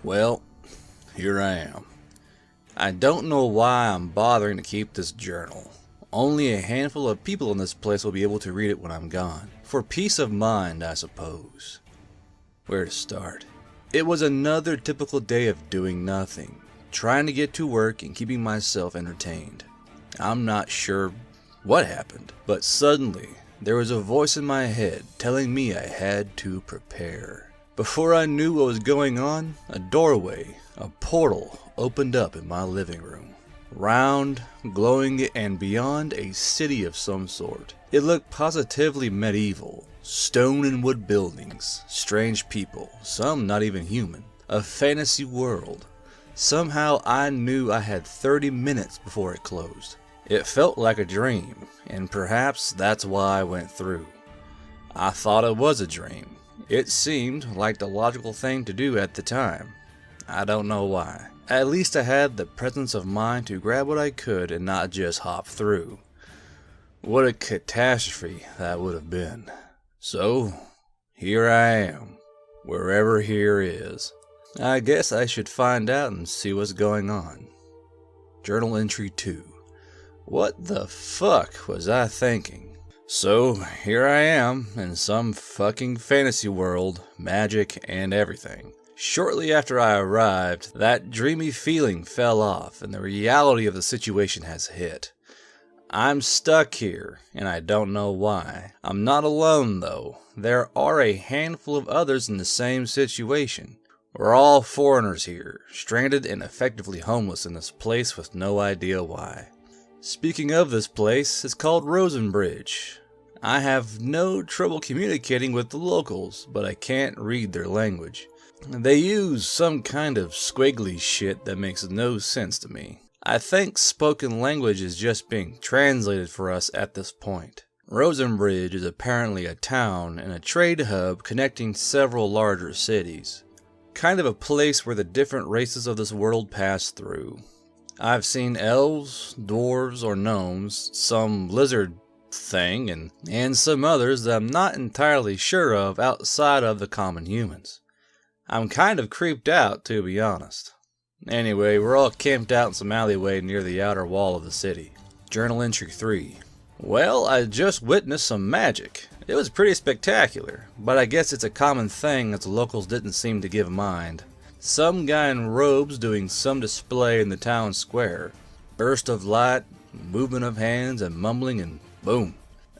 Well, here I am. I don't know why I'm bothering to keep this journal. Only a handful of people in this place will be able to read it when I'm gone. For peace of mind, I suppose. Where to start? It was another typical day of doing nothing, trying to get to work and keeping myself entertained. I'm not sure what happened, but suddenly there was a voice in my head telling me I had to prepare. Before I knew what was going on, a doorway, a portal, opened up in my living room. Round, glowing, and beyond a city of some sort. It looked positively medieval. Stone and wood buildings, strange people, some not even human. A fantasy world. Somehow I knew I had 30 minutes before it closed. It felt like a dream, and perhaps that's why I went through. I thought it was a dream. It seemed like the logical thing to do at the time. I don't know why. At least I had the presence of mind to grab what I could and not just hop through. What a catastrophe that would have been. So, here I am, wherever here is. I guess I should find out and see what's going on. Journal entry 2. What the fuck was I thinking? So, here I am, in some fucking fantasy world, magic and everything. Shortly after I arrived, that dreamy feeling fell off and the reality of the situation has hit. I'm stuck here, and I don't know why. I'm not alone, though. There are a handful of others in the same situation. We're all foreigners here, stranded and effectively homeless in this place with no idea why. Speaking of this place, it's called Rosenbridge. I have no trouble communicating with the locals, but I can't read their language. They use some kind of squiggly shit that makes no sense to me. I think spoken language is just being translated for us at this point. Rosenbridge is apparently a town and a trade hub connecting several larger cities. Kind of a place where the different races of this world pass through. I've seen elves, dwarves, or gnomes, some lizard thing, and some others that I'm not entirely sure of outside of the common humans. I'm kind of creeped out, to be honest. Anyway, we're all camped out in some alleyway near the outer wall of the city. Journal entry 3. Well, I just witnessed some magic. It was pretty spectacular, but I guess it's a common thing that the locals didn't seem to give mind. Some guy in robes doing some display in the town square. Burst of light, movement of hands, and mumbling, and boom.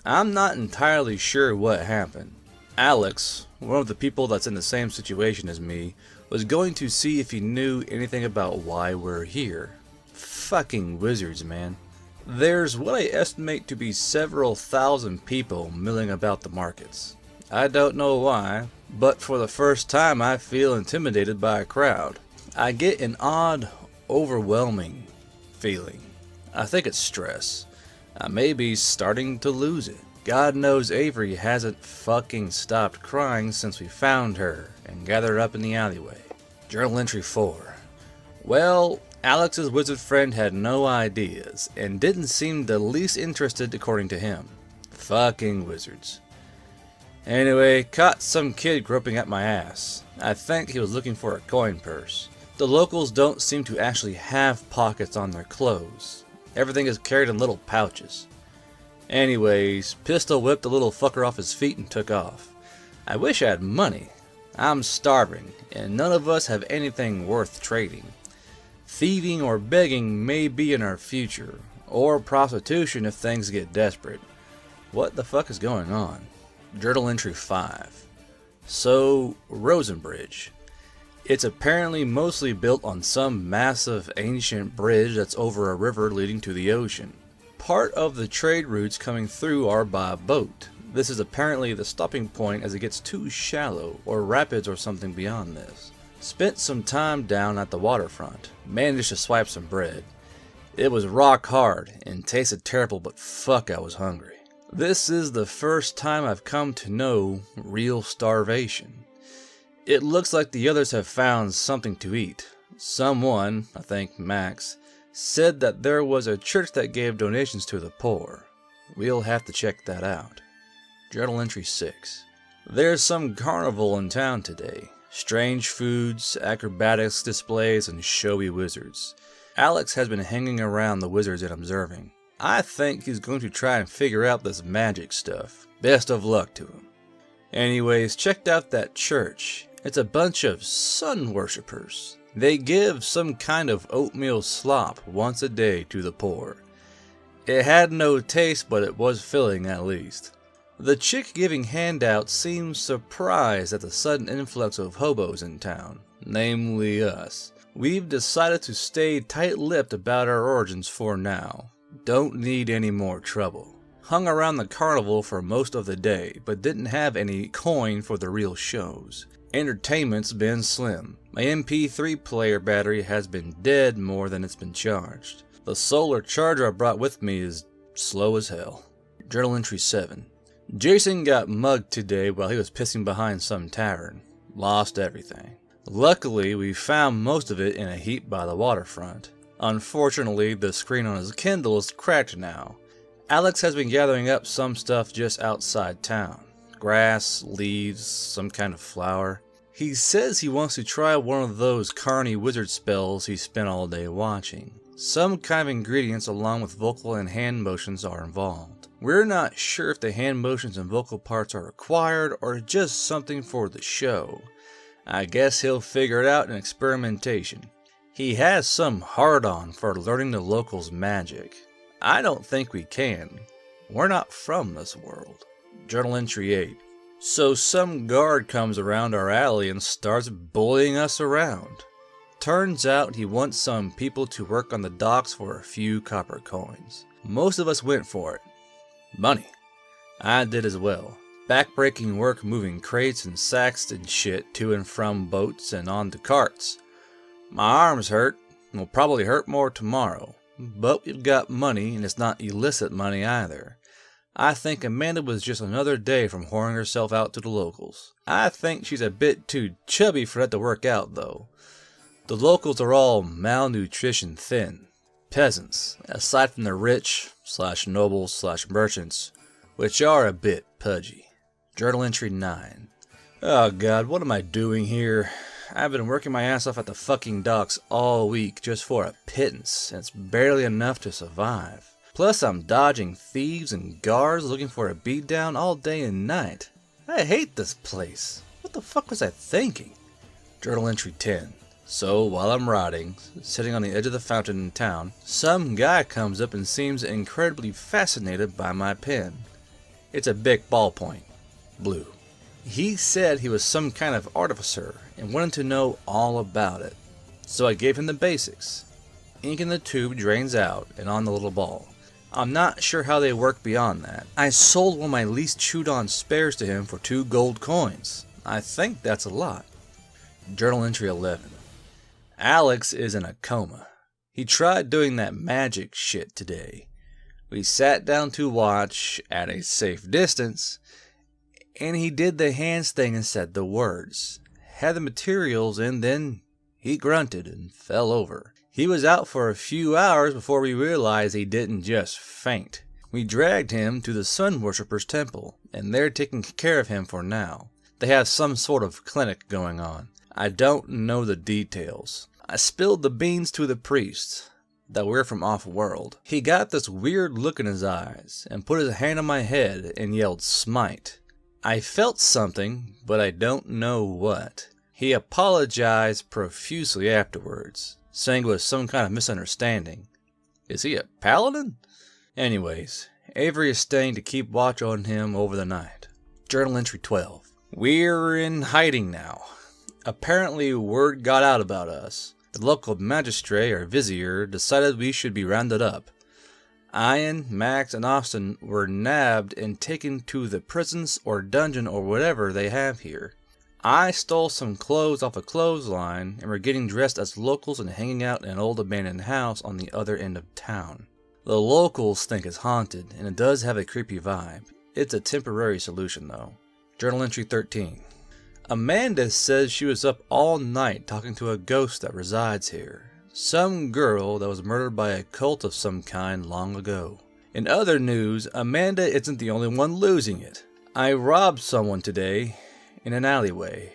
I'm not entirely sure what happened. Alex, one of the people that's in the same situation as me, was going to see if he knew anything about why we're here. Fucking wizards, man. There's what I estimate to be several thousand people milling about the markets. I don't know why, but for the first time I feel intimidated by a crowd. I get an odd, overwhelming feeling. I think it's stress. I may be starting to lose it. God knows Avery hasn't fucking stopped crying since we found her and gathered up in the alleyway. Journal entry 4. Well, Alex's wizard friend had no ideas and didn't seem the least interested according to him. Fucking wizards. Anyway, caught some kid groping at my ass. I think he was looking for a coin purse. The locals don't seem to actually have pockets on their clothes. Everything is carried in little pouches. Anyways, pistol whipped the little fucker off his feet and took off. I wish I had money. I'm starving, and none of us have anything worth trading. Thieving or begging may be in our future, or prostitution if things get desperate. What the fuck is going on? Journal entry 5. So, Rosenbridge. It's apparently mostly built on some massive ancient bridge that's over a river leading to the ocean. Part of the trade routes coming through are by boat. This is apparently the stopping point as it gets too shallow, or rapids or something beyond this. Spent some time down at the waterfront. Managed to swipe some bread. It was rock hard and tasted terrible, but fuck, I was hungry. This is the first time I've come to know real starvation. It looks like the others have found something to eat. Someone, I think Max, said that there was a church that gave donations to the poor. We'll have to check that out. Journal entry 6. There's some carnival in town today. Strange foods, acrobatics displays, and showy wizards. Alex has been hanging around the wizards and observing. I think he's going to try and figure out this magic stuff. Best of luck to him. Anyways, checked out that church. It's a bunch of sun worshippers. They give some kind of oatmeal slop once a day to the poor. It had no taste, but it was filling at least. The chick giving handouts seems surprised at the sudden influx of hobos in town, namely us. We've decided to stay tight-lipped about our origins for now. Don't need any more trouble. Hung around the carnival for most of the day, but didn't have any coin for the real shows. Entertainment's been slim. My MP3 player battery has been dead more than it's been charged. The solar charger I brought with me is slow as hell. Journal entry 7. Jason got mugged today while he was pissing behind some tavern. Lost everything. Luckily, we found most of it in a heap by the waterfront. Unfortunately, the screen on his Kindle is cracked now. Alex has been gathering up some stuff just outside town. Grass, leaves, some kind of flower. He says he wants to try one of those carny wizard spells he spent all day watching. Some kind of ingredients along with vocal and hand motions are involved. We're not sure if the hand motions and vocal parts are required or just something for the show. I guess he'll figure it out in experimentation. He has some hard-on for learning the locals' magic. I don't think we can. We're not from this world. Journal entry 8. So some guard comes around our alley and starts bullying us around. Turns out he wants some people to work on the docks for a few copper coins. Most of us went for it. Money. I did as well. Backbreaking work moving crates and sacks and shit to and from boats and onto carts. My arms hurt, and will probably hurt more tomorrow. But we've got money, and it's not illicit money either. I think Amanda was just another day from whoring herself out to the locals. I think she's a bit too chubby for that to work out, though. The locals are all malnutrition thin. Peasants, aside from the rich/nobles/merchants, which are a bit pudgy. Journal entry 9. Oh god, what am I doing here? I've been working my ass off at the fucking docks all week just for a pittance, and it's barely enough to survive. Plus I'm dodging thieves and guards looking for a beatdown all day and night. I hate this place. What the fuck was I thinking? Journal entry 10. So while I'm riding, sitting on the edge of the fountain in town, some guy comes up and seems incredibly fascinated by my pen. It's a big ballpoint. Blue. He said he was some kind of artificer and wanted to know all about it. So I gave him the basics. Ink in the tube drains out and on the little ball. I'm not sure how they work beyond that. I sold one of my least chewed on spares to him for 2 gold coins. I think that's a lot. Journal entry 11. Alex is in a coma. He tried doing that magic shit today. We sat down to watch at a safe distance, and he did the hands thing and said the words. Had the materials, and then he grunted and fell over. He was out for a few hours before we realized he didn't just faint. We dragged him to the Sun Worshippers' Temple, and they're taking care of him for now. They have some sort of clinic going on. I don't know the details. I spilled the beans to the priest that we're from off-world. He got this weird look in his eyes and put his hand on my head and yelled smite. I felt something, but I don't know what. He apologized profusely afterwards, saying it was some kind of misunderstanding. Is he a paladin? Anyways, Avery is staying to keep watch on him over the night. Journal entry 12. We're in hiding now. Apparently word got out about us. The local magistrate or vizier decided we should be rounded up. Ian, Max, and Austin were nabbed and taken to the prisons or dungeon or whatever they have here. I stole some clothes off a clothesline and we're getting dressed as locals and hanging out in an old abandoned house on the other end of town. The locals think it's haunted, and it does have a creepy vibe. It's a temporary solution though. Journal entry 13. Amanda says she was up all night talking to a ghost that resides here. Some girl that was murdered by a cult of some kind long ago. In other news, Amanda isn't the only one losing it. I robbed someone today in an alleyway.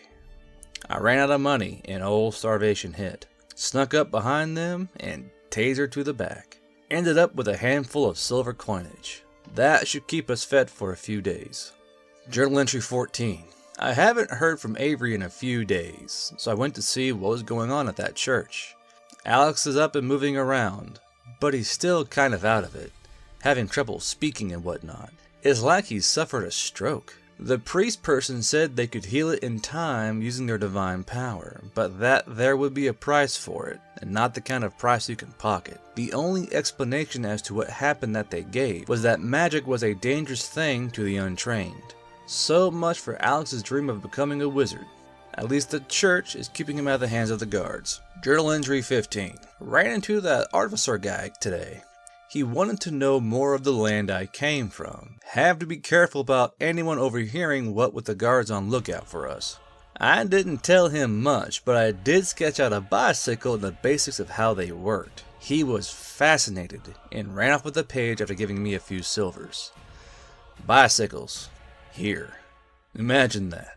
I ran out of money and old starvation hit. Snuck up behind them and tasered to the back. Ended up with a handful of silver coinage. That should keep us fed for a few days. Journal entry 14. I haven't heard from Avery in a few days, so I went to see what was going on at that church. Alex is up and moving around, but he's still kind of out of it, having trouble speaking and whatnot. It's like he's suffered a stroke. The priest person said they could heal it in time using their divine power, but that there would be a price for it, and not the kind of price you can pocket. The only explanation as to what happened that they gave was that magic was a dangerous thing to the untrained. So much for Alex's dream of becoming a wizard. At least the church is keeping him out of the hands of the guards. Journal entry 15. Ran into that artificer guy today. He wanted to know more of the land I came from. Have to be careful about anyone overhearing what with the guards on lookout for us. I didn't tell him much, but I did sketch out a bicycle and the basics of how they worked. He was fascinated and ran off with the page after giving me a few silvers. Bicycles. Here. Imagine that.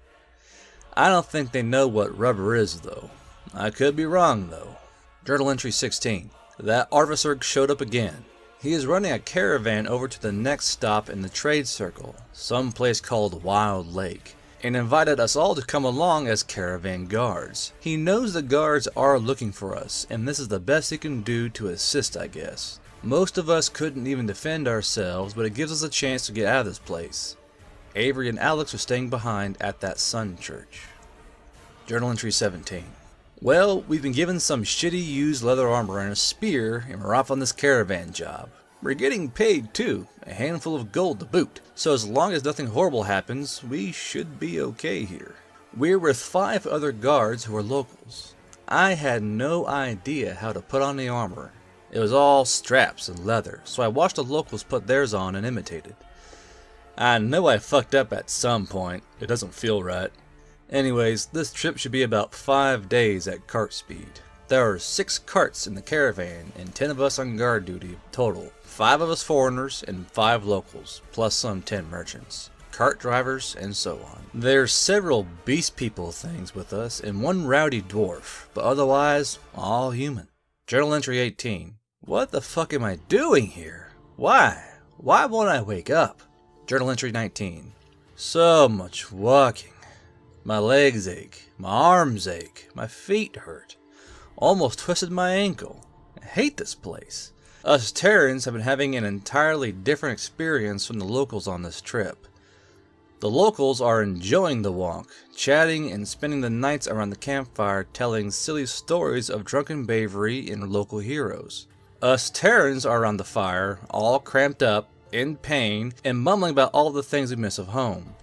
I don't think they know what rubber is though. I could be wrong though. Journal entry 16. That artificer showed up again. He is running a caravan over to the next stop in the trade circle, some place called Wild Lake, and invited us all to come along as caravan guards. He knows the guards are looking for us, and this is the best he can do to assist, I guess. Most of us couldn't even defend ourselves, but it gives us a chance to get out of this place. Avery and Alex are staying behind at that Sun Church. Journal entry 17. Well, we've been given some shitty used leather armor and a spear, and we're off on this caravan job. We're getting paid too, a handful of gold to boot. So as long as nothing horrible happens, we should be okay here. We're with 5 other guards who are locals. I had no idea how to put on the armor. It was all straps and leather, so I watched the locals put theirs on and imitated. I know I fucked up at some point. It doesn't feel right. Anyways, this trip should be about 5 days at cart speed. There are 6 carts in the caravan and 10 of us on guard duty total. 5 of us foreigners and 5 locals, plus some 10 merchants, cart drivers, and so on. There's several beast people things with us and 1 rowdy dwarf, but otherwise, all human. Journal entry 18. What the fuck am I doing here? Why? Why won't I wake up? Journal entry 19. So much walking. My legs ache, my arms ache, my feet hurt. Almost twisted my ankle. I hate this place. Us Terrans have been having an entirely different experience from the locals on this trip. The locals are enjoying the walk, chatting and spending the nights around the campfire telling silly stories of drunken bravery and local heroes. Us Terrans are around the fire, all cramped up, in pain, and mumbling about all the things we miss of home.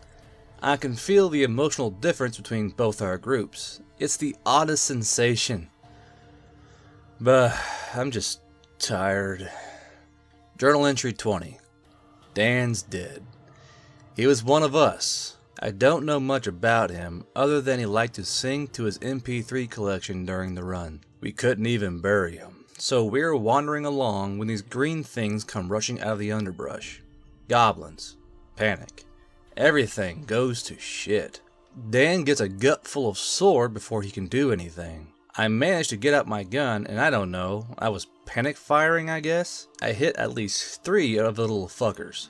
I can feel the emotional difference between both our groups. It's the oddest sensation. But I'm just tired. Journal entry 20. Dan's dead. He was one of us. I don't know much about him other than he liked to sing to his MP3 collection during the run. We couldn't even bury him. So we're wandering along when these green things come rushing out of the underbrush. Goblins. Panic. Everything goes to shit. Dan gets a gut full of sword before he can do anything. I managed to get out my gun and I don't know, I was panic firing I guess? I hit at least 3 of the little fuckers.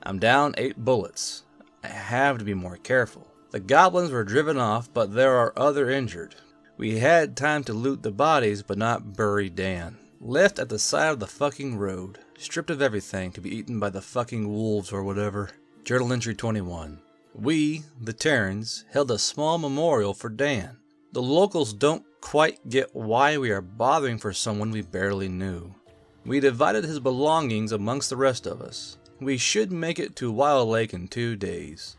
I'm down 8 bullets. I have to be more careful. The goblins were driven off, but there are other injured. We had time to loot the bodies but not bury Dan. Left at the side of the fucking road, stripped of everything to be eaten by the fucking wolves or whatever. Journal entry 21. We, the Terrans, held a small memorial for Dan. The locals don't quite get why we are bothering for someone we barely knew. We divided his belongings amongst the rest of us. We should make it to Wild Lake in 2 days.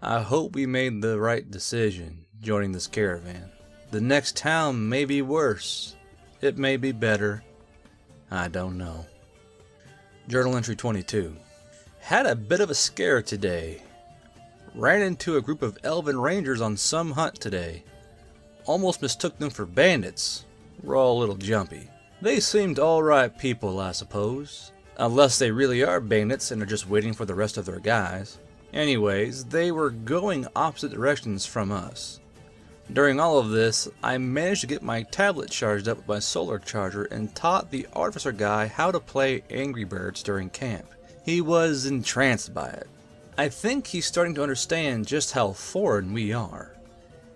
I hope we made the right decision joining this caravan. The next town may be worse. It may be better. I don't know. Journal entry 22. Had a bit of a scare today. Ran into a group of elven rangers on some hunt today. Almost mistook them for bandits. We're all a little jumpy. They seemed alright people, I suppose. Unless they really are bandits and are just waiting for the rest of their guys. Anyways, they were going opposite directions from us. During all of this, I managed to get my tablet charged up with my solar charger and taught the artificer guy how to play Angry Birds during camp. He was entranced by it. I think he's starting to understand just how foreign we are.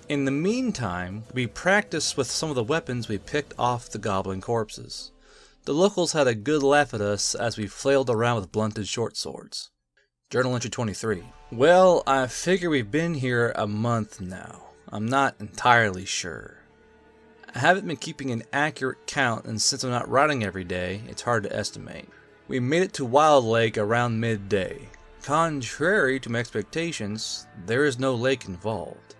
In the meantime, we practiced with some of the weapons we picked off the goblin corpses. The locals had a good laugh at us as we flailed around with blunted short swords. Journal entry 23. Well, I figure we've been here a month now. I'm not entirely sure. I haven't been keeping an accurate count, and since I'm not riding every day, it's hard to estimate. We made it to Wild Lake around midday. Contrary to my expectations, there is no lake involved.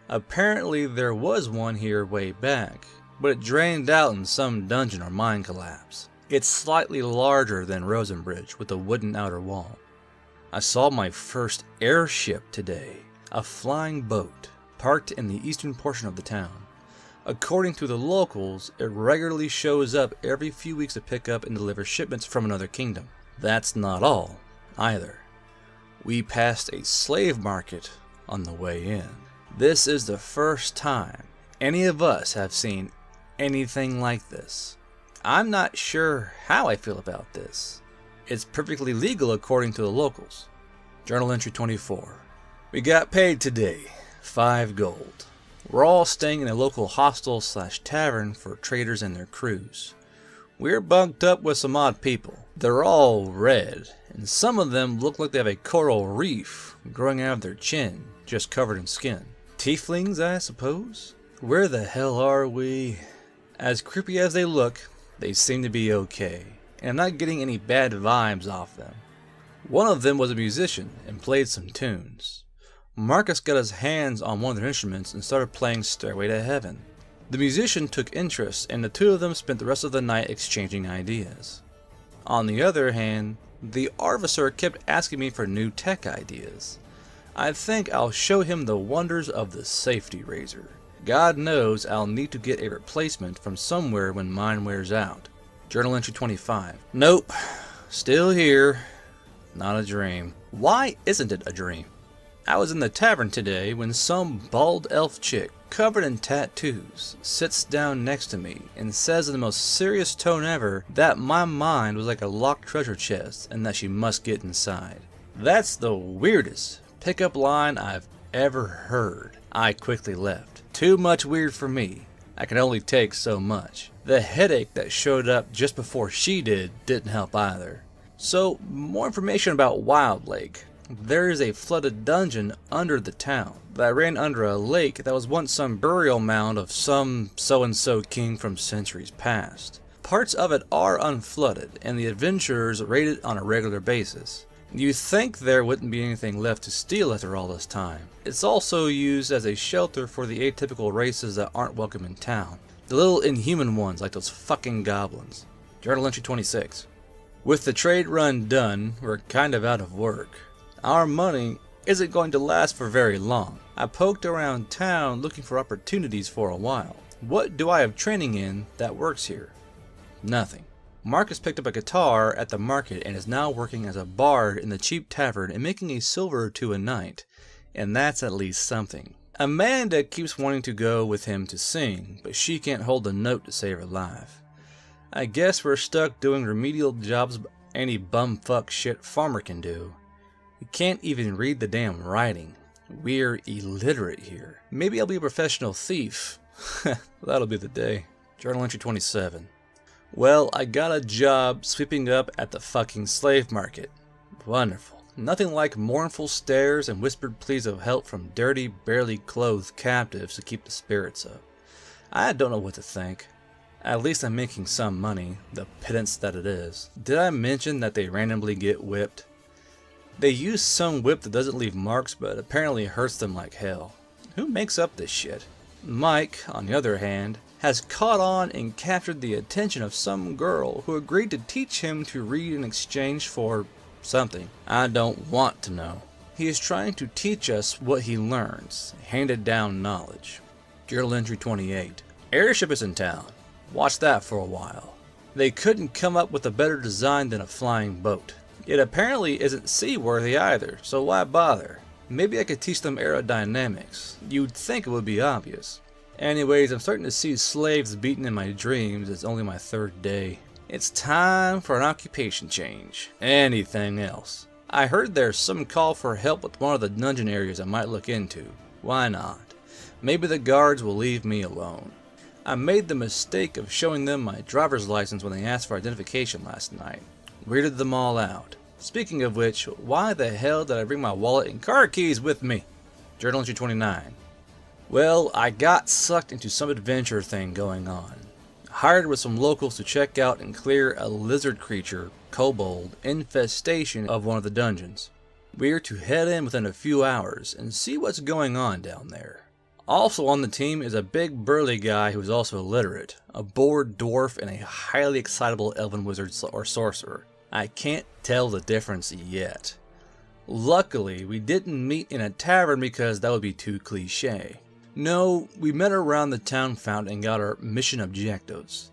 Apparently there was one here way back, but it drained out in some dungeon or mine collapse. It's slightly larger than Rosenbridge with a wooden outer wall. I saw my first airship today, a flying boat, parked in the eastern portion of the town. According to the locals, it regularly shows up every few weeks to pick up and deliver shipments from another kingdom. That's not all, either. We passed a slave market on the way in. This is the first time any of us have seen anything like this. I'm not sure how I feel about this. It's perfectly legal according to the locals. Journal entry 24. We got paid today, 5 gold. We're all staying in a local hostel/tavern for traders and their crews. We're bunked up with some odd people. They're all red, and some of them look like they have a coral reef growing out of their chin, just covered in skin. Tieflings, I suppose? Where the hell are we? As creepy as they look, they seem to be okay, and I'm not getting any bad vibes off them. One of them was a musician and played some tunes. Marcus got his hands on one of their instruments and started playing Stairway to Heaven. The musician took interest, and the two of them spent the rest of the night exchanging ideas. On the other hand, the artificer kept asking me for new tech ideas. I think I'll show him the wonders of the safety razor. God knows I'll need to get a replacement from somewhere when mine wears out. Journal entry 25. Nope. Still here. Not a dream. Why isn't it a dream? I was in the tavern today when some bald elf chick, covered in tattoos, sits down next to me and says in the most serious tone ever that my mind was like a locked treasure chest and that she must get inside. That's the weirdest pickup line I've ever heard. I quickly left. Too much weird for me. I can only take so much. The headache that showed up just before she didn't help either. So, more information about Wild Lake. There is a flooded dungeon under the town that ran under a lake that was once some burial mound of some so-and-so king from centuries past. Parts of it are unflooded, and the adventurers raid it on a regular basis. You'd think there wouldn't be anything left to steal after all this time. It's also used as a shelter for the atypical races that aren't welcome in town. The little inhuman ones like those fucking goblins. Journal entry 26. With the trade run done, we're kind of out of work. Our money isn't going to last for very long. I poked around town looking for opportunities for a while. What do I have training in that works here? Nothing. Marcus picked up a guitar at the market and is now working as a bard in the cheap tavern and making a silver or two a night. And that's at least something. Amanda keeps wanting to go with him to sing, but she can't hold a note to save her life. I guess we're stuck doing remedial jobs any bumfuck shit farmer can do. We can't even read the damn writing. We're illiterate here. Maybe I'll be a professional thief. That'll be the day. Journal entry 27. Well, I got a job sweeping up at the fucking slave market. Wonderful. Nothing like mournful stares and whispered pleas of help from dirty, barely clothed captives to keep the spirits up. I don't know what to think. At least I'm making some money, the pittance that it is. Did I mention that they randomly get whipped? They use some whip that doesn't leave marks, but apparently hurts them like hell. Who makes up this shit? Mike, on the other hand, has caught on and captured the attention of some girl who agreed to teach him to read in exchange for something. I don't want to know. He is trying to teach us what he learns, handed down knowledge. Journal entry 28. Airship is in town. Watch that for a while. They couldn't come up with a better design than a flying boat. It apparently isn't seaworthy either, so why bother? Maybe I could teach them aerodynamics. You'd think it would be obvious. Anyways, I'm starting to see slaves beaten in my dreams. It's only my 3rd day. It's time for an occupation change. Anything else. I heard there's some call for help with one of the dungeon areas I might look into. Why not? Maybe the guards will leave me alone. I made the mistake of showing them my driver's license when they asked for identification last night. Weirded them all out. Speaking of which, why the hell did I bring my wallet and car keys with me? Journal entry 29. Well, I got sucked into some adventure thing going on. Hired with some locals to check out and clear a lizard creature, kobold, infestation of one of the dungeons. We're to head in within a few hours and see what's going on down there. Also on the team is a big burly guy who is also illiterate, a bored dwarf, and a highly excitable elven wizard or sorcerer. I can't tell the difference yet. Luckily, we didn't meet in a tavern because that would be too cliche. No, we met around the town fountain and got our mission objectives.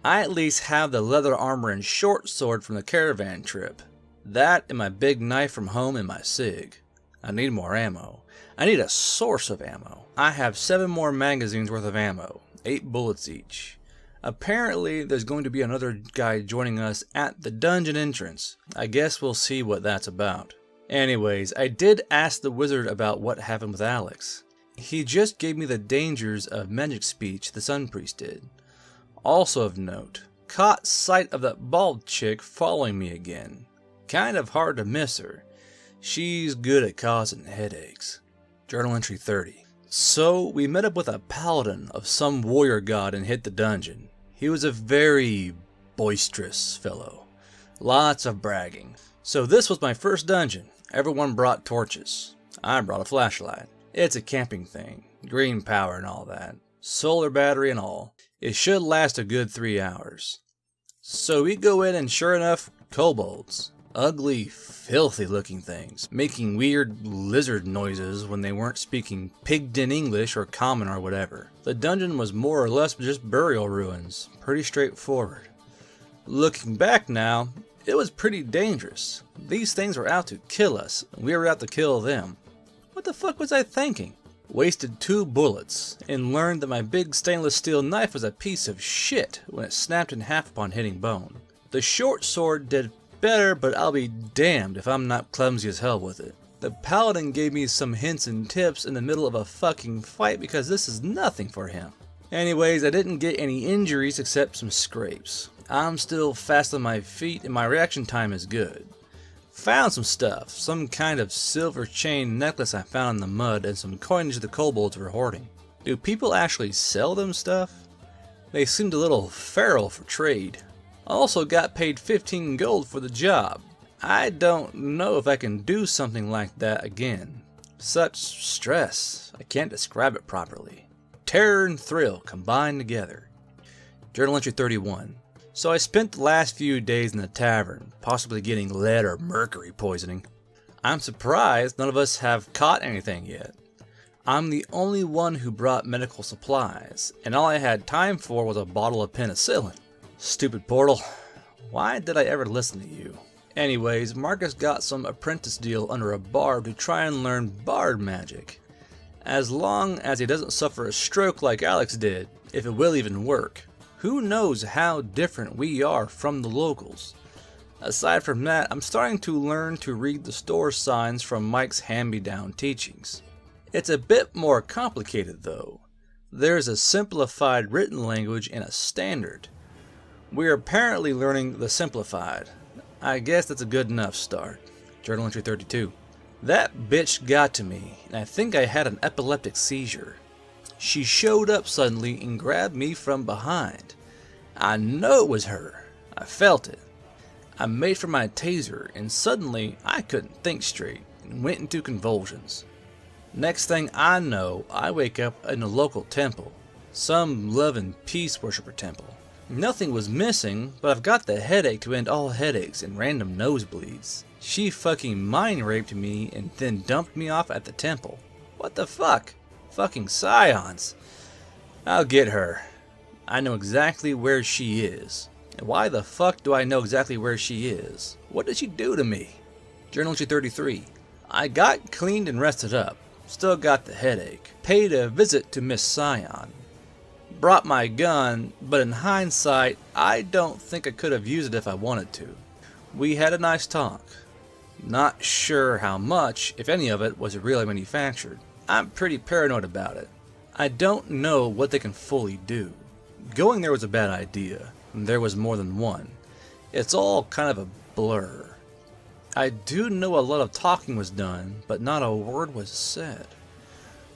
I at least have the leather armor and short sword from the caravan trip. That and my big knife from home and my sig. I need more ammo. I need a source of ammo. I have 7 more magazines worth of ammo, 8 bullets each. Apparently, there's going to be another guy joining us at the dungeon entrance. I guess we'll see what that's about. Anyways, I did ask the wizard about what happened with Alex. He just gave me the dangers of magic speech the Sun Priest did. Also of note, caught sight of that bald chick following me again. Kind of hard to miss her. She's good at causing headaches. Journal entry 30. So we met up with a paladin of some warrior god and hit the dungeon. He was a very boisterous fellow. Lots of bragging. So this was my first dungeon. Everyone brought torches. I brought a flashlight. It's a camping thing. Green power and all that. Solar battery and all. It should last a good 3 hours. So we go in and sure enough, kobolds. Ugly, filthy looking things, making weird lizard noises when they weren't speaking Pigden English or common or whatever. The dungeon was more or less just burial ruins. Pretty straightforward. Looking back now, it was pretty dangerous. These things were out to kill us, and we were out to kill them. What the fuck was I thinking? Wasted 2 bullets, and learned that my big stainless steel knife was a piece of shit when it snapped in half upon hitting bone. The short sword did better, but I'll be damned if I'm not clumsy as hell with it. The paladin gave me some hints and tips in the middle of a fucking fight because this is nothing for him. Anyways, I didn't get any injuries except some scrapes. I'm still fast on my feet and my reaction time is good. Found some stuff, some kind of silver chain necklace I found in the mud and some coinage the kobolds were hoarding. Do people actually sell them stuff? They seemed a little feral for trade. Also got paid 15 gold for the job. I don't know if I can do something like that again. Such stress, I can't describe it properly. Terror and thrill combined together. Journal entry 31. So I spent the last few days in the tavern, possibly getting lead or mercury poisoning. I'm surprised none of us have caught anything yet. I'm the only one who brought medical supplies, and all I had time for was a bottle of penicillin. Stupid portal. Why did I ever listen to you? Anyways, Marcus got some apprentice deal under a bard to try and learn bard magic. As long as he doesn't suffer a stroke like Alex did, if it will even work. Who knows how different we are from the locals. Aside from that, I'm starting to learn to read the store signs from Mike's hand-me-down teachings. It's a bit more complicated though. There's a simplified written language and a standard. We're apparently learning the simplified. I guess that's a good enough start. Journal entry 32. That bitch got to me, and I think I had an epileptic seizure. She showed up suddenly and grabbed me from behind. I know it was her. I felt it. I made for my taser, and suddenly I couldn't think straight and went into convulsions. Next thing I know, I wake up in a local temple. Some love and peace worshiper temple. Nothing was missing, but I've got the headache to end all headaches and random nosebleeds. She fucking mind raped me and then dumped me off at the temple. What the fuck? Fucking scions. I'll get her. I know exactly where she is. And why the fuck do I know exactly where she is? What did she do to me? Journal entry 33. I got cleaned and rested up, still got the headache. Paid a visit to Miss Scion. Brought my gun, but in hindsight, I don't think I could have used it if I wanted to. We had a nice talk. Not sure how much, if any of it, was really manufactured. I'm pretty paranoid about it. I don't know what they can fully do. Going there was a bad idea. There was more than one. It's all kind of a blur. I do know a lot of talking was done, but not a word was said.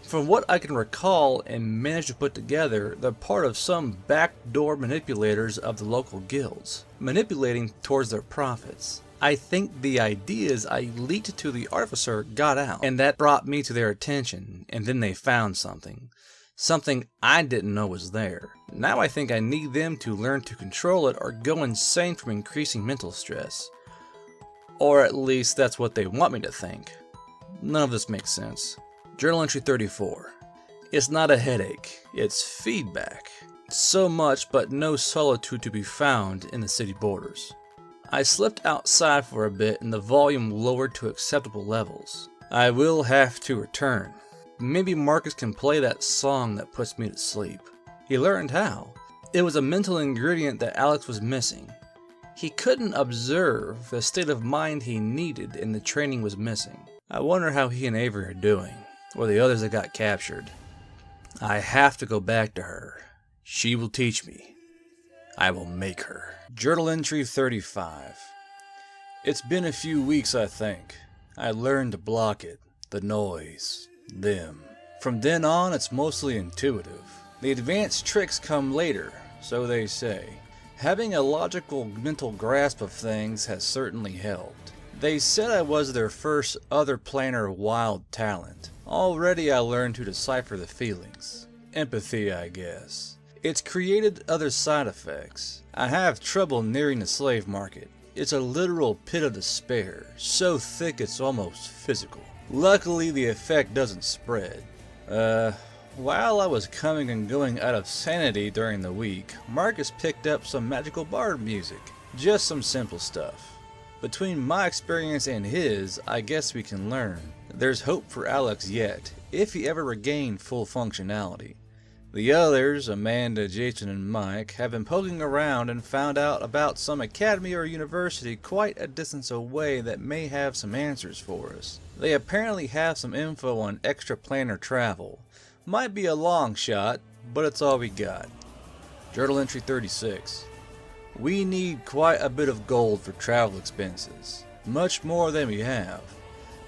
From what I can recall and manage to put together, they're part of some backdoor manipulators of the local guilds, manipulating towards their profits. I think the ideas I leaked to the artificer got out, and that brought me to their attention, and then they found something. Something I didn't know was there. Now I think I need them to learn to control it or go insane from increasing mental stress. Or at least that's what they want me to think. None of this makes sense. Journal entry 34. It's not a headache, it's feedback. So much but no solitude to be found in the city borders. I slipped outside for a bit and the volume lowered to acceptable levels. I will have to return. Maybe Marcus can play that song that puts me to sleep. He learned how. It was a mental ingredient that Alex was missing. He couldn't observe the state of mind he needed and the training was missing. I wonder how he and Avery are doing. Or the others that got captured. I have to go back to her. She will teach me. I will make her. Journal entry 35. It's been a few weeks, I think. I learned to block it. The noise. Them. From then on, it's mostly intuitive. The advanced tricks come later, so they say. Having a logical mental grasp of things has certainly helped. They said I was their first other planar wild talent. Already I learned to decipher the feelings. Empathy, I guess. It's created other side effects. I have trouble nearing the slave market. It's a literal pit of despair, so thick it's almost physical. Luckily the effect doesn't spread. While I was coming and going out of sanity during the week, Marcus picked up some magical bard music. Just some simple stuff. Between my experience and his, I guess we can learn. There's hope for Alex yet, if he ever regained full functionality. The others, Amanda, Jason, and Mike, have been poking around and found out about some academy or university quite a distance away that may have some answers for us. They apparently have some info on extraplanar travel. Might be a long shot, but it's all we got. Journal entry 36. We need quite a bit of gold for travel expenses. Much more than we have.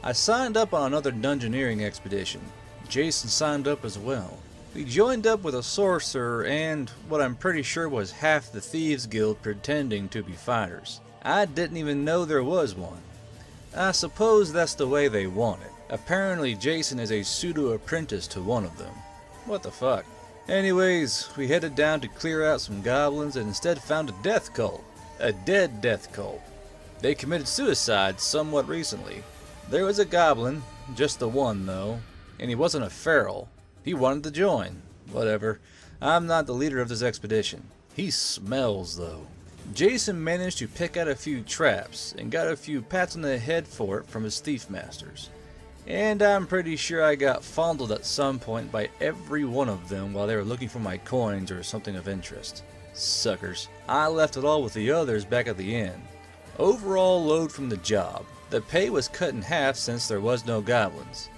I signed up on another dungeoneering expedition. Jason signed up as well. We joined up with a sorcerer and what I'm pretty sure was half the Thieves Guild pretending to be fighters. I didn't even know there was one. I suppose that's the way they want it. Apparently Jason is a pseudo-apprentice to one of them. What the fuck? Anyways, we headed down to clear out some goblins and instead found a death cult. A dead death cult. They committed suicide somewhat recently. There was a goblin, just the one though, and he wasn't a feral. He wanted to join. Whatever. I'm not the leader of this expedition. He smells though. Jason managed to pick out a few traps and got a few pats on the head for it from his thief masters. And I'm pretty sure I got fondled at some point by every one of them while they were looking for my coins or something of interest. Suckers. I left it all with the others back at the inn. Overall load from the job. The pay was cut in half since there was no goblins.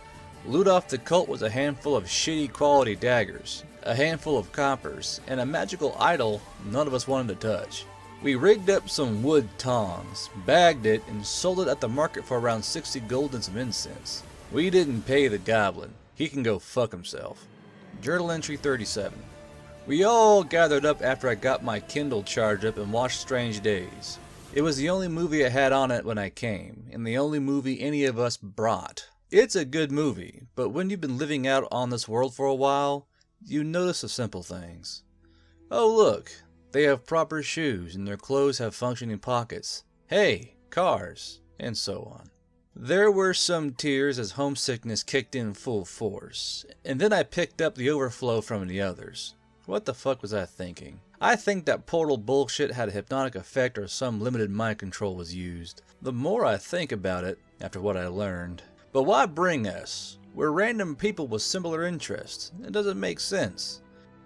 Loot off the cult was a handful of shitty quality daggers, a handful of coppers, and a magical idol none of us wanted to touch. We rigged up some wood tongs, bagged it, and sold it at the market for around 60 gold and some incense. We didn't pay the goblin. He can go fuck himself. Journal entry 37. We all gathered up after I got my Kindle charged up and watched Strange Days. It was the only movie I had on it when I came, and the only movie any of us brought. It's a good movie, but when you've been living out on this world for a while, you notice the simple things. Oh look, they have proper shoes and their clothes have functioning pockets. Hey, cars, and so on. There were some tears as homesickness kicked in full force, and then I picked up the overflow from the others. What the fuck was I thinking? I think that portal bullshit had a hypnotic effect or some limited mind control was used. The more I think about it, after what I learned, But why bring us? We're random people with similar interests. It doesn't make sense.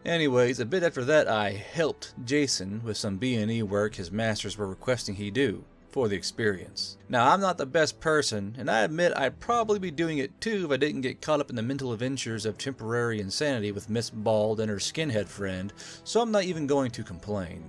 Anyways, a bit after that I helped Jason with some B&E work his masters were requesting he do, for the experience. Now I'm not the best person, and I admit I'd probably be doing it too if I didn't get caught up in the mental adventures of temporary insanity with Miss Bald and her skinhead friend, so I'm not even going to complain.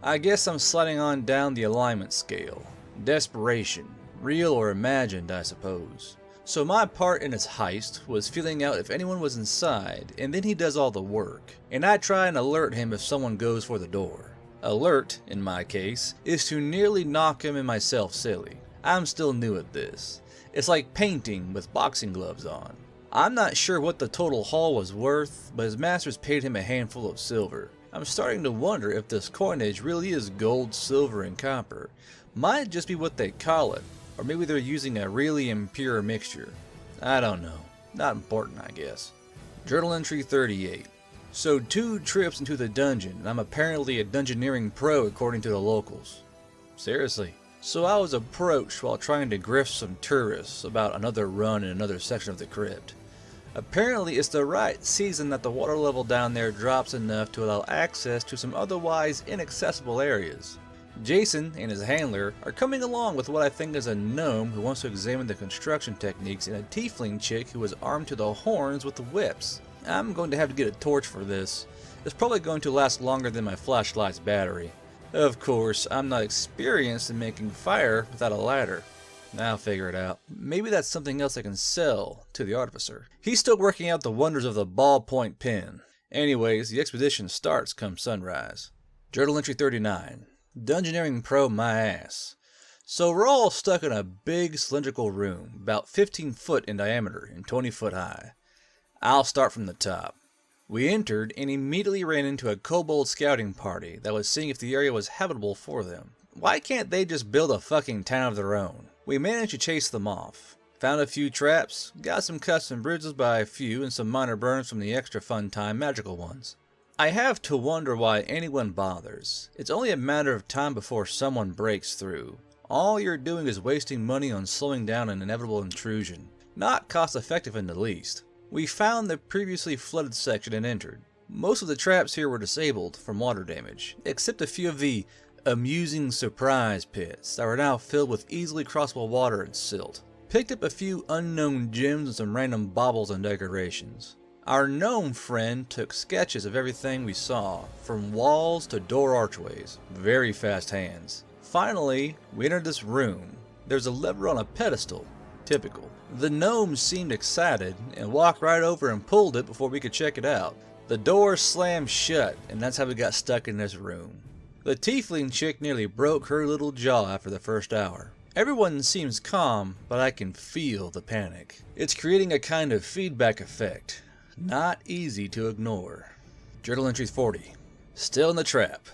I guess I'm sliding on down the alignment scale. Desperation. Real or imagined, I suppose. So my part in his heist was feeling out if anyone was inside, and then he does all the work, and I try and alert him if someone goes for the door. Alert, in my case, is to nearly knock him and myself silly. I'm still new at this. It's like painting with boxing gloves on. I'm not sure what the total haul was worth, but his masters paid him a handful of silver. I'm starting to wonder if this coinage really is gold, silver, and copper. Might just be what they call it. Or maybe they're using a really impure mixture. I don't know. Not important, I guess. Journal entry 38. So 2 trips into the dungeon, and I'm apparently a dungeoneering pro according to the locals. Seriously. So I was approached while trying to grift some tourists about another run in another section of the crypt. Apparently it's the right season that the water level down there drops enough to allow access to some otherwise inaccessible areas. Jason and his handler are coming along with what I think is a gnome who wants to examine the construction techniques and a tiefling chick who is armed to the horns with the whips. I'm going to have to get a torch for this. It's probably going to last longer than my flashlight's battery. Of course, I'm not experienced in making fire without a ladder. I'll figure it out. Maybe that's something else I can sell to the artificer. He's still working out the wonders of the ballpoint pen. Anyways, the expedition starts come sunrise. Journal entry 39. Dungeoneering pro my ass. So we're all stuck in a big cylindrical room, about 15 foot in diameter and 20 foot high. I'll start from the top. We entered and immediately ran into a kobold scouting party that was seeing if the area was habitable for them. Why can't they just build a fucking town of their own? We managed to chase them off. Found a few traps, got some cuts and bruises by a few and some minor burns from the extra fun time magical ones. I have to wonder why anyone bothers. It's only a matter of time before someone breaks through. All you're doing is wasting money on slowing down an inevitable intrusion. Not cost effective in the least. We found the previously flooded section and entered. Most of the traps here were disabled from water damage, except a few of the amusing surprise pits that were now filled with easily crossable water and silt. Picked up a few unknown gems and some random baubles and decorations. Our gnome friend took sketches of everything we saw, from walls to door archways. Very fast hands. Finally, we entered this room. There's a lever on a pedestal. Typical. The gnome seemed excited and walked right over and pulled it before we could check it out. The door slammed shut, and that's how we got stuck in this room. The tiefling chick nearly broke her little jaw after the first hour. Everyone seems calm, but I can feel the panic. It's creating a kind of feedback effect. Not easy to ignore. Journal entry 40. Still in the trap.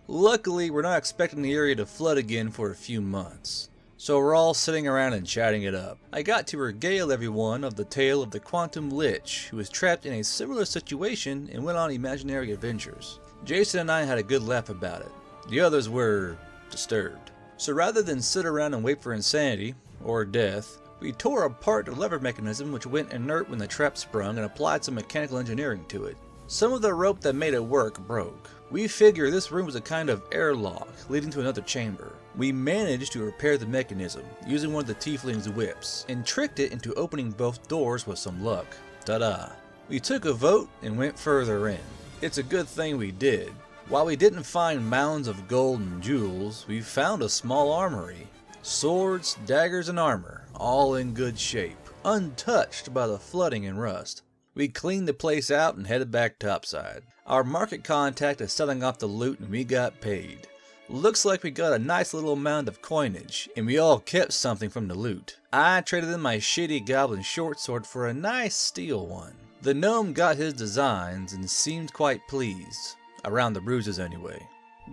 Luckily, we're not expecting the area to flood again for a few months. So we're all sitting around and chatting it up. I got to regale everyone of the tale of the Quantum Lich, who was trapped in a similar situation and went on imaginary adventures. Jason and I had a good laugh about it. The others were disturbed. So rather than sit around and wait for insanity, or death, we tore apart the lever mechanism which went inert when the trap sprung and applied some mechanical engineering to it. Some of the rope that made it work broke. We figure this room was a kind of airlock leading to another chamber. We managed to repair the mechanism using one of the tiefling's whips and tricked it into opening both doors with some luck. Ta-da! We took a vote and went further in. It's a good thing we did. While we didn't find mounds of gold and jewels, we found a small armory. Swords, daggers, and armor, all in good shape, untouched by the flooding and rust. We cleaned the place out and headed back topside. Our market contact is selling off the loot and we got paid. Looks like we got a nice little amount of coinage, and we all kept something from the loot. I traded in my shitty goblin short sword for a nice steel one. The gnome got his designs and seemed quite pleased. Around the bruises anyway.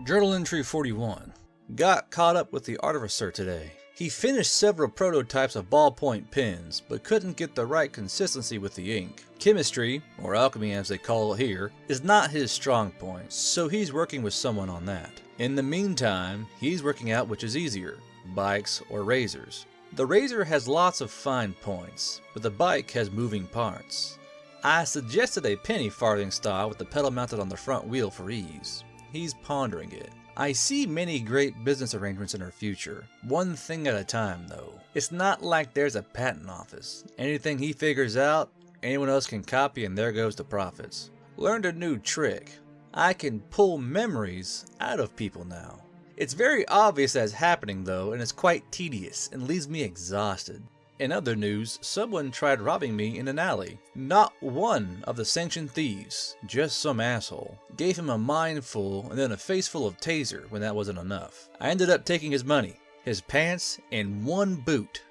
Journal entry 41. Got caught up with the artificer today. He finished several prototypes of ballpoint pens, but couldn't get the right consistency with the ink. Chemistry, or alchemy as they call it here, is not his strong point, so he's working with someone on that. In the meantime, he's working out which is easier, bikes or razors. The Razor has lots of fine points, but the bike has moving parts. I suggested a penny farthing style with the pedal mounted on the front wheel for ease. He's pondering it. I see many great business arrangements in our future, one thing at a time though. It's not like there's a patent office. Anything he figures out, anyone else can copy and there goes the profits. Learned a new trick. I can pull memories out of people now. It's very obvious that it's happening though, and it's quite tedious and leaves me exhausted. In other news, someone tried robbing me in an alley. Not one of the sanctioned thieves, just some asshole. Gave him a mind full and then a face full of taser when that wasn't enough. I ended up taking his money, his pants, and one boot,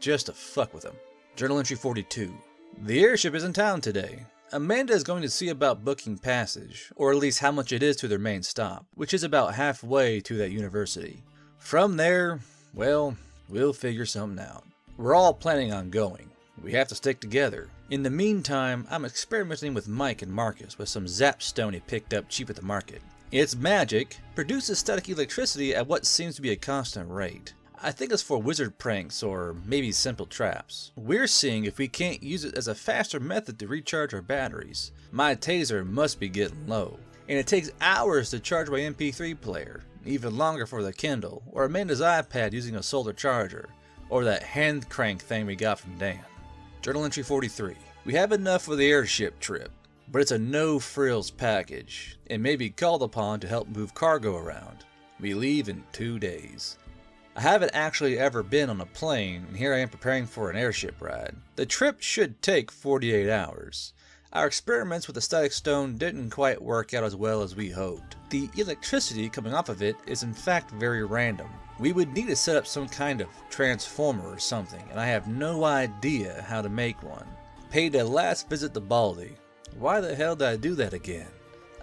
just to fuck with him. Journal entry 42. The airship is in town today. Amanda is going to see about booking passage, or at least how much it is to their main stop, which is about halfway to that university. From there, well, we'll figure something out. We're all planning on going. We have to stick together. In the meantime, I'm experimenting with Mike and Marcus with some zap stone he picked up cheap at the market. It's magic, produces static electricity at what seems to be a constant rate. I think it's for wizard pranks or maybe simple traps. We're seeing if we can't use it as a faster method to recharge our batteries. My taser must be getting low, and it takes hours to charge my MP3 player, even longer for the Kindle, or Amanda's iPad using a solar charger, or that hand crank thing we got from Dan. Journal entry 43. We have enough for the airship trip, but it's a no-frills package, and may be called upon to help move cargo around. We leave in 2 days. I haven't actually ever been on a plane, and here I am preparing for an airship ride. The trip should take 48 hours. Our experiments with the static stone didn't quite work out as well as we hoped. The electricity coming off of it is in fact very random. We would need to set up some kind of transformer or something, and I have no idea how to make one. Paid a last visit to Baldy. Why the hell did I do that again?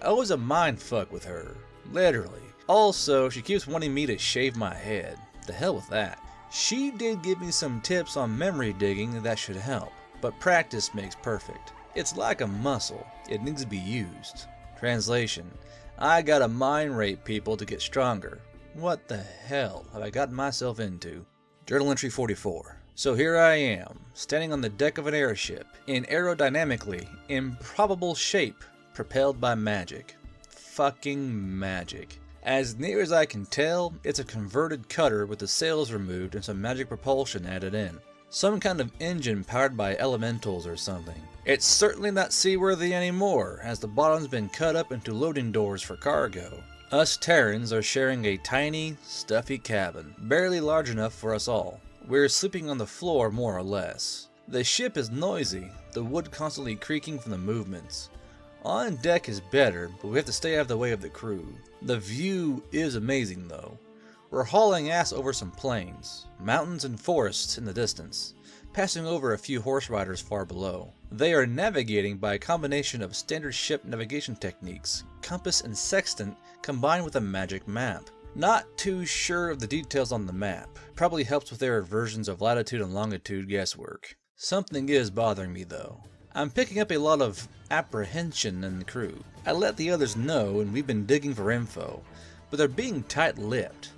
I was a mindfuck with her, literally. Also, she keeps wanting me to shave my head. The hell with that. She did give me some tips on memory digging that should help, but practice makes perfect. It's like a muscle, it needs to be used. Translation: I gotta mind rape people to get stronger. What the hell have I gotten myself into? Journal entry 44. So here I am, standing on the deck of an airship, in aerodynamically improbable shape, propelled by magic. Fucking magic. As near as I can tell, it's a converted cutter with the sails removed and some magic propulsion added in. Some kind of engine powered by elementals or something. It's certainly not seaworthy anymore, as the bottom's been cut up into loading doors for cargo. Us Terrans are sharing a tiny, stuffy cabin, barely large enough for us all. We're sleeping on the floor more or less. The ship is noisy, the wood constantly creaking from the movements. On deck is better, but we have to stay out of the way of the crew. The view is amazing though. We're hauling ass over some plains, mountains and forests in the distance, passing over a few horse riders far below. They are navigating by a combination of standard ship navigation techniques, compass and sextant combined with a magic map. Not too sure of the details on the map. Probably helps with their versions of latitude and longitude guesswork. Something is bothering me though. I'm picking up a lot of apprehension in the crew. I let the others know and we've been digging for info, but they're being tight-lipped.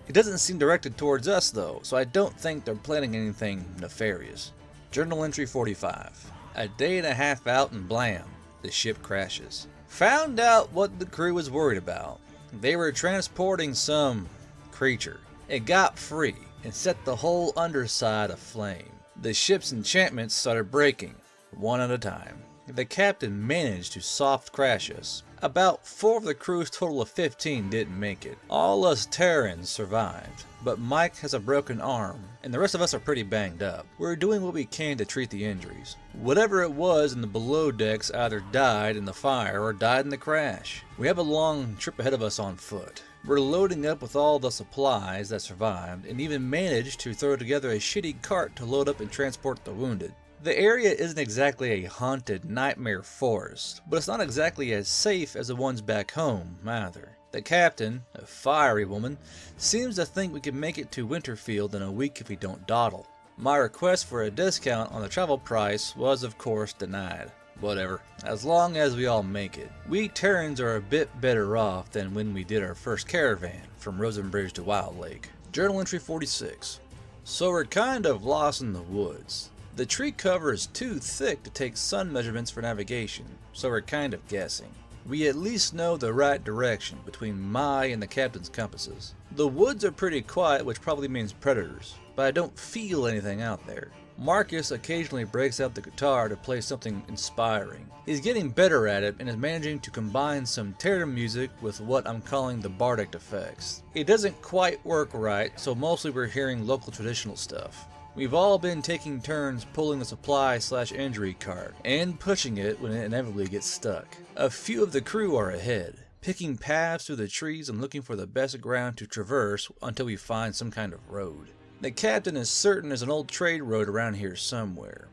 It doesn't seem directed towards us though, so I don't think they're planning anything nefarious. Journal entry 45. A day and a half out and blam, the ship crashes. Found out what the crew was worried about. They were transporting some creature. It got free and set the whole underside aflame. The ship's enchantments started breaking, one at a time. The captain managed to soft crash us. About 4 of the crew's total of 15 didn't make it. All us Terrans survived, but Mike has a broken arm, and the rest of us are pretty banged up. We're doing what we can to treat the injuries. Whatever it was in the below decks either died in the fire or died in the crash. We have a long trip ahead of us on foot. We're loading up with all the supplies that survived, and even managed to throw together a shitty cart to load up and transport the wounded. The area isn't exactly a haunted nightmare forest, but it's not exactly as safe as the ones back home either. The captain, a fiery woman, seems to think we can make it to Winterfield in a week if we don't dawdle. My request for a discount on the travel price was of course denied. Whatever, as long as we all make it. We Terrans are a bit better off than when we did our first caravan from Rosenbridge to Wild Lake. Journal entry 46. So we're kind of lost in the woods. The tree cover is too thick to take sun measurements for navigation, so we're kind of guessing. We at least know the right direction between my and the captain's compasses. The woods are pretty quiet, which probably means predators, but I don't feel anything out there. Marcus occasionally breaks out the guitar to play something inspiring. He's getting better at it and is managing to combine some terror music with what I'm calling the bardic effects. It doesn't quite work right, so mostly we're hearing local traditional stuff. We've all been taking turns pulling the supply/injury cart and pushing it when it inevitably gets stuck. A few of the crew are ahead, picking paths through the trees and looking for the best ground to traverse until we find some kind of road. The captain is certain there's an old trade road around here somewhere.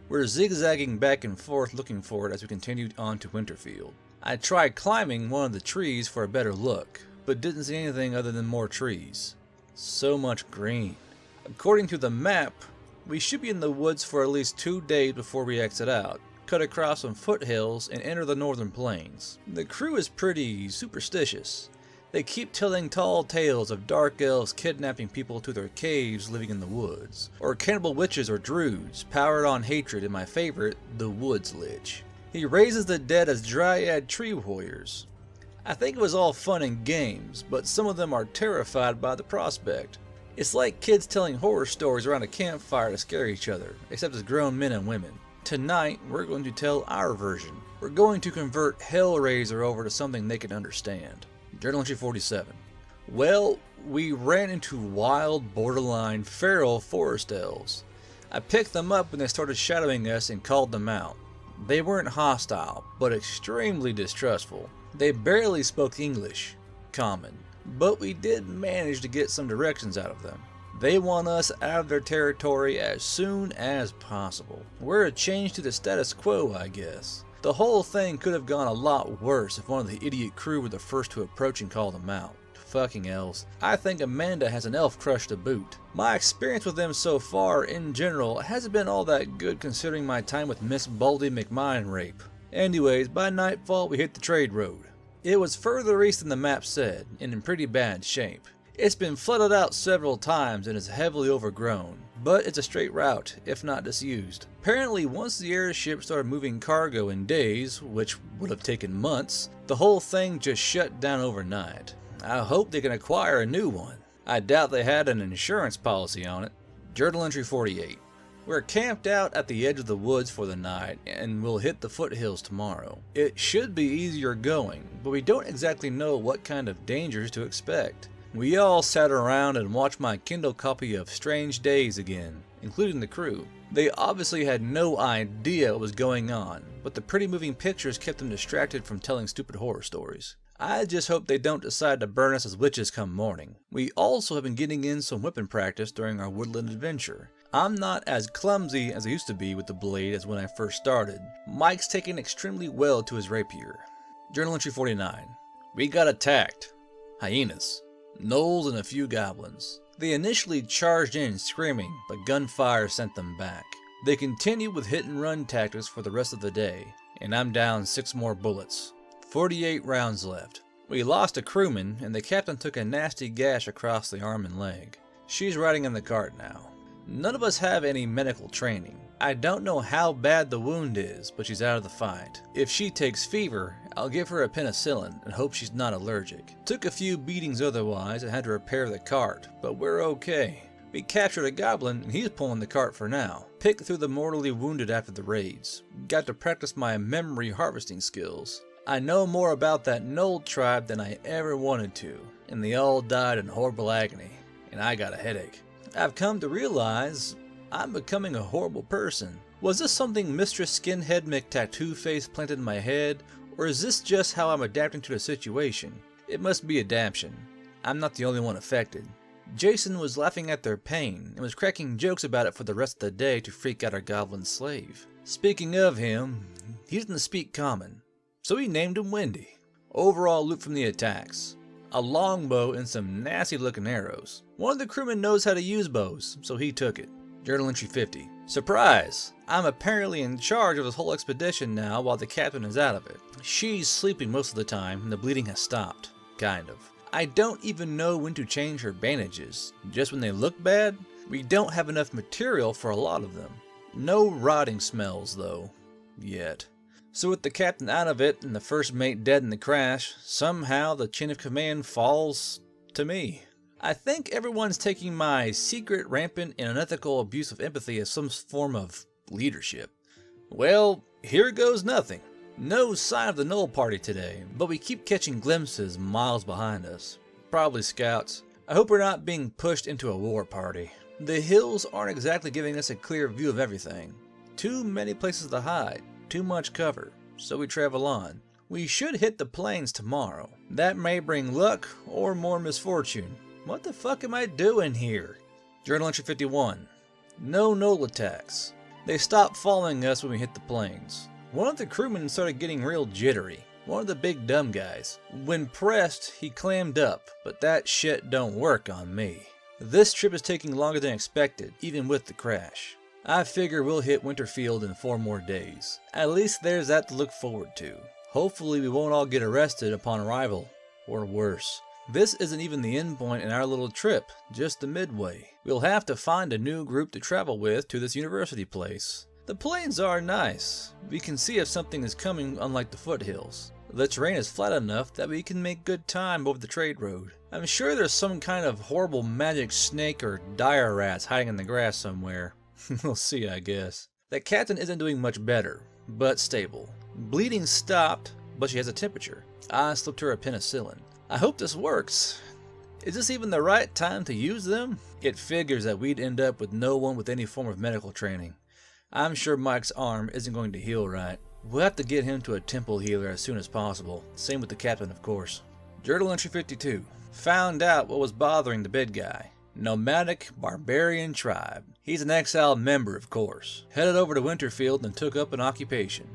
We're zigzagging back and forth looking for it as we continue on to Winterfield. I tried climbing one of the trees for a better look, but didn't see anything other than more trees. So much green. According to the map, we should be in the woods for at least 2 days before we exit out, cut across some foothills, and enter the northern plains. The crew is pretty superstitious. They keep telling tall tales of dark elves kidnapping people to their caves living in the woods, or cannibal witches or druids powered on hatred, and my favorite, the Woods Lich. He raises the dead as dryad tree warriors. I think it was all fun and games, but some of them are terrified by the prospect. It's like kids telling horror stories around a campfire to scare each other, except as grown men and women. Tonight, we're going to tell our version. We're going to convert Hellraiser over to something they can understand. Journal entry 47. Well, we ran into wild, borderline, feral forest elves. I picked them up when they started shadowing us and called them out. They weren't hostile, but extremely distrustful. They barely spoke English, common, but we did manage to get some directions out of them. They want us out of their territory as soon as possible. We're a change to the status quo, I guess. The whole thing could have gone a lot worse if one of the idiot crew were the first to approach and call them out. Fucking elves. I think Amanda has an elf crush to boot. My experience with them so far, in general, hasn't been all that good considering my time with Miss Baldy McMine rape. Anyways, by nightfall we hit the trade road. It was further east than the map said, and in pretty bad shape. It's been flooded out several times and is heavily overgrown, but it's a straight route, if not disused. Apparently, once the airship started moving cargo in days, which would have taken months, the whole thing just shut down overnight. I hope they can acquire a new one. I doubt they had an insurance policy on it. Journal entry 48. We're camped out at the edge of the woods for the night, and we'll hit the foothills tomorrow. It should be easier going, but we don't exactly know what kind of dangers to expect. We all sat around and watched my Kindle copy of Strange Days again, including the crew. They obviously had no idea what was going on, but the pretty moving pictures kept them distracted from telling stupid horror stories. I just hope they don't decide to burn us as witches come morning. We also have been getting in some weapon practice during our woodland adventure. I'm not as clumsy as I used to be with the blade as when I first started. Mike's taken extremely well to his rapier. Journal entry 49. We got attacked. Hyenas. Gnolls and a few goblins. They initially charged in screaming, but gunfire sent them back. They continued with hit and run tactics for the rest of the day, and I'm down 6 more bullets. 48 rounds left. We lost a crewman, and the captain took a nasty gash across the arm and leg. She's riding in the cart now. None of us have any medical training. I don't know how bad the wound is, but she's out of the fight. If she takes fever, I'll give her a penicillin and hope she's not allergic. Took a few beatings otherwise and had to repair the cart, but we're okay. We captured a goblin and he's pulling the cart for now. Picked through the mortally wounded after the raids. Got to practice my memory harvesting skills. I know more about that Gnoll tribe than I ever wanted to, and they all died in horrible agony, and I got a headache. I've come to realize I'm becoming a horrible person. Was this something Mistress Skinhead McTattoo-Face planted in my head, or is this just how I'm adapting to the situation? It must be adaptation. I'm not the only one affected. Jason was laughing at their pain and was cracking jokes about it for the rest of the day to freak out our goblin slave. Speaking of him, he doesn't speak common, so he named him Wendy. Overall loot from the attacks. A longbow and some nasty looking arrows. One of the crewmen knows how to use bows, so he took it. Journal entry 50. Surprise! I'm apparently in charge of this whole expedition now while the captain is out of it. She's sleeping most of the time and the bleeding has stopped. Kind of. I don't even know when to change her bandages. Just when they look bad? We don't have enough material for a lot of them. No rotting smells though, yet. So with the captain out of it and the first mate dead in the crash, somehow the chain of command falls to me. I think everyone's taking my secret, rampant, and unethical abuse of empathy as some form of leadership. Well, here goes nothing. No sign of the Knoll party today, but we keep catching glimpses miles behind us. Probably scouts. I hope we're not being pushed into a war party. The hills aren't exactly giving us a clear view of everything. Too many places to hide, too much cover, so we travel on. We should hit the plains tomorrow. That may bring luck or more misfortune. What the fuck am I doing here? Journal entry 51. No Knoll attacks. They stopped following us when we hit the plains. One of the crewmen started getting real jittery. One of the big dumb guys. When pressed, he clammed up, but that shit don't work on me. This trip is taking longer than expected, even with the crash. I figure we'll hit Winterfield in 4 more days. At least there's that to look forward to. Hopefully we won't all get arrested upon arrival, or worse. This isn't even the end point in our little trip, just the midway. We'll have to find a new group to travel with to this university place. The plains are nice. We can see if something is coming, unlike the foothills. The terrain is flat enough that we can make good time over the trade road. I'm sure there's some kind of horrible magic snake or dire rats hiding in the grass somewhere. We'll see, I guess. The captain isn't doing much better, but stable. Bleeding stopped, but she has a temperature. I slipped her a penicillin. I hope this works. Is this even the right time to use them? It figures that we'd end up with no one with any form of medical training. I'm sure Mike's arm isn't going to heal right. We'll have to get him to a temple healer as soon as possible. Same with the captain, of course. Journal entry 52. Found out what was bothering the big guy. Nomadic barbarian tribe. He's an exiled member, of course. Headed over to Winterfield and took up an occupation.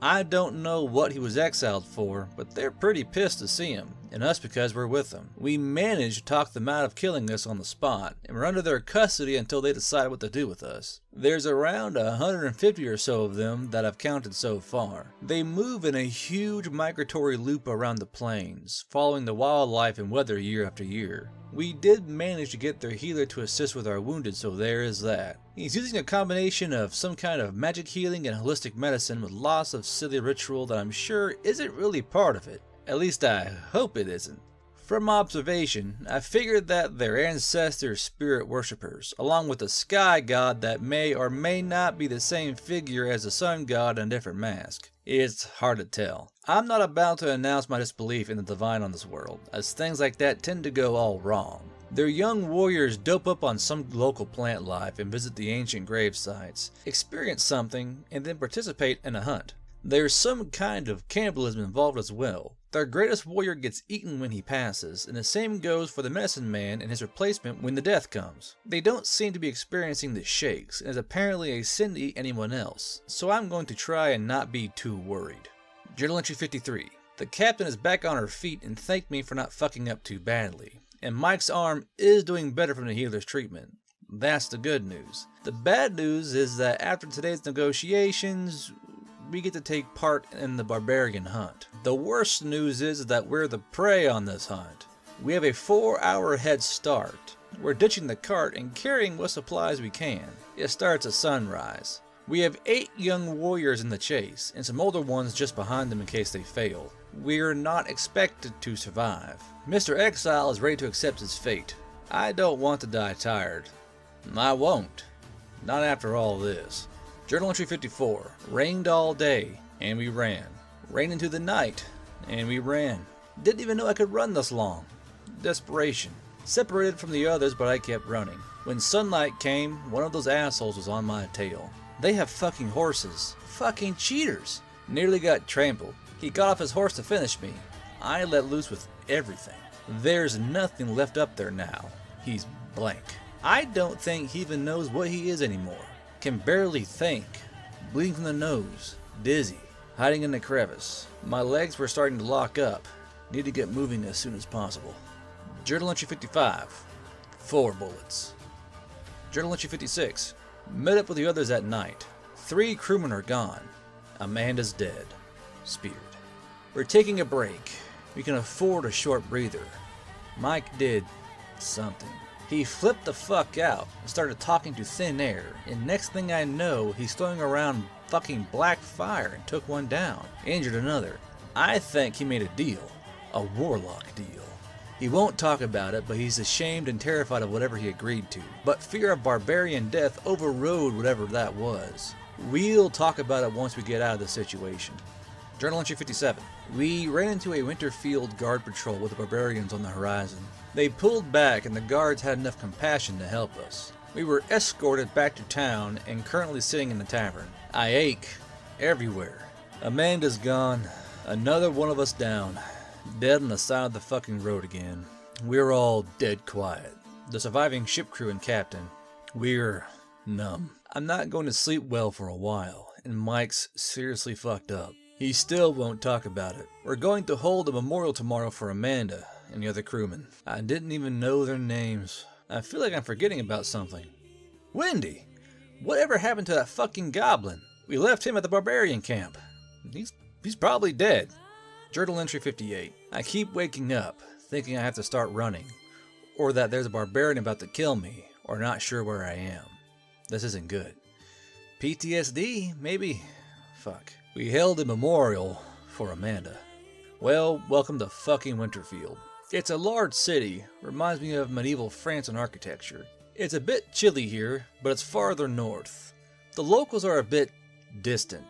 I don't know what he was exiled for, but they're pretty pissed to see him, and us because we're with them. We managed to talk them out of killing us on the spot, and we're under their custody until they decide what to do with us. There's around 150 or so of them that I've counted so far. They move in a huge migratory loop around the plains, following the wildlife and weather year after year. We did manage to get their healer to assist with our wounded, so there is that. He's using a combination of some kind of magic healing and holistic medicine with lots of silly ritual that I'm sure isn't really part of it. At least I hope it isn't. From observation, I figured that their ancestors spirit worshippers, along with a sky god that may or may not be the same figure as the sun god in a different mask. It's hard to tell. I'm not about to announce my disbelief in the divine on this world, as things like that tend to go all wrong. Their young warriors dope up on some local plant life and visit the ancient grave sites, experience something, and then participate in a hunt. There's some kind of cannibalism involved as well. Their greatest warrior gets eaten when he passes, and the same goes for the medicine man and his replacement when the death comes. They don't seem to be experiencing the shakes, and is apparently a sin to eat anyone else, so I'm going to try and not be too worried. Journal entry 53. The captain is back on her feet and thanked me for not fucking up too badly, and Mike's arm is doing better from the healer's treatment. That's the good news. The bad news is that after today's negotiations, we get to take part in the barbarian hunt. The worst news is that we're the prey on this hunt. We have a 4-hour head start. We're ditching the cart and carrying what supplies we can. It starts at sunrise. We have 8 young warriors in the chase, and some older ones just behind them in case they fail. We're not expected to survive. Mr. Exile is ready to accept his fate. I don't want to die tired. I won't. Not after all this. Journal entry 54. Rained all day, and we ran. Rained into the night, and we ran. Didn't even know I could run this long. Desperation. Separated from the others, but I kept running. When sunlight came, one of those assholes was on my tail. They have fucking horses. Fucking cheaters. Nearly got trampled. He got off his horse to finish me. I let loose with everything. There's nothing left up there now. He's blank. I don't think he even knows what he is anymore. Can barely think. Bleeding from the nose. Dizzy. Hiding in the crevice. My legs were starting to lock up. Need to get moving as soon as possible. Journal entry 55. 4 bullets. Journal entry 56. Met up with the others at night. 3 crewmen are gone. Amanda's dead. Speared. We're taking a break. We can afford a short breather. Mike did something. He flipped the fuck out and started talking to thin air, and next thing I know, he's throwing around fucking black fire and took one down, injured another. I think he made a deal. A warlock deal. He won't talk about it, but he's ashamed and terrified of whatever he agreed to. But fear of barbarian death overrode whatever that was. We'll talk about it once we get out of the situation. Journal entry 57. We ran into a Winterfield guard patrol with the barbarians on the horizon. They pulled back and the guards had enough compassion to help us. We were escorted back to town and currently sitting in the tavern. I ache everywhere. Amanda's gone. Another one of us down. Dead on the side of the fucking road again. We're all dead quiet. The surviving ship crew and captain. We're numb. I'm not going to sleep well for a while, and Mike's seriously fucked up. He still won't talk about it. We're going to hold a memorial tomorrow for Amanda and the other crewmen. I didn't even know their names. I feel like I'm forgetting about something. Wendy! Whatever happened to that fucking goblin? We left him at the barbarian camp. He's probably dead. Journal entry 58. I keep waking up, thinking I have to start running, or that there's a barbarian about to kill me, or not sure where I am. This isn't good. PTSD, maybe? Fuck. We held a memorial for Amanda. Well, welcome to fucking Winterfield. It's a large city, reminds me of medieval France in architecture. It's a bit chilly here, but it's farther north. The locals are a bit distant.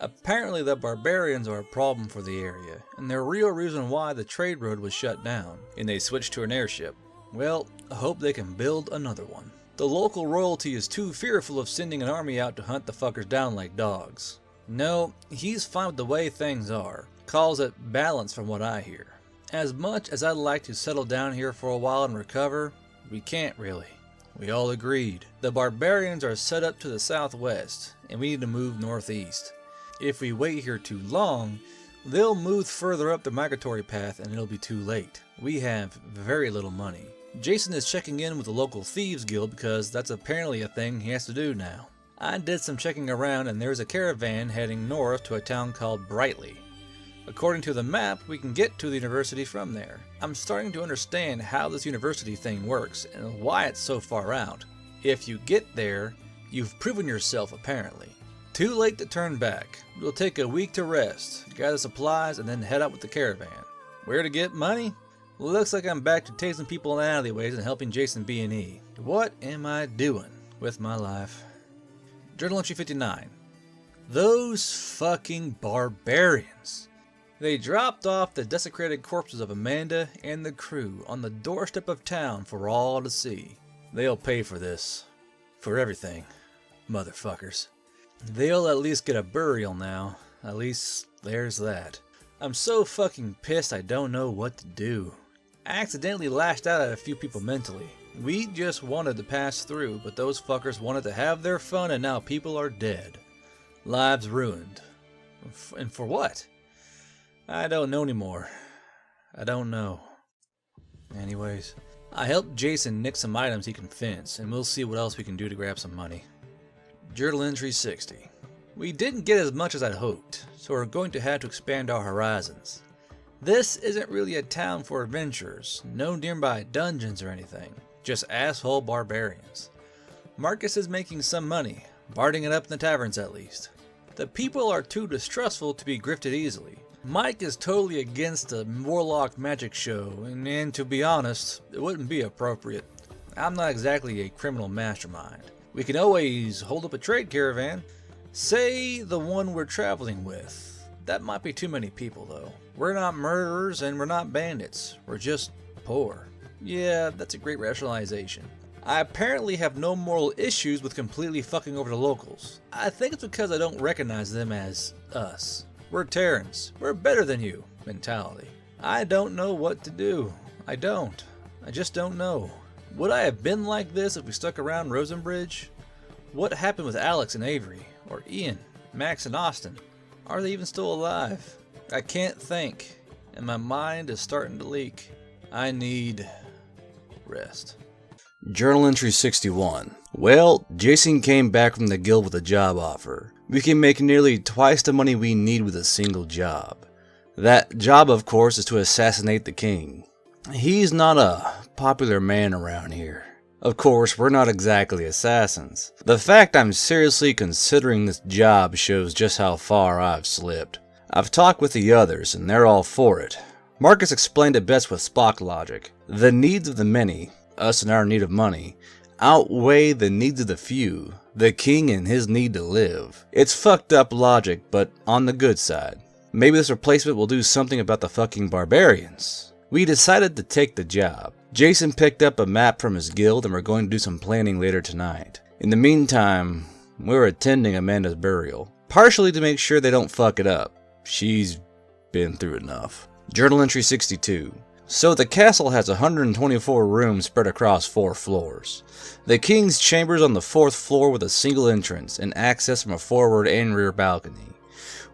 Apparently the barbarians are a problem for the area, and the real reason why the trade road was shut down, and they switched to an airship. Well, I hope they can build another one. The local royalty is too fearful of sending an army out to hunt the fuckers down like dogs. No, he's fine with the way things are. Calls it balance from what I hear. As much as I'd like to settle down here for a while and recover, we can't really. We all agreed. The barbarians are set up to the southwest, and we need to move northeast. If we wait here too long, they'll move further up the migratory path and it'll be too late. We have very little money. Jason is checking in with the local thieves guild because that's apparently a thing he has to do now. I did some checking around and there's a caravan heading north to a town called Brightly. According to the map, we can get to the university from there. I'm starting to understand how this university thing works and why it's so far out. If you get there, you've proven yourself apparently. Too late to turn back. We'll take a week to rest, gather supplies, and then head out with the caravan. Where to get money? Looks like I'm back to tasing people in alleyways and helping Jason B&E. What am I doing with my life? Journal entry 59. Those fucking barbarians. They dropped off the desecrated corpses of Amanda and the crew on the doorstep of town for all to see. They'll pay for this. For everything. Motherfuckers. They'll at least get a burial now. At least there's that. I'm so fucking pissed I don't know what to do. I accidentally lashed out at a few people mentally. We just wanted to pass through, but those fuckers wanted to have their fun and now people are dead. Lives ruined. And for what? I don't know anymore. I don't know. Anyways, I helped Jason nick some items he can fence, and we'll see what else we can do to grab some money. Journal entry 60. We didn't get as much as I'd hoped, so we're going to have to expand our horizons. This isn't really a town for adventurers, no nearby dungeons or anything, just asshole barbarians. Marcus is making some money, barding it up in the taverns at least. The people are too distrustful to be grifted easily. Mike is totally against a warlock magic show, and to be honest, it wouldn't be appropriate. I'm not exactly a criminal mastermind. We can always hold up a trade caravan. Say the one we're traveling with. That might be too many people though. We're not murderers and we're not bandits. We're just poor. Yeah, that's a great rationalization. I apparently have no moral issues with completely fucking over the locals. I think it's because I don't recognize them as us. We're Terrans. We're better than you mentality. I don't know what to do. I just don't know. Would I have been like this if we stuck around Rosenbridge? What happened with Alex and Avery? Or Ian, Max and Austin? Are they even still alive? I can't think, and my mind is starting to leak. I need rest. Journal entry 61. Well, Jason came back from the guild with a job offer. We can make nearly twice the money we need with a single job. That job, of course, is to assassinate the king. He's not a popular man around here. Of course, we're not exactly assassins. The fact I'm seriously considering this job shows just how far I've slipped. I've talked with the others, and they're all for it. Marcus explained it best with Spock logic. The needs of the many, us and our need of money, outweigh the needs of the few, the king and his need to live. It's fucked up logic, but on the good side. Maybe this replacement will do something about the fucking barbarians. We decided to take the job. Jason picked up a map from his guild and we're going to do some planning later tonight. In the meantime, we're attending Amanda's burial, partially to make sure they don't fuck it up. She's been through enough. Journal entry 62. So the castle has 124 rooms spread across 4 floors. The king's chamber is on the 4th floor with a single entrance and access from a forward and rear balcony.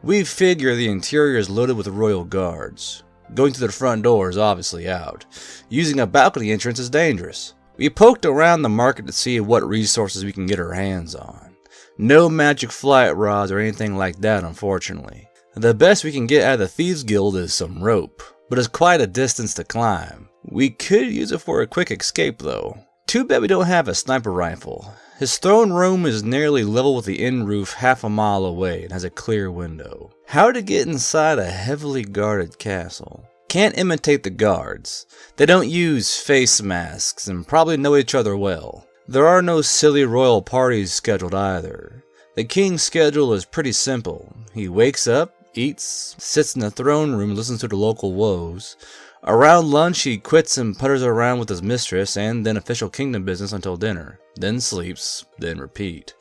We figure the interior is loaded with royal guards. Going through the front door is obviously out. Using a balcony entrance is dangerous. We poked around the market to see what resources we can get our hands on. No magic flight rods or anything like that, unfortunately. The best we can get out of the Thieves Guild is some rope, but it's quite a distance to climb. We could use it for a quick escape though. Too bad we don't have a sniper rifle. His throne room is nearly level with the inn roof half a mile away and has a clear window. How to get inside a heavily guarded castle? Can't imitate the guards. They don't use face masks and probably know each other well. There are no silly royal parties scheduled either. The king's schedule is pretty simple. He wakes up, eats, sits in the throne room, listens to the local woes. Around lunch he quits and putters around with his mistress and then official kingdom business until dinner. Then sleeps, then repeat.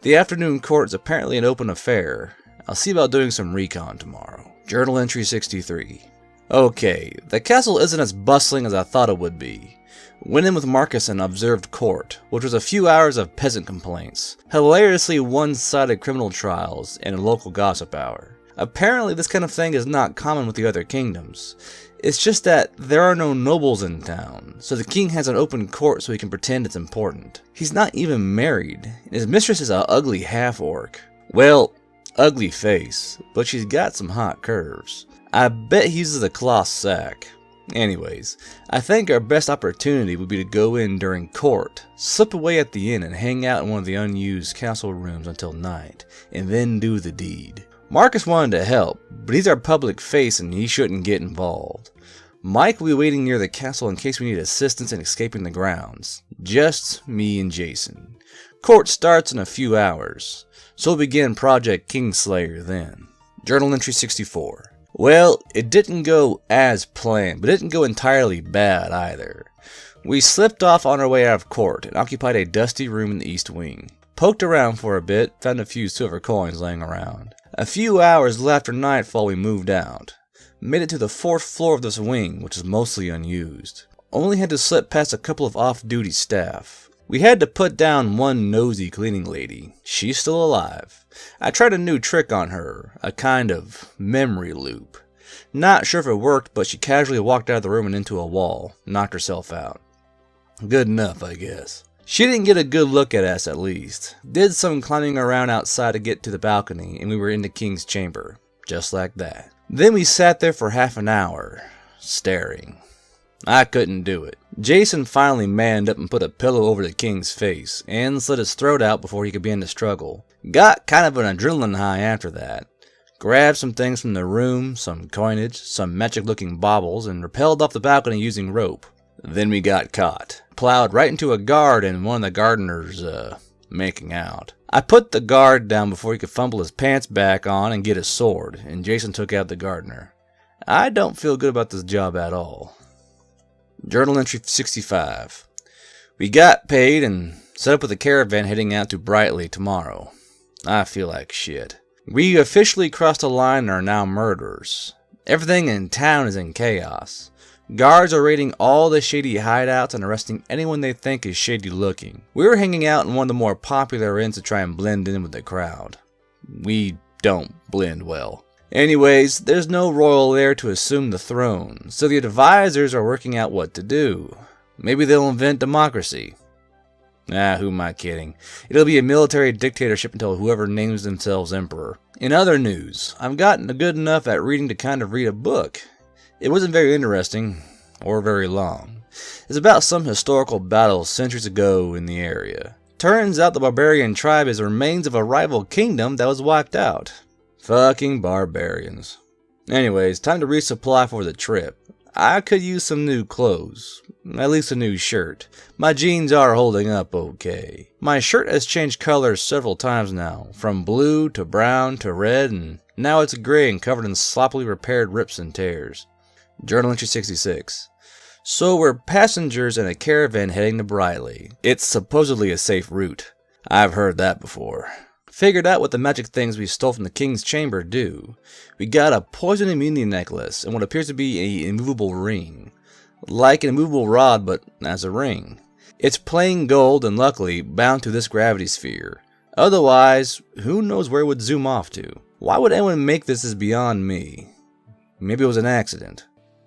The afternoon court is apparently an open affair. I'll see about doing some recon tomorrow. Journal entry 63. Okay, the castle isn't as bustling as I thought it would be. Went in with Marcus and observed court, which was a few hours of peasant complaints, hilariously one-sided criminal trials, and a local gossip hour. Apparently this kind of thing is not common with the other kingdoms. It's just that there are no nobles in town, so the king has an open court so he can pretend it's important. He's not even married, and his mistress is an ugly half-orc. Well, ugly face, but she's got some hot curves. I bet he uses a cloth sack. Anyways, I think our best opportunity would be to go in during court, slip away at the inn and hang out in one of the unused castle rooms until night, and then do the deed. Marcus wanted to help, but he's our public face and he shouldn't get involved. Mike will be waiting near the castle in case we need assistance in escaping the grounds. Just me and Jason. Court starts in a few hours, so we'll begin Project Kingslayer then. Journal entry 64. Well, it didn't go as planned, but it didn't go entirely bad either. We slipped off on our way out of court and occupied a dusty room in the east wing. Poked around for a bit, found a few silver coins laying around. A few hours after nightfall we moved out. Made it to the 4th floor of this wing, which is mostly unused. Only had to slip past a couple of off-duty staff. We had to put down one nosy cleaning lady. She's still alive. I tried a new trick on her, a kind of memory loop. Not sure if it worked, but she casually walked out of the room and into a wall, knocked herself out. Good enough, I guess. She didn't get a good look at us at least. Did some climbing around outside to get to the balcony, and we were in the king's chamber. Just like that. Then we sat there for half an hour, staring. I couldn't do it. Jason finally manned up and put a pillow over the king's face, and slit his throat out before he could begin to struggle. Got kind of an adrenaline high after that. Grabbed some things from the room, some coinage, some magic-looking baubles, and rappelled off the balcony using rope. Then we got caught. Plowed right into a guard and one of the gardeners, making out. I put the guard down before he could fumble his pants back on and get his sword, and Jason took out the gardener. I don't feel good about this job at all. Journal entry 65. We got paid and set up with a caravan heading out to Brightly tomorrow. I feel like shit. We officially crossed a line and are now murderers. Everything in town is in chaos. Guards are raiding all the shady hideouts and arresting anyone they think is shady looking. We were hanging out in one of the more popular inns to try and blend in with the crowd. We don't blend well. Anyways, there's no royal heir to assume the throne, so the advisors are working out what to do. Maybe they'll invent democracy. Who am I kidding? It'll be a military dictatorship until whoever names themselves emperor. In other news, I've gotten good enough at reading to kind of read a book. It wasn't very interesting, or very long. is about some historical battle centuries ago in the area. Turns out the barbarian tribe is remains of a rival kingdom that was wiped out. Fucking barbarians. Anyways, time to resupply for the trip. I could use some new clothes. At least a new shirt. My jeans are holding up okay. My shirt has changed colors several times now, from blue to brown to red, and now it's gray and covered in sloppily repaired rips and tears. Journal entry 66. So we're passengers in a caravan heading to Brightly. It's supposedly a safe route. I've heard that before. Figured out what the magic things we stole from the king's chamber do. We got a poison immunity necklace and what appears to be an immovable ring. Like an immovable rod, but as a ring. It's plain gold and luckily bound to this gravity sphere. Otherwise, who knows where it would zoom off to. Why would anyone make this is beyond me. Maybe it was an accident.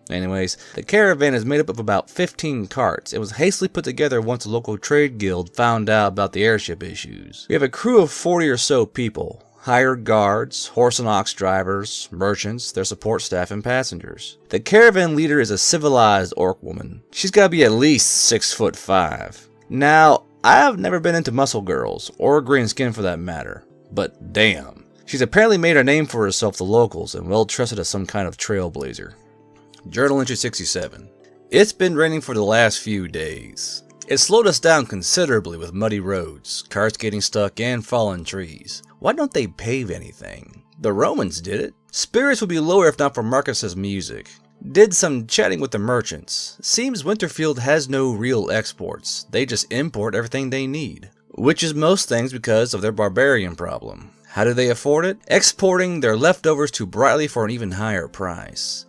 Anyways, the caravan is made up of about 15 carts. It was hastily put together once the local trade guild found out about the airship issues. We have a crew of 40 or so people. Hired guards, horse and ox drivers, merchants, their support staff, and passengers. The caravan leader is a civilized orc woman. She's gotta be at least 6'5". Now, I've never been into muscle girls, or green skin for that matter, but damn. She's apparently made a name for herself to locals and well trusted as some kind of trailblazer. Journal entry 67. It's been raining for the last few days. It slowed us down considerably with muddy roads, cars getting stuck, and fallen trees. Why don't they pave anything? The Romans did it. Spirits would be lower if not for Marcus's music. Did some chatting with the merchants. Seems Winterfield has no real exports. They just import everything they need. Which is most things because of their barbarian problem. How do they afford it? Exporting their leftovers to Brightly for an even higher price.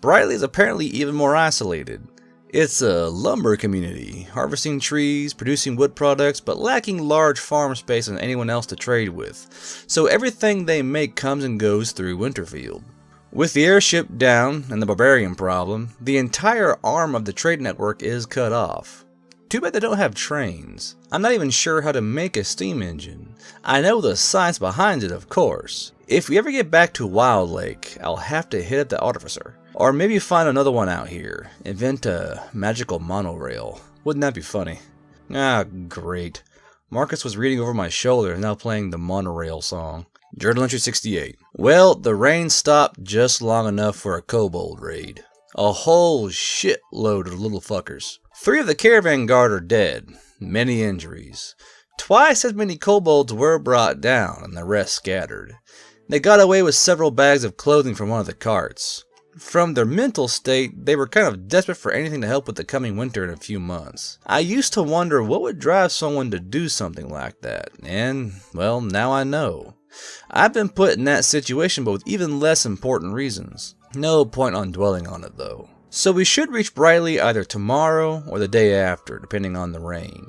Brightly is apparently even more isolated. It's a lumber community, harvesting trees, producing wood products, but lacking large farm space and anyone else to trade with. So everything they make comes and goes through Winterfield. With the airship down and the barbarian problem, the entire arm of the trade network is cut off. Too bad they don't have trains. I'm not even sure how to make a steam engine. I know the science behind it, of course. If we ever get back to Wild Lake, I'll have to hit up the artificer. Or maybe find another one out here. Invent a magical monorail. Wouldn't that be funny? Ah, great. Marcus was reading over my shoulder and now playing the monorail song. Journal entry 68. Well, the rain stopped just long enough for a kobold raid. A whole shitload of little fuckers. 3 of the caravan guard are dead. Many injuries. Twice as many kobolds were brought down and the rest scattered. They got away with several bags of clothing from one of the carts. From their mental state, they were kind of desperate for anything to help with the coming winter in a few months. I used to wonder what would drive someone to do something like that, and, well, now I know. I've been put in that situation but with even less important reasons. No point on dwelling on it though. So we should reach Brightly either tomorrow or the day after, depending on the rain.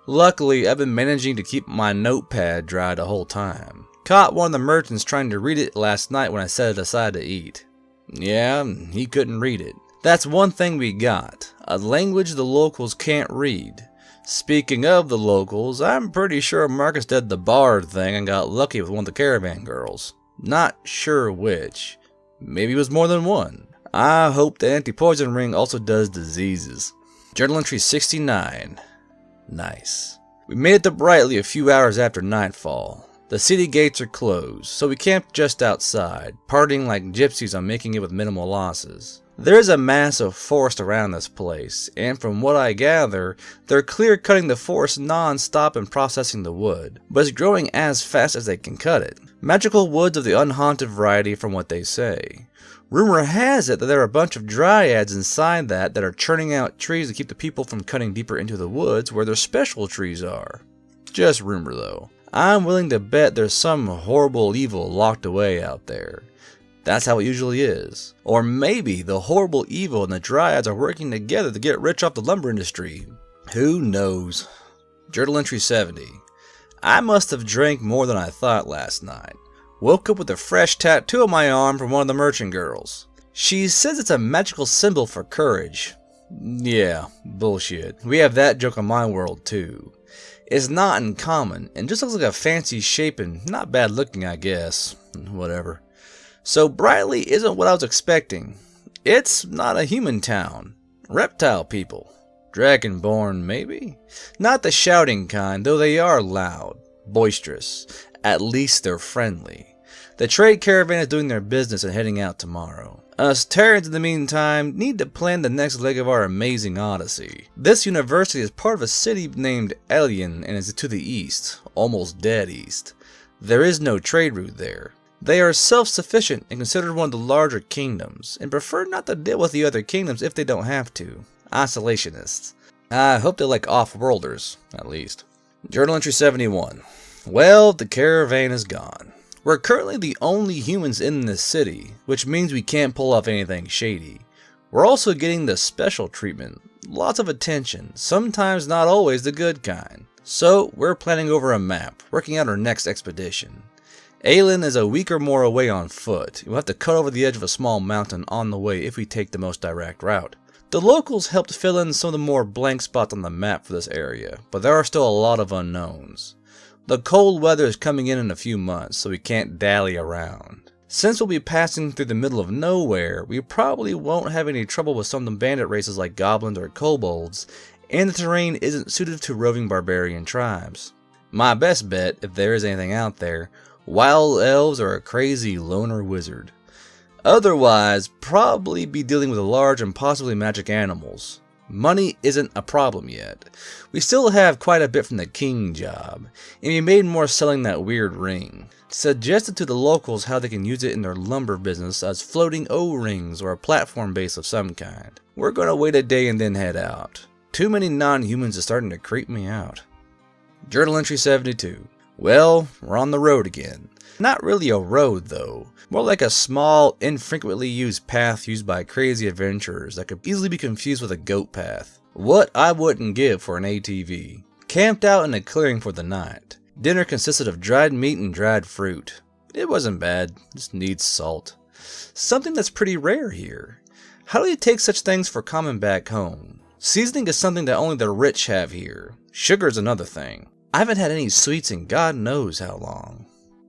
Luckily, I've been managing to keep my notepad dry the whole time. Caught one of the merchants trying to read it last night when I set it aside to eat. Yeah, he couldn't read it. That's one thing we got. A language the locals can't read. Speaking of the locals, I'm pretty sure Marcus did the bard thing and got lucky with one of the caravan girls. Not sure which. Maybe it was more than one. I hope the anti-poison ring also does diseases. Journal entry 69. Nice. We made it to Brightly a few hours after nightfall. The city gates are closed, so we camped just outside, partying like gypsies on making it with minimal losses. There is a massive forest around this place, and from what I gather, they're clear-cutting the forest non-stop and processing the wood, but it's growing as fast as they can cut it. Magical woods of the unhaunted variety from what they say. Rumor has it that there are a bunch of dryads inside that are churning out trees to keep the people from cutting deeper into the woods where their special trees are. Just rumor though. I'm willing to bet there's some horrible evil locked away out there. That's how it usually is. Or maybe the horrible evil and the dryads are working together to get rich off the lumber industry. Who knows? Journal entry 70. I must have drank more than I thought last night. Woke up with a fresh tattoo on my arm from one of the merchant girls. She says it's a magical symbol for courage. Yeah, bullshit. We have that joke in my world too. It's not uncommon, and just looks like a fancy shape and not bad looking, I guess. Whatever. So Brightly isn't what I was expecting. It's not a human town. Reptile people. Dragonborn, maybe? Not the shouting kind, though they are loud, boisterous. At least they're friendly. The trade caravan is doing their business and heading out tomorrow. Us Terrans, in the meantime, need to plan the next leg of our amazing odyssey. This university is part of a city named Elyon and is to the east, almost dead east. There is no trade route there. They are self-sufficient and considered one of the larger kingdoms, and prefer not to deal with the other kingdoms if they don't have to. Isolationists. I hope they're like off-worlders, at least. Journal entry 71. Well, the caravan is gone. We're currently the only humans in this city, which means we can't pull off anything shady. We're also getting the special treatment, lots of attention, sometimes not always the good kind. So, we're planning over a map, working out our next expedition. Aelin is a week or more away on foot. We'll have to cut over the edge of a small mountain on the way if we take the most direct route. The locals helped fill in some of the more blank spots on the map for this area, but there are still a lot of unknowns. The cold weather is coming in a few months, so we can't dally around. Since we'll be passing through the middle of nowhere, we probably won't have any trouble with some of the bandit races like goblins or kobolds, and the terrain isn't suited to roving barbarian tribes. My best bet, if there is anything out there, wild elves or a crazy loner wizard. Otherwise, probably be dealing with large and possibly magic animals. Money isn't a problem yet. We still have quite a bit from the king job, and we made more selling that weird ring. Suggested to the locals how they can use it in their lumber business as floating O-rings or a platform base of some kind. We're gonna wait a day and then head out. Too many non-humans are starting to creep me out. Journal entry 72. Well, we're on the road again. Not really a road though, more like a small, infrequently used path used by crazy adventurers that could easily be confused with a goat path. What I wouldn't give for an ATV. Camped out in a clearing for the night. Dinner consisted of dried meat and dried fruit. It wasn't bad, just needs salt. Something that's pretty rare here. How do you take such things for common back home? Seasoning is something that only the rich have here. Sugar's another thing. I haven't had any sweets in God knows how long.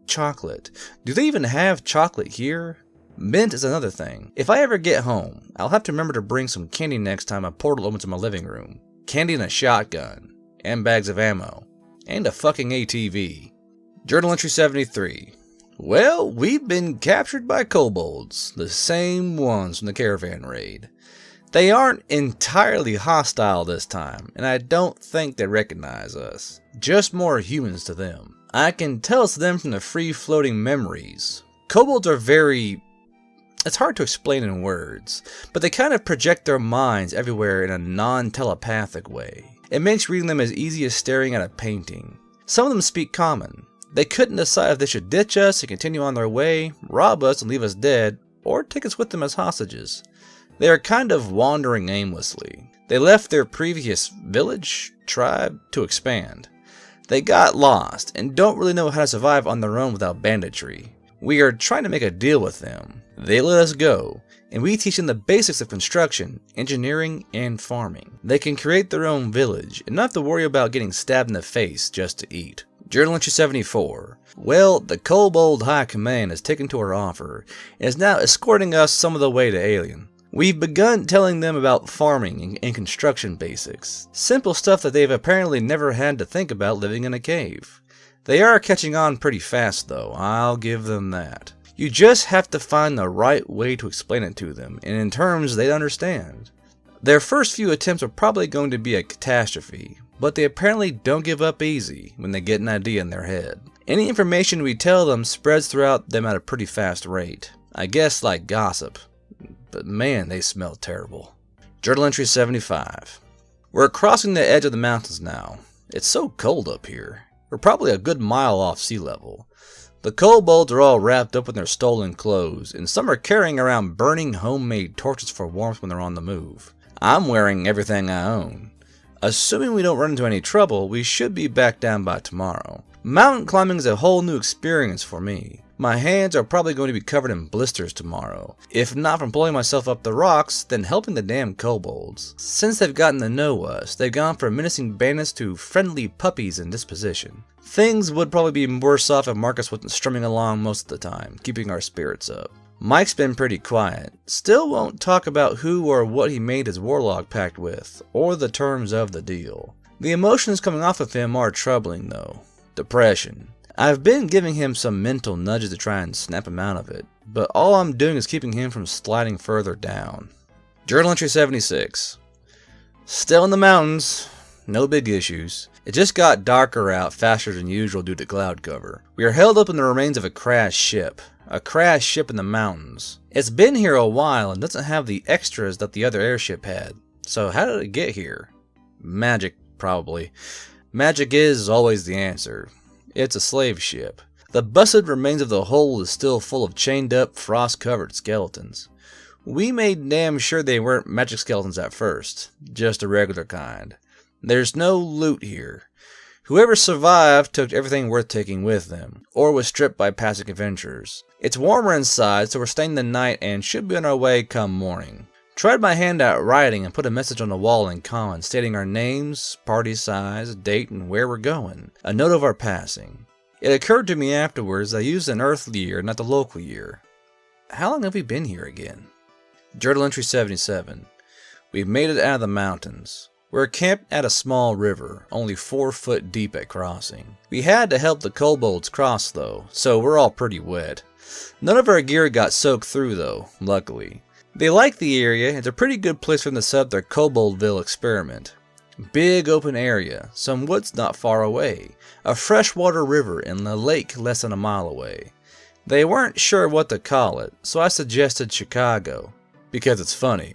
Chocolate. Do they even have chocolate here? Mint is another thing. If I ever get home, I'll have to remember to bring some candy next time a portal opens in my living room. Candy and a shotgun. And bags of ammo. And a fucking ATV. Journal entry 73. Well, we've been captured by kobolds. The same ones from the caravan raid. They aren't entirely hostile this time, and I don't think they recognize us. Just more humans to them. I can tell it's them from the free-floating memories. Kobolds are very... It's hard to explain in words, but they kind of project their minds everywhere in a non-telepathic way. It makes reading them as easy as staring at a painting. Some of them speak common. They couldn't decide if they should ditch us and continue on their way, rob us and leave us dead, or take us with them as hostages. They are kind of wandering aimlessly. They left their previous village, tribe, to expand. They got lost and don't really know how to survive on their own without banditry. We are trying to make a deal with them. They let us go, and we teach them the basics of construction, engineering, and farming. They can create their own village and not have to worry about getting stabbed in the face just to eat. Journal entry 74. Well, the Kobold High Command has taken to our offer and is now escorting us some of the way to Alien. We've begun telling them about farming and construction basics. Simple stuff that they've apparently never had to think about living in a cave. They are catching on pretty fast though, I'll give them that. You just have to find the right way to explain it to them, and in terms they understand. Their first few attempts are probably going to be a catastrophe, but they apparently don't give up easy when they get an idea in their head. Any information we tell them spreads throughout them at a pretty fast rate. I guess like gossip. But man, they smell terrible. Journal entry 75. We're crossing the edge of the mountains now. It's so cold up here. We're probably a good mile off sea level. The kobolds are all wrapped up in their stolen clothes, and some are carrying around burning homemade torches for warmth when they're on the move. I'm wearing everything I own. Assuming we don't run into any trouble, we should be back down by tomorrow. Mountain climbing is a whole new experience for me. My hands are probably going to be covered in blisters tomorrow. If not from pulling myself up the rocks, then helping the damn kobolds. Since they've gotten to know us, they've gone from menacing bandits to friendly puppies in disposition. Things would probably be worse off if Marcus wasn't strumming along most of the time, keeping our spirits up. Mike's been pretty quiet. Still won't talk about who or what he made his warlock pact with, or the terms of the deal. The emotions coming off of him are troubling though. Depression. I've been giving him some mental nudges to try and snap him out of it, but all I'm doing is keeping him from sliding further down. Journal entry 76. Still in the mountains. No big issues. It just got darker out faster than usual due to cloud cover. We are held up in the remains of a crashed ship. A crashed ship in the mountains. It's been here a while and doesn't have the extras that the other airship had. So how did it get here? Magic, probably. Magic is always the answer. It's a slave ship. The busted remains of the hull is still full of chained up, frost-covered skeletons. We made damn sure they weren't magic skeletons at first. Just a regular kind. There's no loot here. Whoever survived took everything worth taking with them, or was stripped by passing adventurers. It's warmer inside, so we're staying the night and should be on our way come morning. Tried my hand at writing and put a message on the wall in common stating our names, party size, date, and where we're going. A note of our passing. It occurred to me afterwards I used an earthly year, not the local year. How long have we been here again? Journal entry 77. We've made it out of the mountains. We're camped at a small river, only 4 foot deep at crossing. We had to help the kobolds cross though, so we're all pretty wet. None of our gear got soaked through though, luckily. They like the area. It's a pretty good place for them to set up their Koboldville experiment. Big open area, some woods not far away, a freshwater river and a lake less than a mile away. They weren't sure what to call it, so I suggested Chicago, because it's funny.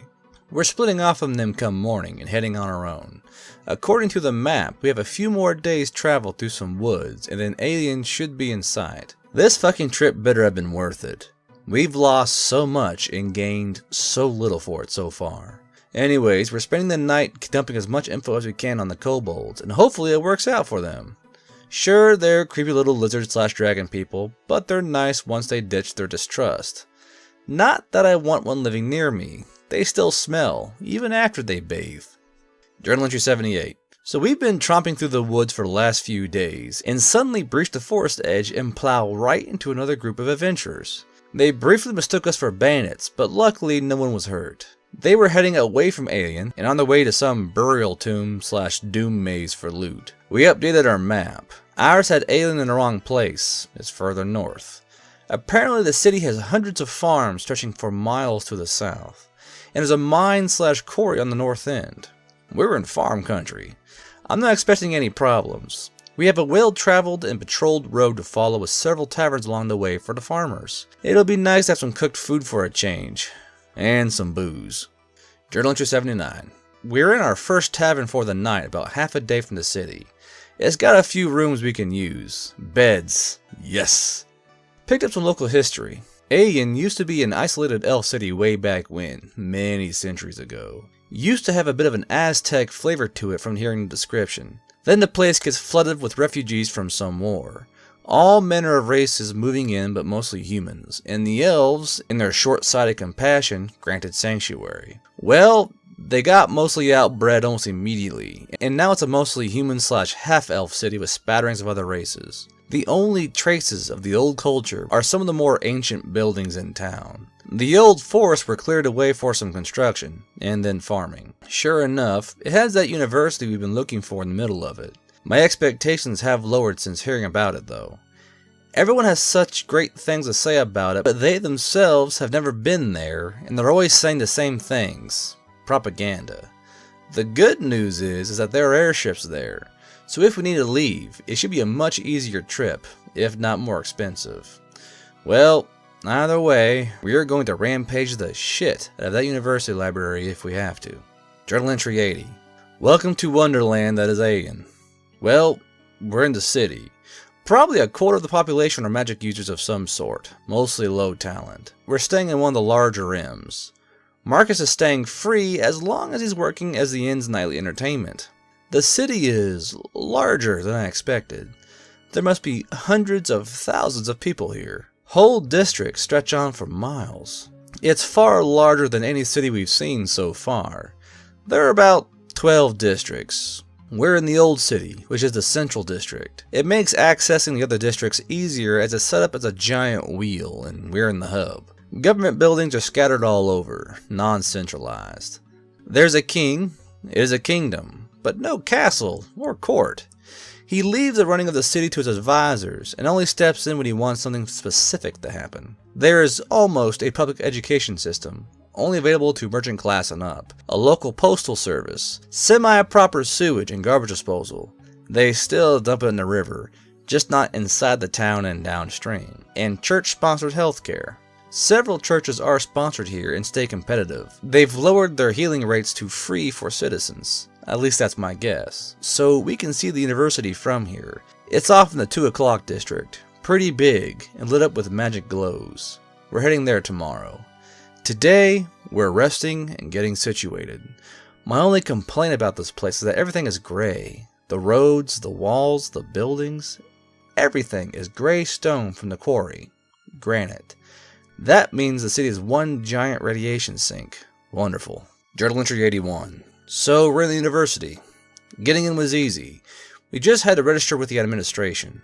We're splitting off from them come morning and heading on our own. According to the map, we have a few more days travel through some woods and then aliens should be in sight. This fucking trip better have been worth it. We've lost so much and gained so little for it so far. Anyways, we're spending the night dumping as much info as we can on the kobolds, and hopefully it works out for them. Sure, they're creepy little lizard/dragon people, but they're nice once they ditch their distrust. Not that I want one living near me. They still smell, even after they bathe. Journal entry 78. So we've been tromping through the woods for the last few days, and suddenly breach the forest edge and plow right into another group of adventurers. They briefly mistook us for bandits, but luckily no one was hurt. They were heading away from Alien, and on their way to some burial tomb/doom maze for loot. We updated our map. Ours had Alien in the wrong place. It's further north. Apparently the city has hundreds of farms stretching for miles to the south, and there's a mine/quarry on the north end. We're in farm country. I'm not expecting any problems. We have a well-traveled and patrolled road to follow with several taverns along the way for the farmers. It'll be nice to have some cooked food for a change. And some booze. Journal entry 79. We're in our first tavern for the night, about half a day from the city. It's got a few rooms we can use. Beds. Yes. Picked up some local history. Aeon used to be an isolated elf city way back when, many centuries ago. Used to have a bit of an Aztec flavor to it from hearing the description. Then the place gets flooded with refugees from some war. All manner of races moving in, but mostly humans, and the elves, in their short-sighted compassion, granted sanctuary. Well, they got mostly outbred almost immediately, and now it's a mostly human/half-elf city with spatterings of other races. The only traces of the old culture are some of the more ancient buildings in town. The old forests were cleared away for some construction, and then farming. Sure enough, it has that university we've been looking for in the middle of it. My expectations have lowered since hearing about it though. Everyone has such great things to say about it, but they themselves have never been there, and they're always saying the same things. Propaganda. The good news is that there are airships there, so if we need to leave, it should be a much easier trip, if not more expensive. Well, either way, we are going to rampage the shit out of that university library if we have to. Journal entry 80. Welcome to Wonderland that is Aeon. Well, we're in the city. Probably a quarter of the population are magic users of some sort, mostly low talent. We're staying in one of the larger M's. Marcus is staying free as long as he's working as the inn's nightly entertainment. The city is larger than I expected. There must be hundreds of thousands of people here. Whole districts stretch on for miles. It's far larger than any city we've seen so far. There are about 12 districts. We're in the old city, which is the central district. It makes accessing the other districts easier as it's set up as a giant wheel, and we're in the hub. Government buildings are scattered all over, non-centralized. There's a king, it is a kingdom, but no castle or court. He leaves the running of the city to his advisors and only steps in when he wants something specific to happen. There is almost a public education system, only available to merchant class and up, a local postal service, semi-proper sewage and garbage disposal. They still dump it in the river, just not inside the town and downstream, and church-sponsored healthcare. Several churches are sponsored here and stay competitive. They've lowered their healing rates to free for citizens. At least that's my guess. So we can see the university from here. It's off in the 2 o'clock district. Pretty big and lit up with magic glows. We're heading there tomorrow. Today, we're resting and getting situated. My only complaint about this place is that everything is gray. The roads, the walls, the buildings, everything is gray stone from the quarry. Granite. That means the city is one giant radiation sink. Wonderful. Journal entry 81. So we're in the university. Getting in was easy. We just had to register with the administration.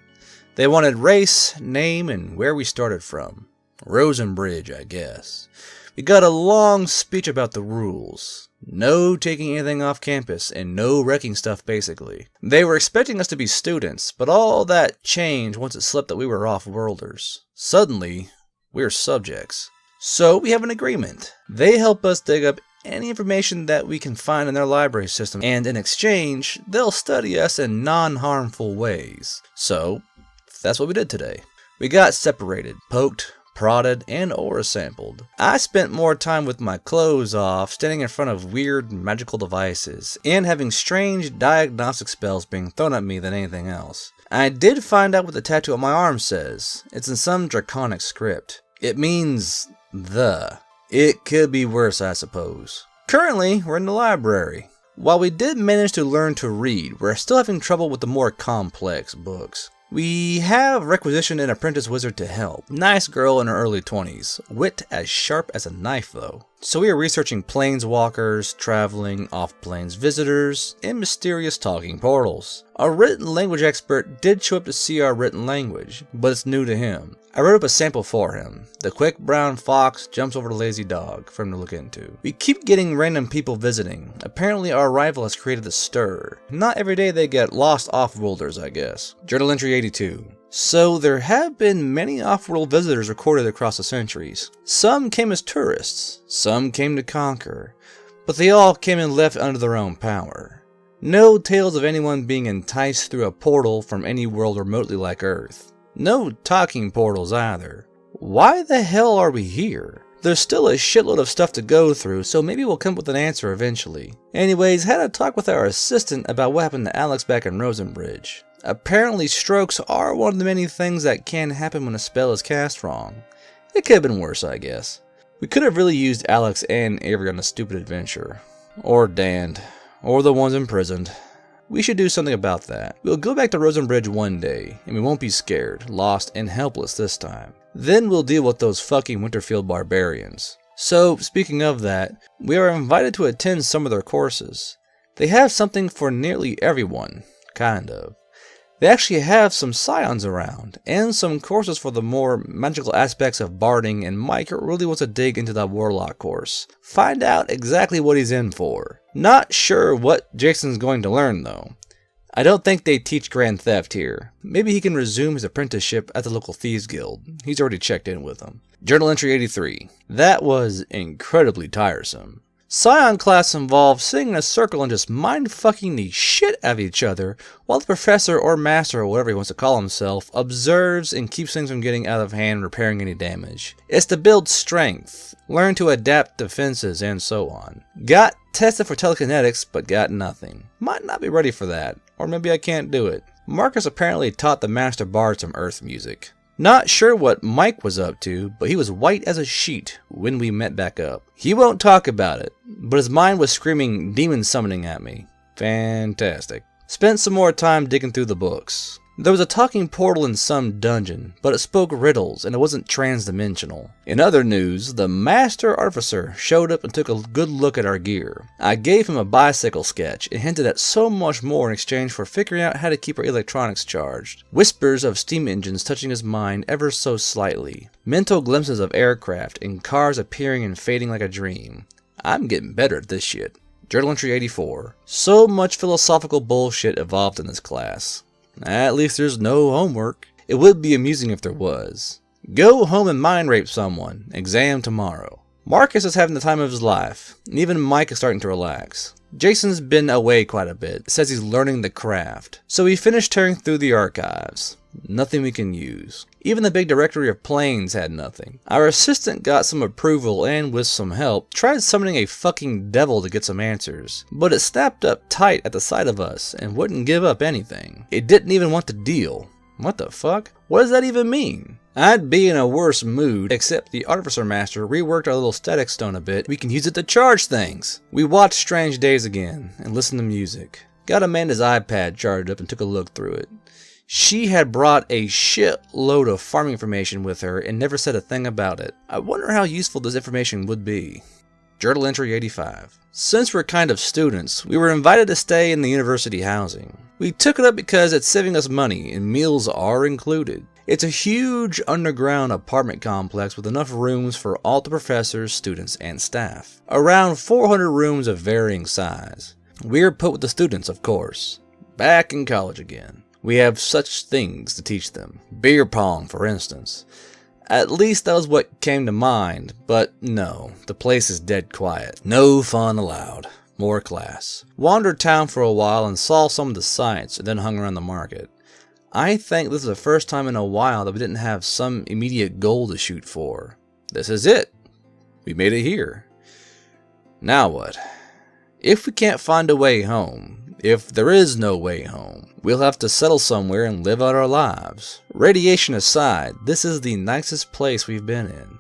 They wanted race, name, and where we started from. Rosenbridge, I guess. We got a long speech about the rules. No taking anything off campus, and no wrecking stuff basically. They were expecting us to be students, but all that changed once it slipped that we were off-worlders. Suddenly, we're subjects. So we have an agreement. They help us dig up any information that we can find in their library system, and in exchange, they'll study us in non-harmful ways. So, that's what we did today. We got separated, poked, prodded, and aura sampled. I spent more time with my clothes off, standing in front of weird magical devices, and having strange diagnostic spells being thrown at me than anything else. I did find out what the tattoo on my arm says. It's in some draconic script. It means the. It could be worse, I suppose. Currently, we're in the library. While we did manage to learn to read, we're still having trouble with the more complex books. We have requisitioned an apprentice wizard to help. Nice girl in her early 20s. Wit as sharp as a knife though. So we are researching planeswalkers, traveling, off-planes visitors, and mysterious talking portals. A written language expert did show up to see our written language, but it's new to him. I wrote up a sample for him. The quick brown fox jumps over the lazy dog for him to look into. We keep getting random people visiting. Apparently our arrival has created a stir. Not every day they get lost off-worlders, I guess. Journal entry 82. So there have been many off-world visitors recorded across the centuries. Some came as tourists, some came to conquer, but they all came and left under their own power. No tales of anyone being enticed through a portal from any world remotely like Earth. No talking portals either. Why the hell are we here? There's still a shitload of stuff to go through, so maybe we'll come up with an answer eventually. Anyways, had a talk with our assistant about what happened to Alex back in Rosenbridge. Apparently strokes are one of the many things that can happen when a spell is cast wrong. It could have been worse, I guess. We could have really used Alex and Avery on a stupid adventure. Or Dand. Or the ones imprisoned. We should do something about that. We'll go back to Rosenbridge one day, and we won't be scared, lost, and helpless this time. Then we'll deal with those fucking Winterfield barbarians. So, speaking of that, we are invited to attend some of their courses. They have something for nearly everyone, kind of. They actually have some scions around, and some courses for the more magical aspects of barding, and Mike really wants to dig into that warlock course. Find out exactly what he's in for. Not sure what Jason's going to learn though. I don't think they teach grand theft here. Maybe he can resume his apprenticeship at the local thieves guild. He's already checked in with them. Journal entry 83. That was incredibly tiresome. Scion class involves sitting in a circle and just mind-fucking the shit out of each other while the professor or master or whatever he wants to call himself observes and keeps things from getting out of hand and repairing any damage. It's to build strength, learn to adapt defenses, and so on. Got tested for telekinetics, but got nothing. Might not be ready for that, or maybe I can't do it. Marcus apparently taught the master bard some earth music. Not sure what Mike was up to, but he was white as a sheet when we met back up. He won't talk about it, but his mind was screaming demon summoning at me. Fantastic. Spent some more time digging through the books. There was a talking portal in some dungeon, but it spoke riddles and it wasn't transdimensional. In other news, the Master Artificer showed up and took a good look at our gear. I gave him a bicycle sketch and hinted at so much more in exchange for figuring out how to keep our electronics charged. Whispers of steam engines touching his mind ever so slightly. Mental glimpses of aircraft and cars appearing and fading like a dream. I'm getting better at this shit. Journal entry 84. So much philosophical bullshit evolved in this class. At least there's no homework. It would be amusing if there was. Go home and mind rape someone. Exam tomorrow. Marcus is having the time of his life, and even Mike is starting to relax. Jason's been away quite a bit, says he's learning the craft. So we finished tearing through the archives. Nothing we can use. Even the big directory of planes had nothing. Our assistant got some approval and, with some help, tried summoning a fucking devil to get some answers. But it snapped up tight at the sight of us and wouldn't give up anything. It didn't even want to deal. What the fuck? What does that even mean? I'd be in a worse mood, except the Artificer Master reworked our little static stone a bit. We can use it to charge things. We watched Strange Days again and listened to music. Got Amanda's iPad charged up and took a look through it. She had brought a shitload of farming information with her and never said a thing about it. I wonder how useful this information would be. Journal entry 85. Since we're kind of students, we were invited to stay in the university housing. We took it up because it's saving us money and meals are included. It's a huge underground apartment complex with enough rooms for all the professors, students, and staff. Around 400 rooms of varying size. We're put with the students, of course. Back in college again. We have such things to teach them. Beer pong, for instance. At least that was what came to mind, but no, the place is dead quiet. No fun allowed. More class. Wandered town for a while and saw some of the sights, and then hung around the market. I think this is the first time in a while that we didn't have some immediate goal to shoot for. This is it. We made it here. Now what? If we can't find a way home, if there is no way home, we'll have to settle somewhere and live out our lives. Radiation aside, this is the nicest place we've been in.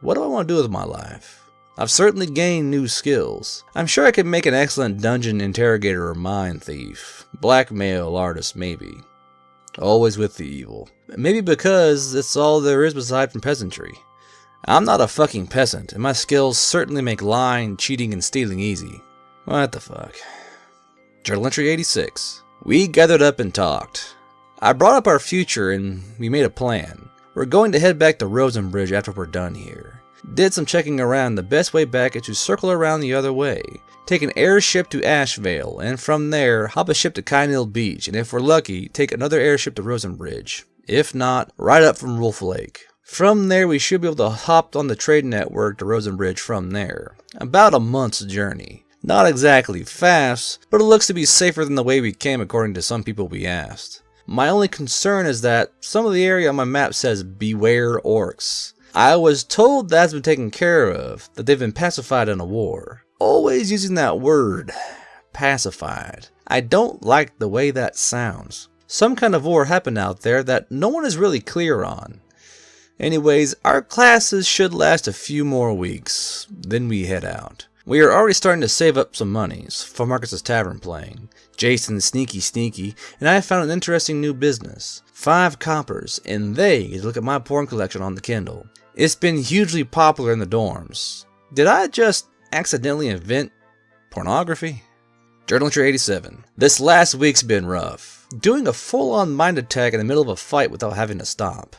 What do I want to do with my life? I've certainly gained new skills. I'm sure I could make an excellent dungeon interrogator or mind thief. Blackmail artist, maybe. Always with the evil. Maybe because it's all there is aside from peasantry. I'm not a fucking peasant, and my skills certainly make lying, cheating, and stealing easy. What the fuck? Journal entry 86. We gathered up and talked. I brought up our future and we made a plan. We're going to head back to Rosenbridge after we're done here. Did some checking around. The best way back is to circle around the other way. Take an airship to Ashvale, and from there, hop a ship to Kynil Beach, and if we're lucky, take another airship to Rosenbridge. If not, right up from Wolf Lake. From there, we should be able to hop on the trade network to Rosenbridge from there. About a month's journey. Not exactly fast, but it looks to be safer than the way we came according to some people we asked. My only concern is that some of the area on my map says beware orcs. I was told that's been taken care of, that they've been pacified in a war. Always using that word, pacified. I don't like the way that sounds. Some kind of war happened out there that no one is really clear on. Anyways, our classes should last a few more weeks, then we head out. We are already starting to save up some monies for Marcus's Tavern playing. Jason's sneaky, and I have found an interesting new business. 5 coppers, and they get to look at my porn collection on the Kindle. It's been hugely popular in the dorms. Did I just accidentally invent pornography? Journal entry 87. This last week's been rough. Doing a full-on mind attack in the middle of a fight without having to stop.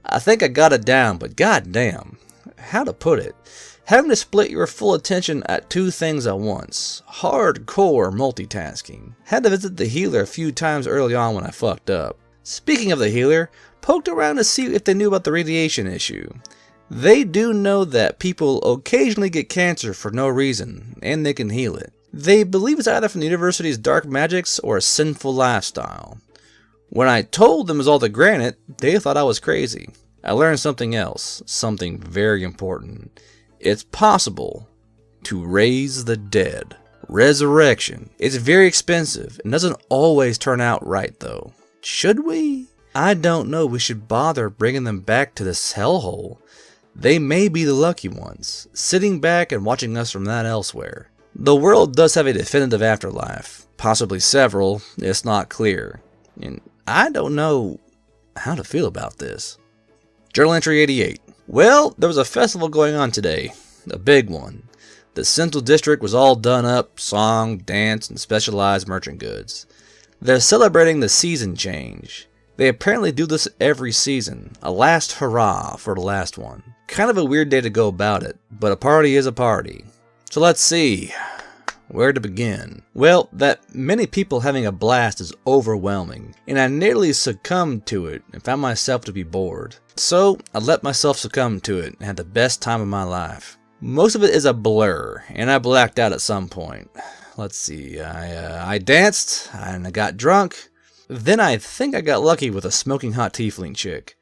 I think I got it down, but goddamn, how to put it? Having to split your full attention at 2 things at once. Hardcore multitasking. Had to visit the healer a few times early on when I fucked up. Speaking of the healer, poked around to see if they knew about the radiation issue. They do know that people occasionally get cancer for no reason, and they can heal it. They believe it's either from the university's dark magics or a sinful lifestyle. When I told them it was all the granite, they thought I was crazy. I learned something else, something very important. It's possible to raise the dead. Resurrection. It's very expensive and doesn't always turn out right though. Should we? I don't know we should bother bringing them back to this hellhole. They may be the lucky ones, sitting back and watching us from that elsewhere. The world does have a definitive afterlife. Possibly several, it's not clear. And I don't know how to feel about this. Journal entry 88. Well, there was a festival going on today. A big one. The Central District was all done up, song, dance, and specialized merchant goods. They're celebrating the season change. They apparently do this every season. A last hurrah for the last one. Kind of a weird day to go about it, but a party is a party. So let's see. Where to begin? Well, that many people having a blast is overwhelming, and I nearly succumbed to it and found myself to be bored. So I let myself succumb to it and had the best time of my life. Most of it is a blur, and I blacked out at some point. Let's see, I danced, and I got drunk. Then I think I got lucky with a smoking hot tiefling chick.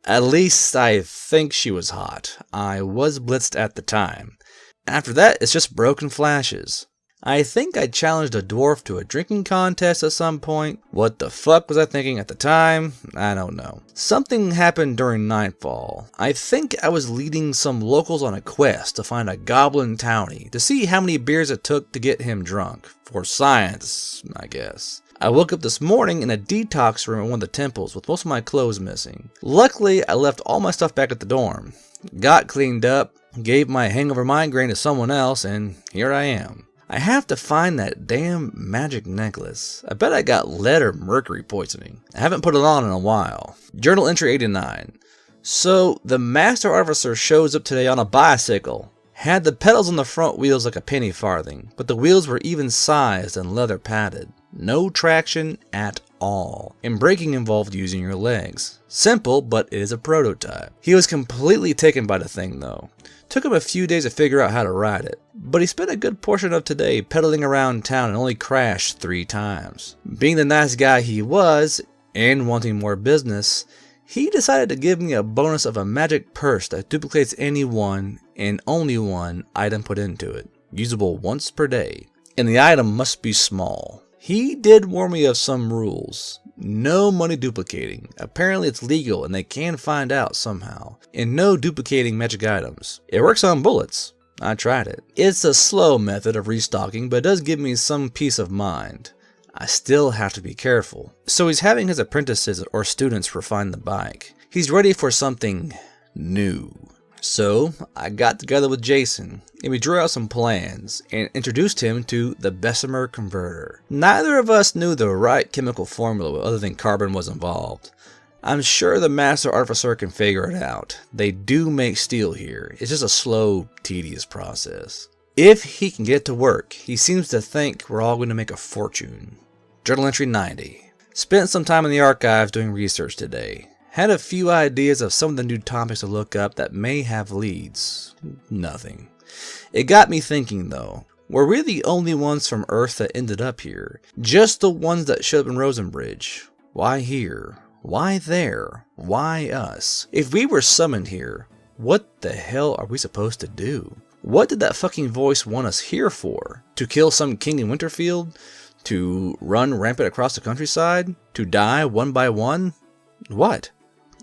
At least I think she was hot. I was blitzed at the time. After that, it's just broken flashes. I think I challenged a dwarf to a drinking contest at some point. What the fuck was I thinking at the time? I don't know. Something happened during nightfall. I think I was leading some locals on a quest to find a goblin townie to see how many beers it took to get him drunk. For science, I guess. I woke up this morning in a detox room at one of the temples with most of my clothes missing. Luckily, I left all my stuff back at the dorm. Got cleaned up, gave my hangover migraine to someone else, and here I am. I have to find that damn magic necklace. I bet I got lead or mercury poisoning. I haven't put it on in a while. Journal entry 89. So, the master artificer shows up today on a bicycle. Had the pedals on the front wheels like a penny farthing, but the wheels were even sized and leather padded. No traction at all. And braking involved using your legs. Simple, but it is a prototype. He was completely taken by the thing though. Took him a few days to figure out how to ride it, but he spent a good portion of today pedaling around town and only crashed 3 times. Being the nice guy he was, and wanting more business, he decided to give me a bonus of a magic purse that duplicates any one and only one item put into it, usable once per day, and the item must be small. He did warn me of some rules. No money duplicating. Apparently it's legal and they can find out somehow. And no duplicating magic items. It works on bullets. I tried it. It's a slow method of restocking, but it does give me some peace of mind. I still have to be careful. So he's having his apprentices or students refine the bike. He's ready for something new. So I got together with Jason and we drew out some plans and introduced him to the Bessemer converter. Neither of us knew the right chemical formula other than carbon was involved. I'm sure the master artificer can figure it out. They do make steel here. It's just a slow, tedious process. If he can get to work, he seems to think we're all going to make a fortune. Journal entry 90. Spent some time in the archives doing research today. Had a few ideas of some of the new topics to look up that may have leads. Nothing. It got me thinking though. Were we the only ones from Earth that ended up here? Just the ones that showed up in Rosenbridge? Why here? Why there? Why us? If we were summoned here, what the hell are we supposed to do? What did that fucking voice want us here for? To kill some king in Winterfield? To run rampant across the countryside? To die one by one? What?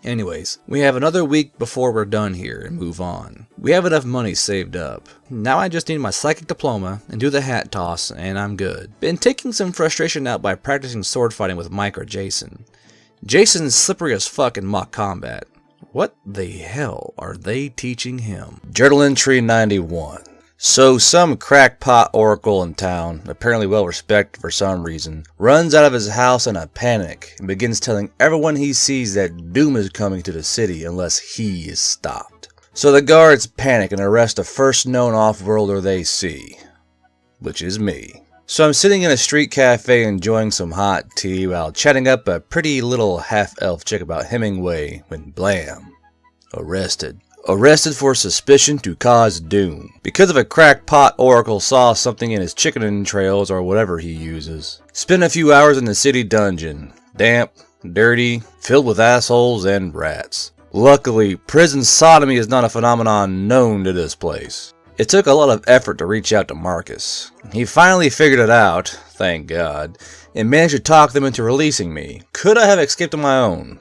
Anyways, we have another week before we're done here and move on. We have enough money saved up. Now I just need my psychic diploma and do the hat toss and I'm good. Been taking some frustration out by practicing sword fighting with Mike or Jason. Jason's slippery as fuck in mock combat. What the hell are they teaching him? Journal entry 91. So some crackpot oracle in town, apparently well respected for some reason, runs out of his house in a panic and begins telling everyone he sees that doom is coming to the city unless he is stopped. So the guards panic and arrest the first known off-worlder they see, which is me. So I'm sitting in a street cafe enjoying some hot tea while chatting up a pretty little half-elf chick about Hemingway when blam, arrested. Arrested for suspicion to cause doom. Because of a crackpot oracle saw something in his chicken entrails or whatever he uses. Spent a few hours in the city dungeon. Damp, dirty, filled with assholes and rats. Luckily, prison sodomy is not a phenomenon known to this place. It took a lot of effort to reach out to Marcus. He finally figured it out, thank God, and managed to talk them into releasing me. Could I have escaped on my own?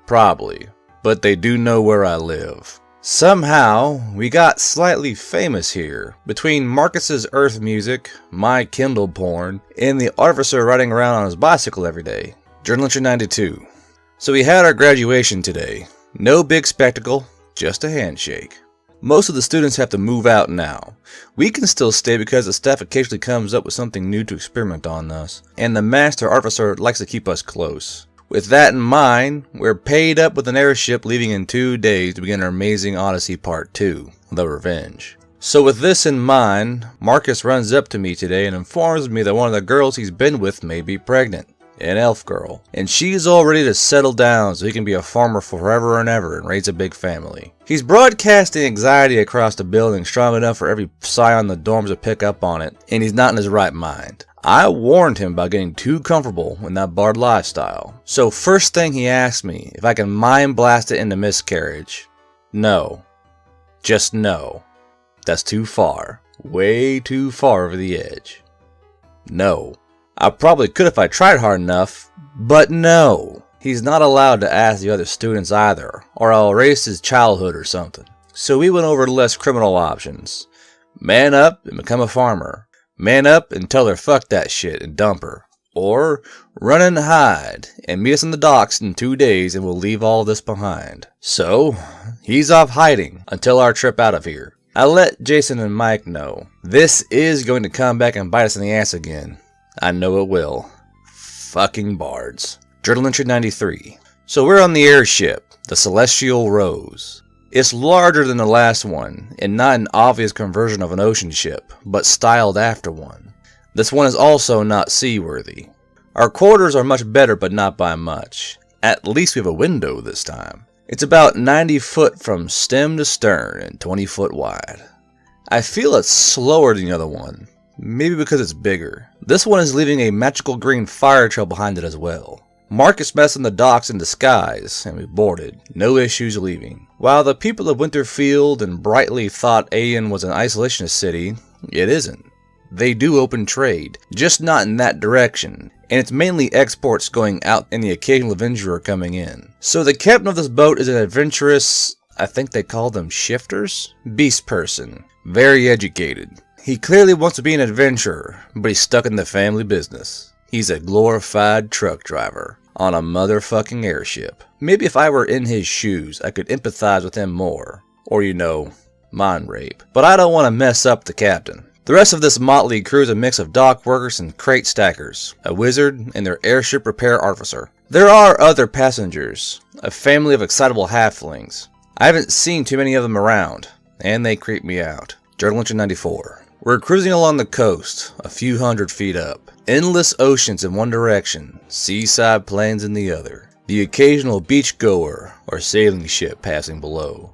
Probably. But they do know where I live. Somehow, we got slightly famous here. Between Marcus's earth music, my Kindle porn, and the artificer riding around on his bicycle every day. Journal entry 92. So we had our graduation today. No big spectacle, just a handshake. Most of the students have to move out now. We can still stay because the staff occasionally comes up with something new to experiment on us, and the master artificer likes to keep us close. With that in mind, we're paid up with an airship leaving in 2 days to begin our amazing Odyssey Part 2, The Revenge. So with this in mind, Marcus runs up to me today and informs me that one of the girls he's been with may be pregnant. An elf girl, and she's all ready to settle down so he can be a farmer forever and ever and raise a big family. He's broadcasting anxiety across the building strong enough for every scion in the dorms to pick up on it, and he's not in his right mind. I warned him about getting too comfortable in that barred lifestyle. So first thing he asked me if I can mind blast it into miscarriage. No. Just no. That's too far. Way too far over the edge. No. I probably could if I tried hard enough, but no. He's not allowed to ask the other students either, or I'll erase his childhood or something. So we went over the less criminal options. Man up and become a farmer. Man up and tell her fuck that shit and dump her. Or run and hide and meet us in the docks in 2 days and we'll leave all this behind. So he's off hiding until our trip out of here. I let Jason and Mike know this is going to come back and bite us in the ass again. I know it will. Fucking bards. Journal entry 93. So we're on the airship, the Celestial Rose. It's larger than the last one, and not an obvious conversion of an ocean ship, but styled after one. This one is also not seaworthy. Our quarters are much better, but not by much. At least we have a window this time. It's about 90 foot from stem to stern and 20 foot wide. I feel it's slower than the other one. Maybe because it's bigger. This one is leaving a magical green fire trail behind it as well. Marcus met us in the docks in disguise, and we boarded. No issues leaving. While the people of Winterfield and Brightly thought Aeon was an isolationist city, it isn't. They do open trade, just not in that direction, and it's mainly exports going out and the occasional adventurer coming in. So the captain of this boat is an adventurous, I think they call them shifters? Beast person. Very educated. He clearly wants to be an adventurer, but he's stuck in the family business. He's a glorified truck driver on a motherfucking airship. Maybe if I were in his shoes, I could empathize with him more. Or, you know, mind rape. But I don't want to mess up the captain. The rest of this motley crew is a mix of dock workers and crate stackers, a wizard, and their airship repair artificer. There are other passengers, a family of excitable halflings. I haven't seen too many of them around, and they creep me out. Journal entry 94. We're cruising along the coast, a few hundred feet up. Endless oceans in one direction, seaside plains in the other. The occasional beachgoer or sailing ship passing below.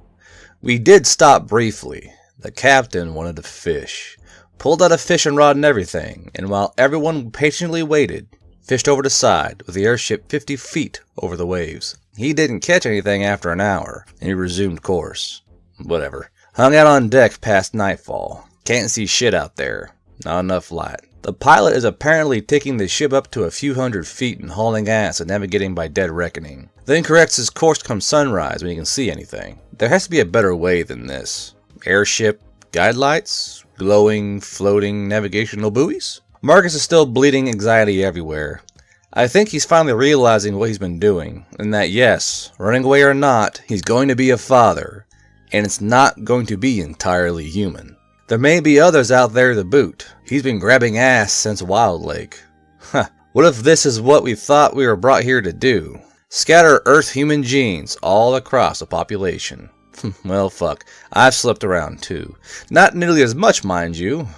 We did stop briefly. The captain wanted to fish. Pulled out a fishing rod and everything, and while everyone patiently waited, fished over the side with the airship 50 feet over the waves. He didn't catch anything after an hour, and he resumed course. Whatever. Hung out on deck past nightfall. Can't see shit out there. Not enough light. The pilot is apparently taking the ship up to a few hundred feet and hauling ass and navigating by dead reckoning. Then corrects his course come sunrise when he can see anything. There has to be a better way than this. Airship guide lights? Glowing, floating navigational buoys? Marcus is still bleeding anxiety everywhere. I think he's finally realizing what he's been doing, and that yes, running away or not, he's going to be a father, and it's not going to be entirely human. There may be others out there to boot. He's been grabbing ass since Wild Lake. Huh. What if this is what we thought we were brought here to do? Scatter Earth human genes all across the population. Well, fuck. I've slept around too. Not nearly as much, mind you.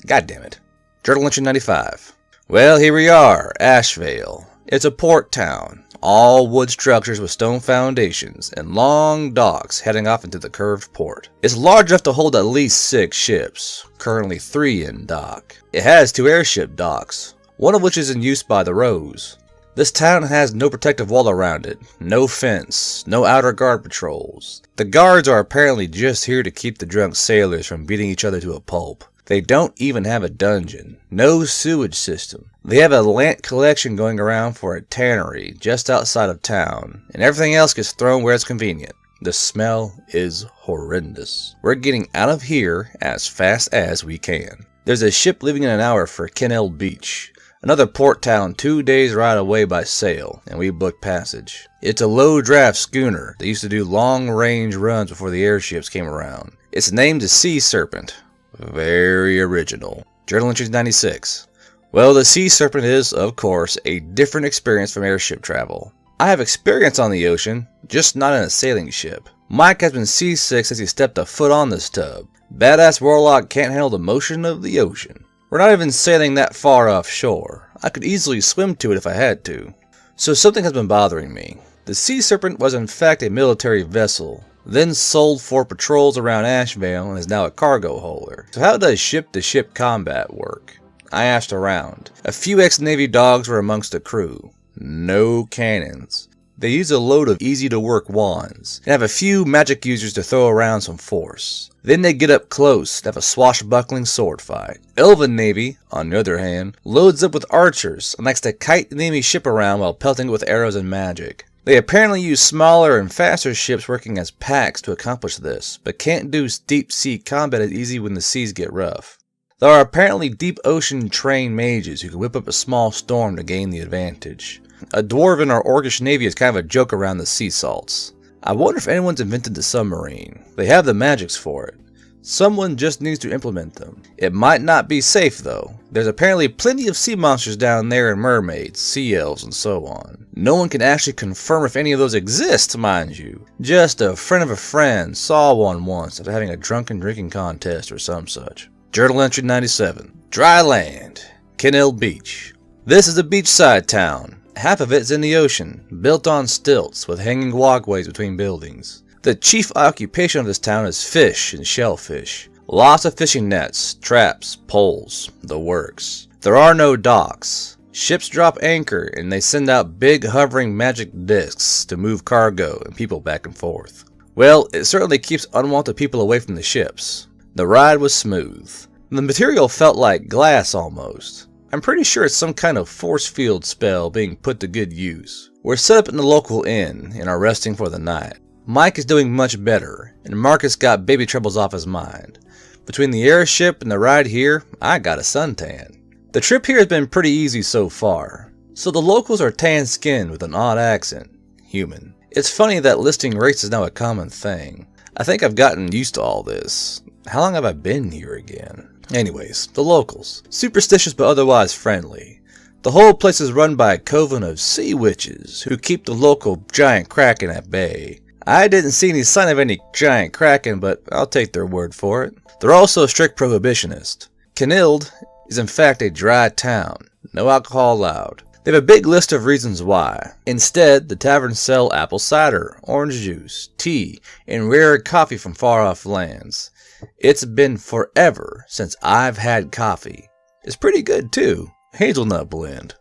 God damn it. Journal entry 95. Well, here we are, Ashvale. It's a port town. All wood structures with stone foundations and long docks heading off into the curved port. It's large enough to hold at least 6 ships, currently 3 in dock. It has 2 airship docks, one of which is in use by the Rose. This town has no protective wall around it, no fence, no outer guard patrols. The guards are apparently just here to keep the drunk sailors from beating each other to a pulp. They don't even have a dungeon, no sewage system. They have a land collection going around for a tannery just outside of town, and everything else gets thrown where it's convenient. The smell is horrendous. We're getting out of here as fast as we can. There's a ship leaving in an hour for Kennel Beach. Another port town 2 days ride away by sail, and we booked passage. It's a low draft schooner that used to do long range runs before the airships came around. It's named the Sea Serpent. Very original. Journal entry 96. Well, the Sea Serpent is, of course, a different experience from airship travel. I have experience on the ocean, just not in a sailing ship. Mike has been seasick since he stepped a foot on this tub. Badass Warlock can't handle the motion of the ocean. We're not even sailing that far offshore. I could easily swim to it if I had to. So something has been bothering me. The Sea Serpent was in fact a military vessel, then sold for patrols around Asheville and is now a cargo holder. So how does ship-to-ship combat work? I asked around. A few ex-Navy dogs were amongst the crew. No cannons. They use a load of easy-to-work wands, and have a few magic users to throw around some force. Then they get up close and have a swashbuckling sword fight. Elven Navy, on the other hand, loads up with archers and likes to kite the enemy ship around while pelting it with arrows and magic. They apparently use smaller and faster ships working as packs to accomplish this, but can't do deep sea combat as easy when the seas get rough. There are apparently deep ocean trained mages who can whip up a small storm to gain the advantage. A dwarven or orcish navy is kind of a joke around the sea salts. I wonder if anyone's invented the submarine. They have the magics for it. Someone just needs to implement them. It might not be safe though. There's apparently plenty of sea monsters down there and mermaids, sea elves, and so on. No one can actually confirm if any of those exist, mind you. Just a friend of a friend saw one once after having a drunken drinking contest or some such. Journal entry 97. Dry land. Kenil Beach. This is a beachside town. Half of it is in the ocean, built on stilts with hanging walkways between buildings. The chief occupation of this town is fish and shellfish. Lots of fishing nets, traps, poles, the works. There are no docks. Ships drop anchor and they send out big hovering magic discs to move cargo and people back and forth. Well, it certainly keeps unwanted people away from the ships. The ride was smooth. The material felt like glass almost. I'm pretty sure it's some kind of force field spell being put to good use. We're set up in the local inn and are resting for the night. Mike is doing much better, and Marcus got baby troubles off his mind. Between the airship and the ride here, I got a suntan. The trip here has been pretty easy so far. So the locals are tan-skinned with an odd accent. Human. It's funny that listing race is now a common thing. I think I've gotten used to all this. How long have I been here again? Anyways, the locals. Superstitious but otherwise friendly. The whole place is run by a coven of sea witches who keep the local giant kraken at bay. I didn't see any sign of any giant kraken, but I'll take their word for it. They're also strict prohibitionists. Kenild is in fact a dry town. No alcohol allowed. They have a big list of reasons why. Instead, the taverns sell apple cider, orange juice, tea, and rare coffee from far-off lands. It's been forever since I've had coffee. It's pretty good too. Hazelnut blend.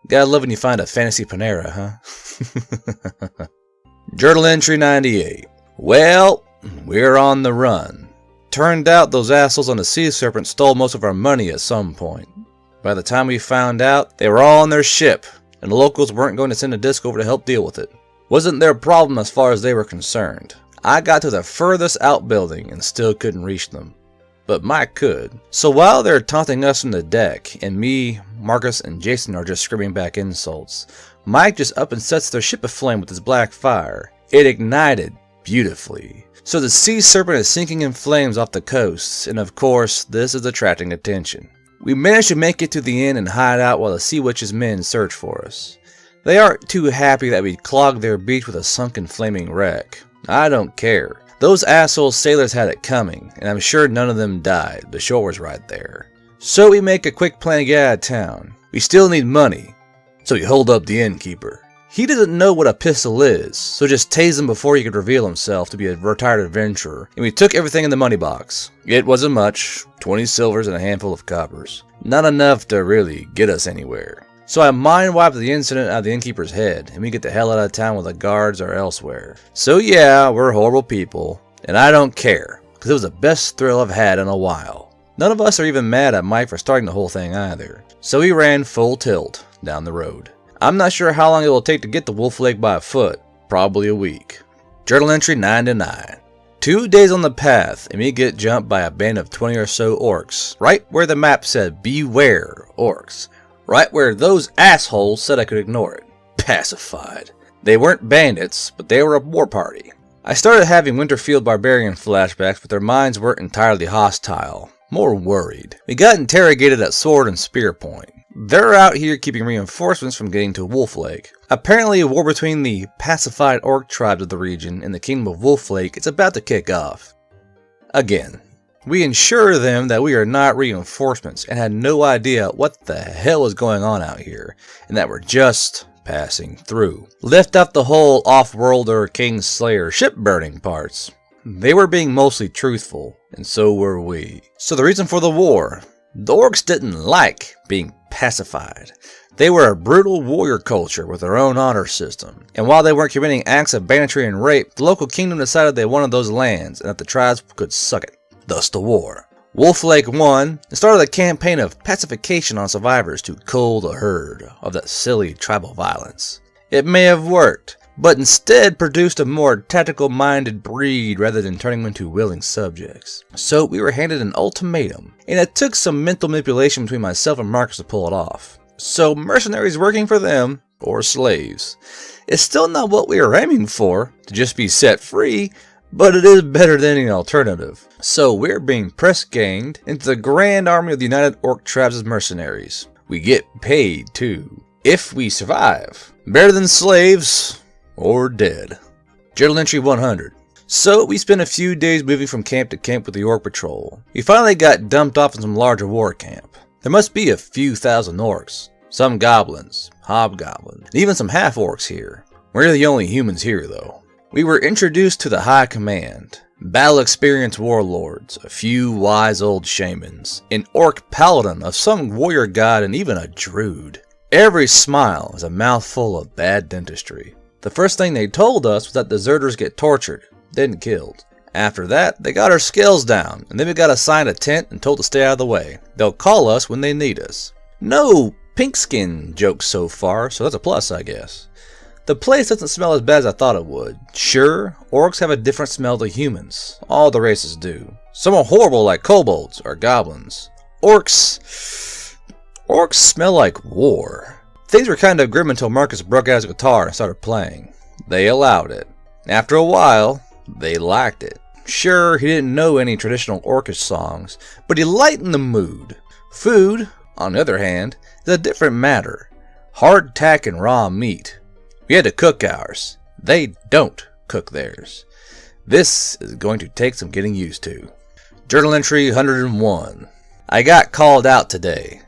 Gotta love when you find a fantasy Panera, huh? Journal entry 98. Well, we're on the run. Turned out those assholes on the Sea Serpent stole most of our money at some point. By the time we found out, they were all on their ship, and the locals weren't going to send a disc over to help deal with it. Wasn't their problem as far as they were concerned. I got to the furthest outbuilding and still couldn't reach them. But Mike could. So while they're taunting us from the deck, and me, Marcus, and Jason are just screaming back insults, Mike just up and sets their ship aflame with his black fire. It ignited beautifully. So the Sea Serpent is sinking in flames off the coast, and of course, this is attracting attention. We managed to make it to the inn and hide out while the Sea Witch's men search for us. They aren't too happy that we clogged their beach with a sunken flaming wreck. I don't care. Those asshole sailors had it coming, and I'm sure none of them died. The shore was right there. So we make a quick plan to get out of town. We still need money, so we hold up the innkeeper. He doesn't know what a pistol is, so just tased him before he could reveal himself to be a retired adventurer, and we took everything in the money box. It wasn't much, 20 silvers and a handful of coppers. Not enough to really get us anywhere. So I mind wiped the incident out of the innkeeper's head, and we get the hell out of town while the guards are elsewhere. So yeah, we're horrible people, and I don't care, because it was the best thrill I've had in a while. None of us are even mad at Mike for starting the whole thing either. So we ran full tilt down the road. I'm not sure how long it will take to get to Wolf Lake by foot, probably a week. Journal entry 99. 2 days on the path, and we get jumped by a band of 20 or so orcs, right where the map said beware orcs. right where those assholes said I could ignore it. Pacified. They weren't bandits, but they were a war party. I started having Winterfield Barbarian flashbacks, but their minds weren't entirely hostile. More worried. We got interrogated at Sword and Spear Point. They're out here keeping reinforcements from getting to Wolf Lake. Apparently a war between the pacified orc tribes of the region and the Kingdom of Wolf Lake is about to kick off. Again, we assure them that we are not reinforcements and had no idea what the hell is going on out here, and that we're just passing through. Left out the whole off-worlder Kingslayer ship-burning parts. They were being mostly truthful, and so were we. So the reason for the war: the orcs didn't like being pacified. They were a brutal warrior culture with their own honor system, and while they weren't committing acts of banditry and rape, the local kingdom decided they wanted those lands and that the tribes could suck it. Thus the war. Wolf Lake won and started a campaign of pacification on survivors to cull the herd of that silly tribal violence. It may have worked, but instead produced a more tactical-minded breed rather than turning them into willing subjects. So we were handed an ultimatum, and it took some mental manipulation between myself and Marcus to pull it off. So mercenaries working for them, or slaves. It's still not what we were aiming for, to just be set free, but it is better than any alternative. So we're being press-ganged into the Grand Army of the United Orc Tribes as mercenaries. We get paid too, if we survive. Better than slaves, or dead. Journal entry 100. So we spent a few days moving from camp to camp with the Orc Patrol. We finally got dumped off in some larger war camp. There must be a few thousand orcs, some goblins, hobgoblins, and even some half-orcs here. We're the only humans here though. We were introduced to the High Command, battle-experienced warlords, a few wise old shamans, an orc paladin of some warrior god, and even a druid. Every smile is a mouthful of bad dentistry. The first thing they told us was that deserters get tortured, then killed. After that, they got our skills down, and then we got assigned a tent and told to stay out of the way. They'll call us when they need us. No pink skin jokes so far, so that's a plus, I guess. The place doesn't smell as bad as I thought it would. Sure, orcs have a different smell to humans. All the races do. Some are horrible like kobolds or goblins. Orcs smell like war. Things were kind of grim until Marcus broke out his guitar and started playing. They allowed it. After a while, they liked it. Sure, he didn't know any traditional orcish songs, but he lightened the mood. Food, on the other hand, is a different matter. Hardtack and raw meat. We had to cook ours. They don't cook theirs. This is going to take some getting used to. Journal entry 101. I got called out today.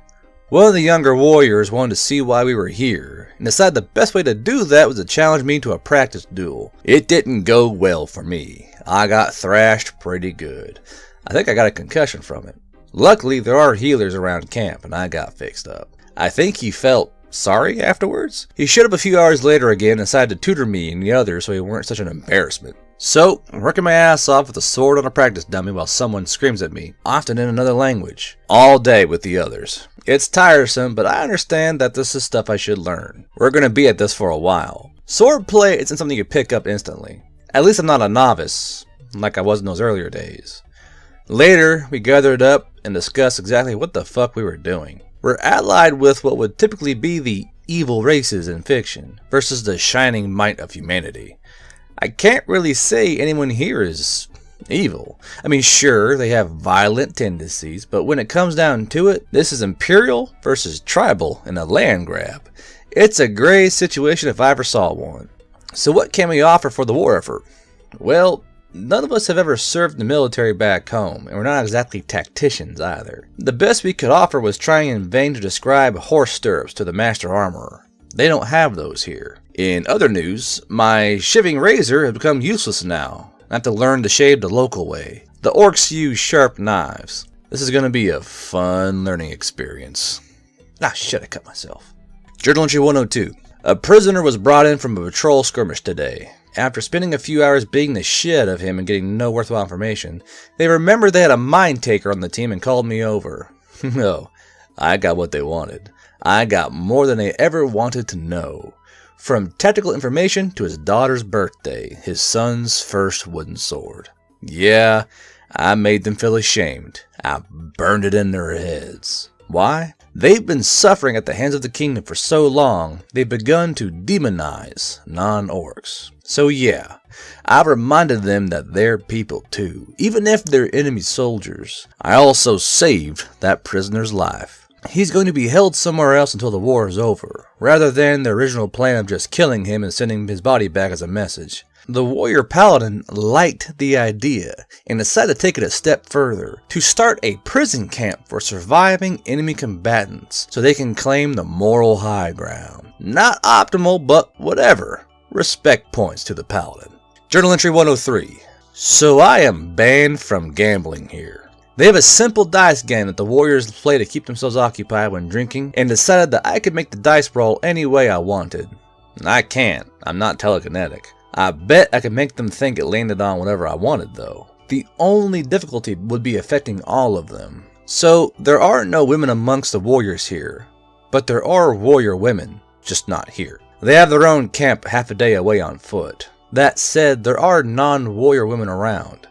One of the younger warriors wanted to see why we were here, and decided the best way to do that was to challenge me to a practice duel. It didn't go well for me. I got thrashed pretty good. I think I got a concussion from it. Luckily, there are healers around camp, and I got fixed up. I think he felt sorry afterwards. He showed up a few hours later again and decided to tutor me and the others so we weren't such an embarrassment. So, I'm working my ass off with a sword on a practice dummy while someone screams at me, often in another language, all day with the others. It's tiresome, but I understand that this is stuff I should learn. We're going to be at this for a while. Sword play isn't something you pick up instantly. At least I'm not a novice, like I was in those earlier days. Later, we gathered up and discussed exactly what the fuck we were doing. We're allied with what would typically be the evil races in fiction, versus the shining might of humanity. I can't really say anyone here is evil. I mean, sure, they have violent tendencies, but when it comes down to it, this is imperial versus tribal in a land grab. It's a gray situation if I ever saw one. So what can we offer for the war effort? Well, none of us have ever served in the military back home, and we're not exactly tacticians either. The best we could offer was trying in vain to describe horse stirrups to the master armorer. They don't have those here. In other news, my shiving razor has become useless now. I have to learn to shave the local way. The orcs use sharp knives. This is going to be a fun learning experience. Ah, shit, I cut myself. Journal entry 102. A prisoner was brought in from a patrol skirmish today. After spending a few hours beating the shit out of him and getting no worthwhile information, they remembered they had a mind taker on the team and called me over. No, I got what they wanted. I got more than they ever wanted to know. From tactical information to his daughter's birthday, his son's first wooden sword. Yeah, I made them feel ashamed. I burned it in their heads. Why? They've been suffering at the hands of the kingdom for so long, they've begun to demonize non-orcs. So yeah, I've reminded them that they're people too, even if they're enemy soldiers. I also saved that prisoner's life. He's going to be held somewhere else until the war is over, rather than the original plan of just killing him and sending his body back as a message. The warrior paladin liked the idea and decided to take it a step further, to start a prison camp for surviving enemy combatants so they can claim the moral high ground. Not optimal, but whatever. Respect points to the paladin. Journal entry 103. So I am banned from gambling here. They have a simple dice game that the warriors play to keep themselves occupied when drinking, and decided that I could make the dice roll any way I wanted. I can't. I'm not telekinetic. I bet I could make them think it landed on whatever I wanted though. The only difficulty would be affecting all of them. So there are no women amongst the warriors here, but there are warrior women, just not here. They have their own camp half a day away on foot. That said, there are non-warrior women around.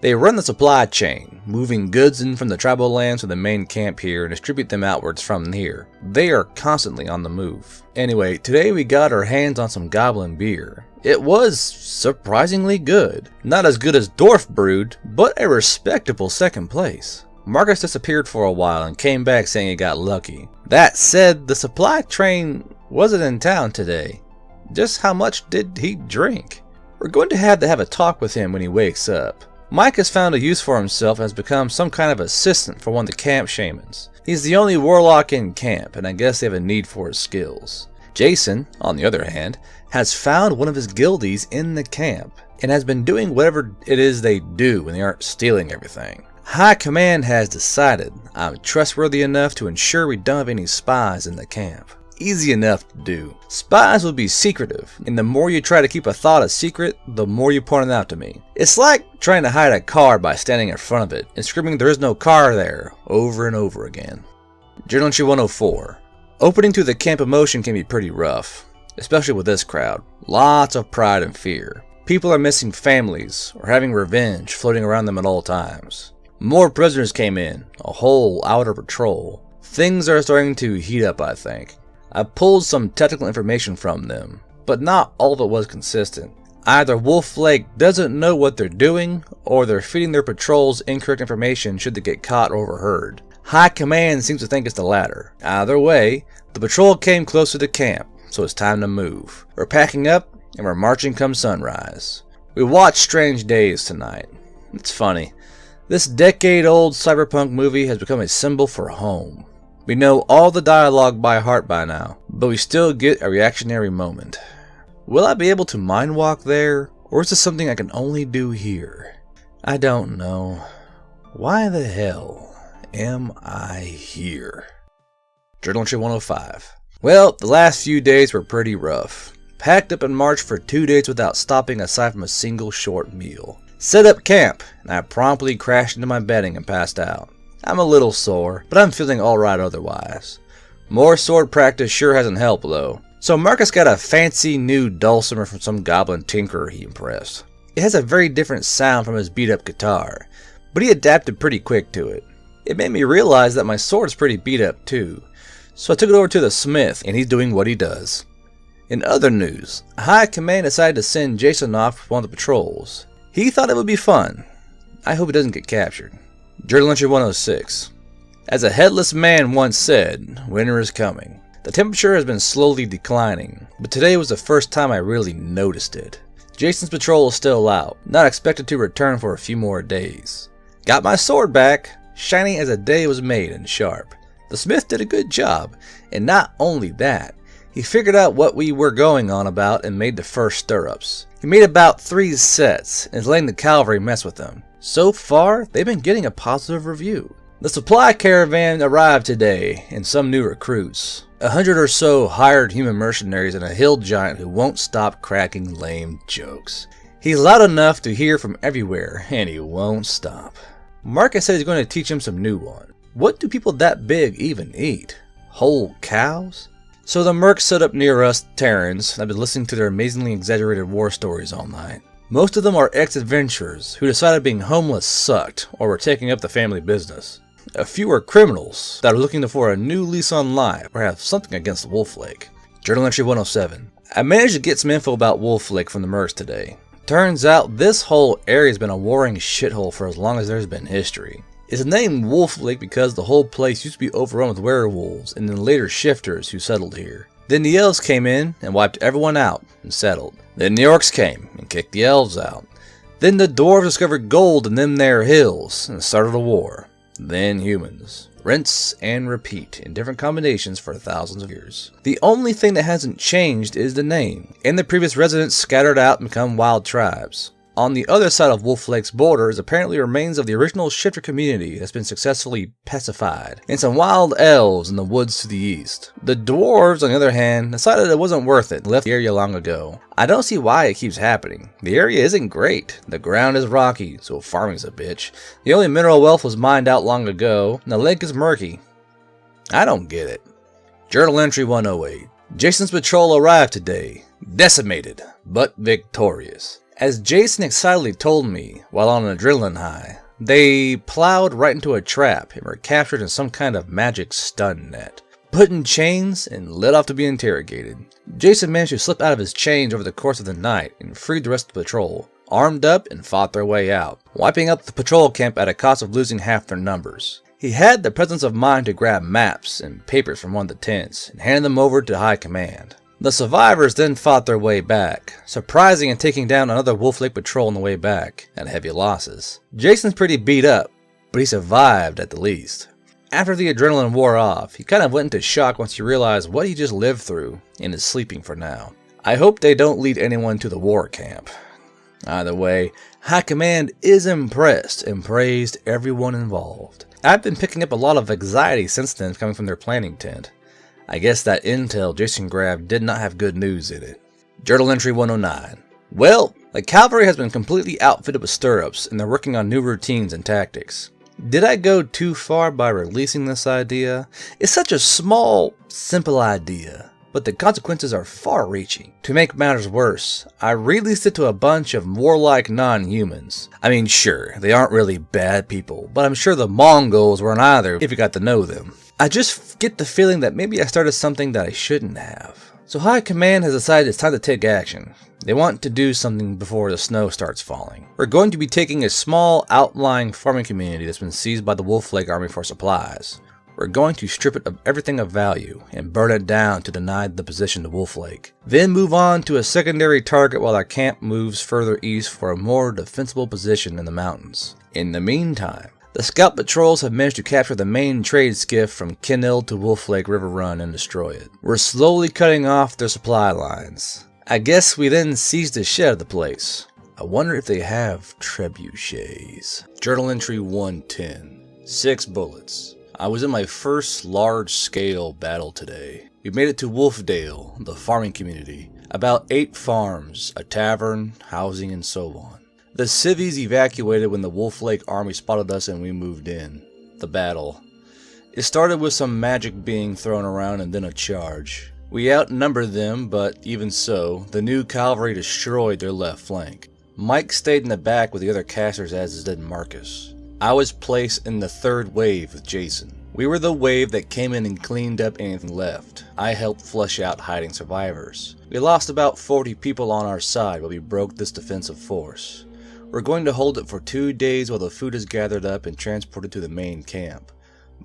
They run the supply chain, moving goods in from the tribal lands to the main camp here and distribute them outwards from here. They are constantly on the move. Anyway, today we got our hands on some goblin beer. It was surprisingly good. Not as good as Dwarf Brewed, but a respectable second place. Marcus disappeared for a while and came back saying he got lucky. That said, the supply train wasn't in town today. Just how much did he drink? We're going to have a talk with him when he wakes up. Mike has found a use for himself and has become some kind of assistant for one of the camp shamans. He's the only warlock in camp, and I guess they have a need for his skills. Jason, on the other hand, has found one of his guildies in the camp, and has been doing whatever it is they do when they aren't stealing everything. High Command has decided I'm trustworthy enough to ensure we don't have any spies in the camp. Easy enough to do. Spies will be secretive, and the more you try to keep a thought a secret, the more you point it out to me. It's like trying to hide a car by standing in front of it and screaming there is no car there over and over again. Journal entry 104. Opening to the camp emotion can be pretty rough, especially with this crowd. Lots of pride and fear. People are missing families or having revenge floating around them at all times. More prisoners came in, a whole outer patrol. Things are starting to heat up, I think. I pulled some technical information from them, but not all of it was consistent. Either Wolf Lake doesn't know what they're doing, or they're feeding their patrols incorrect information should they get caught or overheard. High Command seems to think it's the latter. Either way, the patrol came close to the camp, so it's time to move. We're packing up, and we're marching come sunrise. We watched Strange Days tonight. It's funny. This decade-old cyberpunk movie has become a symbol for home. We know all the dialogue by heart by now, but we still get a reactionary moment. Will I be able to mind walk there, or is this something I can only do here? I don't know. Why the hell am I here? Journal entry 105. Well, the last few days were pretty rough. Packed up and marched for 2 days without stopping aside from a single short meal. Set up camp, and I promptly crashed into my bedding and passed out. I'm a little sore, but I'm feeling alright otherwise. More sword practice sure hasn't helped though. So Marcus got a fancy new dulcimer from some goblin tinkerer he impressed. It has a very different sound from his beat up guitar, but he adapted pretty quick to it. It made me realize that my sword is pretty beat up too, so I took it over to the smith and he's doing what he does. In other news, High Command decided to send Jason off with one of the patrols. He thought it would be fun. I hope he doesn't get captured. Journal entry 106. As a headless man once said, winter is coming. The temperature has been slowly declining, but today was the first time I really noticed it. Jason's patrol is still out, not expected to return for a few more days. Got my sword back, shiny as a day was made and sharp. The smith did a good job, and not only that, he figured out what we were going on about and made the first stirrups. He made about 3 sets and is letting the cavalry mess with them. So far, they've been getting a positive review. The supply caravan arrived today, and some new recruits. 100 or so hired human mercenaries and a hill giant who won't stop cracking lame jokes. He's loud enough to hear from everywhere, and he won't stop. Marcus said he's going to teach him some new one. What do people that big even eat? Whole cows? So the mercs set up near us, Terrans, and I've been listening to their amazingly exaggerated war stories all night. Most of them are ex-adventurers who decided being homeless sucked or were taking up the family business. A few are criminals that are looking for a new lease on life or have something against the Wolf Lake. Journal entry 107. I managed to get some info about Wolf Lake from the Mercs today. Turns out this whole area has been a warring shithole for as long as there's been history. It's named Wolf Lake because the whole place used to be overrun with werewolves and then later shifters who settled here. Then the elves came in and wiped everyone out and settled. Then the orcs came and kicked the elves out. Then the dwarves discovered gold in them there hills and started a war. Then humans. Rinse and repeat in different combinations for thousands of years. The only thing that hasn't changed is the name, and the previous residents scattered out and become wild tribes. On the other side of Wolf Lake's border is apparently remains of the original shifter community that's been successfully pacified, and some wild elves in the woods to the east. The dwarves, on the other hand, decided it wasn't worth it and left the area long ago. I don't see why it keeps happening. The area isn't great. The ground is rocky, so farming's a bitch. The only mineral wealth was mined out long ago, and the lake is murky. I don't get it. Journal entry 108. Jason's patrol arrived today, decimated, but victorious. As Jason excitedly told me while on an adrenaline high, they plowed right into a trap and were captured in some kind of magic stun net, put in chains and led off to be interrogated. Jason managed to slip out of his chains over the course of the night and freed the rest of the patrol, armed up and fought their way out, wiping out the patrol camp at a cost of losing half their numbers. He had the presence of mind to grab maps and papers from one of the tents and hand them over to high command. The survivors then fought their way back, surprising and taking down another Wolf Lake patrol on the way back, at heavy losses. Jason's pretty beat up, but he survived at the least. After the adrenaline wore off, he kind of went into shock once he realized what he just lived through, and is sleeping for now. I hope they don't lead anyone to the war camp. Either way, High Command is impressed and praised everyone involved. I've been picking up a lot of anxiety since then coming from their planning tent. I guess that intel Jason grabbed did not have good news in it. Journal entry 109. Well, the cavalry has been completely outfitted with stirrups and they're working on new routines and tactics. Did I go too far by releasing this idea? It's such a small, simple idea, but the consequences are far-reaching. To make matters worse, I released it to a bunch of warlike non-humans. I mean, sure, they aren't really bad people, but I'm sure the Mongols weren't either if you got to know them. I just get the feeling that maybe I started something that I shouldn't have. So High Command has decided it's time to take action. They want to do something before the snow starts falling. We're going to be taking a small outlying farming community that's been seized by the Wolf Lake Army for supplies. We're going to strip it of everything of value and burn it down to deny the position to Wolf Lake. Then move on to a secondary target while our camp moves further east for a more defensible position in the mountains. In the meantime, the scout patrols have managed to capture the main trade skiff from Kenil to Wolf Lake River Run and destroy it. We're slowly cutting off their supply lines. I guess we then seized the shit out of the place. I wonder if they have trebuchets. Journal entry 110. 6 bullets. I was in my first large-scale battle today. We made it to Wolfdale, the farming community. About 8 farms, a tavern, housing, and so on. The civvies evacuated when the Wolf Lake army spotted us and we moved in. The battle. It started with some magic being thrown around and then a charge. We outnumbered them, but even so, the new cavalry destroyed their left flank. Mike stayed in the back with the other casters as did Marcus. I was placed in the 3rd wave with Jason. We were the wave that came in and cleaned up anything left. I helped flush out hiding survivors. We lost about 40 people on our side, but we broke this defensive force. We're going to hold it for 2 days while the food is gathered up and transported to the main camp.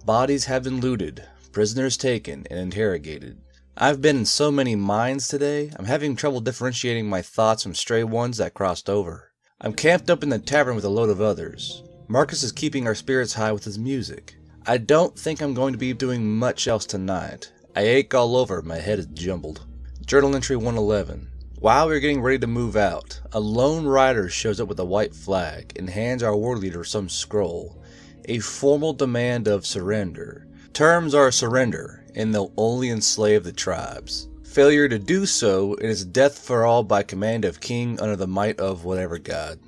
Bodies have been looted, prisoners taken, and interrogated. I've been in so many minds today, I'm having trouble differentiating my thoughts from stray ones that crossed over. I'm camped up in the tavern with a load of others. Marcus is keeping our spirits high with his music. I don't think I'm going to be doing much else tonight. I ache all over, my head is jumbled. Journal entry 111. While we're getting ready to move out, a lone rider shows up with a white flag and hands our war leader some scroll. A formal demand of surrender. Terms are surrender, and they'll only enslave the tribes. Failure to do so, it is death for all by command of king under the might of whatever god.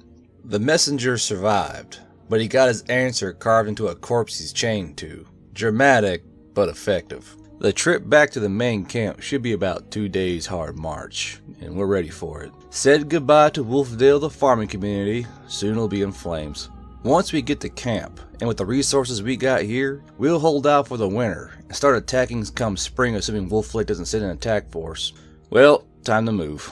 The messenger survived, but he got his answer carved into a corpse he's chained to. Dramatic, but effective. The trip back to the main camp should be about 2 days hard march, and we're ready for it. Said goodbye to Wolfdale, the farming community. Soon it'll be in flames. Once we get to camp, and with the resources we got here, we'll hold out for the winter and start attacking come spring, assuming Wolf Lake doesn't send an attack force. Well, time to move.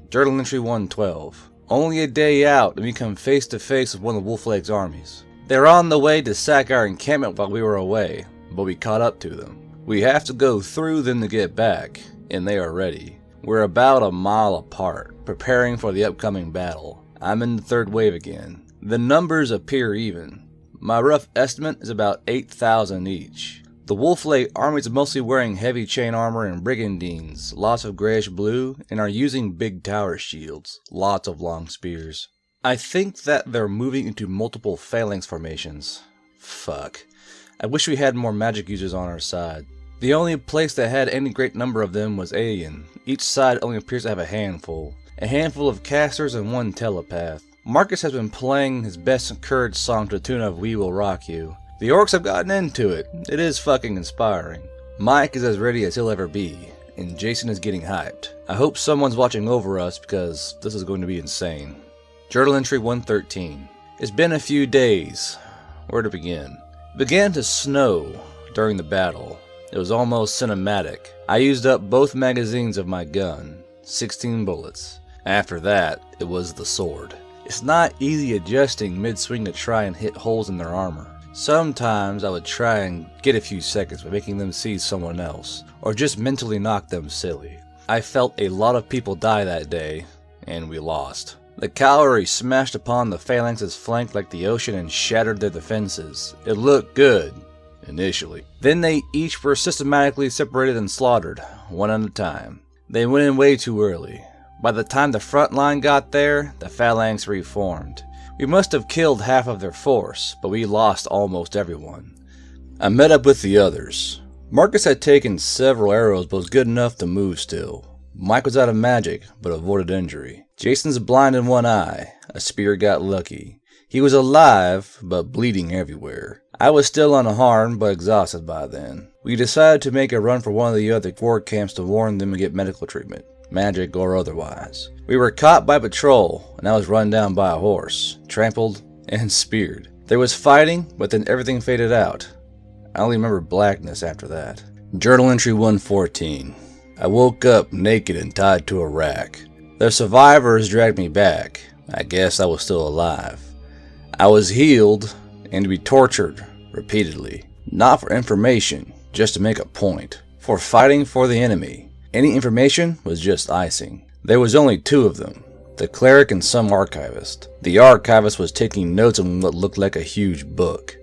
Journal entry 112. Only a day out and we come face to face with one of Wolf Lake's armies. They're on the way to sack our encampment while we were away, but we caught up to them. We have to go through them to get back, and they are ready. We're about a mile apart, preparing for the upcoming battle. I'm in the third wave again. The numbers appear even. My rough estimate is about 8,000 each. The Wolf Lake armies are mostly wearing heavy chain armor and brigandines, lots of grayish blue, and are using big tower shields, lots of long spears. I think that they're moving into multiple phalanx formations. Fuck. I wish we had more magic users on our side. The only place that had any great number of them was Alien. Each side only appears to have a handful of casters and one telepath. Marcus has been playing his best courage song to the tune of We Will Rock You. The orcs have gotten into it. It is fucking inspiring. Mike is as ready as he'll ever be, and Jason is getting hyped. I hope someone's watching over us because this is going to be insane. Journal entry 113. It's been a few days. Where to begin? It began to snow during the battle. It was almost cinematic. I used up both magazines of my gun, 16 bullets. After that, it was the sword. It's not easy adjusting mid-swing to try and hit holes in their armor. Sometimes I would try and get a few seconds by making them see someone else, or just mentally knock them silly. I felt a lot of people die that day, and we lost. The cavalry smashed upon the phalanx's flank like the ocean and shattered their defenses. It looked good, initially. Then they each were systematically separated and slaughtered, one at a time. They went in way too early. By the time the front line got there, the phalanx reformed. We must have killed half of their force, but we lost almost everyone. I met up with the others. Marcus had taken several arrows but was good enough to move still. Mike was out of magic, but avoided injury. Jason's blind in one eye. A spear got lucky. He was alive, but bleeding everywhere. I was still unharmed, but exhausted by then. We decided to make a run for one of the other 4 camps to warn them to get medical treatment, magic or otherwise. We were caught by patrol, and I was run down by a horse, trampled, and speared. There was fighting, but then everything faded out. I only remember blackness after that. Journal entry 114. I woke up naked and tied to a rack. The survivors dragged me back. I guess I was still alive. I was healed and to be tortured repeatedly. Not for information, just to make a point. For fighting for the enemy. Any information was just icing. There was only 2 of them. The cleric and some archivist. The archivist was taking notes on what looked like a huge book.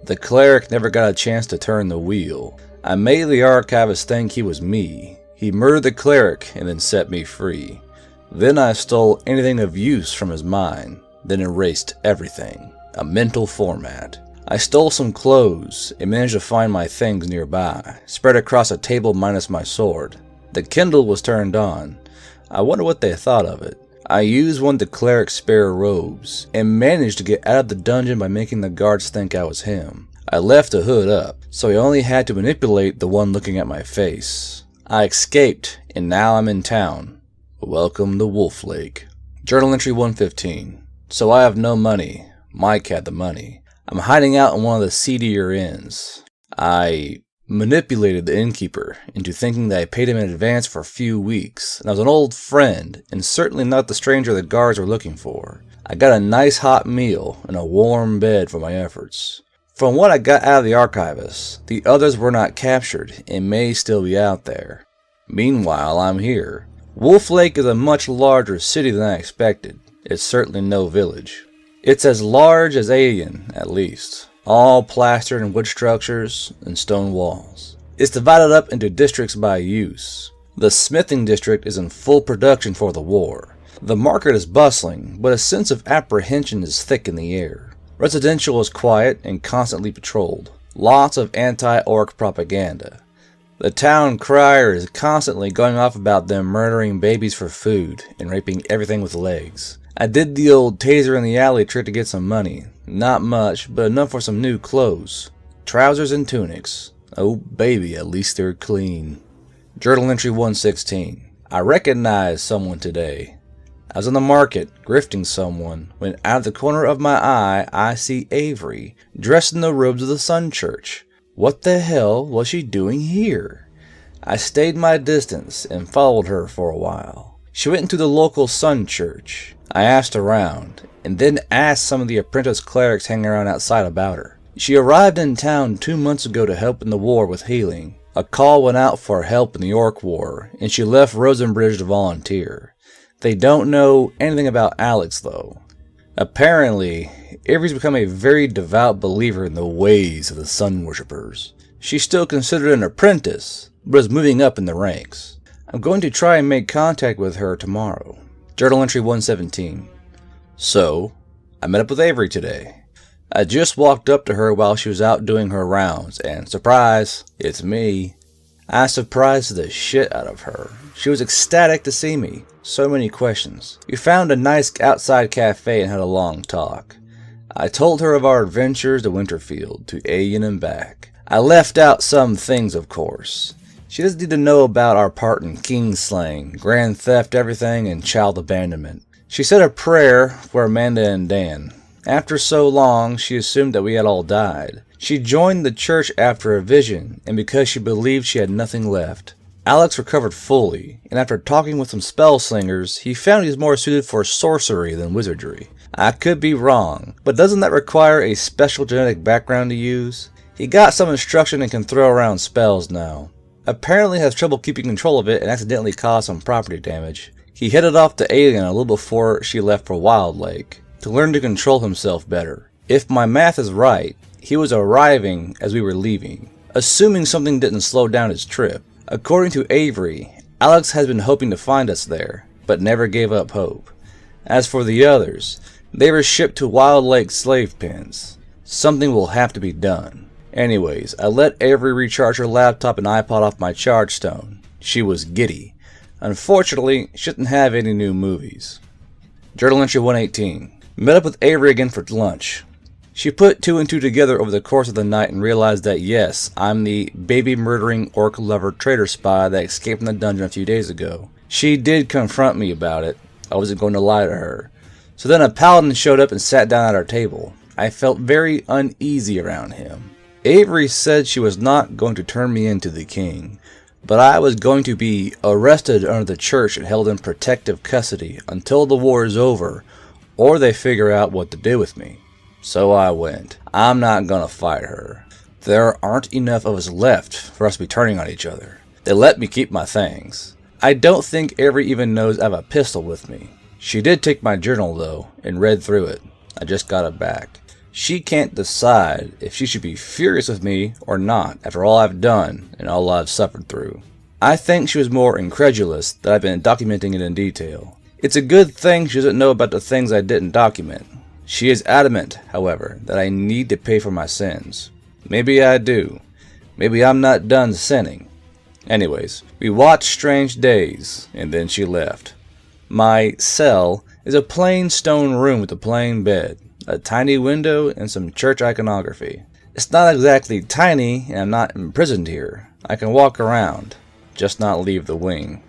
The cleric never got a chance to turn the wheel. I made the archivist think he was me. He murdered the cleric and then set me free. Then I stole anything of use from his mind, then erased everything. A mental format. I stole some clothes and managed to find my things nearby, spread across a table minus my sword. The Kindle was turned on. I wonder what they thought of it. I used one of the cleric's spare robes, and managed to get out of the dungeon by making the guards think I was him. I left the hood up, so I only had to manipulate the one looking at my face. I escaped, and now I'm in town. Welcome to Wolf Lake. Journal entry 115. So I have no money. Mike had the money. I'm hiding out in one of the seedier inns. I manipulated the innkeeper into thinking that I paid him in advance for a few weeks, and I was an old friend, and certainly not the stranger the guards were looking for. I got a nice hot meal and a warm bed for my efforts. From what I got out of the archivist, the others were not captured and may still be out there. Meanwhile, I'm here. Wolf Lake is a much larger city than I expected. It's certainly no village. It's as large as Alien, at least. All plastered and wood structures and stone walls. It's divided up into districts by use. The smithing district is in full production for the war. The market is bustling, but a sense of apprehension is thick in the air. Residential is quiet and constantly patrolled. Lots of anti-orc propaganda. The town crier is constantly going off about them murdering babies for food and raping everything with legs. I did the old taser in the alley trick to get some money. Not much, but enough for some new clothes. Trousers and tunics. Oh baby, at least they're clean. Journal entry 116. I recognized someone today. I was in the market, grifting someone, when out of the corner of my eye, I see Avery, dressed in the robes of the Sun Church. What the hell was she doing here? I stayed my distance and followed her for a while. She went into the local Sun Church. I asked around, and then asked some of the apprentice clerics hanging around outside about her. She arrived in town 2 months ago to help in the war with healing. A call went out for help in the York War, and she left Rosenbridge to volunteer. They don't know anything about Alex, though. Apparently, Avery's become a very devout believer in the ways of the Sun Worshippers. She's still considered an apprentice, but is moving up in the ranks. I'm going to try and make contact with her tomorrow. Journal entry 117. So, I met up with Avery today. I just walked up to her while she was out doing her rounds, and surprise, it's me. I surprised the shit out of her. She was ecstatic to see me. So many questions. We found a nice outside cafe and had a long talk. I told her of our adventures to Winterfield, to Aeon and back. I left out some things, of course. She doesn't need to know about our part in kingslaying, grand theft everything, and child abandonment. She said a prayer for Amanda and Dan. After so long, she assumed that we had all died. She joined the church after a vision, and because she believed she had nothing left. Alex recovered fully, and after talking with some spell slingers, he found he was more suited for sorcery than wizardry. I could be wrong, but doesn't that require a special genetic background to use? He got some instruction and can throw around spells now. Apparently has trouble keeping control of it and accidentally caused some property damage. He headed off to Alien a little before she left for Wild Lake, to learn to control himself better. If my math is right, he was arriving as we were leaving, assuming something didn't slow down his trip. According to Avery, Alex has been hoping to find us there, but never gave up hope. As for the others, they were shipped to Wild Lake slave pens. Something will have to be done. Anyways, I let Avery recharge her laptop and iPod off my charge stone. She was giddy. Unfortunately, she didn't have any new movies. Journal entry 118. Met up with Avery again for lunch. She put 2 and 2 together over the course of the night and realized that yes, I'm the baby-murdering orc lover traitor spy that escaped from the dungeon a few days ago. She did confront me about it. I wasn't going to lie to her. So then a paladin showed up and sat down at our table. I felt very uneasy around him. Avery said she was not going to turn me into the king, but I was going to be arrested under the church and held in protective custody until the war is over, or they figure out what to do with me. So I went. I'm not gonna fight her. There aren't enough of us left for us to be turning on each other. They let me keep my things. I don't think Avery even knows I have a pistol with me. She did take my journal though, and read through it. I just got it back. She can't decide if she should be furious with me or not after all I've done and all I've suffered through. I think she was more incredulous that I've been documenting it in detail. It's a good thing she doesn't know about the things I didn't document. She is adamant, however, that I need to pay for my sins. Maybe I do. Maybe I'm not done sinning. Anyways, we watched Strange Days, and then she left. My cell is a plain stone room with a plain bed, a tiny window, and some church iconography. It's not exactly tiny, and I'm not imprisoned here. I can walk around, just not leave the wing.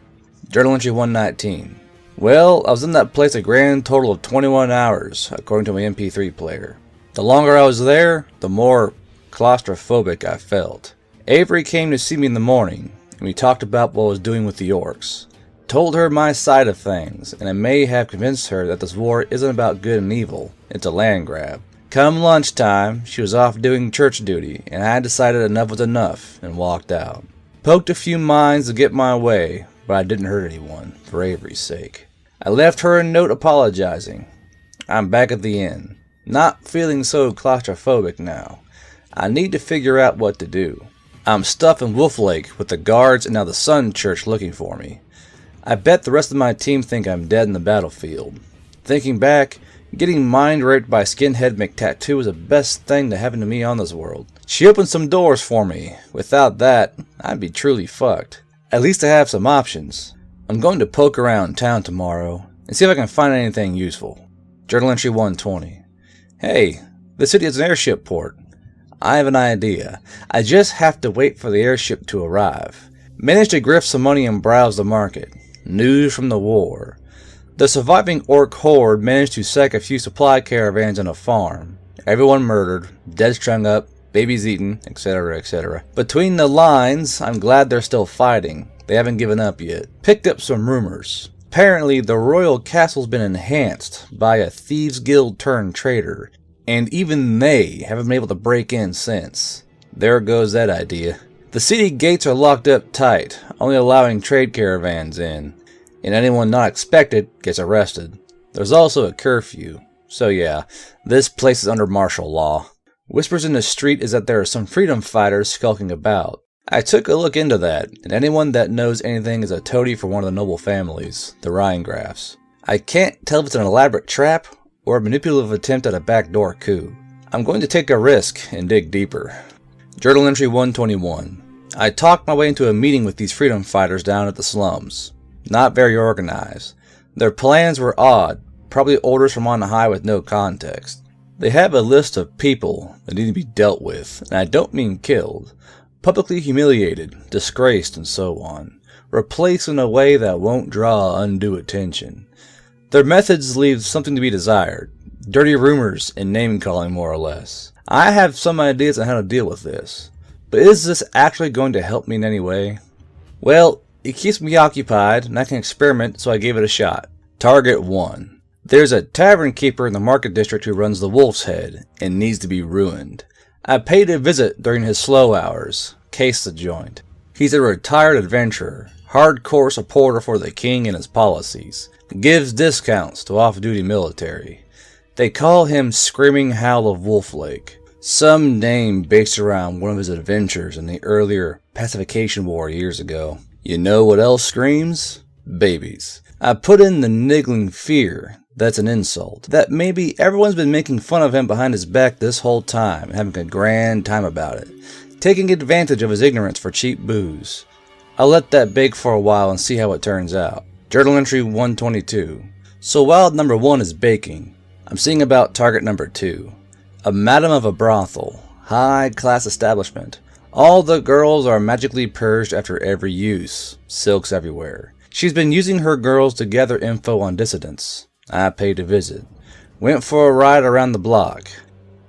Journal entry 119. Well, I was in that place a grand total of 21 hours, according to my MP3 player. The longer I was there, the more claustrophobic I felt. Avery came to see me in the morning, and we talked about what I was doing with the orcs. Told her my side of things, and I may have convinced her that this war isn't about good and evil, it's a land grab. Come lunchtime, she was off doing church duty, and I decided enough was enough, and walked out. Poked a few mines to get my way, but I didn't hurt anyone, for Avery's sake. I left her a note apologizing. I'm back at the inn. Not feeling so claustrophobic now. I need to figure out what to do. I'm stuck in Wolf Lake with the guards and now the Sun Church looking for me. I bet the rest of my team think I'm dead in the battlefield. Thinking back, getting mind raped by Skinhead McTattoo was the best thing to happen to me on this world. She opened some doors for me. Without that, I'd be truly fucked. At least I have some options. I'm going to poke around town tomorrow and see if I can find anything useful. Journal entry 120. Hey, the city has an airship port. I have an idea. I just have to wait for the airship to arrive. Managed to grift some money and browse the market. News from the war. The surviving orc horde managed to sack a few supply caravans and a farm. Everyone murdered, dead strung up, babies eaten, etc, etc. Between the lines, I'm glad they're still fighting. They haven't given up yet. Picked up some rumors. Apparently, the royal castle's been enhanced by a thieves guild turned traitor, and even they haven't been able to break in since. There goes that idea. The city gates are locked up tight, only allowing trade caravans in, and anyone not expected gets arrested. There's also a curfew, so yeah, this place is under martial law. Whispers in the street is that there are some freedom fighters skulking about. I took a look into that, and anyone that knows anything is a toady for one of the noble families, the Rheingrafs. I can't tell if it's an elaborate trap or a manipulative attempt at a backdoor coup. I'm going to take a risk and dig deeper. Journal entry 121. I talked my way into a meeting with these freedom fighters down at the slums. Not very organized. Their plans were odd, probably orders from on high with no context. They have a list of people that need to be dealt with, and I don't mean killed. Publicly humiliated, disgraced, and so on. Replaced in a way that won't draw undue attention. Their methods leave something to be desired. Dirty rumors and name-calling, more or less. I have some ideas on how to deal with this. But is this actually going to help me in any way? Well, it keeps me occupied, and I can experiment, so I gave it a shot. Target 1. There's a tavern keeper in the market district who runs the Wolf's Head, and needs to be ruined. I paid a visit during his slow hours. Case the joint. He's a retired adventurer, hardcore supporter for the king and his policies. Gives discounts to off-duty military. They call him Screaming Howl of Wolf Lake. Some name based around one of his adventures in the earlier pacification war years ago. You know what else screams? Babies. I put in the niggling fear that's an insult. That maybe everyone's been making fun of him behind his back this whole time and having a grand time about it. Taking advantage of his ignorance for cheap booze. I'll let that bake for a while and see how it turns out. Journal entry 122. So while number 1 is baking, I'm seeing about target number 2. A madam of a brothel. High class establishment. All the girls are magically purged after every use. Silks everywhere. She's been using her girls to gather info on dissidents. I paid a visit. Went for a ride around the block.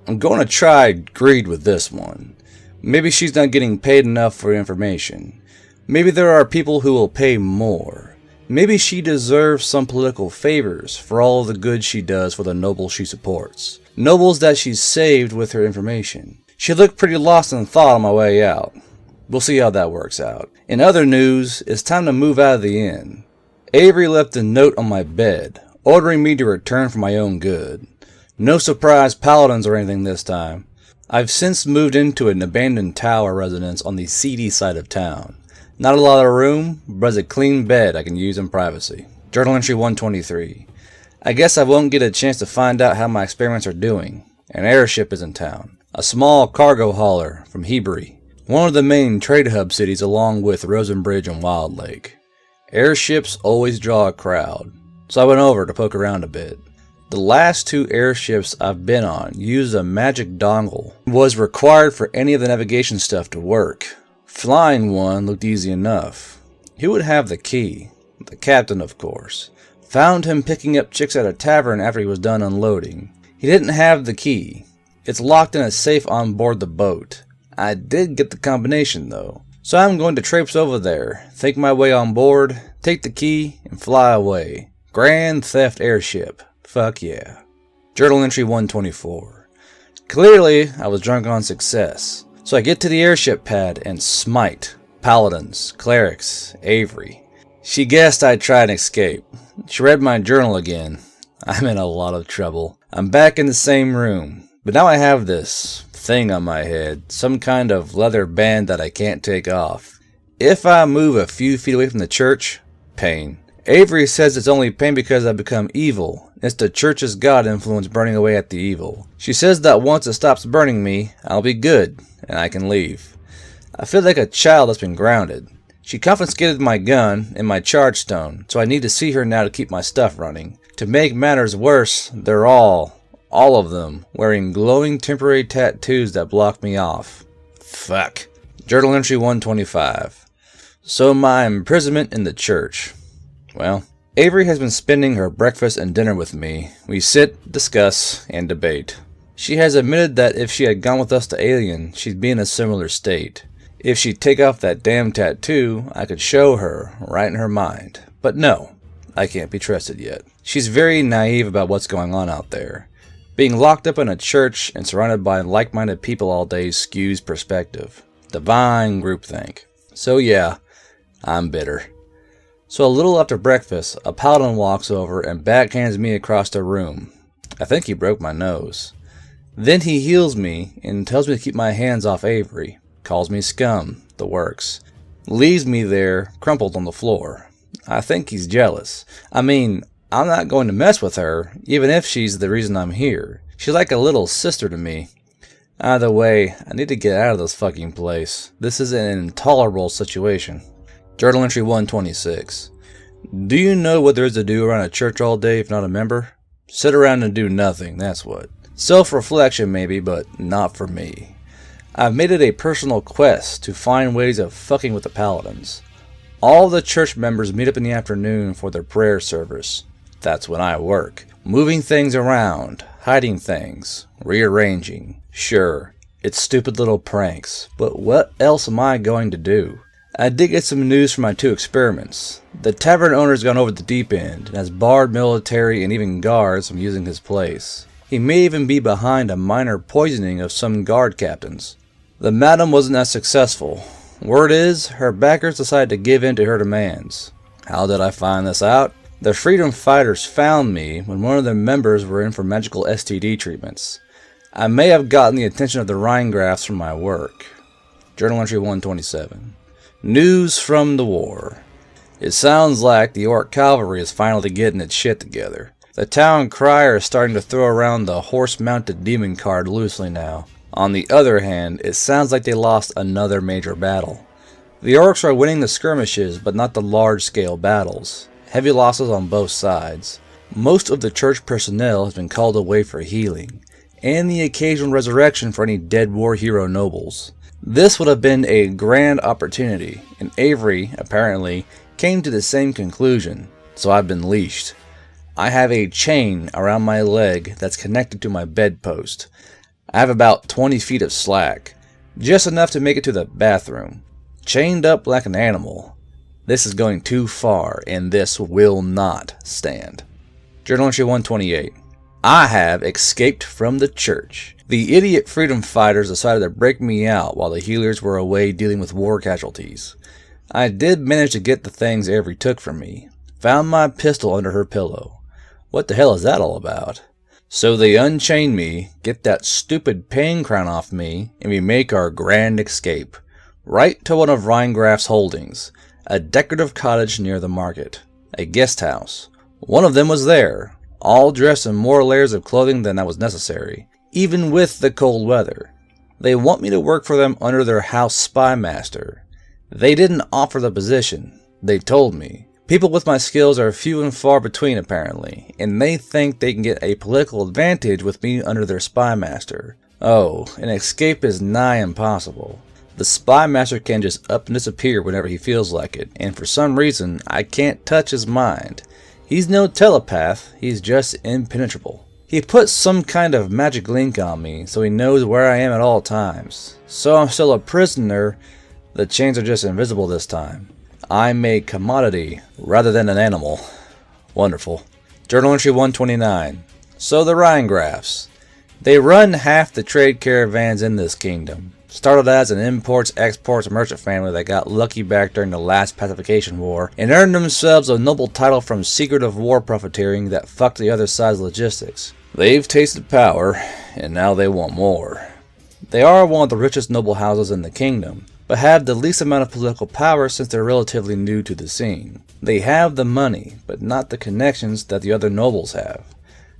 I'm going to try greed with this one. Maybe she's not getting paid enough for information. Maybe there are people who will pay more. Maybe she deserves some political favors for all the good she does for the nobles she supports. Nobles that she's saved with her information. She looked pretty lost in thought on my way out. We'll see how that works out. In other news, it's time to move out of the inn. Avery left a note on my bed, ordering me to return for my own good. No surprise paladins or anything this time. I've since moved into an abandoned tower residence on the seedy side of town. Not a lot of room, but it's a clean bed I can use in privacy. Journal entry 123. I guess I won't get a chance to find out how my experiments are doing. An airship is in town. A small cargo hauler from Hebrew. One of the main trade hub cities along with Rosenbridge and Wild Lake. Airships always draw a crowd, so I went over to poke around a bit. The last 2 airships I've been on used a magic dongle. It was required for any of the navigation stuff to work. Flying one looked easy enough. He would have the key. The captain, of course. Found him picking up chicks at a tavern after he was done unloading. He didn't have the key. It's locked in a safe on board the boat. I did get the combination though. So I'm going to traipse over there, think my way on board, take the key, and fly away. Grand Theft Airship. Fuck yeah. Journal entry 124. Clearly, I was drunk on success. So I get to the airship pad and smite. Paladins, clerics, Avery. She guessed I'd try and escape. She read my journal again. I'm in a lot of trouble. I'm back in the same room. But now I have this thing on my head. Some kind of leather band that I can't take off. If I move a few feet away from the church, pain. Avery says it's only pain because I've become evil. It's the church's god influence burning away at the evil. She says that once it stops burning me, I'll be good, and I can leave. I feel like a child that's been grounded. She confiscated my gun and my charge stone, so I need to see her now to keep my stuff running. To make matters worse, they're all of them, wearing glowing temporary tattoos that block me off. Fuck. Journal entry 125. So my imprisonment in the church. Well, Avery has been spending her breakfast and dinner with me. We sit, discuss, and debate. She has admitted that if she had gone with us to Alien, she'd be in a similar state. If she'd take off that damn tattoo, I could show her, right in her mind. But no, I can't be trusted yet. She's very naive about what's going on out there. Being locked up in a church and surrounded by like-minded people all day skews perspective. Divine groupthink. So yeah, I'm bitter. So a little after breakfast, a paladin walks over and backhands me across the room. I think he broke my nose. Then he heals me and tells me to keep my hands off Avery. Calls me scum, the works. Leaves me there, crumpled on the floor. I think he's jealous. I mean, I'm not going to mess with her, even if she's the reason I'm here. She's like a little sister to me. Either way, I need to get out of this fucking place. This is an intolerable situation. Journal entry 126. Do you know what there is to do around a church all day if not a member? Sit around and do nothing, that's what. Self-reflection maybe, but not for me. I've made it a personal quest to find ways of fucking with the paladins. All the church members meet up in the afternoon for their prayer service. That's when I work. Moving things around, hiding things, rearranging. Sure, it's stupid little pranks, but what else am I going to do? I did get some news from my 2 experiments. The tavern owner's gone over the deep end and has barred military and even guards from using his place. He may even be behind a minor poisoning of some guard captains. The madam wasn't as successful. Word is, her backers decided to give in to her demands. How did I find this out? The freedom fighters found me when one of their members were in for magical STD treatments. I may have gotten the attention of the Rhinegraphs from my work. Journal entry 127. News from the war. It sounds like the Orc cavalry is finally getting its shit together. The town crier is starting to throw around the horse-mounted demon card loosely now. On the other hand, it sounds like they lost another major battle. The Orcs are winning the skirmishes, but not the large-scale battles. Heavy losses on both sides. Most of the church personnel has been called away for healing, and the occasional resurrection for any dead war hero nobles. This would have been a grand opportunity, and Avery, apparently, came to the same conclusion, so I've been leashed. I have a chain around my leg that's connected to my bedpost. I have about 20 feet of slack, just enough to make it to the bathroom. Chained up like an animal. This is going too far, and this will not stand. Journal entry 128. I have escaped from the church. The idiot freedom fighters decided to break me out while the healers were away dealing with war casualties. I did manage to get the things Avery took from me. Found my pistol under her pillow. What the hell is that all about? So they unchain me, get that stupid pain crown off me, and we make our grand escape. Right to one of Rhinegraph's holdings. A decorative cottage near the market. A guest house. One of them was there, all dressed in more layers of clothing than that was necessary, even with the cold weather. They want me to work for them under their house spy master. They didn't offer the position. They told me. People with my skills are few and far between apparently, and they think they can get a political advantage with me under their spy master. Oh, an escape is nigh impossible. The spy master can just up and disappear whenever he feels like it, and for some reason, I can't touch his mind. He's no telepath, he's just impenetrable. He puts some kind of magic link on me, so he knows where I am at all times. So I'm still a prisoner, the chains are just invisible this time. I'm a commodity, rather than an animal. Wonderful. Journal entry 129. So the Rhinegraphs. They run half the trade caravans in this kingdom. Started as an imports-exports merchant family that got lucky back during the last pacification war, and earned themselves a noble title from secretive war profiteering that fucked the other side's logistics. They've tasted power, and now they want more. They are one of the richest noble houses in the kingdom, but have the least amount of political power since they're relatively new to the scene. They have the money, but not the connections that the other nobles have.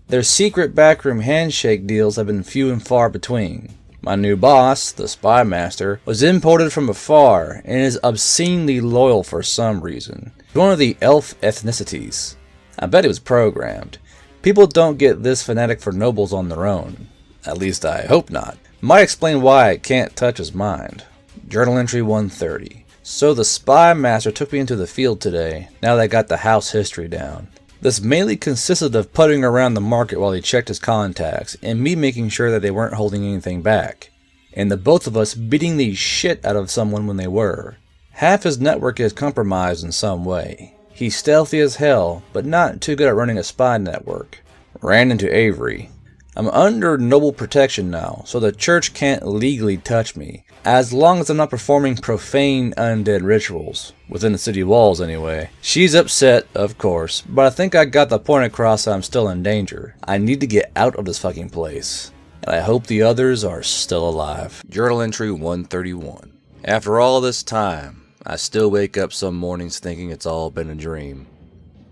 Their secret backroom handshake deals have been few and far between. My new boss, the spy master, was imported from afar and is obscenely loyal for some reason. One of the elf ethnicities. I bet he was programmed. People don't get this fanatic for nobles on their own. At least I hope not. Might explain why I can't touch his mind. Journal entry 130. So the spy master took me into the field today, now that I got the house history down. This mainly consisted of putting around the market while he checked his contacts, and me making sure that they weren't holding anything back. And the both of us beating the shit out of someone when they were. Half his network is compromised in some way. He's stealthy as hell, but not too good at running a spy network. Ran into Avery. I'm under noble protection now, so the church can't legally touch me, as long as I'm not performing profane undead rituals, within the city walls anyway. She's upset, of course, but I think I got the point across that I'm still in danger. I need to get out of this fucking place, and I hope the others are still alive. Journal entry 131. After all this time, I still wake up some mornings thinking it's all been a dream.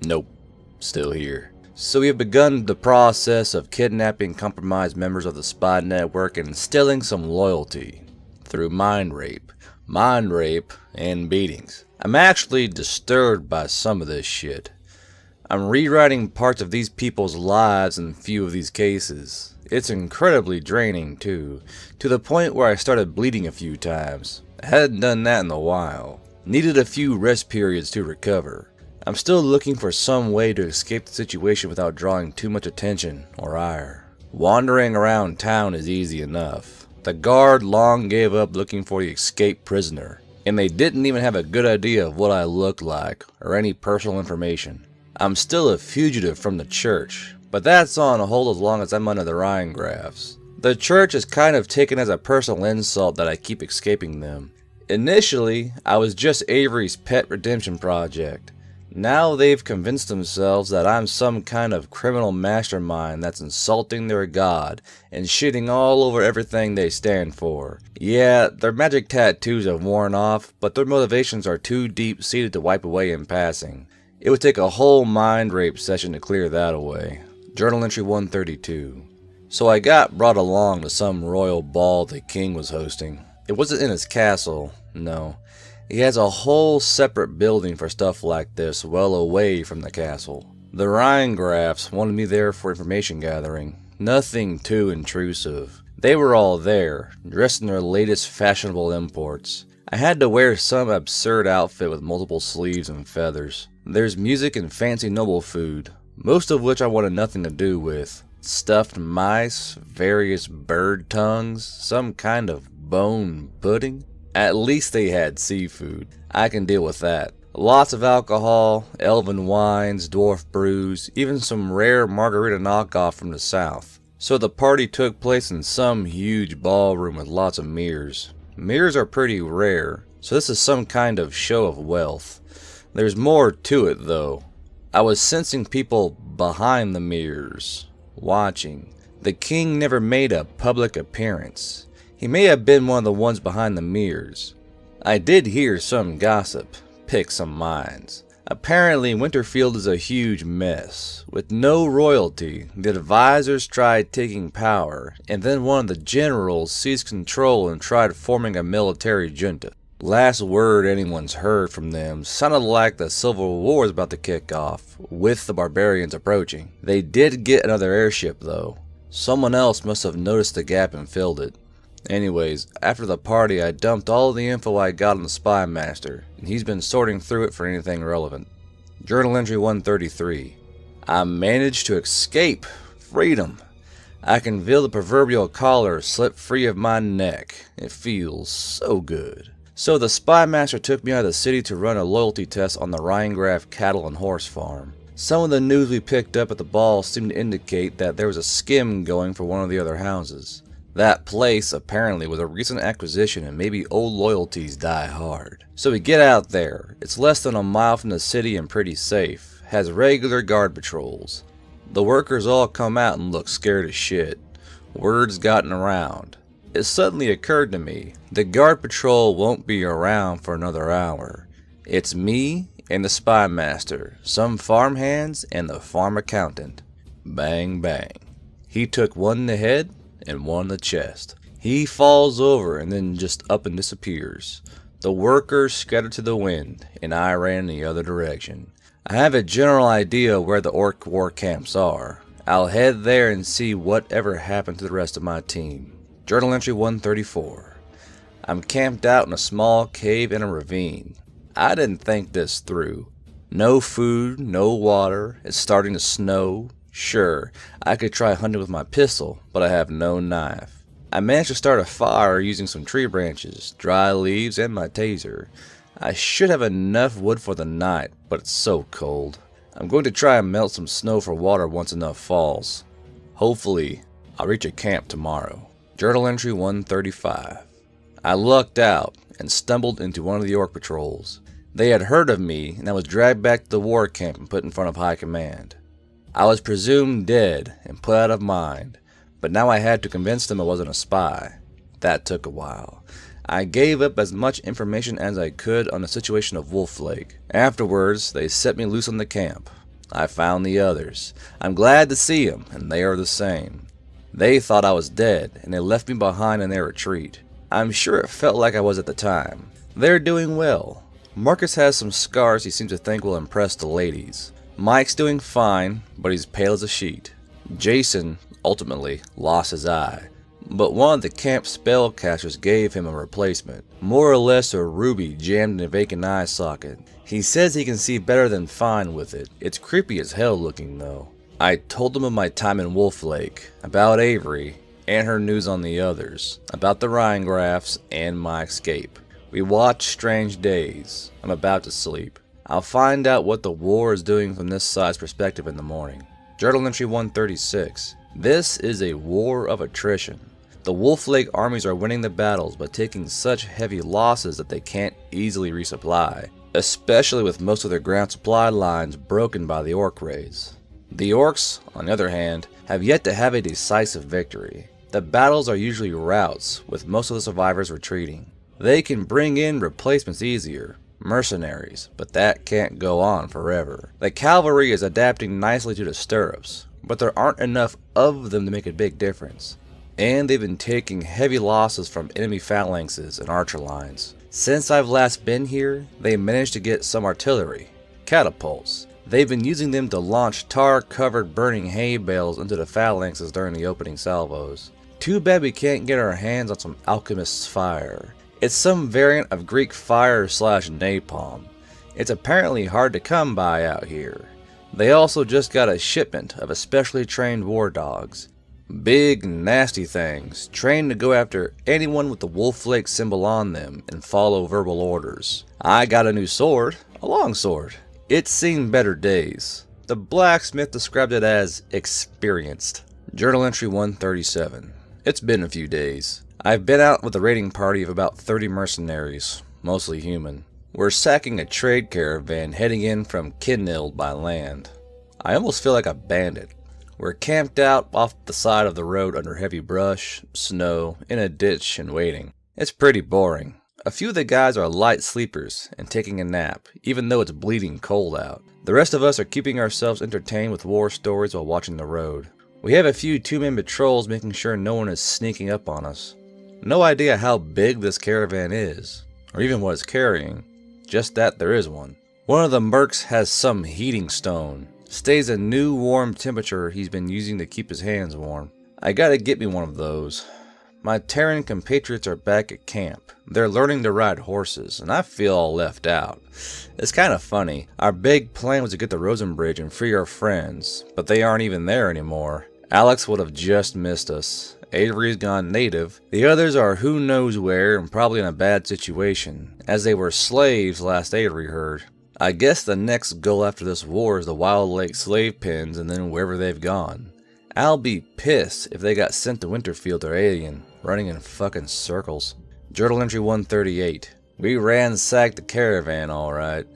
Nope, still here. So we have begun the process of kidnapping compromised members of the spy network and instilling some loyalty through mind rape, and beatings. I'm actually disturbed by some of this shit. I'm rewriting parts of these people's lives in a few of these cases. It's incredibly draining too, to the point where I started bleeding a few times. I hadn't done that in a while. Needed a few rest periods to recover. I'm still looking for some way to escape the situation without drawing too much attention or ire. Wandering around town is easy enough. The guard long gave up looking for the escaped prisoner, and they didn't even have a good idea of what I looked like or any personal information. I'm still a fugitive from the church, but that's on hold as long as I'm under the Rheingrafs. The church is kind of taken as a personal insult that I keep escaping them. Initially, I was just Avery's pet redemption project. Now they've convinced themselves that I'm some kind of criminal mastermind that's insulting their god and shitting all over everything they stand for. Yeah, their magic tattoos have worn off, but their motivations are too deep-seated to wipe away in passing. It would take a whole mind rape session to clear that away. Journal entry 132. So I got brought along to some royal ball the king was hosting. It wasn't in his castle, no. He has a whole separate building for stuff like this, well away from the castle. The Rheingrafs wanted me there for information gathering. Nothing too intrusive. They were all there, dressed in their latest fashionable imports. I had to wear some absurd outfit with multiple sleeves and feathers. There's music and fancy noble food, most of which I wanted nothing to do with. Stuffed mice, various bird tongues, some kind of bone pudding. At least they had seafood. I can deal with that. Lots of alcohol, elven wines, dwarf brews, even some rare margarita knockoff from the south. So the party took place in some huge ballroom with lots of mirrors. Mirrors are pretty rare, so this is some kind of show of wealth. There's more to it though. I was sensing people behind the mirrors, watching. The king never made a public appearance. He may have been one of the ones behind the mirrors. I did hear some gossip, pick some minds. Apparently Winterfield is a huge mess. With no royalty, the advisors tried taking power, and then one of the generals seized control and tried forming a military junta. Last word anyone's heard from them sounded like the Civil War is about to kick off, with the barbarians approaching. They did get another airship though. Someone else must have noticed the gap and filled it. Anyways, after the party I dumped all the info I got on the spy master, and he's been sorting through it for anything relevant. Journal entry 133. I managed to escape freedom. I can feel the proverbial collar slip free of my neck. It feels so good. So the spy master took me out of the city to run a loyalty test on the Rheingraf cattle and horse farm. Some of the news we picked up at the ball seemed to indicate that there was a skim going for one of the other houses. That place apparently was a recent acquisition and maybe old loyalties die hard. So we get out there. It's less than a mile from the city and pretty safe. Has regular guard patrols. The workers all come out and look scared as shit. Word's gotten around. It suddenly occurred to me, the guard patrol won't be around for another hour. It's me and the spy master, some farmhands, and the farm accountant. Bang bang. He took one in the head and one in the chest. He falls over and then just up and disappears. The workers scattered to the wind, and I ran in the other direction. I have a general idea where the orc war camps are. I'll head there and see whatever happened to the rest of my team. Journal entry 134. I'm camped out in a small cave in a ravine. I didn't think this through. No food, no water, it's starting to snow. Sure, I could try hunting with my pistol, but I have no knife. I managed to start a fire using some tree branches, dry leaves, and my taser. I should have enough wood for the night, but it's so cold. I'm going to try and melt some snow for water once enough falls. Hopefully, I'll reach a camp tomorrow. Journal entry 135. I lucked out and stumbled into one of the orc patrols. They had heard of me, and I was dragged back to the war camp and put in front of high command. I was presumed dead and put out of mind, but now I had to convince them I wasn't a spy. That took a while. I gave up as much information as I could on the situation of Wolf Lake. Afterwards, they set me loose on the camp. I found the others. I'm glad to see them, and they are the same. They thought I was dead, and they left me behind in their retreat. I'm sure it felt like I was at the time. They're doing well. Marcus has some scars he seems to think will impress the ladies. Mike's doing fine, but he's pale as a sheet. Jason, ultimately, lost his eye. But one of the camp spellcasters gave him a replacement. More or less a ruby jammed in a vacant eye socket. He says he can see better than fine with it. It's creepy as hell looking though. I told him of my time in Wolf Lake, about Avery, and her news on the others, about the Rhinographs, and my escape. We watched strange days. I'm about to sleep. I'll find out what the war is doing from this side's perspective in the morning. Journal entry 136. This is a war of attrition. The Wolf Lake armies are winning the battles but taking such heavy losses that they can't easily resupply, especially with most of their ground supply lines broken by the orc raids. The orcs, on the other hand, have yet to have a decisive victory. The battles are usually routs, with most of the survivors retreating. They can bring in replacements easier, mercenaries, but that can't go on forever. The cavalry is adapting nicely to the stirrups, but there aren't enough of them to make a big difference. And they've been taking heavy losses from enemy phalanxes and archer lines. Since I've last been here, they managed to get some artillery, catapults. They've been using them to launch tar-covered burning hay bales into the phalanxes during the opening salvos. Too bad we can't get our hands on some alchemist's fire. It's some variant of Greek fire / napalm. It's apparently hard to come by out here. They also just got a shipment of especially trained war dogs. Big, nasty things, trained to go after anyone with the Wolf Lake symbol on them and follow verbal orders. I got a new sword, a long sword. It's seen better days. The blacksmith described it as experienced. Journal entry 137. It's been a few days. I've been out with a raiding party of about 30 mercenaries, mostly human. We're sacking a trade caravan heading in from Kinnild by land. I almost feel like a bandit. We're camped out off the side of the road under heavy brush, snow, in a ditch and waiting. It's pretty boring. A few of the guys are light sleepers and taking a nap, even though it's bleeding cold out. The rest of us are keeping ourselves entertained with war stories while watching the road. We have a few two-man patrols making sure no one is sneaking up on us. No idea how big this caravan is, or even what it's carrying, just that there is one. One of the mercs has some heating stone, stays a new warm temperature he's been using to keep his hands warm. I gotta get me one of those. My Terran compatriots are back at camp. They're learning to ride horses, and I feel all left out. It's kind of funny. Our big plan was to get the Rosen Bridge and free our friends, but they aren't even there anymore. Alex would have just missed us. Avery's gone native. The others are who knows where and probably in a bad situation, as they were slaves last Avery heard. I guess the next goal after this war is the Wild Lake slave pens and then wherever they've gone. I'll be pissed if they got sent to Winterfield or Alien, running in fucking circles. Journal entry 138. We ransacked the caravan alright.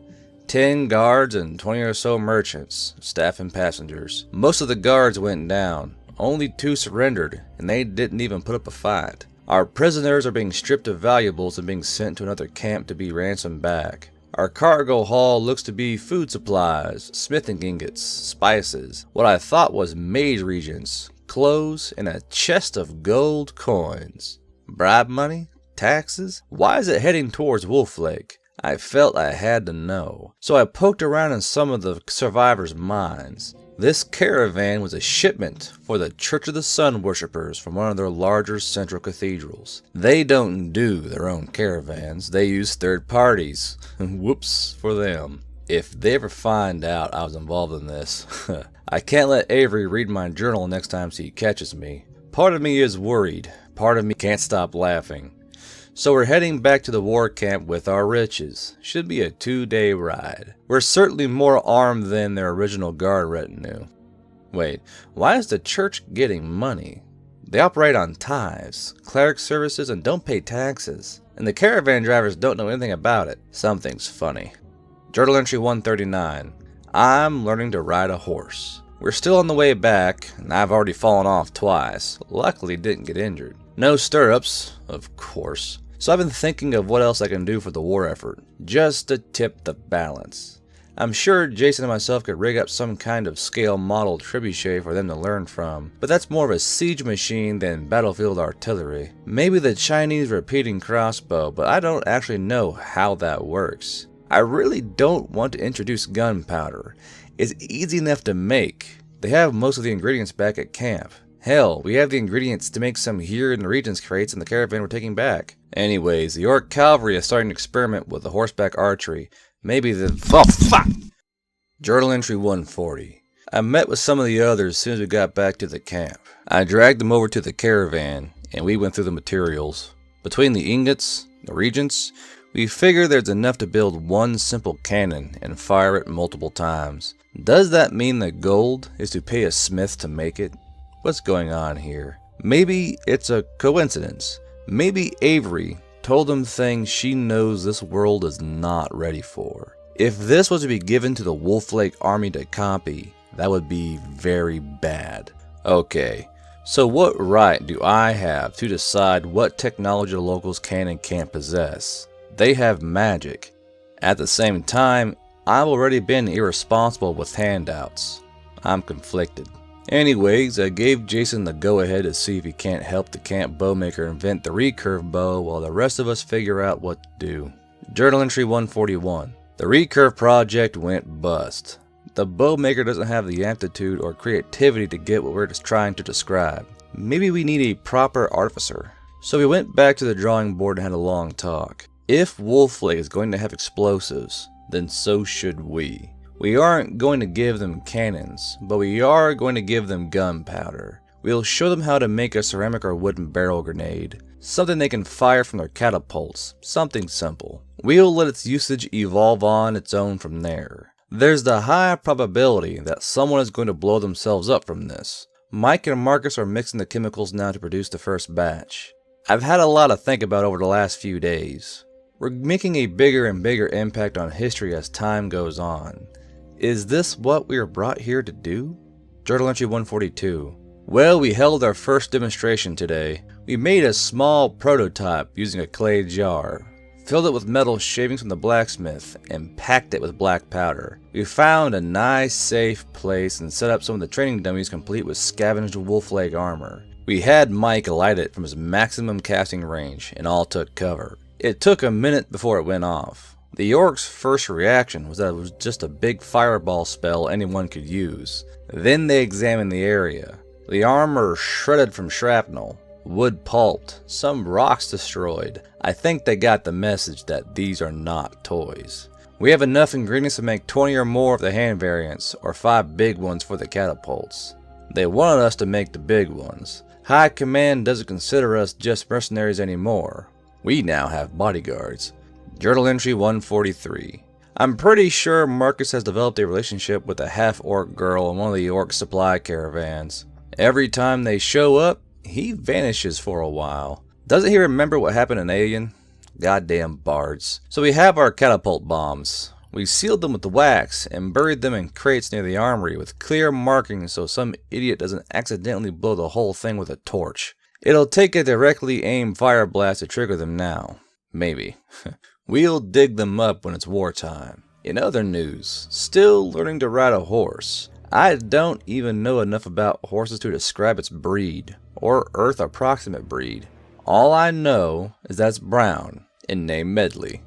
10 guards and 20 or so merchants, staff and passengers. Most of the guards went down. Only 2 surrendered, and they didn't even put up a fight. Our prisoners are being stripped of valuables and being sent to another camp to be ransomed back. Our cargo haul looks to be food supplies, smithing ingots, spices, what I thought was mage regents, clothes, and a chest of gold coins. Bribe money? Taxes? Why is it heading towards Wolf Lake? I felt I had to know, so I poked around in some of the survivors' minds. This caravan was a shipment for the Church of the Sun Worshippers from one of their larger central cathedrals. They don't do their own caravans, they use third parties. Whoops for them. If they ever find out I was involved in this, I can't let Avery read my journal next time he catches me. Part of me is worried, part of me can't stop laughing. So we're heading back to the war camp with our riches. Should be a 2-day ride. We're certainly more armed than their original guard retinue. Wait, why is the church getting money? They operate on tithes, cleric services, and don't pay taxes. And the caravan drivers don't know anything about it. Something's funny. Journal entry 139. I'm learning to ride a horse. We're still on the way back, and I've already fallen off twice. Luckily didn't get injured. No stirrups, of course. So I've been thinking of what else I can do for the war effort, just to tip the balance. I'm sure Jason and myself could rig up some kind of scale model trebuchet for them to learn from, but that's more of a siege machine than battlefield artillery. Maybe the Chinese repeating crossbow, but I don't actually know how that works. I really don't want to introduce gunpowder. It's easy enough to make. They have most of the ingredients back at camp. Hell, we have the ingredients to make some here in the Regent's crates in the caravan we're taking back. Anyways, the York Cavalry is starting to experiment with the horseback archery. Maybe the... Oh, fuck! Journal entry 140. I met with some of the others as soon as we got back to the camp. I dragged them over to the caravan, and we went through the materials. Between the ingots, the regents, we figured there's enough to build one simple cannon and fire it multiple times. Does that mean the gold is to pay a smith to make it? What's going on here? Maybe it's a coincidence. Maybe Avery told them things she knows this world is not ready for. If this was to be given to the Wolflake army to copy, that would be very bad. Okay, so what right do I have to decide what technology the locals can and can't possess? They have magic. At the same time, I've already been irresponsible with handouts. I'm conflicted. Anyways, I gave Jason the go-ahead to see if he can't help the camp bowmaker invent the recurve bow while the rest of us figure out what to do. Journal entry 141. The recurve project went bust. The bowmaker doesn't have the aptitude or creativity to get what we're just trying to describe. Maybe we need a proper artificer. So we went back to the drawing board and had a long talk. If Wolflake is going to have explosives, then so should we. We aren't going to give them cannons, but we are going to give them gunpowder. We'll show them how to make a ceramic or wooden barrel grenade, something they can fire from their catapults, something simple. We'll let its usage evolve on its own from there. There's the high probability that someone is going to blow themselves up from this. Mike and Marcus are mixing the chemicals now to produce the first batch. I've had a lot to think about over the last few days. We're making a bigger and bigger impact on history as time goes on. Is this what we were brought here to do? Journal entry 142. Well, we held our first demonstration today. We made a small prototype using a clay jar, filled it with metal shavings from the blacksmith, and packed it with black powder. We found a nice safe place and set up some of the training dummies complete with scavenged Wolflake armor. We had Mike light it from his maximum casting range and all took cover. It took a minute before it went off. The York's first reaction was that it was just a big fireball spell anyone could use. Then they examined the area. The armor shredded from shrapnel, wood pulped, some rocks destroyed. I think they got the message that these are not toys. We have enough ingredients to make 20 or more of the hand variants, or 5 big ones for the catapults. They wanted us to make the big ones. High Command doesn't consider us just mercenaries anymore. We now have bodyguards. Journal entry 143. I'm pretty sure Marcus has developed a relationship with a half-orc girl in one of the York supply caravans. Every time they show up, he vanishes for a while. Doesn't he remember what happened in Alien? Goddamn bards. So we have our catapult bombs. We sealed them with wax and buried them in crates near the armory with clear markings so some idiot doesn't accidentally blow the whole thing with a torch. It'll take a directly aimed fire blast to trigger them now. Maybe. We'll dig them up when it's wartime. In other news, still learning to ride a horse. I don't even know enough about horses to describe its breed, or Earth approximate breed. All I know is that it's brown and named Medley.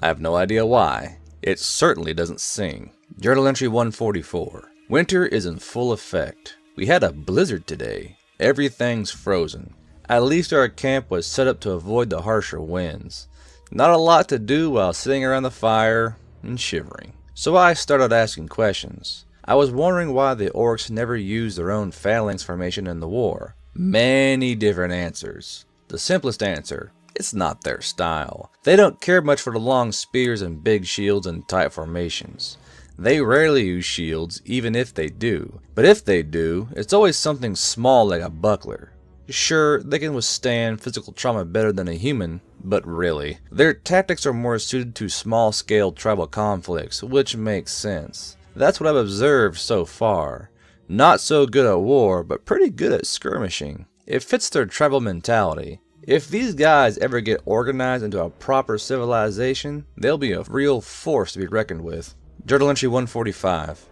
I have no idea why. It certainly doesn't sing. Journal entry 144. Winter is in full effect. We had a blizzard today. Everything's frozen. At least our camp was set up to avoid the harsher winds. Not a lot to do while sitting around the fire and shivering. So I started asking questions. I was wondering why the orcs never used their own phalanx formation in the war. Many different answers. The simplest answer: it's not their style. They don't care much for the long spears and big shields and tight formations. They rarely use shields, even if they do. But if they do, it's always something small like a buckler. Sure, they can withstand physical trauma better than a human, but really. Their tactics are more suited to small-scale tribal conflicts, which makes sense. That's what I've observed so far. Not so good at war, but pretty good at skirmishing. It fits their tribal mentality. If these guys ever get organized into a proper civilization, they'll be a real force to be reckoned with. Journal entry 145.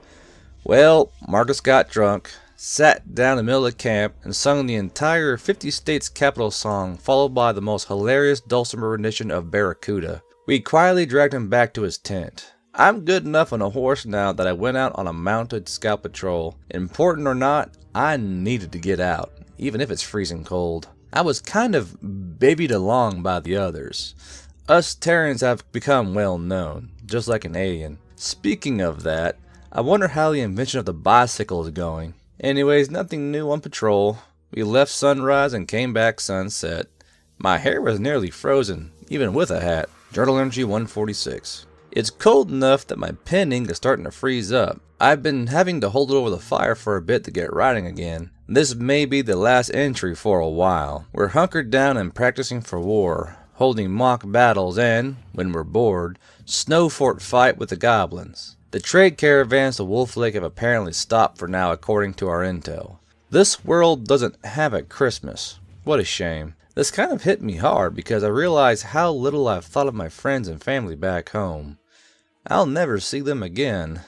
Well, Marcus got drunk, sat down in the middle of the camp, and sung the entire 50 States Capital song, followed by the most hilarious dulcimer rendition of Barracuda. We quietly dragged him back to his tent. I'm good enough on a horse now that I went out on a mounted scout patrol. Important or not, I needed to get out, even if it's freezing cold. I was kind of babied along by the others. Us Terrans have become well known, just like an alien. Speaking of that, I wonder how the invention of the bicycle is going. Anyways, nothing new on patrol. We left sunrise and came back sunset. My hair was nearly frozen, even with a hat. Journal entry 146. It's cold enough that my pen ink is starting to freeze up. I've been having to hold it over the fire for a bit to get writing again. This may be the last entry for a while. We're hunkered down and practicing for war, holding mock battles and, when we're bored, snow fort fight with the goblins. The trade caravans to Wolf Lake have apparently stopped for now according to our intel. This world doesn't have a Christmas. What a shame. This kind of hit me hard because I realize how little I've thought of my friends and family back home. I'll never see them again.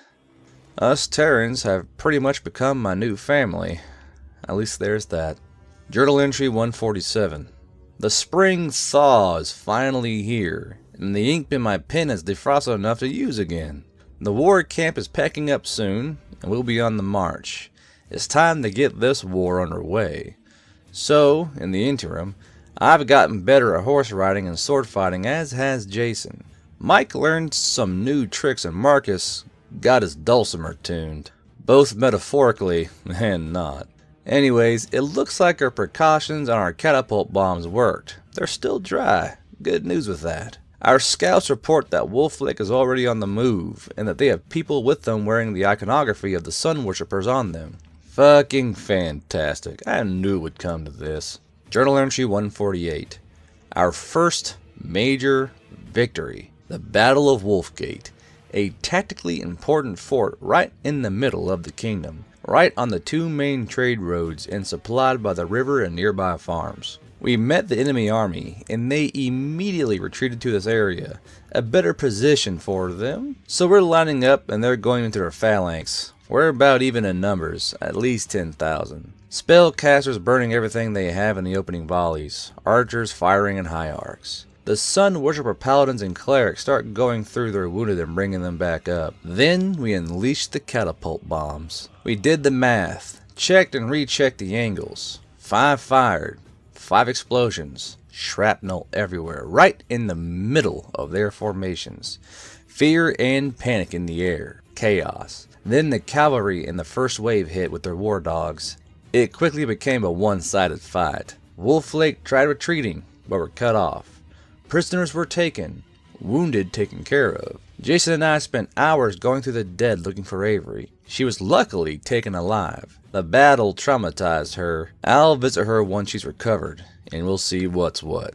Us Terrans have pretty much become my new family. At least there's that. Journal entry 147. The spring thaw is finally here, and the ink in my pen is defrosted enough to use again. The war camp is packing up soon, and we'll be on the march. It's time to get this war underway. So, in the interim, I've gotten better at horse riding and sword fighting, as has Jason. Mike learned some new tricks and Marcus got his dulcimer tuned. Both metaphorically and not. Anyways, it looks like our precautions on our catapult bombs worked. They're still dry. Good news with that. Our scouts report that Wolf Lake is already on the move, and that they have people with them wearing the iconography of the sun worshippers on them. Fucking fantastic. I knew it would come to this. Journal entry 148. Our first major victory. The Battle of Wolfgate. A tactically important fort right in the middle of the kingdom. Right on the two main trade roads and supplied by the river and nearby farms. We met the enemy army, and they immediately retreated to this area, a better position for them. So we're lining up and they're going into their phalanx. We're about even in numbers, at least 10,000. Spellcasters burning everything they have in the opening volleys, archers firing in high arcs. The sun worshipper paladins and clerics start going through their wounded and bringing them back up. Then we unleashed the catapult bombs. We did the math, checked and rechecked the angles. 5 fired. 5 explosions, shrapnel everywhere, right in the middle of their formations. Fear and panic in the air, chaos. Then the cavalry in the first wave hit with their war dogs. It quickly became a one-sided fight. Wolf Lake tried retreating, but were cut off. Prisoners were taken, wounded taken care of. Jason and I spent hours going through the dead looking for Avery. She was luckily taken alive. The battle traumatized her. I'll visit her once she's recovered, and we'll see what's what.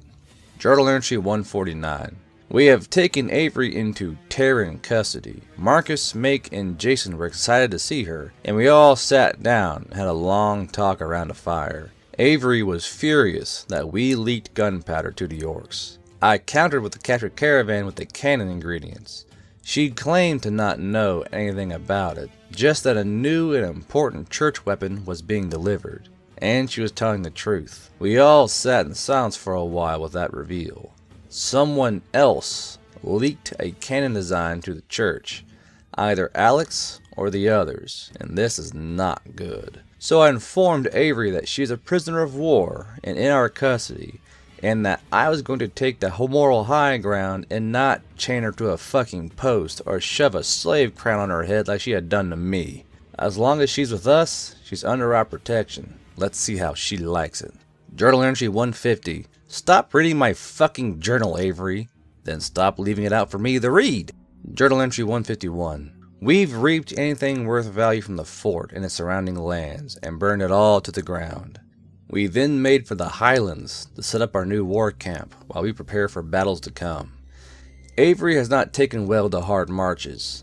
Journal entry 149. We have taken Avery into Terran custody. Marcus, Make, and Jason were excited to see her, and we all sat down and had a long talk around a fire. Avery was furious that we leaked gunpowder to the orcs. I countered with the captured caravan with the cannon ingredients. She claimed to not know anything about it, just that a new and important church weapon was being delivered, and she was telling the truth. We all sat in silence for a while with that reveal. Someone else leaked a cannon design to the church. Either Alex or the others, and this is not good. So I informed Avery that she is a prisoner of war and in our custody, and that I was going to take the moral high ground and not chain her to a fucking post or shove a slave crown on her head like she had done to me. As long as she's with us, she's under our protection. Let's see how she likes it. Journal entry 150. Stop reading my fucking journal, Avery. Then stop leaving it out for me to read. Journal entry 151. We've reaped anything worth value from the fort and its surrounding lands and burned it all to the ground. We then made for the highlands to set up our new war camp while we prepare for battles to come. Avery has not taken well to hard marches.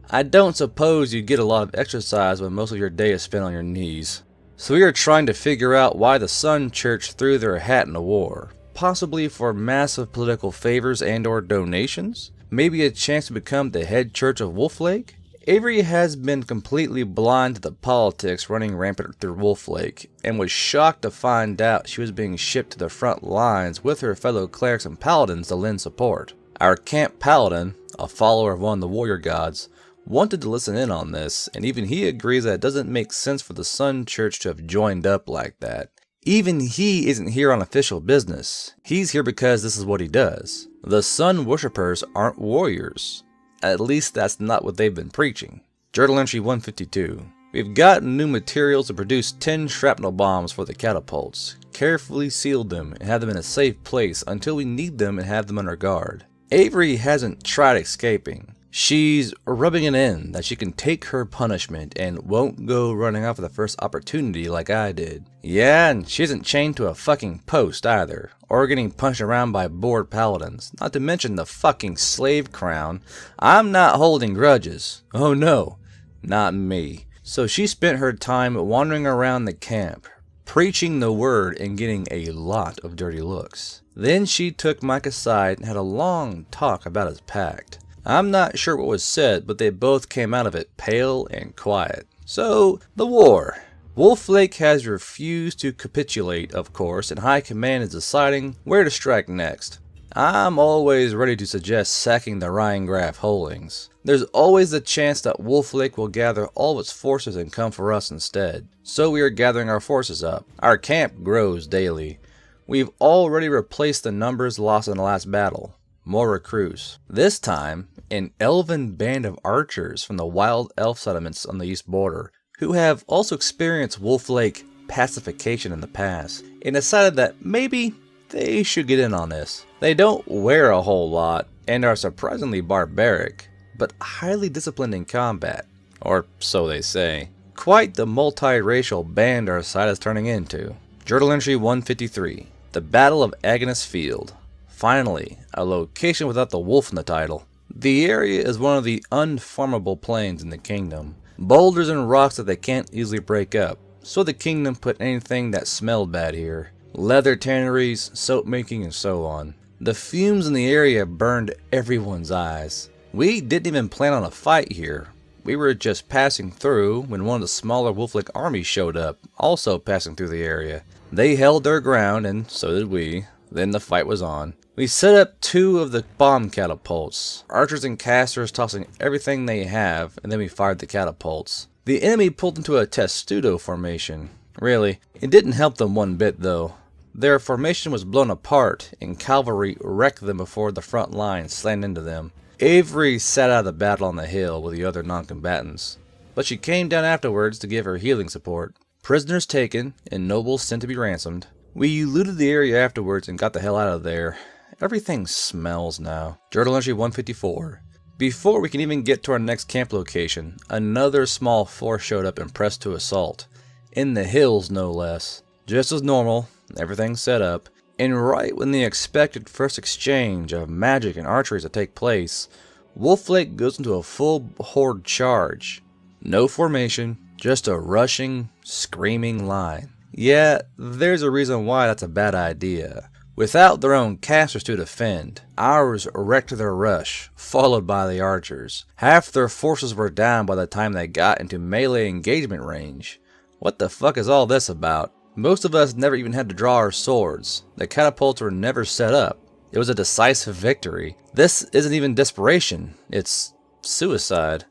I don't suppose you get a lot of exercise when most of your day is spent on your knees. So we are trying to figure out why the Sun Church threw their hat in the war. Possibly for massive political favors and or donations? Maybe a chance to become the head church of Wolf Lake? Avery has been completely blind to the politics running rampant through Wolf Lake, and was shocked to find out she was being shipped to the front lines with her fellow clerics and paladins to lend support. Our camp paladin, a follower of one of the warrior gods, wanted to listen in on this, and even he agrees that it doesn't make sense for the Sun Church to have joined up like that. Even he isn't here on official business. He's here because this is what he does. The Sun worshippers aren't warriors. At least that's not what they've been preaching. Journal entry 152. We've gotten new materials to produce 10 shrapnel bombs for the catapults. Carefully sealed them and have them in a safe place until we need them and have them under guard. Avery hasn't tried escaping. She's rubbing it in that she can take her punishment and won't go running off at the first opportunity like I did. Yeah, and she isn't chained to a fucking post either, or getting punched around by bored paladins, not to mention the fucking slave crown. I'm not holding grudges. Oh no, not me. So she spent her time wandering around the camp, preaching the word and getting a lot of dirty looks. Then she took Mike aside and had a long talk about his pact. I'm not sure what was said, but they both came out of it pale and quiet. So, the war. Wolf Lake has refused to capitulate, of course, and High Command is deciding where to strike next. I'm always ready to suggest sacking the Rhinegraf holdings. There's always the chance that Wolf Lake will gather all of its forces and come for us instead. So we are gathering our forces up. Our camp grows daily. We've already replaced the numbers lost in the last battle. More recruits. This time, an elven band of archers from the wild elf settlements on the east border, who have also experienced Wolf Lake pacification in the past, and decided that maybe they should get in on this. They don't wear a whole lot, and are surprisingly barbaric, but highly disciplined in combat, or so they say. Quite the multiracial band our side is turning into. Journal entry 153. The Battle of Agnes Field. Finally, a location without the wolf in the title. The area is one of the unfarmable plains in the kingdom. Boulders and rocks that they can't easily break up, so the kingdom put anything that smelled bad here. Leather tanneries, soap making, and so on. The fumes in the area burned everyone's eyes. We didn't even plan on a fight here. We were just passing through when one of the smaller Wolflake armies showed up, also passing through the area. They held their ground, and so did we. Then the fight was on. We set up 2 of the bomb catapults, archers and casters tossing everything they have, and then we fired the catapults. The enemy pulled into a testudo formation. Really, it didn't help them one bit though. Their formation was blown apart, and cavalry wrecked them before the front line slammed into them. Avery sat out of the battle on the hill with the other non-combatants, but she came down afterwards to give her healing support. Prisoners taken, and nobles sent to be ransomed. We looted the area afterwards and got the hell out of there. Everything smells now. Journal entry 154. Before we can even get to our next camp location, another small force showed up and pressed to assault. In the hills, no less. Just as normal, everything's set up, and right when the expected first exchange of magic and archery is to take place, Wolf Lake goes into a full horde charge. No formation, just a rushing, screaming line. Yeah, there's a reason why that's a bad idea. Without their own casters to defend, ours wrecked their rush, followed by the archers. Half their forces were down by the time they got into melee engagement range. What the fuck is all this about? Most of us never even had to draw our swords. The catapults were never set up. It was a decisive victory. This isn't even desperation, it's suicide.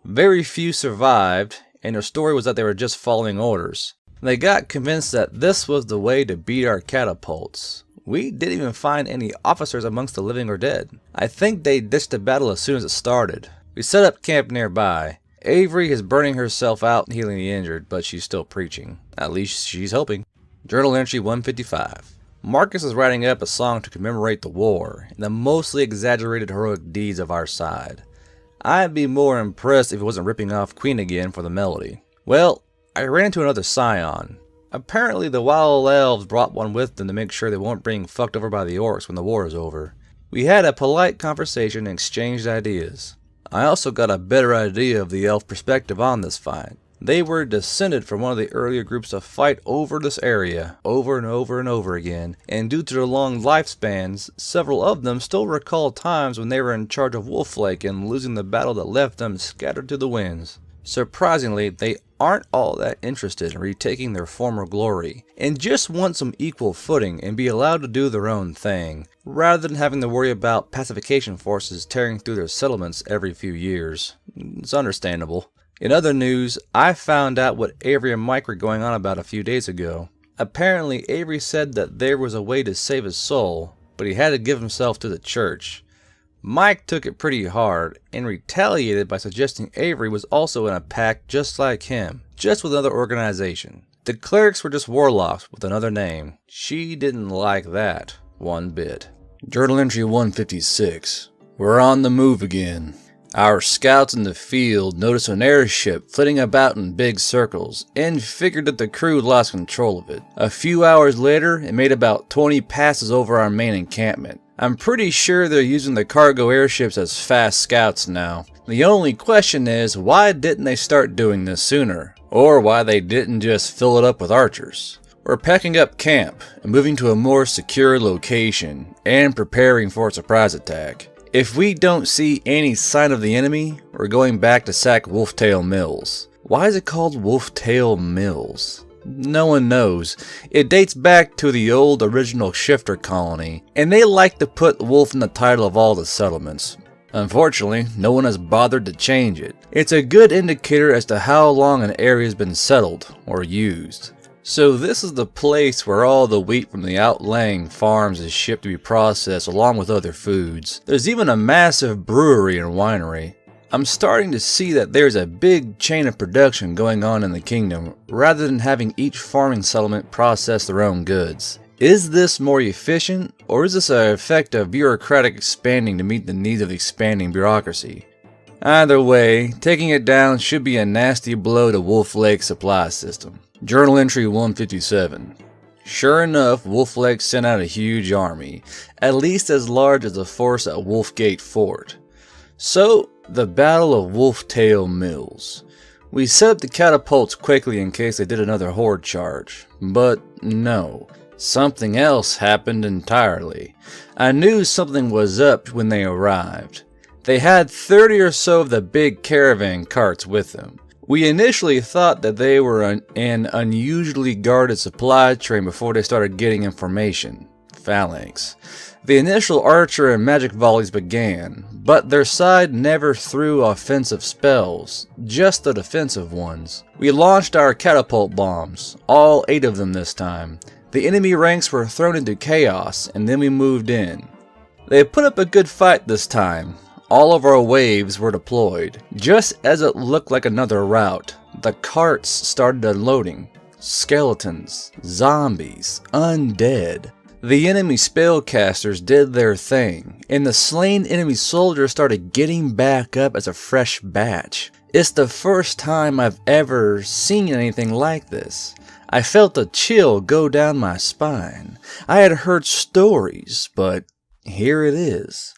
Very few survived, and their story was that they were just following orders. They got convinced that this was the way to beat our catapults. We didn't even find any officers amongst the living or dead. I think they ditched the battle as soon as it started. We set up camp nearby. Avery is burning herself out and healing the injured, but she's still preaching. At least she's hoping. Journal entry 155. Marcus is writing up a song to commemorate the war and the mostly exaggerated heroic deeds of our side. I'd be more impressed if he wasn't ripping off Queen again for the melody. Well, I ran into another scion. Apparently the wild elves brought one with them to make sure they weren't being fucked over by the orcs when the war is over. We had a polite conversation and exchanged ideas. I also got a better idea of the elf perspective on this fight. They were descended from one of the earlier groups to fight over this area over and over and over again, and due to their long lifespans, several of them still recall times when they were in charge of Wolflake and losing the battle that left them scattered to the winds. Surprisingly, they aren't all that interested in retaking their former glory, and just want some equal footing and be allowed to do their own thing, rather than having to worry about pacification forces tearing through their settlements every few years. It's understandable. In other news, I found out what Avery and Mike were going on about a few days ago. Apparently, Avery said that there was a way to save his soul, but he had to give himself to the church. Mike took it pretty hard and retaliated by suggesting Avery was also in a pact just like him, just with another organization. The clerics were just warlocks with another name. She didn't like that one bit. Journal entry 156. We're on the move again. Our scouts in the field noticed an airship flitting about in big circles and figured that the crew lost control of it. A few hours later, it made about 20 passes over our main encampment. I'm pretty sure they're using the cargo airships as fast scouts now. The only question is, why didn't they start doing this sooner? Or why they didn't just fill it up with archers? We're packing up camp and moving to a more secure location and preparing for a surprise attack. If we don't see any sign of the enemy, we're going back to sack Wolftail Mills. Why is it called Wolftail Mills? No one knows. It dates back to the old original shifter colony, and they like to put wolf in the title of all the settlements. Unfortunately, no one has bothered to change it. It's a good indicator as to how long an area has been settled or used. So this is the place where all the wheat from the outlying farms is shipped to be processed along with other foods. There's even a massive brewery and winery. I'm starting to see that there's a big chain of production going on in the kingdom, rather than having each farming settlement process their own goods. Is this more efficient, or is this an effect of bureaucratic expanding to meet the needs of the expanding bureaucracy? Either way, taking it down should be a nasty blow to Wolf Lake's supply system. Journal entry 157. Sure enough, Wolf Lake sent out a huge army, at least as large as the force at Wolfgate Fort. So, the Battle of Wolftail Mills. We set up the catapults quickly in case they did another horde charge, but no. Something else happened entirely. I knew something was up when they arrived. They had 30 or so of the big caravan carts with them. We initially thought that they were an unusually guarded supply train before they started getting information. Phalanx. The initial archer and magic volleys began, but their side never threw offensive spells, just the defensive ones. We launched our catapult bombs, all 8 of them this time. The enemy ranks were thrown into chaos, and then we moved in. They put up a good fight this time. All of our waves were deployed. Just as it looked like another rout, the carts started unloading. Skeletons, zombies, undead. The enemy spellcasters did their thing, and the slain enemy soldiers started getting back up as a fresh batch. It's the first time I've ever seen anything like this. I felt a chill go down my spine. I had heard stories, but here it is.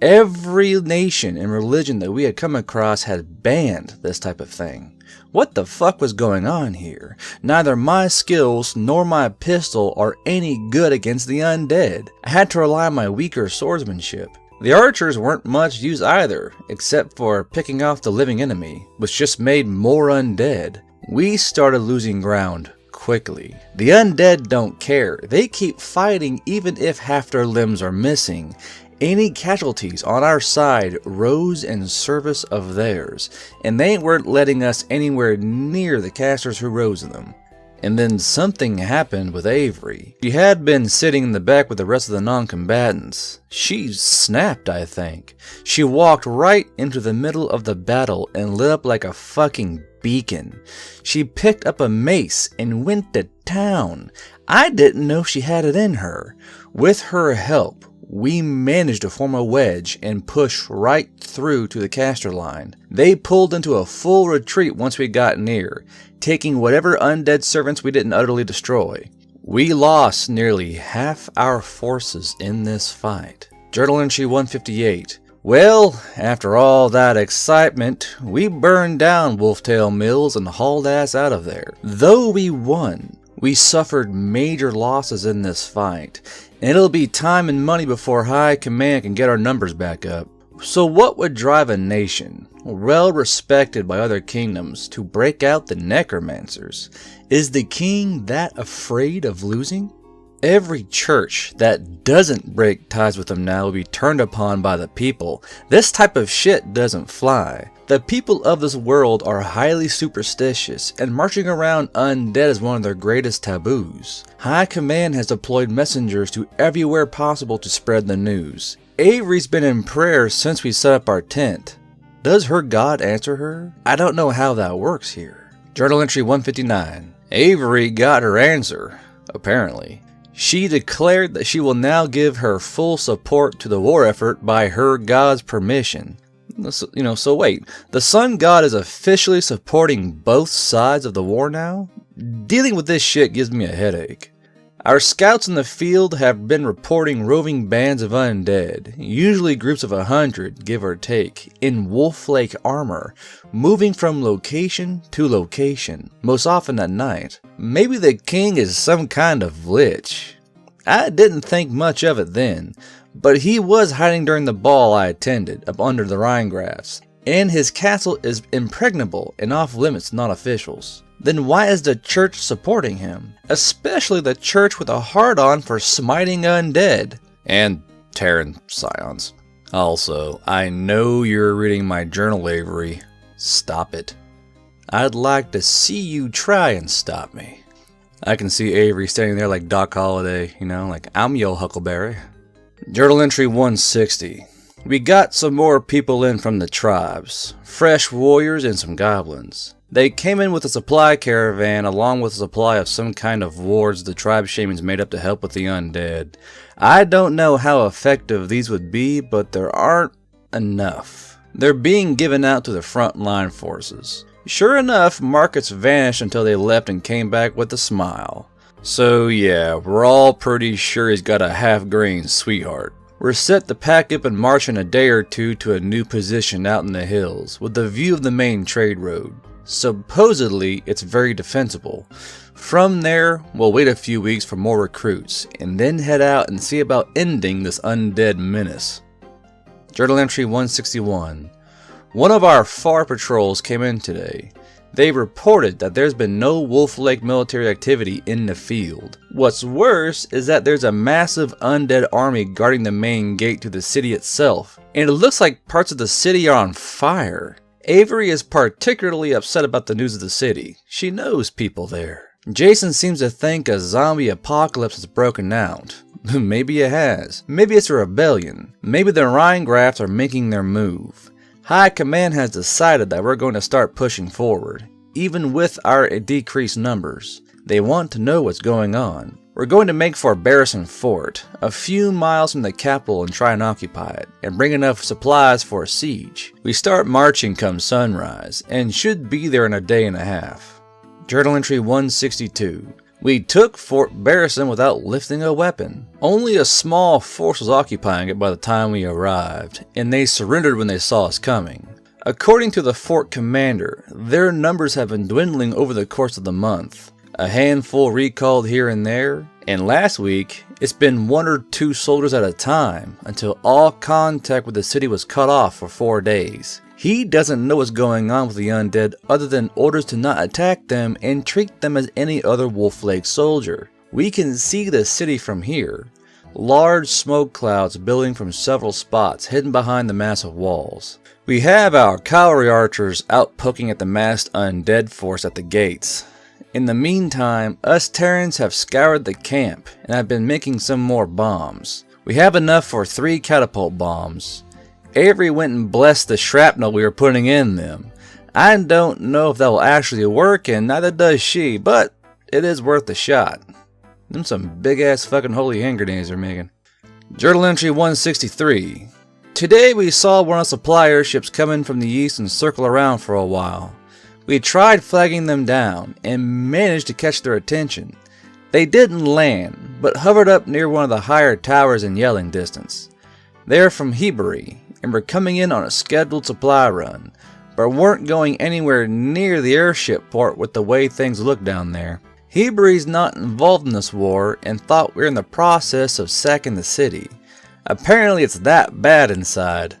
Every nation and religion that we had come across had banned this type of thing. What the fuck was going on here? Neither my skills nor my pistol are any good against the undead. I had to rely on my weaker swordsmanship. The archers weren't much use either, except for picking off the living enemy, which just made more undead. We started losing ground quickly. The undead don't care. They keep fighting even if half their limbs are missing. Any casualties on our side rose in service of theirs, and they weren't letting us anywhere near the casters who rose in them. And then something happened with Avery. She had been sitting in the back with the rest of the non-combatants. She snapped, I think. She walked right into the middle of the battle and lit up like a fucking beacon. She picked up a mace and went to town. I didn't know she had it in her. With her help, we managed to form a wedge and push right through to the caster line. They pulled into a full retreat once we got near, taking whatever undead servants we didn't utterly destroy. We lost nearly half our forces in this fight. Journal entry 158. Well, after all that excitement, we burned down Wolftail Mills and hauled ass out of there. Though we won, we suffered major losses in this fight, and it'll be time and money before High Command can get our numbers back up. So what would drive a nation, well respected by other kingdoms, to break out the necromancers? Is the king that afraid of losing? Every church that doesn't break ties with them now will be turned upon by the people. This type of shit doesn't fly. The people of this world are highly superstitious, and marching around undead is one of their greatest taboos. High Command has deployed messengers to everywhere possible to spread the news. Avery's been in prayer since we set up our tent. Does her God answer her? I don't know how that works here. Journal entry 159. Avery got her answer, apparently. She declared that she will now give her full support to the war effort by her God's permission. So wait, the Sun God is officially supporting both sides of the war now? Dealing with this shit gives me a headache. Our scouts in the field have been reporting roving bands of undead, usually groups of 100, give or take, in wolf-like armor, moving from location to location, most often at night. Maybe the king is some kind of lich. I didn't think much of it then, but he was hiding during the ball I attended, up under the Rhinegrafts, and his castle is impregnable and off-limits to non-officials. Then why is the church supporting him? Especially the church with a hard-on for smiting undead. And Terran scions. Also, I know you're reading my journal, Avery. Stop it. I'd like to see you try and stop me. I can see Avery standing there like Doc Holliday, like I'm yo Huckleberry. Journal entry 160. We got some more people in from the tribes. Fresh warriors and some goblins. They came in with a supply caravan along with a supply of some kind of wards the tribe shamans made up to help with the undead. I don't know how effective these would be, but there aren't enough. They're being given out to the frontline forces. Sure enough, Marcus vanished until they left and came back with a smile. So yeah, we're all pretty sure he's got a half-grain sweetheart. We're set to pack up and march in a day or two to a new position out in the hills, with a view of the main trade road. Supposedly, it's very defensible. From there, we'll wait a few weeks for more recruits, and then head out and see about ending this undead menace. Journal entry 161. One of our FAR patrols came in today. They reported that there's been no Wolf Lake military activity in the field. What's worse is that there's a massive undead army guarding the main gate to the city itself, and it looks like parts of the city are on fire. Avery is particularly upset about the news of the city. She knows people there. Jason seems to think a zombie apocalypse has broken out. Maybe it has. Maybe it's a rebellion. Maybe the Rhinegrafts are making their move. High Command has decided that we're going to start pushing forward, even with our decreased numbers. They want to know what's going on. We're going to make for Barrison Fort, a few miles from the capital, and try and occupy it, and bring enough supplies for a siege. We start marching come sunrise, and should be there in a day and a half. Journal entry 162. We took Fort Barrison without lifting a weapon. Only a small force was occupying it by the time we arrived, and they surrendered when they saw us coming. According to the fort commander, their numbers have been dwindling over the course of the month. A handful recalled here and there, and last week, it's been 1 or 2 soldiers at a time until all contact with the city was cut off for 4 days. He doesn't know what's going on with the undead other than orders to not attack them and treat them as any other Wolf Lake soldier. We can see the city from here. large smoke clouds billowing from several spots hidden behind the massive walls. We have our cavalry archers out poking at the massed undead force at the gates. In the meantime, us Terrans have scoured the camp and have been making some more bombs. We have enough for 3 catapult bombs. Avery went and blessed the shrapnel we were putting in them. I don't know if that will actually work, and neither does she, but it is worth a shot. Them some big ass fucking holy hand grenades they're making. Journal entry 163. Today we saw one of the supply airships come in from the east and circle around for a while. We tried flagging them down and managed to catch their attention. They didn't land, but hovered up near one of the higher towers in yelling distance. They are from Hebrew and were coming in on a scheduled supply run, but weren't going anywhere near the airship port with the way things look down there. Hebrew's not involved in this war and thought we were in the process of sacking the city. Apparently it's that bad inside.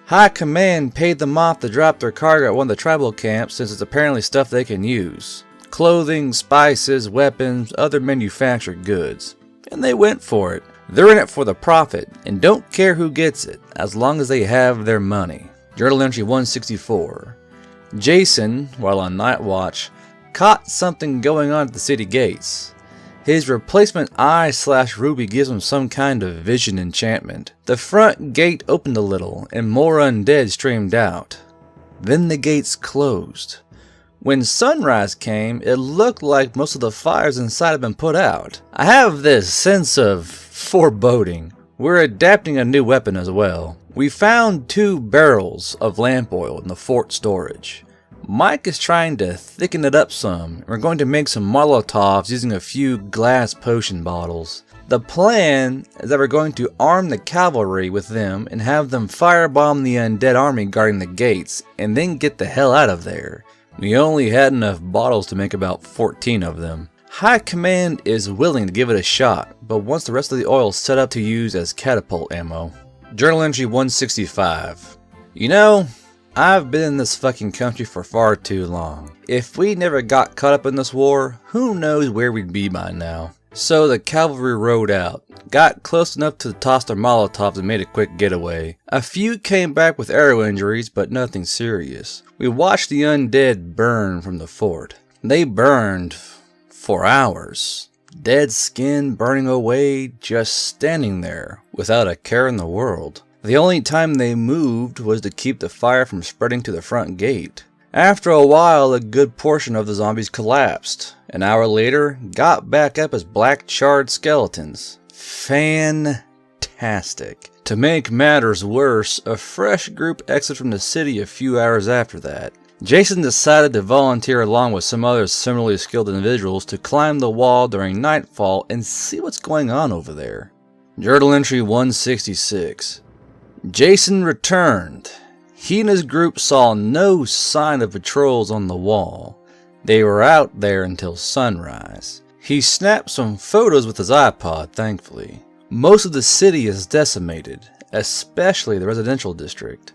High Command paid them off to drop their cargo at one of the tribal camps since it's apparently stuff they can use. Clothing, spices, weapons, other manufactured goods. And they went for it. They're in it for the profit and don't care who gets it as long as they have their money. Journal entry 164. Jason, while on night watch, caught something going on at the city gates. His replacement eye/ruby gives him some kind of vision enchantment. The front gate opened a little and more undead streamed out. Then the gates closed. When sunrise came, it looked like most of the fires inside had been put out. I have this sense of foreboding. We're adapting a new weapon as well. We found 2 barrels of lamp oil in the fort storage. Mike is trying to thicken it up some. We're going to make some Molotovs using a few glass potion bottles. The plan is that we're going to arm the cavalry with them and have them firebomb the undead army guarding the gates and then get the hell out of there. We only had enough bottles to make about 14 of them. High Command is willing to give it a shot, but wants the rest of the oil set up to use as catapult ammo. Journal entry 165. You know, I've been in this fucking country for far too long. If we never got caught up in this war, who knows where we'd be by now. So the cavalry rode out, got close enough to toss their Molotovs and made a quick getaway. A few came back with arrow injuries, but nothing serious. We watched the undead burn from the fort. They burned for hours. Dead skin burning away, just standing there, without a care in the world. The only time they moved was to keep the fire from spreading to the front gate. After a while, a good portion of the zombies collapsed. An hour later, got back up as black charred skeletons. Fantastic. To make matters worse, a fresh group exited from the city a few hours after that. Jason decided to volunteer along with some other similarly skilled individuals to climb the wall during nightfall and see what's going on over there. Journal entry 166. Jason returned. He and his group saw no sign of patrols on the wall. They were out there until sunrise. He snapped some photos with his iPod, thankfully. Most of the city is decimated, especially the residential district.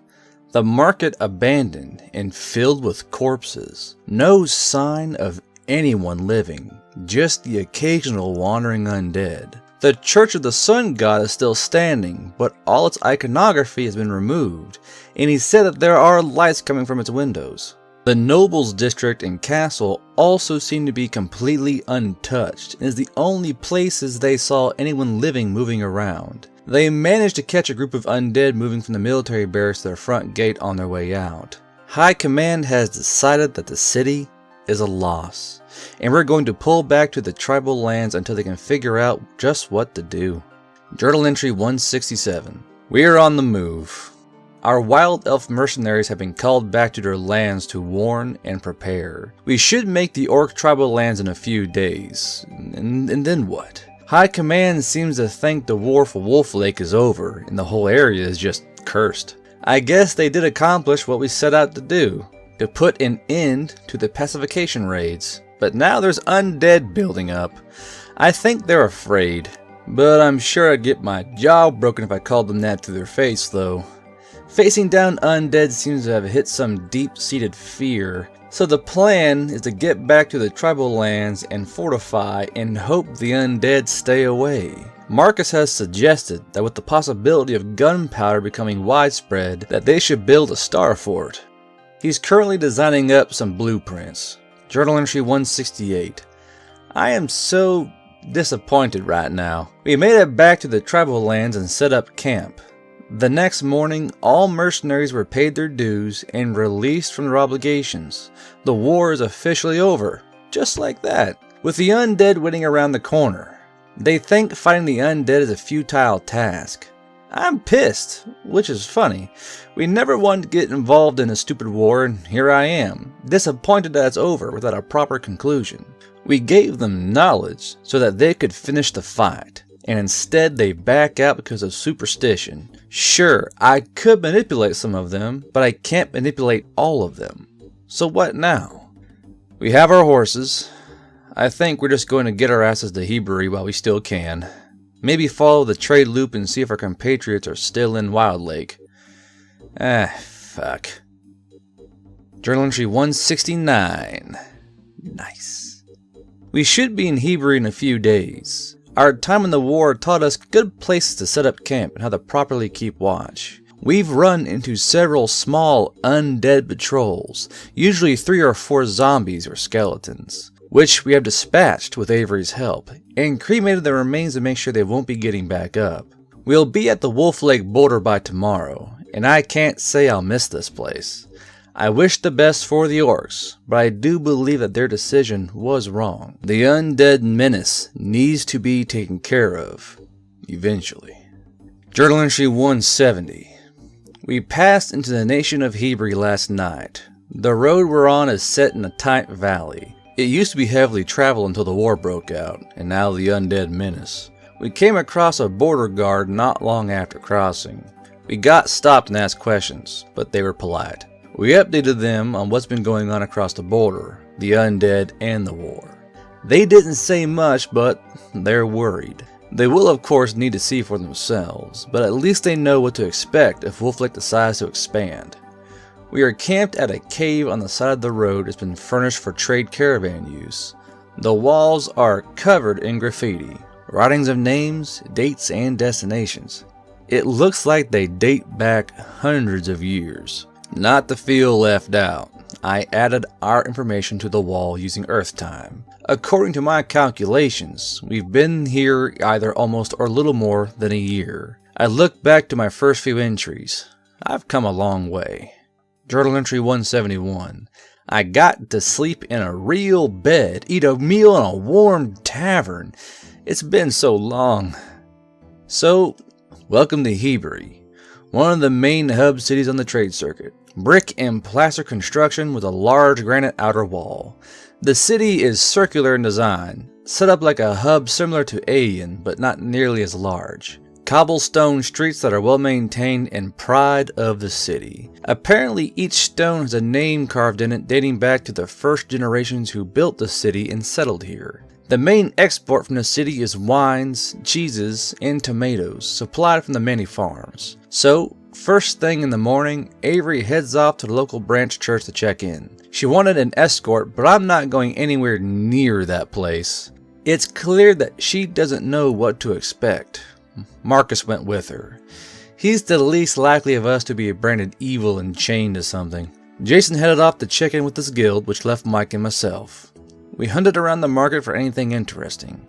The market abandoned and filled with corpses. No sign of anyone living, just the occasional wandering undead. The Church of the Sun God is still standing, but all its iconography has been removed, and he said that there are lights coming from its windows. The Nobles District and Castle also seem to be completely untouched, and is the only places they saw anyone living moving around. They managed to catch a group of undead moving from the military barracks to their front gate on their way out. High Command has decided that the city is a loss, and we're going to pull back to the tribal lands until they can figure out just what to do. Journal entry 167. We are on the move. Our wild elf mercenaries have been called back to their lands to warn and prepare. We should make the orc tribal lands in a few days. And then what? High Command seems to think the war for Wolf Lake is over, and the whole area is just cursed. I guess they did accomplish what we set out to do, to put an end to the pacification raids. But now there's undead building up. I think they're afraid, but I'm sure I'd get my jaw broken if I called them that to their face though. Facing down undead seems to have hit some deep-seated fear, so the plan is to get back to the tribal lands and fortify and hope the undead stay away. Marcus has suggested that with the possibility of gunpowder becoming widespread, that they should build a star fort. He's currently designing up some blueprints. Journal entry 168. I am so disappointed right now. We made it back to the tribal lands and set up camp. The next morning, all mercenaries were paid their dues and released from their obligations. The war is officially over, just like that, with the undead waiting around the corner. They think fighting the undead is a futile task. I'm pissed, which is funny. We never wanted to get involved in a stupid war, and here I am, disappointed that it's over without a proper conclusion. We gave them knowledge so that they could finish the fight, and instead they back out because of superstition. Sure, I could manipulate some of them, but I can't manipulate all of them. So what now? We have our horses. I think we're just going to get our asses to Hebrew while we still can. Maybe follow the trade loop and see if our compatriots are still in Wild Lake. Fuck. Journal entry 169. Nice. We should be in Hebrew in a few days. Our time in the war taught us good places to set up camp and how to properly keep watch. We've run into several small undead patrols, usually 3 or 4 zombies or skeletons, which we have dispatched with Avery's help, and cremated the remains to make sure they won't be getting back up. We'll be at the Wolf Lake border by tomorrow, and I can't say I'll miss this place. I wish the best for the orcs, but I do believe that their decision was wrong. The undead menace needs to be taken care of, eventually. Journal entry 170. We passed into the nation of Hebrew last night. The road we're on is set in a tight valley. It used to be heavily traveled until the war broke out, and now the undead menace. We came across a border guard not long after crossing. We got stopped and asked questions, but they were polite. We updated them on what's been going on across the border, the undead and the war. They didn't say much, but they're worried. They will of course need to see for themselves, but at least they know what to expect if Wolf Lake decides to expand. We are camped at a cave on the side of the road that's been furnished for trade caravan use. The walls are covered in graffiti, writings of names, dates, and destinations. It looks like they date back hundreds of years. Not to feel left out, I added our information to the wall using Earth time. According to my calculations, we've been here either almost or little more than a year. I look back to my first few entries. I've come a long way. Journal entry 171. I got to sleep in a real bed, eat a meal in a warm tavern. It's been so long. So, welcome to Hebrew, one of the main hub cities on the trade circuit. Brick and plaster construction with a large granite outer wall. The city is circular in design, set up like a hub similar to Aeon, but not nearly as large. Cobblestone streets that are well maintained and pride of the city. Apparently each stone has a name carved in it dating back to the first generations who built the city and settled here. The main export from the city is wines, cheeses, and tomatoes supplied from the many farms. So, first thing in the morning, Avery heads off to the local branch church to check in. She wanted an escort, but I'm not going anywhere near that place. It's clear that she doesn't know what to expect. Marcus went with her. He's the least likely of us to be branded evil and chained to something. Jason headed off to check in with his guild, which left Mike and myself. We hunted around the market for anything interesting.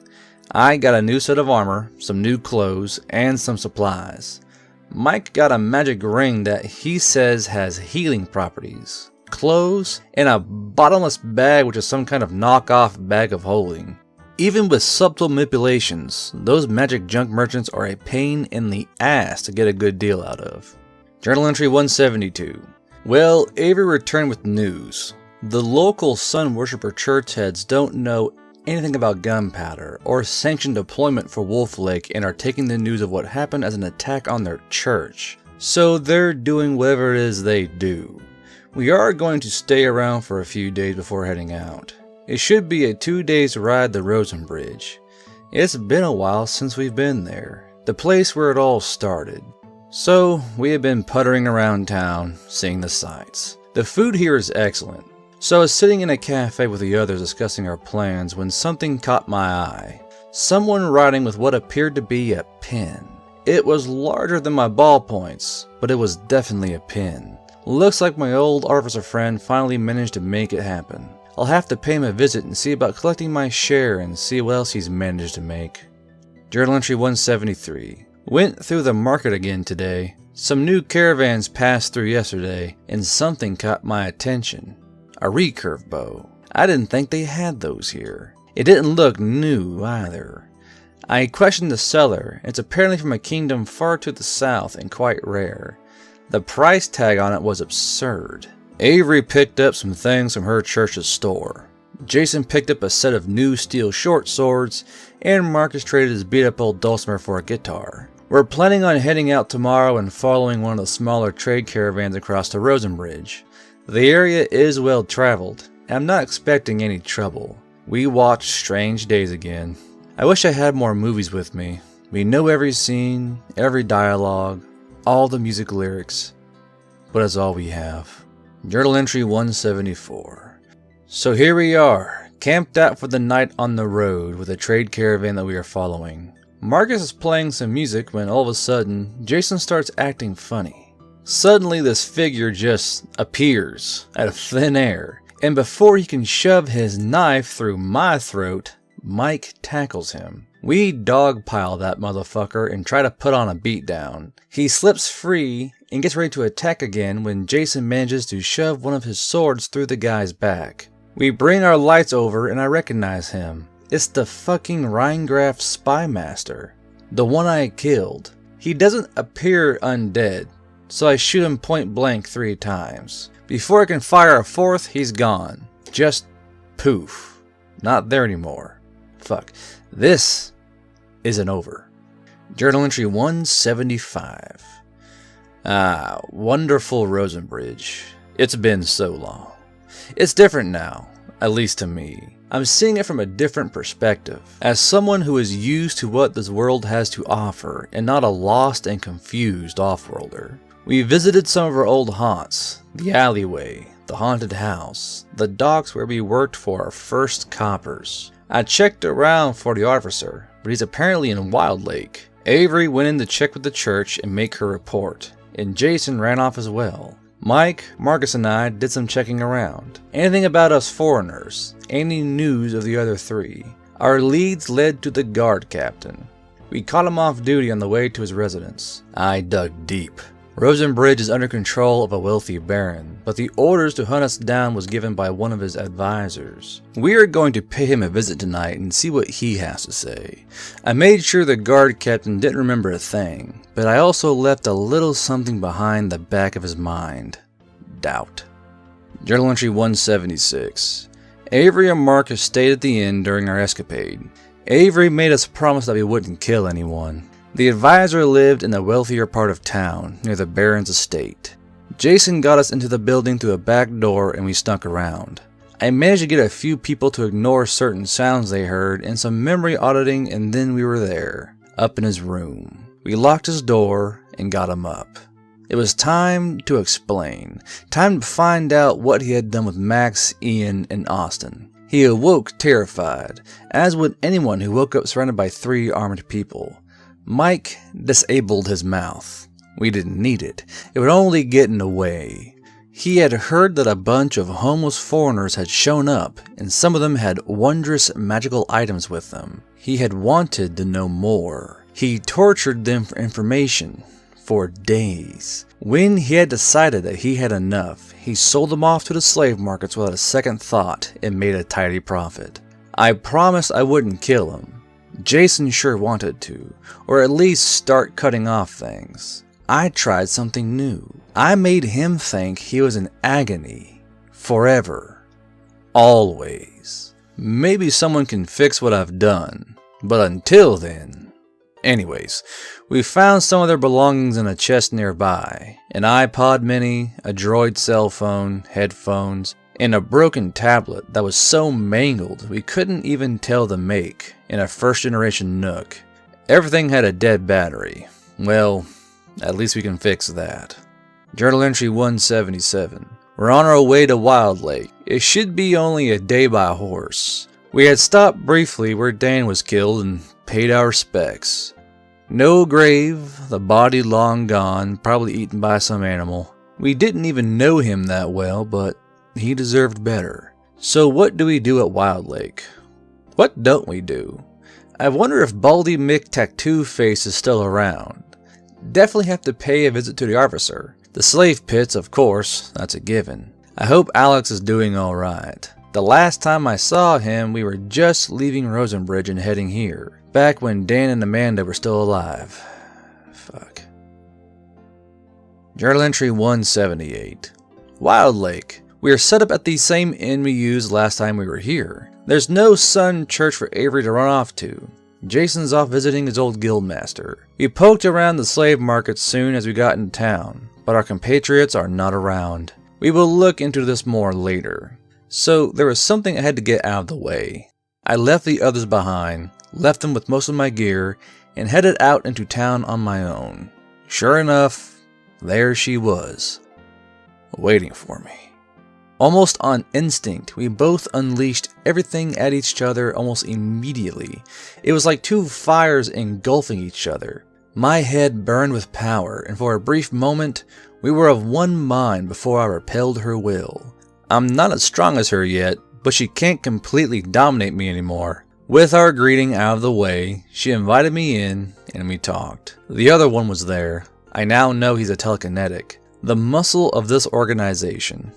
I got a new set of armor, some new clothes, and some supplies. Mike got a magic ring that he says has healing properties, clothes, and a bottomless bag which is some kind of knockoff bag of holding. Even with subtle manipulations, those magic junk merchants are a pain in the ass to get a good deal out of. Journal entry 172. Well, Avery returned with news. The local sun worshipper church heads don't know anything about gunpowder or sanctioned deployment for Wolf Lake and are taking the news of what happened as an attack on their church. So they're doing whatever it is they do. We are going to stay around for a few days before heading out. It should be a 2 days ride to Rosen Bridge. It's been a while since we've been there, the place where it all started. So we have been puttering around town, seeing the sights. The food here is excellent. So I was sitting in a cafe with the others discussing our plans when something caught my eye. Someone writing with what appeared to be a pen. It was larger than my ballpoints, but it was definitely a pen. Looks like my old artificer friend finally managed to make it happen. I'll have to pay him a visit and see about collecting my share and see what else he's managed to make. Journal entry 173. Went through the market again today. Some new caravans passed through yesterday, and something caught my attention. A recurve bow. I didn't think they had those here. It didn't look new either. I questioned the seller. It's apparently from a kingdom far to the south and quite rare. The price tag on it was absurd. Avery picked up some things from her church's store. Jason picked up a set of new steel short swords, and Marcus traded his beat up old dulcimer for a guitar. We're planning on heading out tomorrow and following one of the smaller trade caravans across the Rosenbridge. The area is well traveled, and I'm not expecting any trouble. We watched Strange Days again. I wish I had more movies with me. We know every scene, every dialogue, all the music lyrics, but it's all we have. Journal entry 174. So here we are, camped out for the night on the road with a trade caravan that we are following. Marcus is playing some music when all of a sudden, Jason starts acting funny. Suddenly this figure just appears out of thin air, and before he can shove his knife through my throat, Mike tackles him. We dogpile that motherfucker and try to put on a beatdown. He slips free and gets ready to attack again when Jason manages to shove one of his swords through the guy's back. We bring our lights over and I recognize him. It's the fucking Rheingraf spy master. The one I killed. He doesn't appear undead, so I shoot him point blank 3 times. Before I can fire a 4th, he's gone. Just poof. Not there anymore. Fuck. This isn't over. Journal entry 175. Wonderful Rosenbridge. It's been so long. It's different now, at least to me. I'm seeing it from a different perspective, as someone who is used to what this world has to offer and not a lost and confused offworlder. We visited some of our old haunts, the alleyway, the haunted house, the docks where we worked for our first coppers. I checked around for the officer, but he's apparently in Wild Lake. Avery went in to check with the church and make her report, and Jason ran off as well. Mike, Marcus, and I did some checking around. Anything about us foreigners? Any news of the other 3? Our leads led to the guard captain. We caught him off duty on the way to his residence. I dug deep. Rosenbridge is under control of a wealthy baron, but the orders to hunt us down was given by one of his advisors. We are going to pay him a visit tonight and see what he has to say. I made sure the guard captain didn't remember a thing, but I also left a little something behind the back of his mind. Doubt. Journal entry 176. Avery and Marcus stayed at the inn during our escapade. Avery made us promise that we wouldn't kill anyone. The advisor lived in the wealthier part of town, near the Baron's estate. Jason got us into the building through a back door and we snuck around. I managed to get a few people to ignore certain sounds they heard and some memory auditing, and then we were there, up in his room. We locked his door and got him up. It was time to explain, time to find out what he had done with Max, Ian, and Austin. He awoke terrified, as would anyone who woke up surrounded by 3 armed people. Mike disabled his mouth. We didn't need it. It would only get in the way. He had heard that a bunch of homeless foreigners had shown up, and some of them had wondrous magical items with them. He had wanted to know more. He tortured them for information for days. When he had decided that he had enough, he sold them off to the slave markets without a second thought and made a tidy profit. I promised I wouldn't kill him. Jason sure wanted to, or at least start cutting off things. I tried something new. I made him think he was in agony. Forever. Always. Maybe someone can fix what I've done, but until then. Anyways, we found some of their belongings in a chest nearby. An iPod mini, a Droid cell phone, headphones, and a broken tablet that was so mangled we couldn't even tell the make, in a first-generation Nook. Everything had a dead battery. Well, at least we can fix that. Journal entry 177. We're on our way to Wild Lake. It should be only a day by horse. We had stopped briefly where Dan was killed and paid our respects. No grave, the body long gone, probably eaten by some animal. We didn't even know him that well, but he deserved better. So what do we do at Wild Lake? What don't we do? I wonder if Baldy Mick Tattoo Face is still around. Definitely have to pay a visit to the officer. The slave pits, of course, that's a given. I hope Alex is doing alright. The last time I saw him, we were just leaving Rosenbridge and heading here. Back when Dan and Amanda were still alive. Fuck. Journal entry 178. Wild Lake. We are set up at the same inn we used last time we were here. There's no Sun Church for Avery to run off to. Jason's off visiting his old guildmaster. We poked around the slave market soon as we got into town, but our compatriots are not around. We will look into this more later. So there was something I had to get out of the way. I left the others behind, left them with most of my gear, and headed out into town on my own. Sure enough, there she was, waiting for me. Almost on instinct, we both unleashed everything at each other almost immediately. It was like two fires engulfing each other. My head burned with power, and for a brief moment, we were of one mind before I repelled her will. I'm not as strong as her yet, but she can't completely dominate me anymore. With our greeting out of the way, she invited me in, and we talked. The other one was there. I now know he's a telekinetic, the muscle of this organization.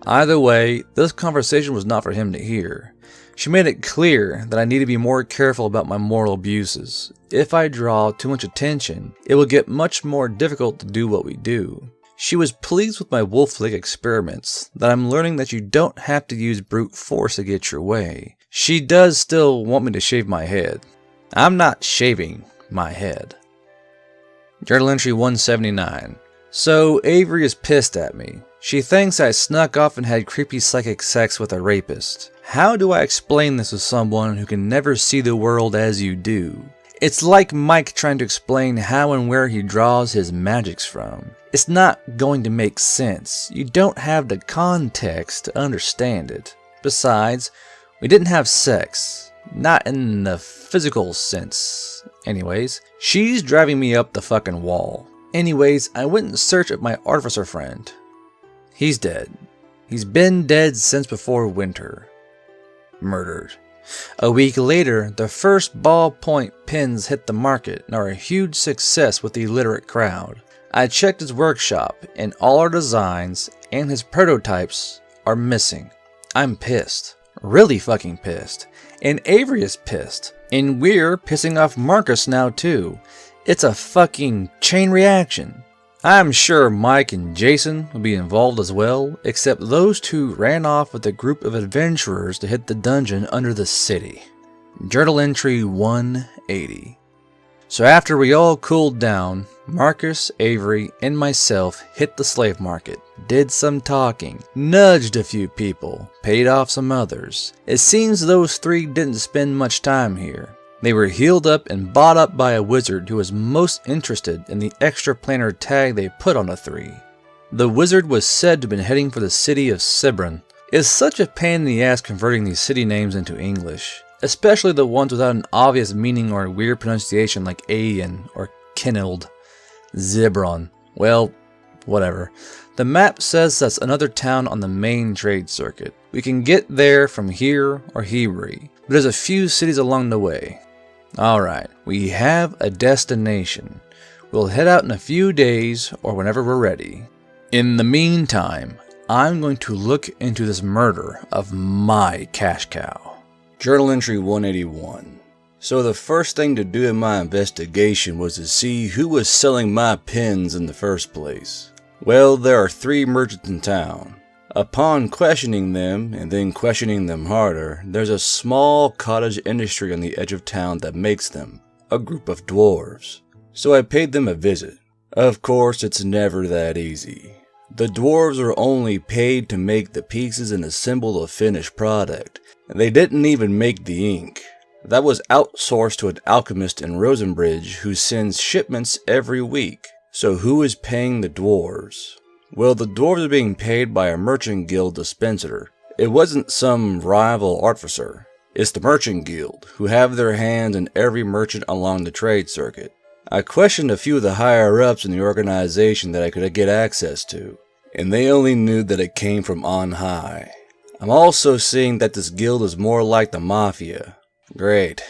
Either way, this conversation was not for him to hear. She made it clear that I need to be more careful about my moral abuses. If I draw too much attention, it will get much more difficult to do what we do. She was pleased with my Wolf Lake experiments, that I'm learning that you don't have to use brute force to get your way. She does still want me to shave my head. I'm not shaving my head. Journal entry 179. So Avery is pissed at me. She thinks I snuck off and had creepy psychic sex with a rapist. How do I explain this to someone who can never see the world as you do? It's like Mike trying to explain how and where he draws his magics from. It's not going to make sense. You don't have the context to understand it. Besides, we didn't have sex. Not in the physical sense. Anyways, she's driving me up the fucking wall. Anyways, I went in search of my artificer friend. He's dead. He's been dead since before winter. Murdered. A week later, the first ballpoint pens hit the market and are a huge success with the illiterate crowd. I checked his workshop, and all our designs and his prototypes are missing. I'm pissed. Really fucking pissed. And Avery is pissed. And we're pissing off Marcus now too. It's a fucking chain reaction. I'm sure Mike and Jason will be involved as well, except those two ran off with a group of adventurers to hit the dungeon under the city. Journal entry 180. So after we all cooled down, Marcus, Avery, and myself hit the slave market, did some talking, nudged a few people, paid off some others. It seems those three didn't spend much time here. They were healed up and bought up by a wizard who was most interested in the extra planar tag they put on the three. The wizard was said to have been heading for the city of Sibron. It's such a pain in the ass converting these city names into English, especially the ones without an obvious meaning or a weird pronunciation like Ayan or Kinild. Zibron. Well, whatever. The map says that's another town on the main trade circuit. We can get there from here or Hebri, but there's a few cities along the way. Alright, we have a destination. We'll head out in a few days or whenever we're ready. In the meantime, I'm going to look into this murder of my cash cow. Journal entry 181. So the first thing to do in my investigation was to see who was selling my pens in the first place. Well, there are 3 merchants in town. Upon questioning them, and then questioning them harder, there's a small cottage industry on the edge of town that makes them, a group of dwarves. So I paid them a visit. Of course, it's never that easy. The dwarves are only paid to make the pieces and assemble the finished product. They didn't even make the ink. That was outsourced to an alchemist in Rosenbridge who sends shipments every week. So who is paying the dwarves? Well, the dwarves are being paid by a merchant guild dispenser. It wasn't some rival artificer. It's the Merchant Guild, who have their hands in every merchant along the trade circuit. I questioned a few of the higher-ups in the organization that I could get access to, and they only knew that it came from on high. I'm also seeing that this guild is more like the Mafia. Great.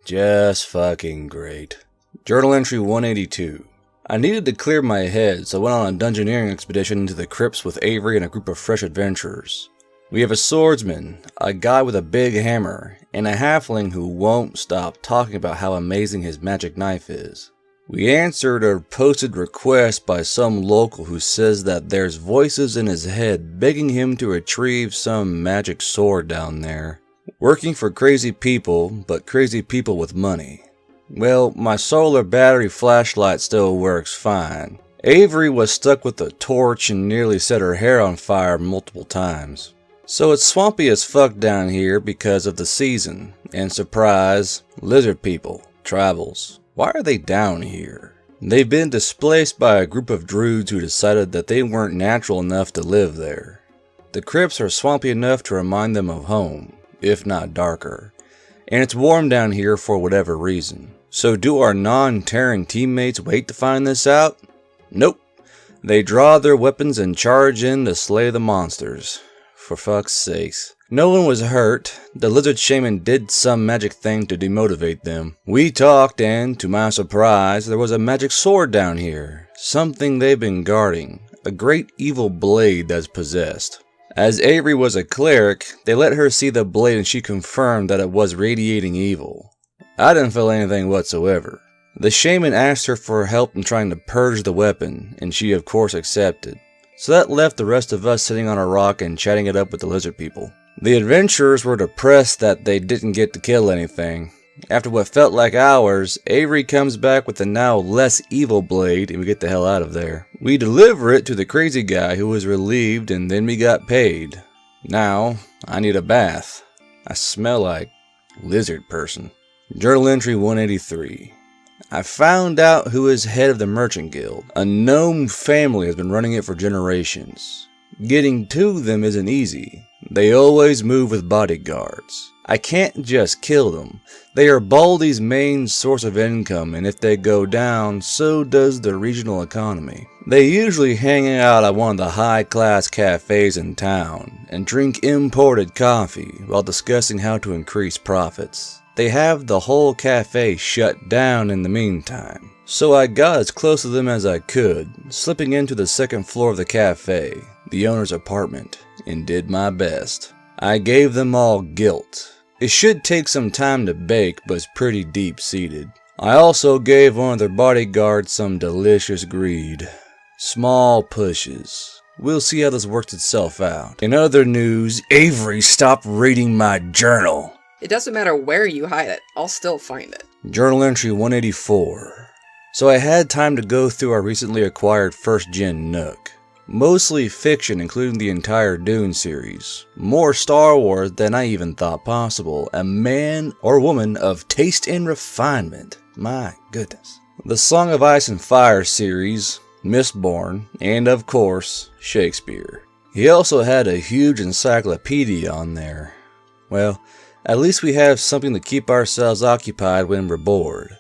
Just fucking great. Journal entry 182. I needed to clear my head, so I went on a dungeoneering expedition into the crypts with Avery and a group of fresh adventurers. We have a swordsman, a guy with a big hammer, and a halfling who won't stop talking about how amazing his magic knife is. We answered a posted request by some local who says that there's voices in his head begging him to retrieve some magic sword down there. Working for crazy people, but crazy people with money. Well, my solar battery flashlight still works fine. Avery was stuck with a torch and nearly set her hair on fire multiple times. So it's swampy as fuck down here because of the season. And surprise, lizard people, tribals. Why are they down here? They've been displaced by a group of druids who decided that they weren't natural enough to live there. The crypts are swampy enough to remind them of home, if not darker. And it's warm down here for whatever reason. So do our non-Terran teammates wait to find this out? Nope. They draw their weapons and charge in to slay the monsters. For fuck's sakes. No one was hurt. The lizard shaman did some magic thing to demotivate them. We talked and, to my surprise, there was a magic sword down here. Something they've been guarding. A great evil blade that's possessed. As Avery was a cleric, they let her see the blade and she confirmed that it was radiating evil. I didn't feel anything whatsoever. The shaman asked her for help in trying to purge the weapon, and she of course accepted. So that left the rest of us sitting on a rock and chatting it up with the lizard people. The adventurers were depressed that they didn't get to kill anything. After what felt like hours, Avery comes back with a now less evil blade and we get the hell out of there. We deliver it to the crazy guy who was relieved and then we got paid. Now, I need a bath. I smell like lizard person. Journal entry 183. I found out who is head of the Merchant Guild. A gnome family has been running it for generations. Getting to them isn't easy. They always move with bodyguards. I can't just kill them. They are Baldy's main source of income, and if they go down, so does the regional economy. They usually hang out at one of the high-class cafes in town, and drink imported coffee, while discussing how to increase profits. They have the whole cafe shut down in the meantime. So I got as close to them as I could, slipping into the second floor of the cafe, the owner's apartment, and did my best. I gave them all guilt. It should take some time to bake, but it's pretty deep-seated. I also gave one of their bodyguards some delicious greed. Small pushes. We'll see how this works itself out. In other news, Avery stopped reading my journal. It doesn't matter where you hide it, I'll still find it. Journal entry 184. So I had time to go through our recently acquired first gen Nook. Mostly fiction, including the entire Dune series. More Star Wars than I even thought possible. A man or woman of taste and refinement. My goodness. The Song of Ice and Fire series, Mistborn, and of course, Shakespeare. He also had a huge encyclopedia on there. Well, at least we have something to keep ourselves occupied when we're bored.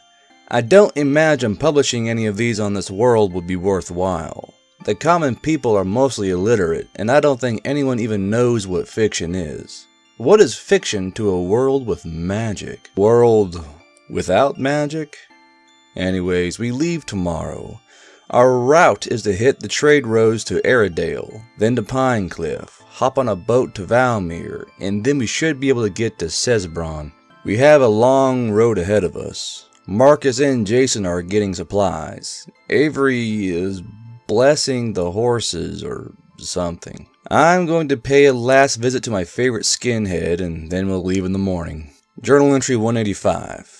I don't imagine publishing any of these on this world would be worthwhile. The common people are mostly illiterate, and I don't think anyone even knows what fiction is. What is fiction to a world with magic? World without magic? Anyways, we leave tomorrow. Our route is to hit the trade roads to Airedale, then to Pinecliff, hop on a boat to Valmere, and then we should be able to get to Cesbron. We have a long road ahead of us. Marcus and Jason are getting supplies. Avery is blessing the horses or something. I'm going to pay a last visit to my favorite skinhead and then we'll leave in the morning. Journal entry 185.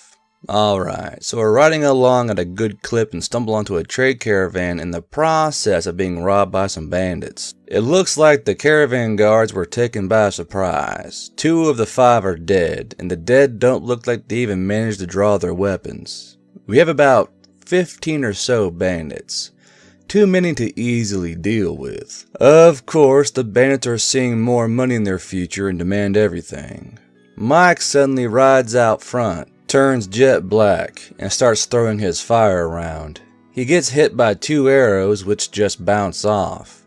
Alright, so we're riding along at a good clip and stumble onto a trade caravan in the process of being robbed by some bandits. It looks like the caravan guards were taken by surprise. 2 of the 5 are dead, and the dead don't look like they even managed to draw their weapons. We have about 15 or so bandits. Too many to easily deal with. Of course, the bandits are seeing more money in their future and demand everything. Mike suddenly rides out front, turns jet black, and starts throwing his fire around. He gets hit by 2 arrows which just bounce off.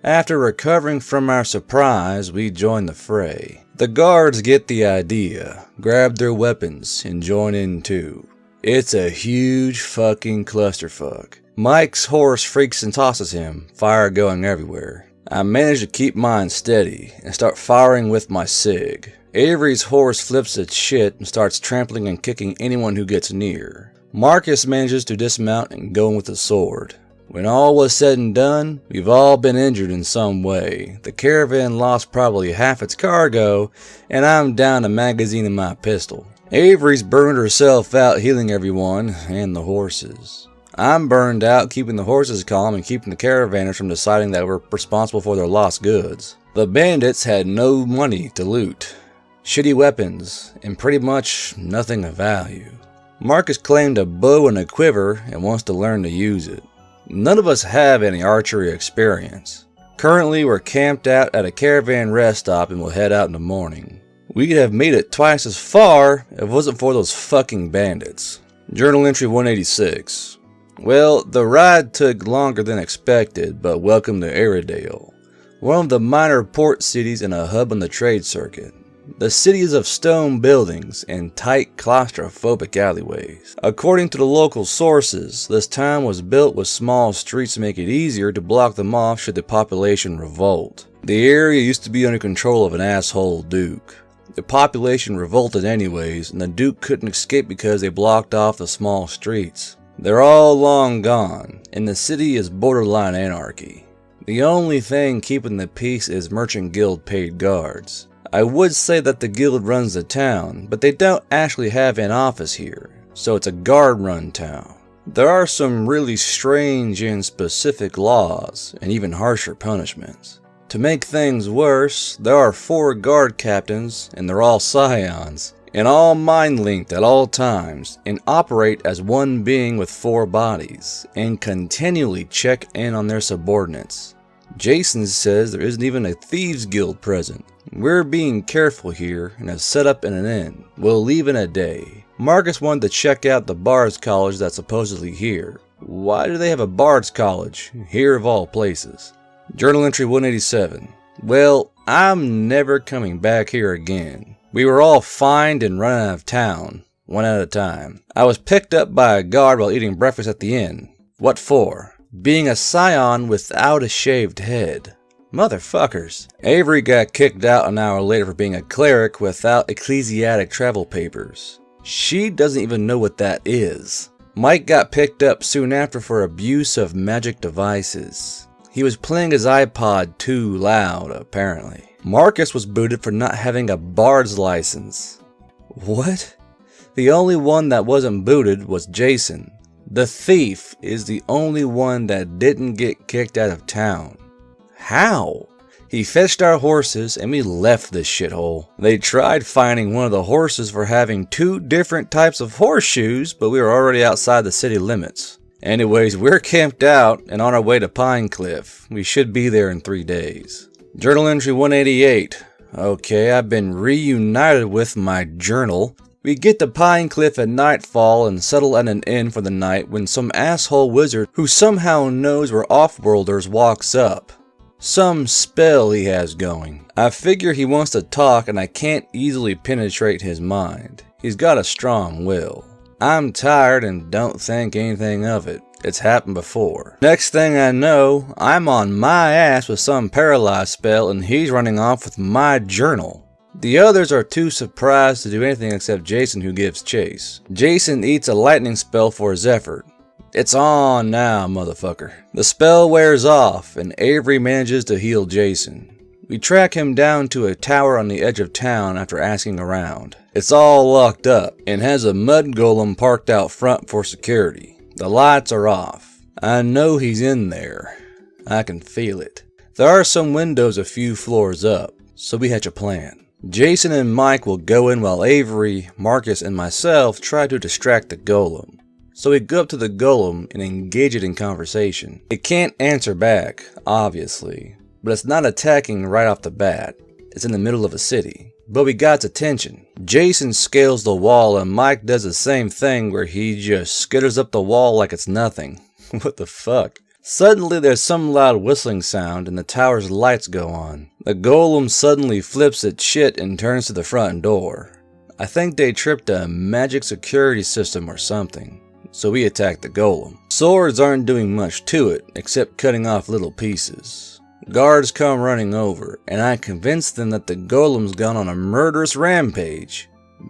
After recovering from our surprise, we join the fray. The guards get the idea, grab their weapons, and join in too. It's a huge fucking clusterfuck. Mike's horse freaks and tosses him, fire going everywhere. I manage to keep mine steady and start firing with my SIG. Avery's horse flips its shit and starts trampling and kicking anyone who gets near. Marcus manages to dismount and go in with a sword. When all was said and done, we've all been injured in some way. The caravan lost probably half its cargo, and I'm down a magazine in my pistol. Avery's burned herself out healing everyone, and the horses. I'm burned out keeping the horses calm and keeping the caravanners from deciding that we're responsible for their lost goods. The bandits had no money to loot, shitty weapons, and pretty much nothing of value. Marcus claimed a bow and a quiver and wants to learn to use it. None of us have any archery experience. Currently, we're camped out at a caravan rest stop and will head out in the morning. We could have made it twice as far if it wasn't for those fucking bandits. Journal entry 186. Well, the ride took longer than expected, but welcome to Airedale, one of the minor port cities and a hub on the trade circuit. The city is of stone buildings and tight claustrophobic alleyways. According to the local sources, this town was built with small streets to make it easier to block them off should the population revolt. The area used to be under control of an asshole duke. The population revolted anyways, and the duke couldn't escape because they blocked off the small streets. They're all long gone, and the city is borderline anarchy. The only thing keeping the peace is merchant guild paid guards. I would say that the guild runs the town, but they don't actually have an office here, so it's a guard-run town. There are some really strange and specific laws, and even harsher punishments. To make things worse, there are 4 guard captains, and they're all scions, and all mind-linked at all times, and operate as one being with 4 bodies, and continually check in on their subordinates. Jason says there isn't even a thieves guild present. We're being careful here and have set up in an inn. We'll leave in a day. Marcus wanted to check out the Bards College that's supposedly here. Why do they have a Bards College, here of all places? Journal entry 187. Well, I'm never coming back here again. We were all fined and run out of town, one at a time. I was picked up by a guard while eating breakfast at the inn. What for? Being a scion without a shaved head. Motherfuckers. Avery got kicked out an hour later for being a cleric without ecclesiastic travel papers. She doesn't even know what that is. Mike got picked up soon after for abuse of magic devices. He was playing his iPod too loud, apparently. Marcus was booted for not having a bard's license. What? The only one that wasn't booted was Jason. The thief is the only one that didn't get kicked out of town. How? He fetched our horses and we left this shithole. They tried finding one of the horses for having 2 different types of horseshoes, but we were already outside the city limits. Anyways, we're camped out and on our way to Pine Cliff. We should be there in 3 days. Journal entry 188. Okay, I've been reunited with my journal. We get to Pine Cliff at nightfall and settle at an inn for the night when some asshole wizard who somehow knows we're off-worlders walks up. Some spell he has going. I figure he wants to talk and I can't easily penetrate his mind. He's got a strong will. I'm tired and don't think anything of it. It's happened before. Next thing I know, I'm on my ass with some paralyzed spell and he's running off with my journal. The others are too surprised to do anything except Jason, who gives chase. Jason eats a lightning spell for his effort. It's on now, motherfucker. The spell wears off, and Avery manages to heal Jason. We track him down to a tower on the edge of town after asking around. It's all locked up, and has a mud golem parked out front for security. The lights are off. I know he's in there. I can feel it. There are some windows a few floors up, so we hatch a plan. Jason and Mike will go in while Avery, Marcus, and myself try to distract the golem. So we go up to the golem and engage it in conversation. It can't answer back, obviously, but it's not attacking right off the bat. It's in the middle of a city. But we got attention. Jason scales the wall and Mike does the same thing where he just skitters up the wall like it's nothing. What the fuck? Suddenly there's some loud whistling sound and the tower's lights go on. The golem suddenly flips its shit and turns to the front door. I think they tripped a magic security system or something, so we attack the golem. Swords aren't doing much to it, except cutting off little pieces. Guards come running over, and I convince them that the golem's gone on a murderous rampage.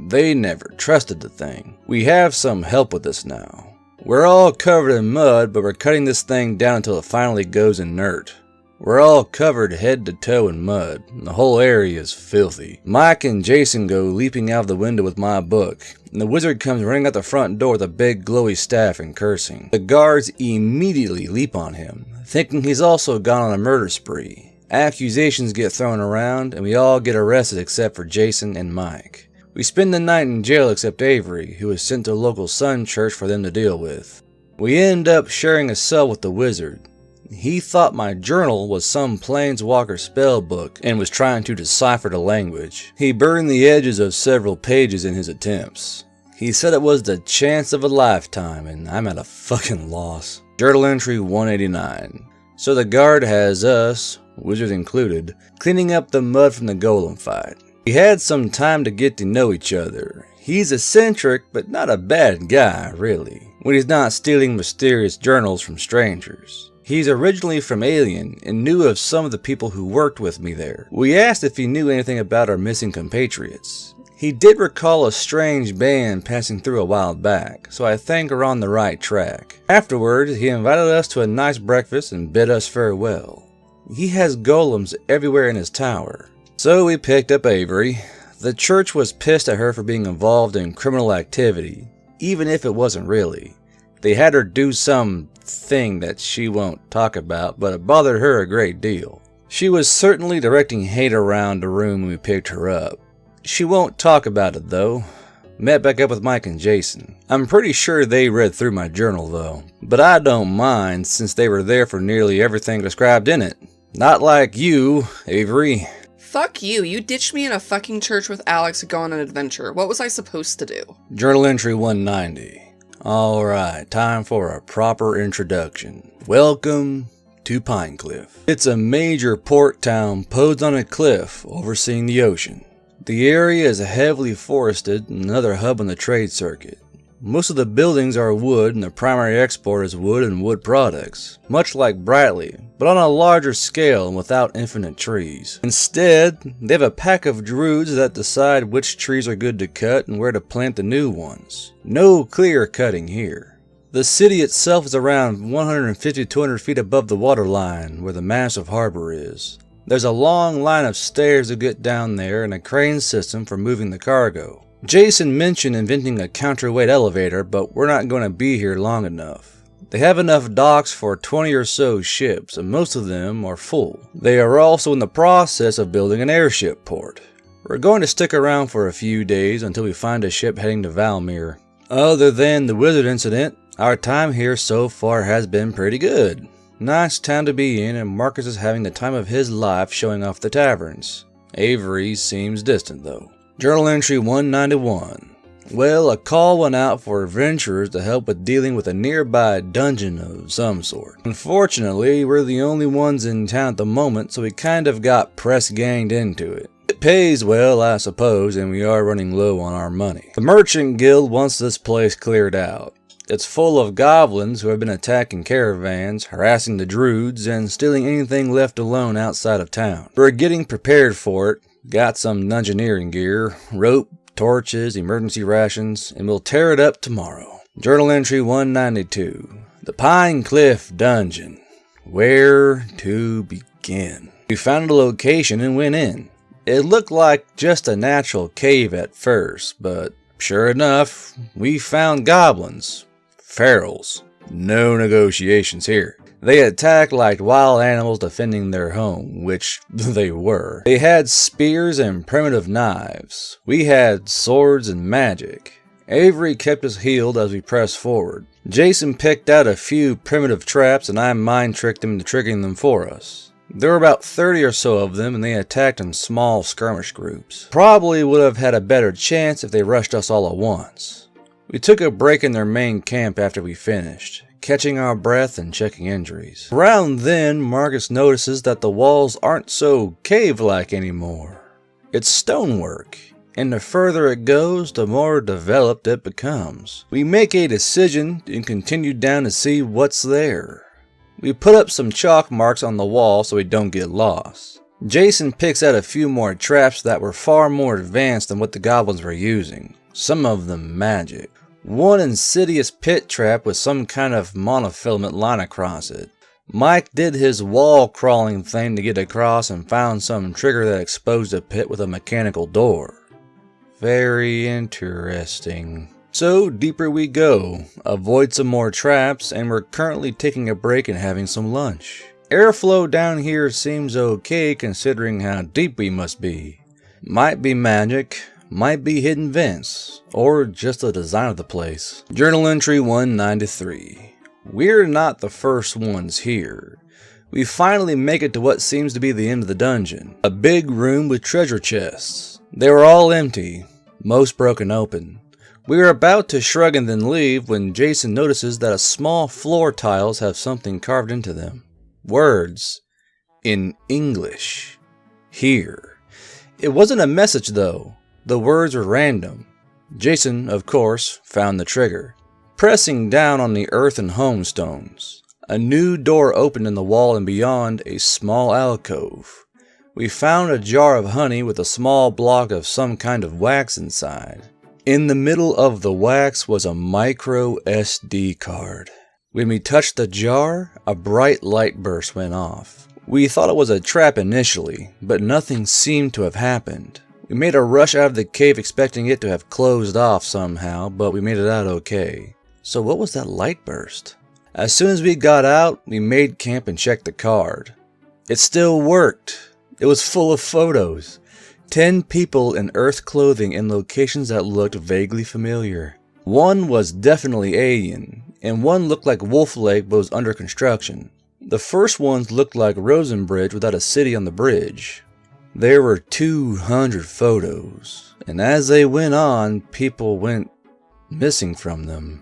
They never trusted the thing. We have some help with this now. We're all covered in mud, but we're cutting this thing down until it finally goes inert. We're all covered head to toe in mud, and the whole area is filthy. Mike and Jason go leaping out of the window with my book, and the wizard comes running out the front door with a big glowy staff and cursing. The guards immediately leap on him, thinking he's also gone on a murder spree. Accusations get thrown around, and we all get arrested except for Jason and Mike. We spend the night in jail except Avery, who is sent to a local Sun church for them to deal with. We end up sharing a cell with the wizard. He thought my journal was some planeswalker spell book and was trying to decipher the language. He burned the edges of several pages in his attempts. He said it was the chance of a lifetime, and I'm at a fucking loss. Journal entry 189. So the guard has us, wizard included, cleaning up the mud from the golem fight. We had some time to get to know each other. He's eccentric, but not a bad guy, really, when he's not stealing mysterious journals from strangers. He's originally from Alien and knew of some of the people who worked with me there. We asked if he knew anything about our missing compatriots. He did recall a strange band passing through a while back, so I think we're on the right track. Afterwards, he invited us to a nice breakfast and bid us farewell. He has golems everywhere in his tower. So we picked up Avery. The church was pissed at her for being involved in criminal activity, even if it wasn't really. They had her do some thing that she won't talk about, but it bothered her a great deal. She was certainly directing hate around the room when we picked her up. She won't talk about it though. Met back up with Mike and Jason. I'm pretty sure they read through my journal though, but I don't mind since they were there for nearly everything described in it. Not like you, Avery. Fuck you, you ditched me in a fucking church with Alex to go on an adventure. What was I supposed to do? Journal entry 190. Alright, time for a proper introduction. Welcome to Pinecliff. It's a major port town posed on a cliff overseeing the ocean. The area is heavily forested and another hub on the trade circuit. Most of the buildings are wood and the primary export is wood and wood products, much like Brightly, but on a larger scale and without infinite trees. Instead, they have a pack of druids that decide which trees are good to cut and where to plant the new ones. No clear cutting here. The city itself is around 150 to 200 feet above the waterline where the massive harbor is. There's a long line of stairs to get down there and a crane system for moving the cargo. Jason mentioned inventing a counterweight elevator, but we're not going to be here long enough. They have enough docks for 20 or so ships, and most of them are full. They are also in the process of building an airship port. We're going to stick around for a few days until we find a ship heading to Valmir. Other than the wizard incident, our time here so far has been pretty good. Nice town to be in, and Marcus is having the time of his life showing off the taverns. Avery seems distant though. Journal entry 191. Well, a call went out for adventurers to help with dealing with a nearby dungeon of some sort. Unfortunately, we're the only ones in town at the moment, so we kind of got press-ganged into it. It pays well, I suppose, and we are running low on our money. The Merchant Guild wants this place cleared out. It's full of goblins who have been attacking caravans, harassing the druids, and stealing anything left alone outside of town. We're getting prepared for it. Got some dungeoneering gear, rope, torches, emergency rations, and we'll tear it up tomorrow. Journal entry 192. The Pinecliff Dungeon. Where to begin? We found a location and went in. It looked like just a natural cave at first, but sure enough, we found goblins. Ferals. No negotiations here. They attacked like wild animals defending their home, which they were. They had spears and primitive knives. We had swords and magic. Avery kept us healed as we pressed forward. Jason picked out a few primitive traps and I mind-tricked him into triggering them for us. There were about 30 or so of them, and they attacked in small skirmish groups. Probably would have had a better chance if they rushed us all at once. We took a break in their main camp after we finished, catching our breath and checking injuries. Around then, Marcus notices that the walls aren't so cave-like anymore. It's stonework, and the further it goes, the more developed it becomes. We make a decision and continue down to see what's there. We put up some chalk marks on the wall so we don't get lost. Jason picks out a few more traps that were far more advanced than what the goblins were using, some of them magic. One insidious pit trap with some kind of monofilament line across it. Mike did his wall crawling thing to get across and found some trigger that exposed a pit with a mechanical door. Very interesting. So deeper we go, avoid some more traps, and we're currently taking a break and having some lunch. Airflow down here seems okay considering how deep we must be. Might be magic, might be hidden vents, or just the design of the place. Journal entry 193. We're not the first ones here. We finally make it to what seems to be the end of the dungeon. A big room with treasure chests. They were all empty, most broken open. We were about to shrug and then leave when Jason notices that a small floor tiles have something carved into them. Words. In English. Here. It wasn't a message though. The words were random. Jason, of course, found the trigger. Pressing down on the earthen home stones, a new door opened in the wall and beyond a small alcove. We found a jar of honey with a small block of some kind of wax inside. In the middle of the wax was a micro SD card. When we touched the jar, a bright light burst went off. We thought it was a trap initially, but nothing seemed to have happened. We made a rush out of the cave expecting it to have closed off somehow, but we made it out okay. So what was that light burst? As soon as we got out, we made camp and checked the card. It still worked. It was full of photos. 10 people in earth clothing in locations that looked vaguely familiar. One was definitely alien, and one looked like Wolf Lake but was under construction. The first ones looked like Rosenbridge without a city on the bridge. There were 200 photos, and as they went on, people went missing from them.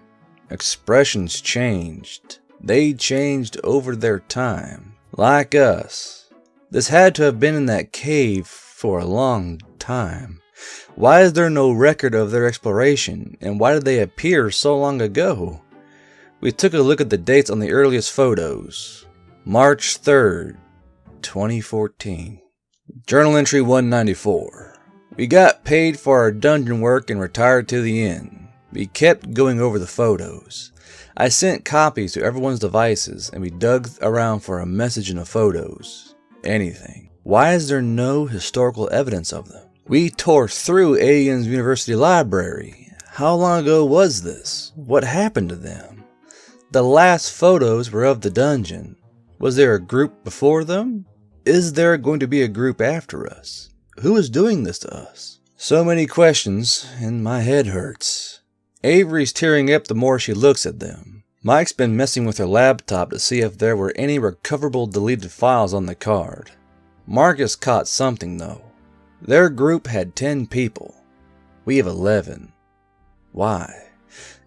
Expressions changed. They changed over their time. Like us. This had to have been in that cave for a long time. Why is there no record of their exploration, and why did they appear so long ago? We took a look at the dates on the earliest photos. March 3rd, 2014. Journal entry 194. We got paid for our dungeon work and retired to the inn. We kept going over the photos. I sent copies to everyone's devices, and we dug around for a message in the photos. Anything. Why is there no historical evidence of them? We tore through Alien's University Library. How long ago was this? What happened to them? The last photos were of the dungeon. Was there a group before them? Is there going to be a group after us? Who is doing this to us? So many questions, and my head hurts. Avery's tearing up the more she looks at them. Mike's been messing with her laptop to see if there were any recoverable deleted files on the card. Marcus caught something though. Their group had 10 people. We have 11. Why?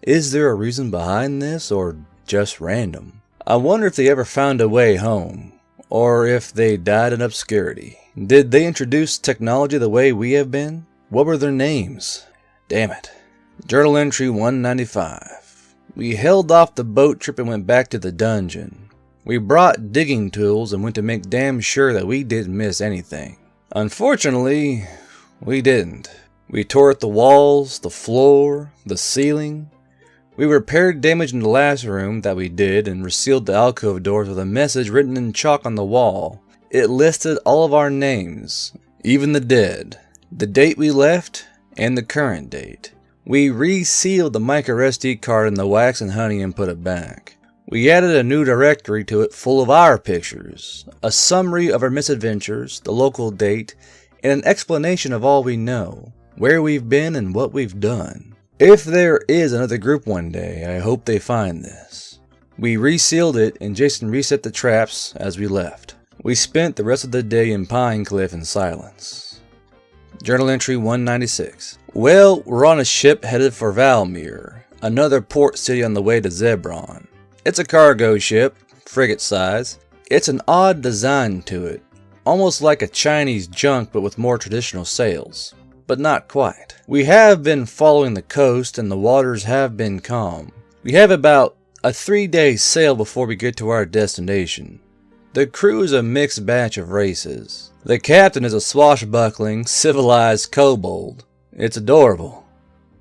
Is there a reason behind this, or just random? I wonder if they ever found a way home, or if they died in obscurity. Did they introduce technology the way we have been? What were their names? Damn it. Journal entry 195. We held off the boat trip and went back to the dungeon. We brought digging tools and went to make damn sure that we didn't miss anything. Unfortunately, we didn't. We tore at the walls, the floor, the ceiling. We repaired damage in the last room that we did and resealed the alcove doors with a message written in chalk on the wall. It listed all of our names, even the dead, the date we left, and the current date. We resealed the micro SD card in the wax and honey and put it back. We added a new directory to it full of our pictures, a summary of our misadventures, the local date, and an explanation of all we know, where we've been and what we've done. If there is another group one day, I hope they find this. We resealed it and Jason reset the traps as we left. We spent the rest of the day in Pine Cliff in silence. Journal entry 196. Well, we're on a ship headed for Valmir, another port city on the way to Zebron. It's a cargo ship, frigate size. It's an odd design to it, almost like a Chinese junk but with more traditional sails. But not quite. We have been following the coast and the waters have been calm. We have about a 3-day sail before we get to our destination. The crew is a mixed batch of races. The captain is a swashbuckling, civilized kobold. It's adorable.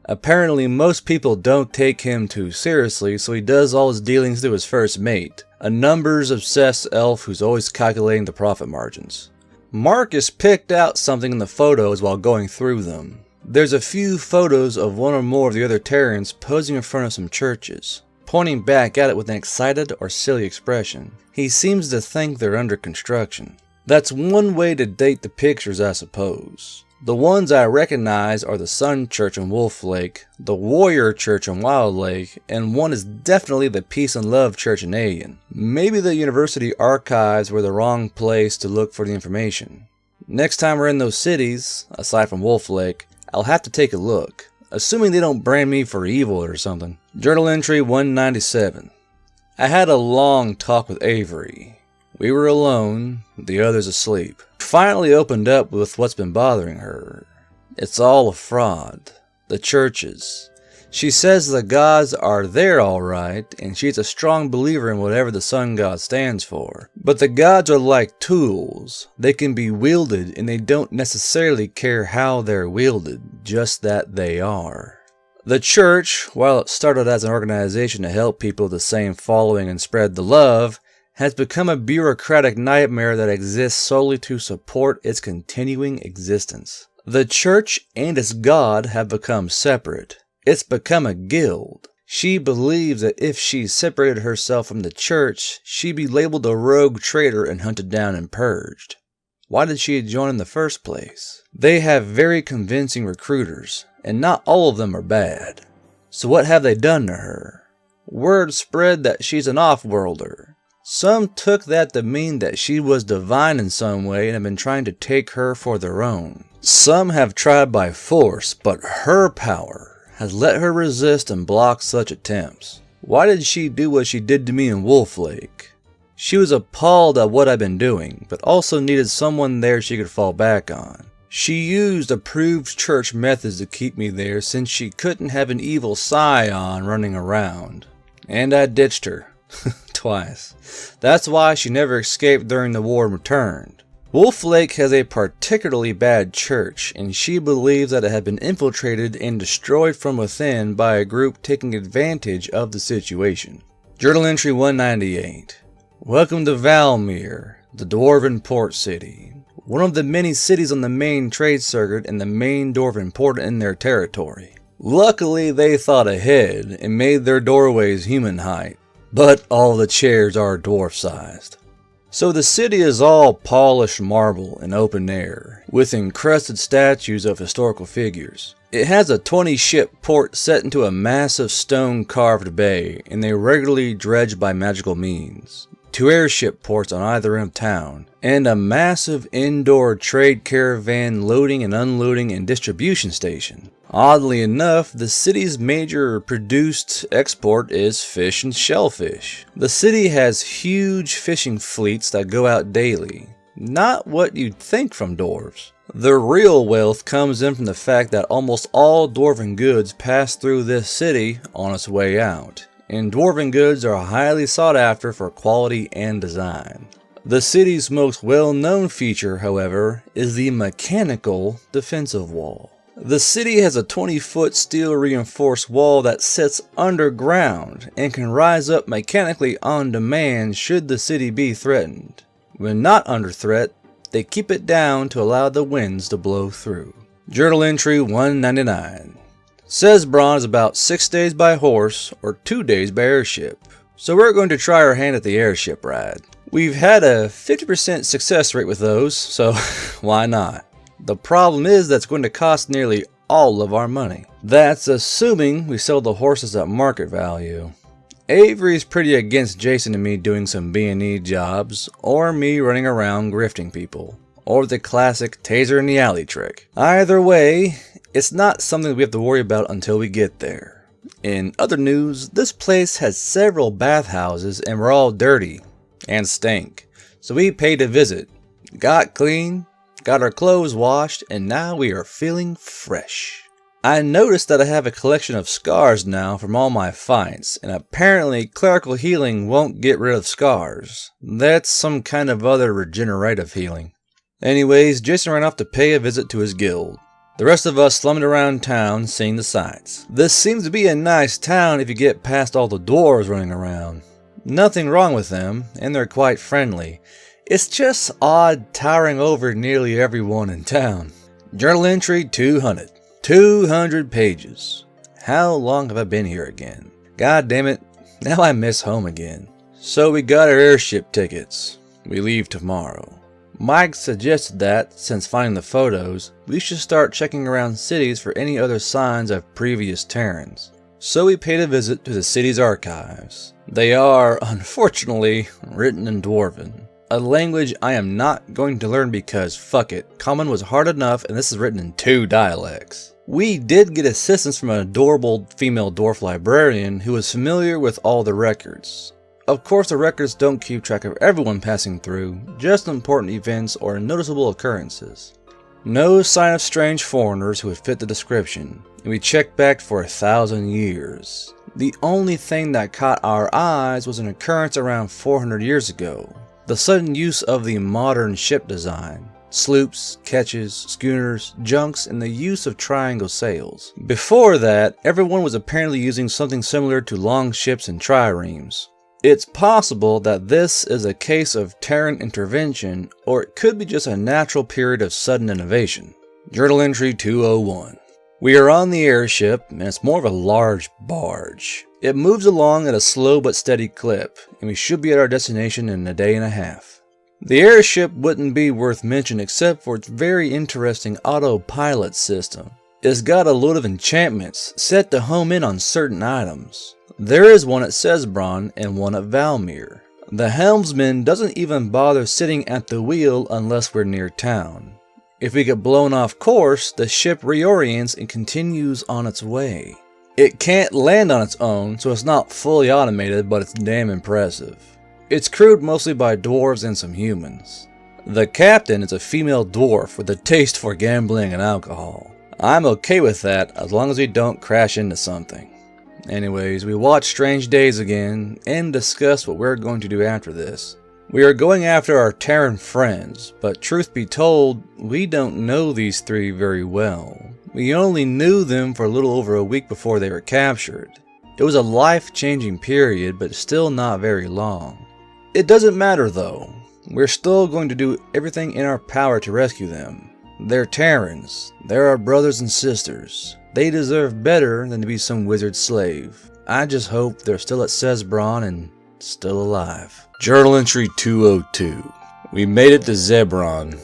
Apparently most people don't take him too seriously, so he does all his dealings through his first mate, a numbers-obsessed elf who's always calculating the profit margins. Marcus picked out something in the photos while going through them. There's a few photos of one or more of the other Terrans posing in front of some churches, pointing back at it with an excited or silly expression. He seems to think they're under construction. That's one way to date the pictures, I suppose. The ones I recognize are the Sun Church in Wolf Lake, the Warrior Church in Wild Lake, and one is definitely the Peace and Love Church in Alien. Maybe the university archives were the wrong place to look for the information. Next time we're in those cities, aside from Wolf Lake, I'll have to take a look, assuming they don't brand me for evil or something. Journal entry 197. I had a long talk with Avery. We were alone, the others asleep. Finally opened up with what's been bothering her. It's all a fraud. The churches. She says the gods are there alright, and she's a strong believer in whatever the sun god stands for. But the gods are like tools. They can be wielded, and they don't necessarily care how they're wielded, just that they are. The church, while it started as an organization to help people with the same following and spread the love, has become a bureaucratic nightmare that exists solely to support its continuing existence. The church and its god have become separate. It's become a guild. She believes that if she separated herself from the church, she'd be labeled a rogue traitor and hunted down and purged. Why did she join in the first place? They have very convincing recruiters, and not all of them are bad. So what have they done to her? Word spread that she's an off-worlder. Some took that to mean that she was divine in some way and have been trying to take her for their own. Some have tried by force, but her power has let her resist and block such attempts. Why did she do what she did to me in Wolf Lake? She was appalled at what I'd been doing, but also needed someone there she could fall back on. She used approved church methods to keep me there since she couldn't have an evil scion running around. And I ditched her. Twice. That's why she never escaped during the war and returned. Wolf Lake has a particularly bad church, and she believes that it had been infiltrated and destroyed from within by a group taking advantage of the situation. Journal entry 198. Welcome to Valmir, the Dwarven port city. One of the many cities on the main trade circuit and the main Dwarven port in their territory. Luckily, they thought ahead and made their doorways human height. But all the chairs are dwarf-sized. So the city is all polished marble and open air, with encrusted statues of historical figures. It has a 20-ship port set into a massive stone-carved bay, and they regularly dredge by magical means. 2 airship ports on either end of town, and a massive indoor trade caravan loading and unloading and distribution station. Oddly enough, the city's major produced export is fish and shellfish. The city has huge fishing fleets that go out daily. Not what you'd think from dwarves. The real wealth comes in from the fact that almost all dwarven goods pass through this city on its way out. And dwarven goods are highly sought after for quality and design. The city's most well-known feature, however, is the mechanical defensive wall. The city has a 20-foot steel reinforced wall that sits underground and can rise up mechanically on demand should the city be threatened. When not under threat, they keep it down to allow the winds to blow through. Journal entry 199. Sesbron is about 6 days by horse or 2 days by airship, so we're going to try our hand at the airship ride. We've had a 50% success rate with those, so why not? The problem is that's going to cost nearly all of our money. That's assuming we sell the horses at market value. Avery's pretty against Jason and me doing some B&E jobs, or me running around grifting people, or the classic taser in the alley trick. Either way, it's not something we have to worry about until we get there. In other news, this place has several bathhouses and we're all dirty and stink. So we paid a visit, got clean, got our clothes washed, and now we are feeling fresh. I noticed that I have a collection of scars now from all my fights, and apparently clerical healing won't get rid of scars. That's some kind of other regenerative healing. Anyways, Jason ran off to pay a visit to his guild. The rest of us slummed around town seeing the sights. This seems to be a nice town if you get past all the dwarves running around. Nothing wrong with them, and they're quite friendly. It's just odd towering over nearly everyone in town. Journal entry 200. 200 pages. How long have I been here again? God damn it, now I miss home again. So we got our airship tickets. We leave tomorrow. Mike suggested that, since finding the photos, we should start checking around cities for any other signs of previous Terrans. So we paid a visit to the city's archives. They are, unfortunately, written in Dwarven. A language I am not going to learn because, fuck it, Common was hard enough and this is written in 2 dialects. We did get assistance from an adorable female dwarf librarian who was familiar with all the records. Of course, the records don't keep track of everyone passing through, just important events or noticeable occurrences. No sign of strange foreigners who would fit the description, and we checked back for 1,000 years. The only thing that caught our eyes was an occurrence around 400 years ago. The sudden use of the modern ship design. Sloops, ketches, schooners, junks, and the use of triangle sails. Before that, everyone was apparently using something similar to long ships and triremes. It's possible that this is a case of Terran intervention, or it could be just a natural period of sudden innovation. Journal entry 201. We are on the airship, and it's more of a large barge. It moves along at a slow but steady clip, and we should be at our destination in a day and a half. The airship wouldn't be worth mention except for its very interesting autopilot system. It's got a load of enchantments set to home in on certain items. There is one at Sesbron and one at Valmir. The helmsman doesn't even bother sitting at the wheel unless we're near town. If we get blown off course, the ship reorients and continues on its way. It can't land on its own, so it's not fully automated, but it's damn impressive. It's crewed mostly by dwarves and some humans. The captain is a female dwarf with a taste for gambling and alcohol. I'm okay with that as long as we don't crash into something. Anyways, we watch Strange Days again and discuss what we're going to do after this. We are going after our Terran friends, but truth be told, we don't know these 3 very well. We only knew them for a little over a week before they were captured. It was a life-changing period, but still not very long. It doesn't matter though. We're still going to do everything in our power to rescue them. They're Terrans. They're our brothers and sisters. They deserve better than to be some wizard slave. I just hope they're still at Sesbron and still alive. Journal entry 202. We made it to Zebron.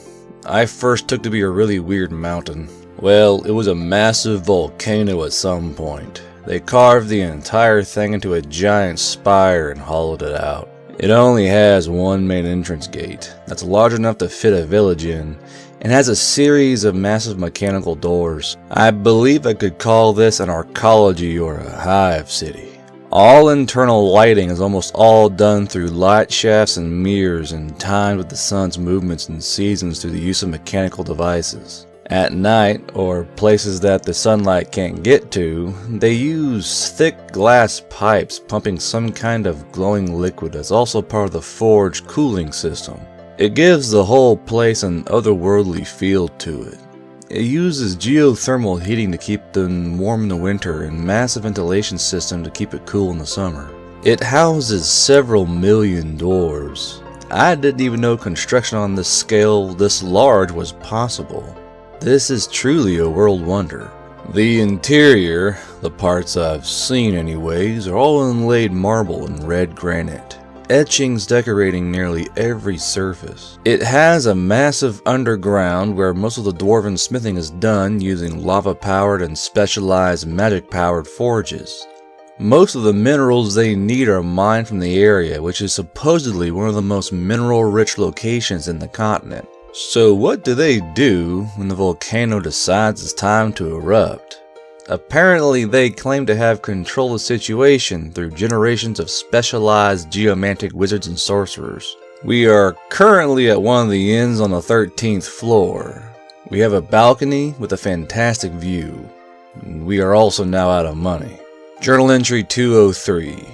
I first took to be a really weird mountain. Well, it was a massive volcano at some point. They carved the entire thing into a giant spire and hollowed it out. It only has one main entrance gate that's large enough to fit a village in, and has a series of massive mechanical doors. I believe I could call this an arcology or a hive city. All internal lighting is almost all done through light shafts and mirrors and timed with the sun's movements and seasons through the use of mechanical devices. At night, or places that the sunlight can't get to, they use thick glass pipes pumping some kind of glowing liquid that's also part of the forge cooling system. It gives the whole place an otherworldly feel to it. It uses geothermal heating to keep them warm in the winter and massive ventilation system to keep it cool in the summer. It houses several million dwarves. I didn't even know construction on this scale this large was possible. This is truly a world wonder. The interior, the parts I've seen anyways, are all inlaid marble and red granite. Etchings decorating nearly every surface. It has a massive underground where most of the dwarven smithing is done using lava-powered and specialized magic-powered forges. Most of the minerals they need are mined from the area, which is supposedly one of the most mineral-rich locations in the continent. So what do they do when the volcano decides it's time to erupt? Apparently they claim to have control of the situation through generations of specialized geomantic wizards and sorcerers. We are currently at one of the inns on the 13th floor. We have a balcony with a fantastic view. We are also now out of money. Journal entry 203.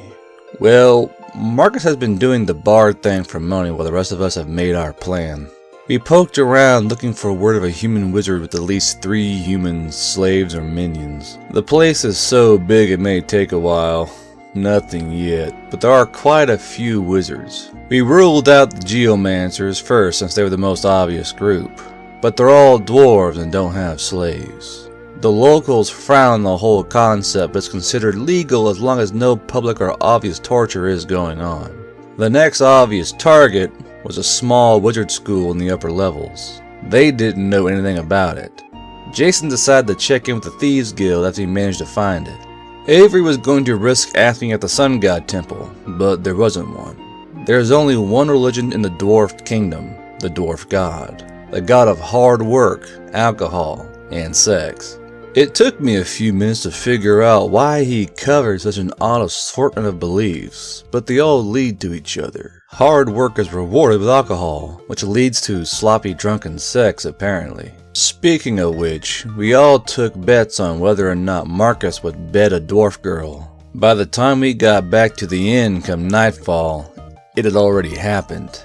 Well, Marcus has been doing the bard thing for money while the rest of us have made our plan. We poked around looking for word of a human wizard with at least 3 human slaves or minions. The place is so big it may take a while. Nothing yet, but there are quite a few wizards. We ruled out the geomancers first since they were the most obvious group, but they're all dwarves and don't have slaves. The locals frown the whole concept, but it's considered legal as long as no public or obvious torture is going on. The next obvious target was a small wizard school in the upper levels. They didn't know anything about it. Jason decided to check in with the Thieves Guild after he managed to find it. Avery was going to risk asking at the Sun God Temple, but there wasn't one. There is only one religion in the Dwarf Kingdom, the Dwarf God. The god of hard work, alcohol, and sex. It took me a few minutes to figure out why he covered such an odd assortment of beliefs, but they all lead to each other. Hard work is rewarded with alcohol, which leads to sloppy drunken sex apparently. Speaking of which, we all took bets on whether or not Marcus would bed a dwarf girl. By the time we got back to the inn come nightfall, it had already happened.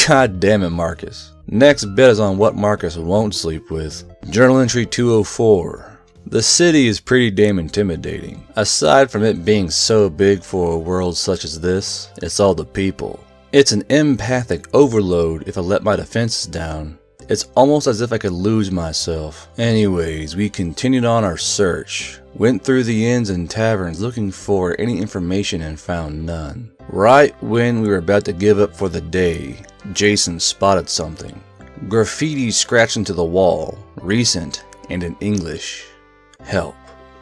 God damn it, Marcus. Next bet is on what Marcus won't sleep with. Journal entry 204. The city is pretty damn intimidating. Aside from it being so big for a world such as this, it's all the people. It's an empathic overload if I let my defenses down. It's almost as if I could lose myself. Anyways, we continued on our search. Went through the inns and taverns looking for any information and found none. Right when we were about to give up for the day, Jason spotted something. Graffiti scratched into the wall, recent and in English. Help.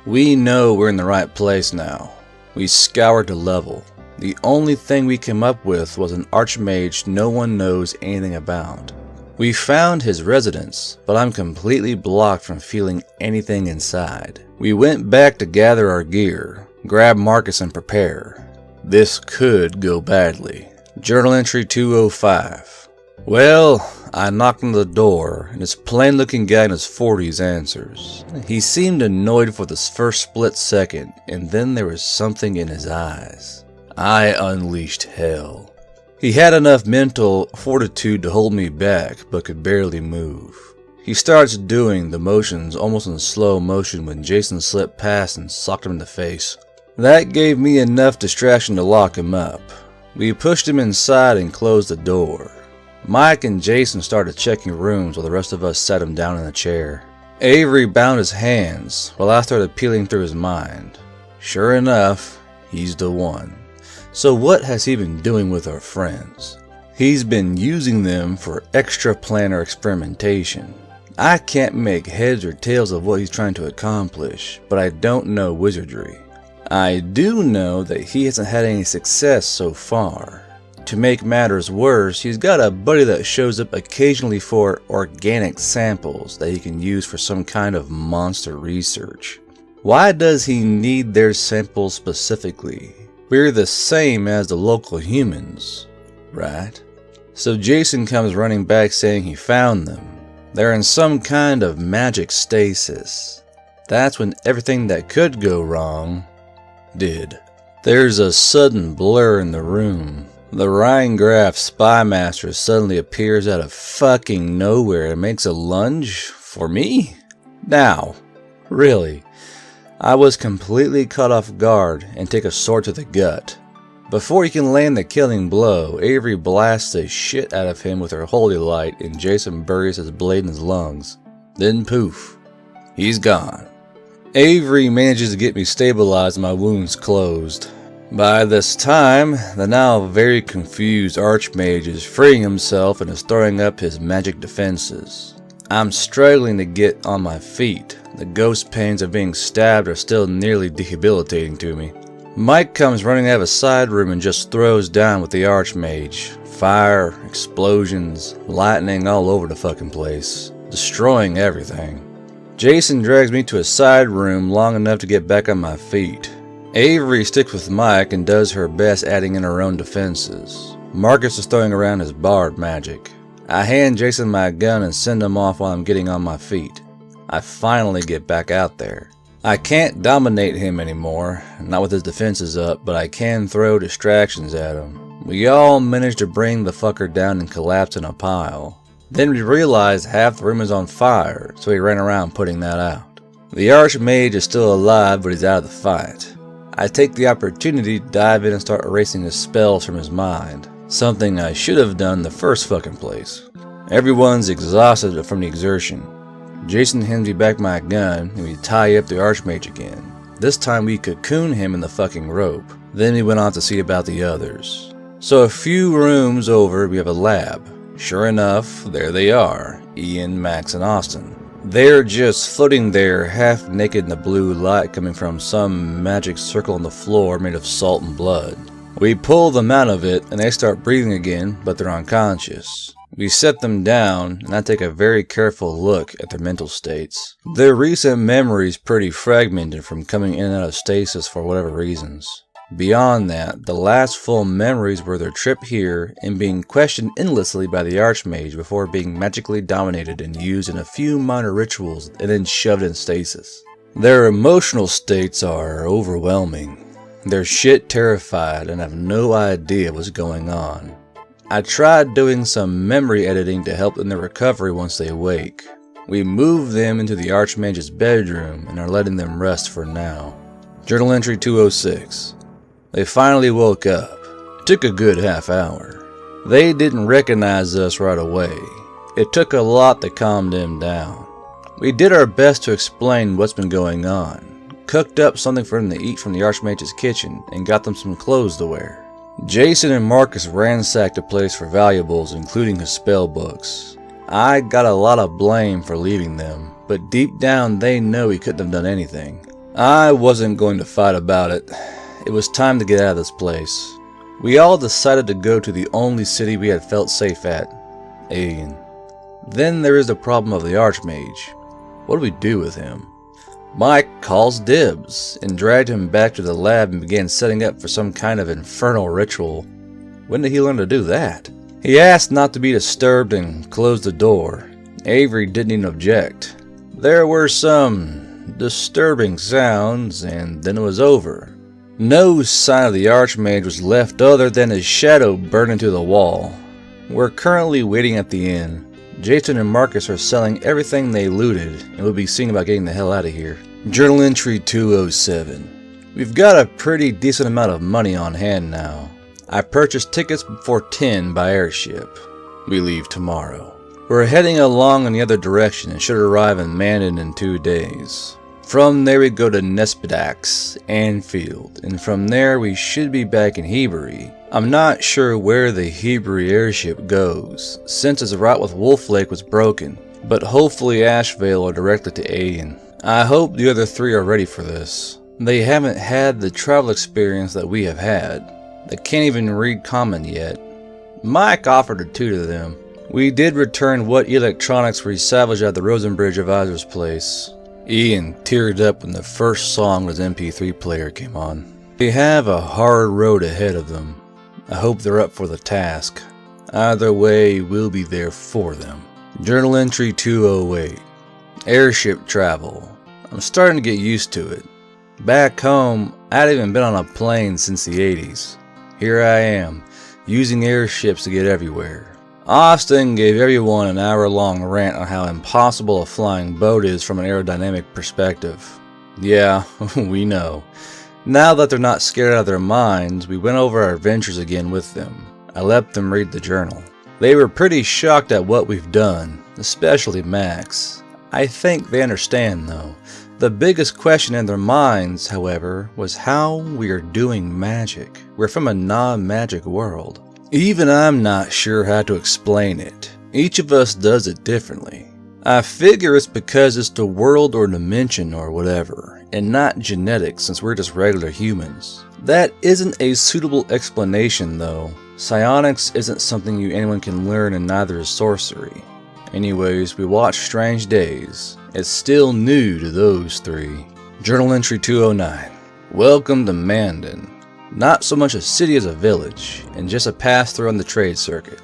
We know we're in the right place now. We scoured the level. The only thing we came up with was an archmage no one knows anything about. We found his residence, but I'm completely blocked from feeling anything inside. We went back to gather our gear, grab Marcus and prepare. This could go badly. Journal entry 205. Well, I knocked on the door, and this plain-looking guy in his 40s answers. He seemed annoyed for this first split second, and then there was something in his eyes. I unleashed hell. He had enough mental fortitude to hold me back, but could barely move. He starts doing the motions almost in slow motion when Jason slipped past and socked him in the face. That gave me enough distraction to lock him up. We pushed him inside and closed the door. Mike and Jason started checking rooms while the rest of us sat him down in a chair. Avery bound his hands while I started peeling through his mind. Sure enough, he's the one. So what has he been doing with our friends? He's been using them for extra planner experimentation. I can't make heads or tails of what he's trying to accomplish, but I don't know wizardry. I do know that he hasn't had any success so far. To make matters worse, he's got a buddy that shows up occasionally for organic samples that he can use for some kind of monster research. Why does he need their samples specifically? We're the same as the local humans, right? So Jason comes running back saying he found them. They're in some kind of magic stasis. That's when everything that could go wrong did. There's a sudden blur in the room. The Rheingraf Spymaster suddenly appears out of fucking nowhere and makes a lunge for me? Now, really? I was completely caught off guard and take a sword to the gut. Before he can land the killing blow, Avery blasts the shit out of him with her holy light and Jason buries his blade in his lungs. Then poof, he's gone. Avery manages to get me stabilized and my wounds closed. By this time, the now very confused Archmage is freeing himself and is throwing up his magic defenses. I'm struggling to get on my feet. The ghost pains of being stabbed are still nearly debilitating to me. Mike comes running out of a side room and just throws down with the Archmage. Fire, explosions, lightning all over the fucking place, destroying everything. Jason drags me to a side room long enough to get back on my feet. Avery sticks with Mike and does her best adding in her own defenses. Marcus is throwing around his bard magic. I hand Jason my gun and send him off while I'm getting on my feet. I finally get back out there. I can't dominate him anymore, not with his defenses up, but I can throw distractions at him. We all managed to bring the fucker down and collapse in a pile. Then we realized half the room is on fire, so we ran around putting that out. The Archmage is still alive, but he's out of the fight. I take the opportunity to dive in and start erasing his spells from his mind. Something I should have done the first fucking place. Everyone's exhausted from the exertion. Jason hands me back my gun and we tie up the Archmage again. This time we cocoon him in the fucking rope. Then we went on to see about the others. So a few rooms over we have a lab. Sure enough, there they are, Ian, Max, and Austin. They're just floating there half naked in the blue light coming from some magic circle on the floor made of salt and blood. We pull them out of it and they start breathing again, but they're unconscious. We set them down and I take a very careful look at their mental states. Their recent memories pretty fragmented from coming in and out of stasis for whatever reasons. Beyond that, the last full memories were their trip here and being questioned endlessly by the Archmage before being magically dominated and used in a few minor rituals and then shoved in stasis. Their emotional states are overwhelming. They're shit terrified and have no idea what's going on. I tried doing some memory editing to help in their recovery once they wake. We moved them into the Archmage's bedroom and are letting them rest for now. Journal entry 206. They finally woke up. It took a good half hour. They didn't recognize us right away. It took a lot to calm them down. We did our best to explain what's been going on. Cooked up something for them to eat from the Archmage's kitchen and got them some clothes to wear. Jason and Marcus ransacked the place for valuables, including his spell books. I got a lot of blame for leaving them, but deep down they know he couldn't have done anything. I wasn't going to fight about it. It was time to get out of this place. We all decided to go to the only city we had felt safe at, Aegon. Then there is the problem of the Archmage. What do we do with him? Mike calls dibs and dragged him back to the lab and began setting up for some kind of infernal ritual. When did he learn to do that? He asked not to be disturbed and closed the door. Avery didn't even object. There were some disturbing sounds and then it was over. No sign of the Archmage was left other than his shadow burned into the wall. We're currently waiting at the inn. Jason and Marcus are selling everything they looted and we'll be seeing about getting the hell out of here. Journal entry 207. We've got a pretty decent amount of money on hand now. I purchased tickets for 10 by airship. We leave tomorrow. We're heading along in the other direction and should arrive in Mandan in 2 days. From there we go to Nespidax, Anfield, and from there we should be back in Hebury. I'm not sure where the Hebury airship goes, since its route with Wolf Lake was broken, but hopefully Ashvale or directly to Aegon. I hope the other 3 are ready for this. They haven't had the travel experience that we have had. They can't even read common yet. Mike offered to tutor them. We did return what electronics we salvaged at the Rosenbridge advisor's place. Ian teared up when the first song with his MP3 player came on. They have a hard road ahead of them. I hope they're up for the task. Either way, we'll be there for them. Journal entry 208. Airship travel. I'm starting to get used to it. Back home, I hadn't even been on a plane since the 80s. Here I am, using airships to get everywhere. Austin gave everyone an hour-long rant on how impossible a flying boat is from an aerodynamic perspective. Yeah, we know. Now that they're not scared out of their minds, we went over our adventures again with them. I let them read the journal. They were pretty shocked at what we've done, especially Max. I think they understand though. The biggest question in their minds, however, was how we are doing magic. We're from a non-magic world. Even I'm not sure how to explain it. Each of us does it differently. I figure it's because it's the world or dimension or whatever. and not genetics since we're just regular humans. That isn't a suitable explanation though. Psionics isn't something anyone can learn, and neither is sorcery. Anyways, we watched Strange Days. It's still new to those three. Journal entry 209. Welcome to Mandan. Not so much a city as a village, and just a pass-through on the trade circuit.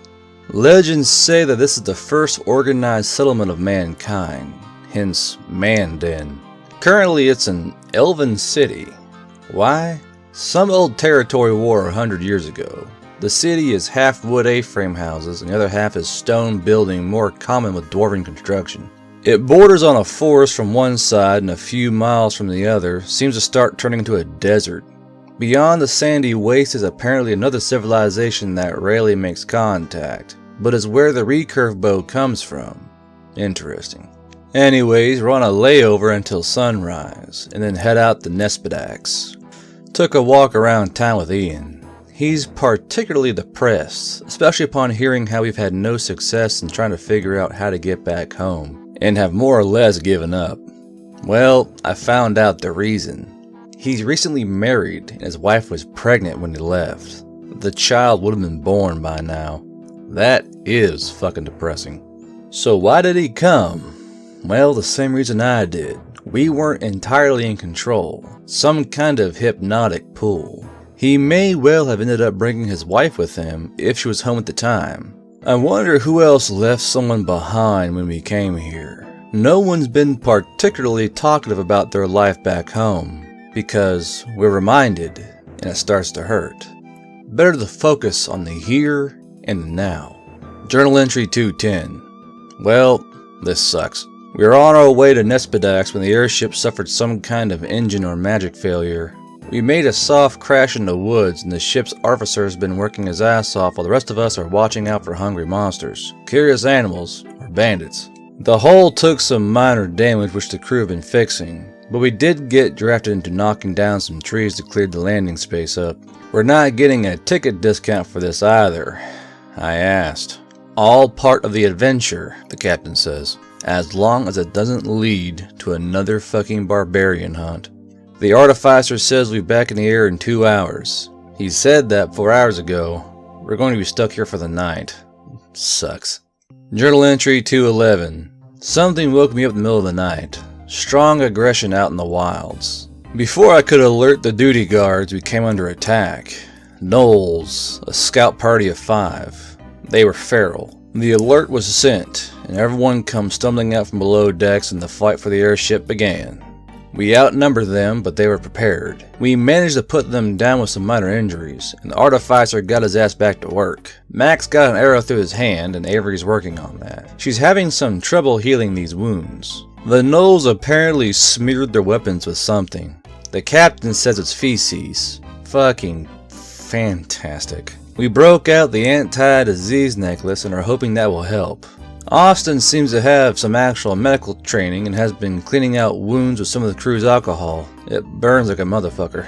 Legends say that this is the first organized settlement of mankind, hence Mandan. Currently it's an elven city. Why? Some old territory war 100 years ago. The city is half wood A-frame houses and the other half is stone building, more common with dwarven construction. It borders on a forest from one side and a few miles from the other seems to start turning into a desert. Beyond the sandy waste is apparently another civilization that rarely makes contact, but is where the recurve bow comes from. Interesting. Anyways, we're on a layover until sunrise, and then head out to Nespadax. Took a walk around town with Ian. He's particularly depressed, especially upon hearing how we've had no success in trying to figure out how to get back home, and have more or less given up. Well, I found out the reason. He's recently married, and his wife was pregnant when he left. The child would have been born by now. That is fucking depressing. So why did he come? Well, the same reason I did. We weren't entirely in control. Some kind of hypnotic pull. He may well have ended up bringing his wife with him if she was home at the time. I wonder who else left someone behind when we came here. No one's been particularly talkative about their life back home, because we're reminded, and it starts to hurt. Better to focus on the here and the now. Journal entry 210. Well, this sucks. We were on our way to Nespadax when the airship suffered some kind of engine or magic failure. We made a soft crash in the woods, and the ship's officer has been working his ass off while the rest of us are watching out for hungry monsters, curious animals, or bandits. The hull took some minor damage which the crew have been fixing, but we did get drafted into knocking down some trees to clear the landing space up. We're not getting a ticket discount for this either. I asked. All part of the adventure, the captain says, as long as it doesn't lead to another fucking barbarian hunt. The artificer says we'll be back in the air in 2 hours. He said that 4 hours ago. We're going to be stuck here for the night. Sucks. Journal entry 211. Something woke me up in the middle of the night. Strong aggression out in the wilds. Before I could alert the duty guards, we came under attack. Gnolls, a scout party of 5. They were feral. The alert was sent, and everyone come stumbling out from below decks and the fight for the airship began. We outnumbered them, but they were prepared. We managed to put them down with some minor injuries, and the artificer got his ass back to work. Max got an arrow through his hand, and Avery's working on that. She's having some trouble healing these wounds. The gnolls apparently smeared their weapons with something. The captain says it's feces. Fucking fantastic. We broke out the anti-disease necklace and are hoping that will help. Austin seems to have some actual medical training and has been cleaning out wounds with some of the crew's alcohol. It burns like a motherfucker.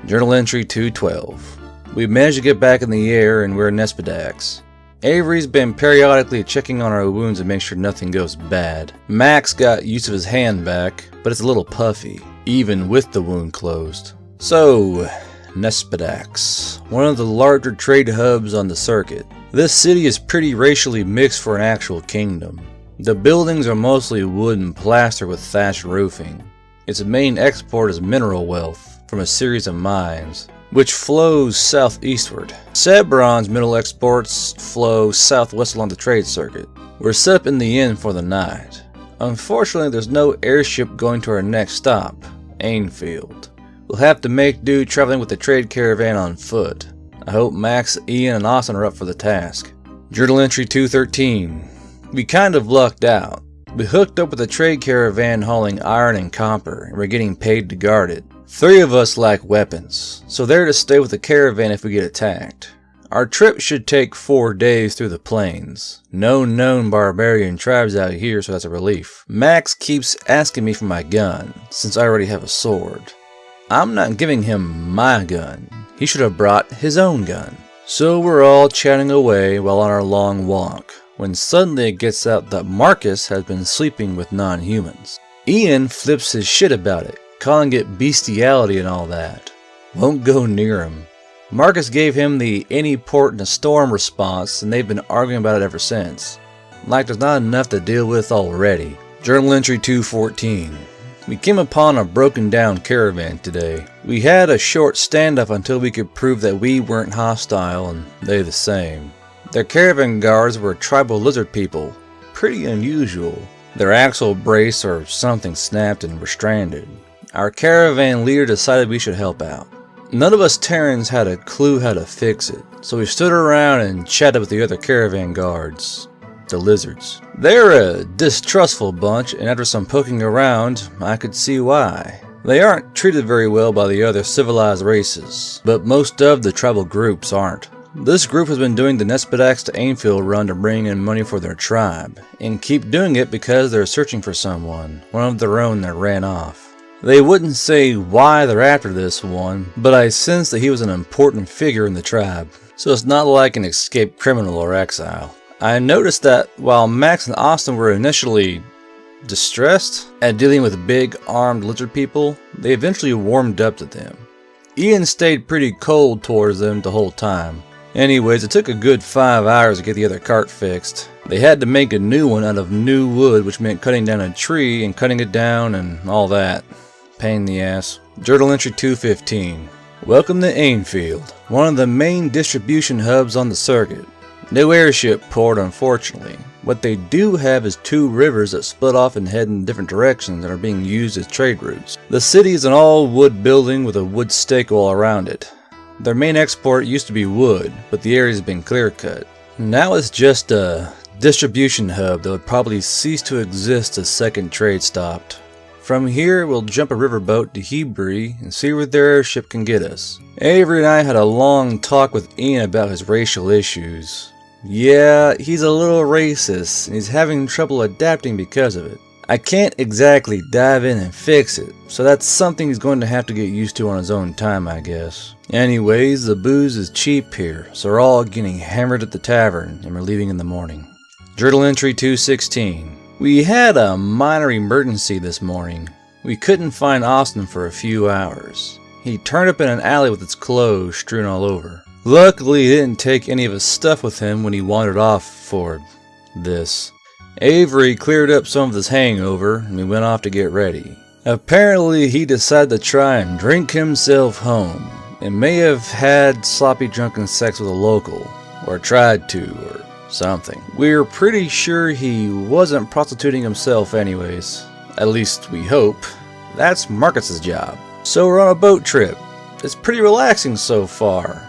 Journal entry 212. We managed to get back in the air and we're in Nespadax. Avery's been periodically checking on our wounds and make sure nothing goes bad. Max got use of his hand back, but it's a little puffy, even with the wound closed. So, Nespadax, one of the larger trade hubs on the circuit. This city is pretty racially mixed for an actual kingdom. The buildings are mostly wood and plaster with thatched roofing. Its main export is mineral wealth from a series of mines, which flows southeastward. Sebron's mineral exports flow southwest along the trade circuit. We're set up in the inn for the night. Unfortunately, there's no airship going to our next stop, Ainfield. We'll have to make do traveling with the trade caravan on foot. I hope Max, Ian, and Austin are up for the task. Journal entry 213. We kind of lucked out. We hooked up with a trade caravan hauling iron and copper, and we're getting paid to guard it. 3 of us lack weapons, so they're to stay with the caravan if we get attacked. Our trip should take 4 days through the plains. No known barbarian tribes out here, so that's a relief. Max keeps asking me for my gun, since I already have a sword. I'm not giving him my gun. He should have brought his own gun. So we're all chatting away while on our long walk, when suddenly it gets out that Marcus has been sleeping with non-humans. Ian flips his shit about it, calling it bestiality and all that. Won't go near him. Marcus gave him the any port in a storm response, and they've been arguing about it ever since. Like there's not enough to deal with already. Journal entry 214. We came upon a broken down caravan today. We had a short standoff until we could prove that we weren't hostile and they the same. Their caravan guards were tribal lizard people. Pretty unusual. Their axle brace or something snapped and were stranded. Our caravan leader decided we should help out. None of us Terrans had a clue how to fix it, so we stood around and chatted with the other caravan guards, the lizards. They're a distrustful bunch, and after some poking around, I could see why. They aren't treated very well by the other civilized races, but most of the tribal groups aren't. This group has been doing the Nespedax to Ainfield run to bring in money for their tribe, and keep doing it because they're searching for someone, one of their own that ran off. They wouldn't say why they're after this one, but I sense that he was an important figure in the tribe, so it's not like an escaped criminal or exile. I noticed that while Max and Austin were initially distressed at dealing with big armed lizard people, they eventually warmed up to them. Ian stayed pretty cold towards them the whole time. Anyways, it took a good 5 hours to get the other cart fixed. They had to make a new one out of new wood, which meant cutting down a tree and cutting it down and all that. Pain in the ass. Journal entry 215. Welcome to Ainfield, one of the main distribution hubs on the circuit. No airship port, unfortunately. What they do have is 2 rivers that split off and head in different directions and are being used as trade routes. The city is an all-wood building with a wood stake all around it. Their main export used to be wood, but the area has been clear-cut. Now it's just a distribution hub that would probably cease to exist as second trade stopped. From here, we'll jump a riverboat to Hebrew and see where their airship can get us. Avery and I had a long talk with Ian about his racial issues. Yeah, he's a little racist, and he's having trouble adapting because of it. I can't exactly dive in and fix it, so that's something he's going to have to get used to on his own time, I guess. Anyways, the booze is cheap here, so we're all getting hammered at the tavern, and we're leaving in the morning. Journal entry 216. We had a minor emergency this morning. We couldn't find Austin for a few hours. He turned up in an alley with his clothes strewn all over. Luckily, he didn't take any of his stuff with him when he wandered off for this. Avery cleared up some of his hangover, and we went off to get ready. Apparently, he decided to try and drink himself home, and may have had sloppy drunken sex with a local, or tried to, or something. We're pretty sure he wasn't prostituting himself anyways. At least we hope. That's Marcus's job. So we're on a boat trip. It's pretty relaxing so far.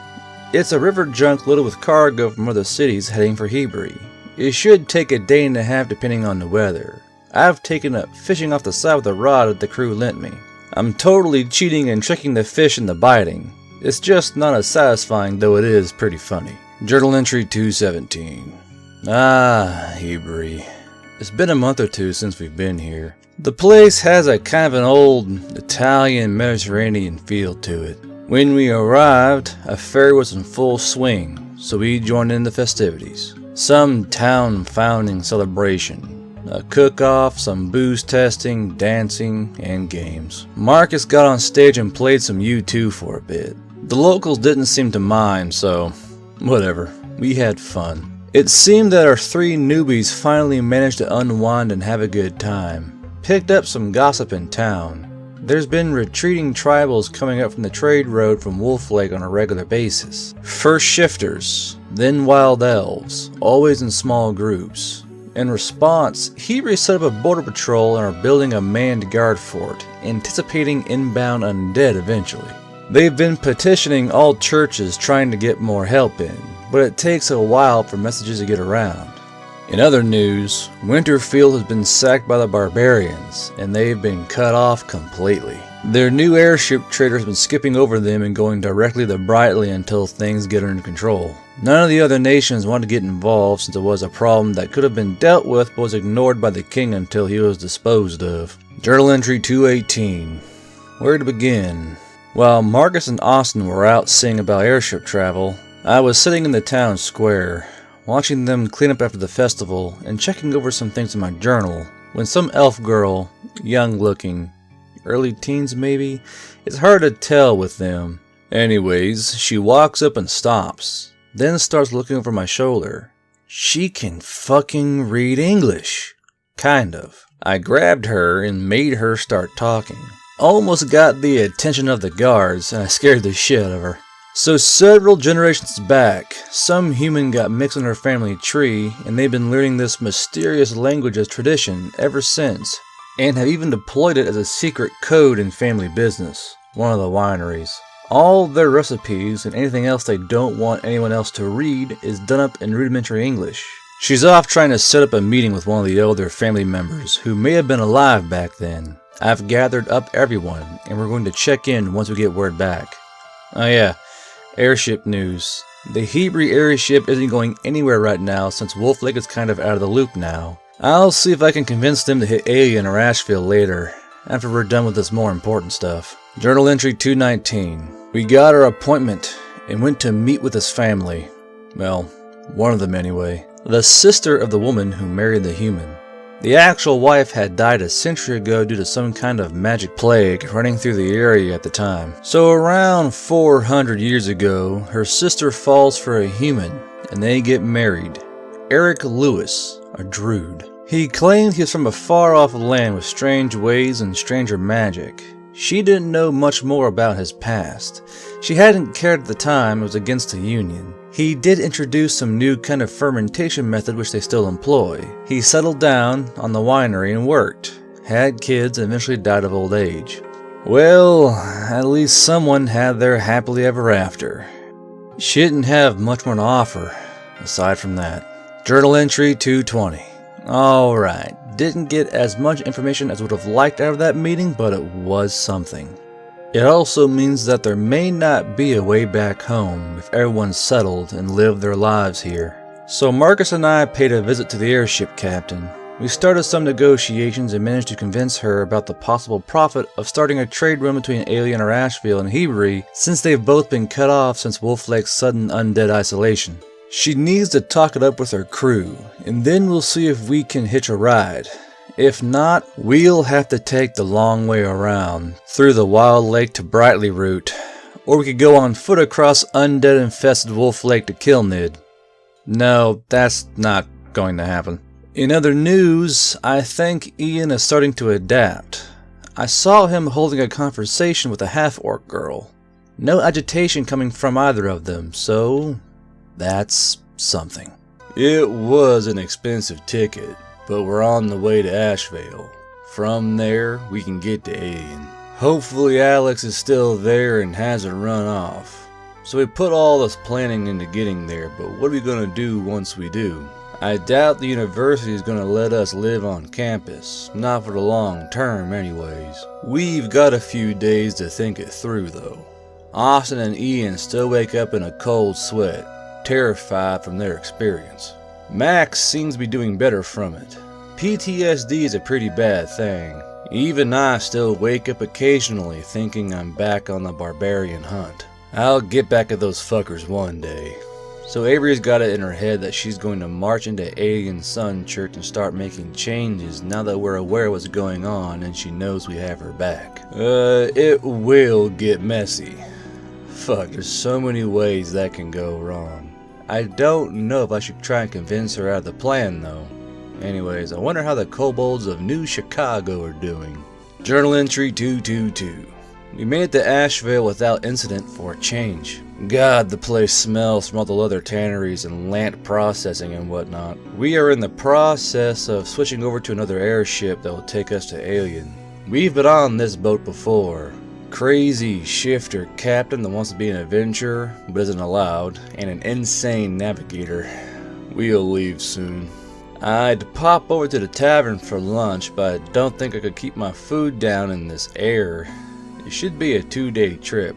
It's a river junk loaded with cargo from other cities heading for Hebrew. It should take a day and a half depending on the weather. I've taken up fishing off the side with a rod that the crew lent me. I'm totally cheating and tricking the fish into biting. It's just not as satisfying, though it is pretty funny. Journal entry 217. Hebrew. It's been a month or two since we've been here. The place has a kind of an old Italian Mediterranean feel to it. When we arrived, a fair was in full swing, so we joined in the festivities. Some town founding celebration. A cook-off, some booze testing, dancing, and games. Marcus got on stage and played some U2 for a bit. The locals didn't seem to mind, so whatever. We had fun. It seemed that our 3 newbies finally managed to unwind and have a good time. Picked up some gossip in town. There's been retreating tribals coming up from the trade road from Wolf Lake on a regular basis. First shifters, then wild elves, always in small groups. In response, Hebrew set up a border patrol and are building a manned guard fort, anticipating inbound undead eventually. They've been petitioning all churches trying to get more help in, but it takes a while for messages to get around. In other news, Winterfield has been sacked by the barbarians, and they've been cut off completely. Their new airship trader has been skipping over them and going directly to Brightly until things get under control. None of the other nations want to get involved since it was a problem that could have been dealt with but was ignored by the king until he was disposed of. Journal entry 218. Where to begin? While Marcus and Austin were out seeing about airship travel, I was sitting in the town square, watching them clean up after the festival and checking over some things in my journal, when some elf girl, young looking, early teens maybe. It's hard to tell with them. Anyways, she walks up and stops, then starts looking over my shoulder. She can fucking read English. Kind of. I grabbed her and made her start talking. Almost got the attention of the guards, and I scared the shit out of her. So several generations back, some human got mixed in her family tree, and they've been learning this mysterious language as tradition ever since, and have even deployed it as a secret code in family business, one of the wineries. All their recipes and anything else they don't want anyone else to read is done up in rudimentary English. She's off trying to set up a meeting with one of the older family members who may have been alive back then. I've gathered up everyone, and we're going to check in once we get word back. Oh yeah, airship news. The Hebrew airship isn't going anywhere right now since Wolf Lake is kind of out of the loop now. I'll see if I can convince them to hit Alien or Asheville later, after we're done with this more important stuff. Journal entry 219. We got our appointment and went to meet with his family. Well, one of them anyway. The sister of the woman who married the human. The actual wife had died a century ago due to some kind of magic plague running through the area at the time. So around 400 years ago, her sister falls for a human and they get married. Eric Lewis, a Druid. He claimed he was from a far-off land with strange ways and stranger magic. She didn't know much more about his past. She hadn't cared at the time, it was against the Union. He did introduce some new kind of fermentation method which they still employ. He settled down on the winery and worked, had kids, and eventually died of old age. Well, at least someone had their happily ever after. She didn't have much more to offer, aside from that. Journal entry 220. Alright, didn't get as much information as I would have liked out of that meeting, but it was something. It also means that there may not be a way back home if everyone's settled and lived their lives here. So Marcus and I paid a visit to the airship captain. We started some negotiations and managed to convince her about the possible profit of starting a trade run between Alien or Asheville and Hebree, since they've both been cut off since Wolf Lake's sudden undead isolation. She needs to talk it up with her crew, and then we'll see if we can hitch a ride. If not, we'll have to take the long way around, through the Wild Lake to Brightly route, or we could go on foot across undead-infested Wolf Lake to Kilnid. No, that's not going to happen. In other news, I think Ian is starting to adapt. I saw him holding a conversation with a half-orc girl. No agitation coming from either of them, so that's something. It was an expensive ticket, but we're on the way to Asheville. From there, we can get to Alien. Hopefully Alex is still there and hasn't run off. So we put all this planning into getting there, but what are we gonna do once we do? I doubt the university is gonna let us live on campus, not for the long term anyways. We've got a few days to think it through though. Austin and Ian still wake up in a cold sweat, terrified from their experience. Max seems to be doing better from it. PTSD is a pretty bad thing. Even I still wake up occasionally thinking I'm back on the barbarian hunt. I'll get back at those fuckers one day. So Avery's got it in her head that she's going to march into Alien Sun Church and start making changes now that we're aware of what's going on and she knows we have her back. It will get messy. Fuck, there's so many ways that can go wrong. I don't know if I should try and convince her out of the plan though. Anyways, I wonder how the kobolds of New Chicago are doing. Journal entry 222. We made it to Asheville without incident for a change. God, the place smells from all the leather tanneries and lant processing and whatnot. We are in the process of switching over to another airship that will take us to Alien. We've been on this boat before. Crazy shifter captain that wants to be an adventurer but isn't allowed, and an insane navigator. We'll leave soon. I'd pop over to the tavern for lunch, but I don't think I could keep my food down in this air. It should be a 2-day trip.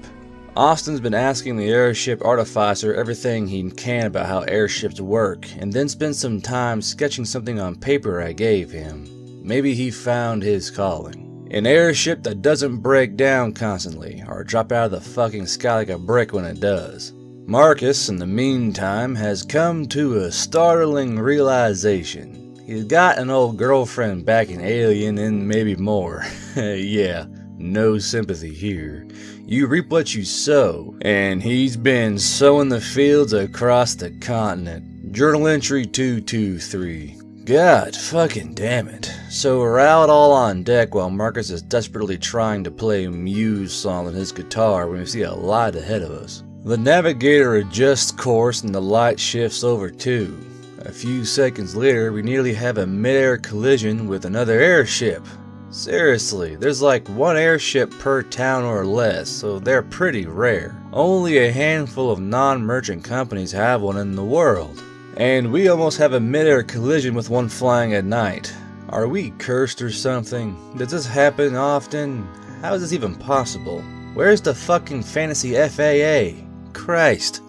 Austin's been asking the airship artificer everything he can about how airships work, and then spent some time sketching something on paper I gave him. Maybe he found his calling. An airship that doesn't break down constantly, or drop out of the fucking sky like a brick when it does. Marcus, in the meantime, has come to a startling realization. He's got an old girlfriend back in Alien and maybe more. Yeah, No sympathy here. You reap what you sow, and he's been sowing the fields across the continent. Journal entry 223. God fucking damn it. So we're out all on deck while Marcus is desperately trying to play a Muse song on his guitar when we see a light ahead of us. The navigator adjusts course and the light shifts over too. A few seconds later, we nearly have a mid-air collision with another airship. Seriously, there's like one airship per town or less, so they're pretty rare. Only a handful of non-merchant companies have one in the world. And we almost have a mid-air collision with one flying at night. Are we cursed or something? Does this happen often? How is this even possible? Where's the fucking fantasy FAA? Christ.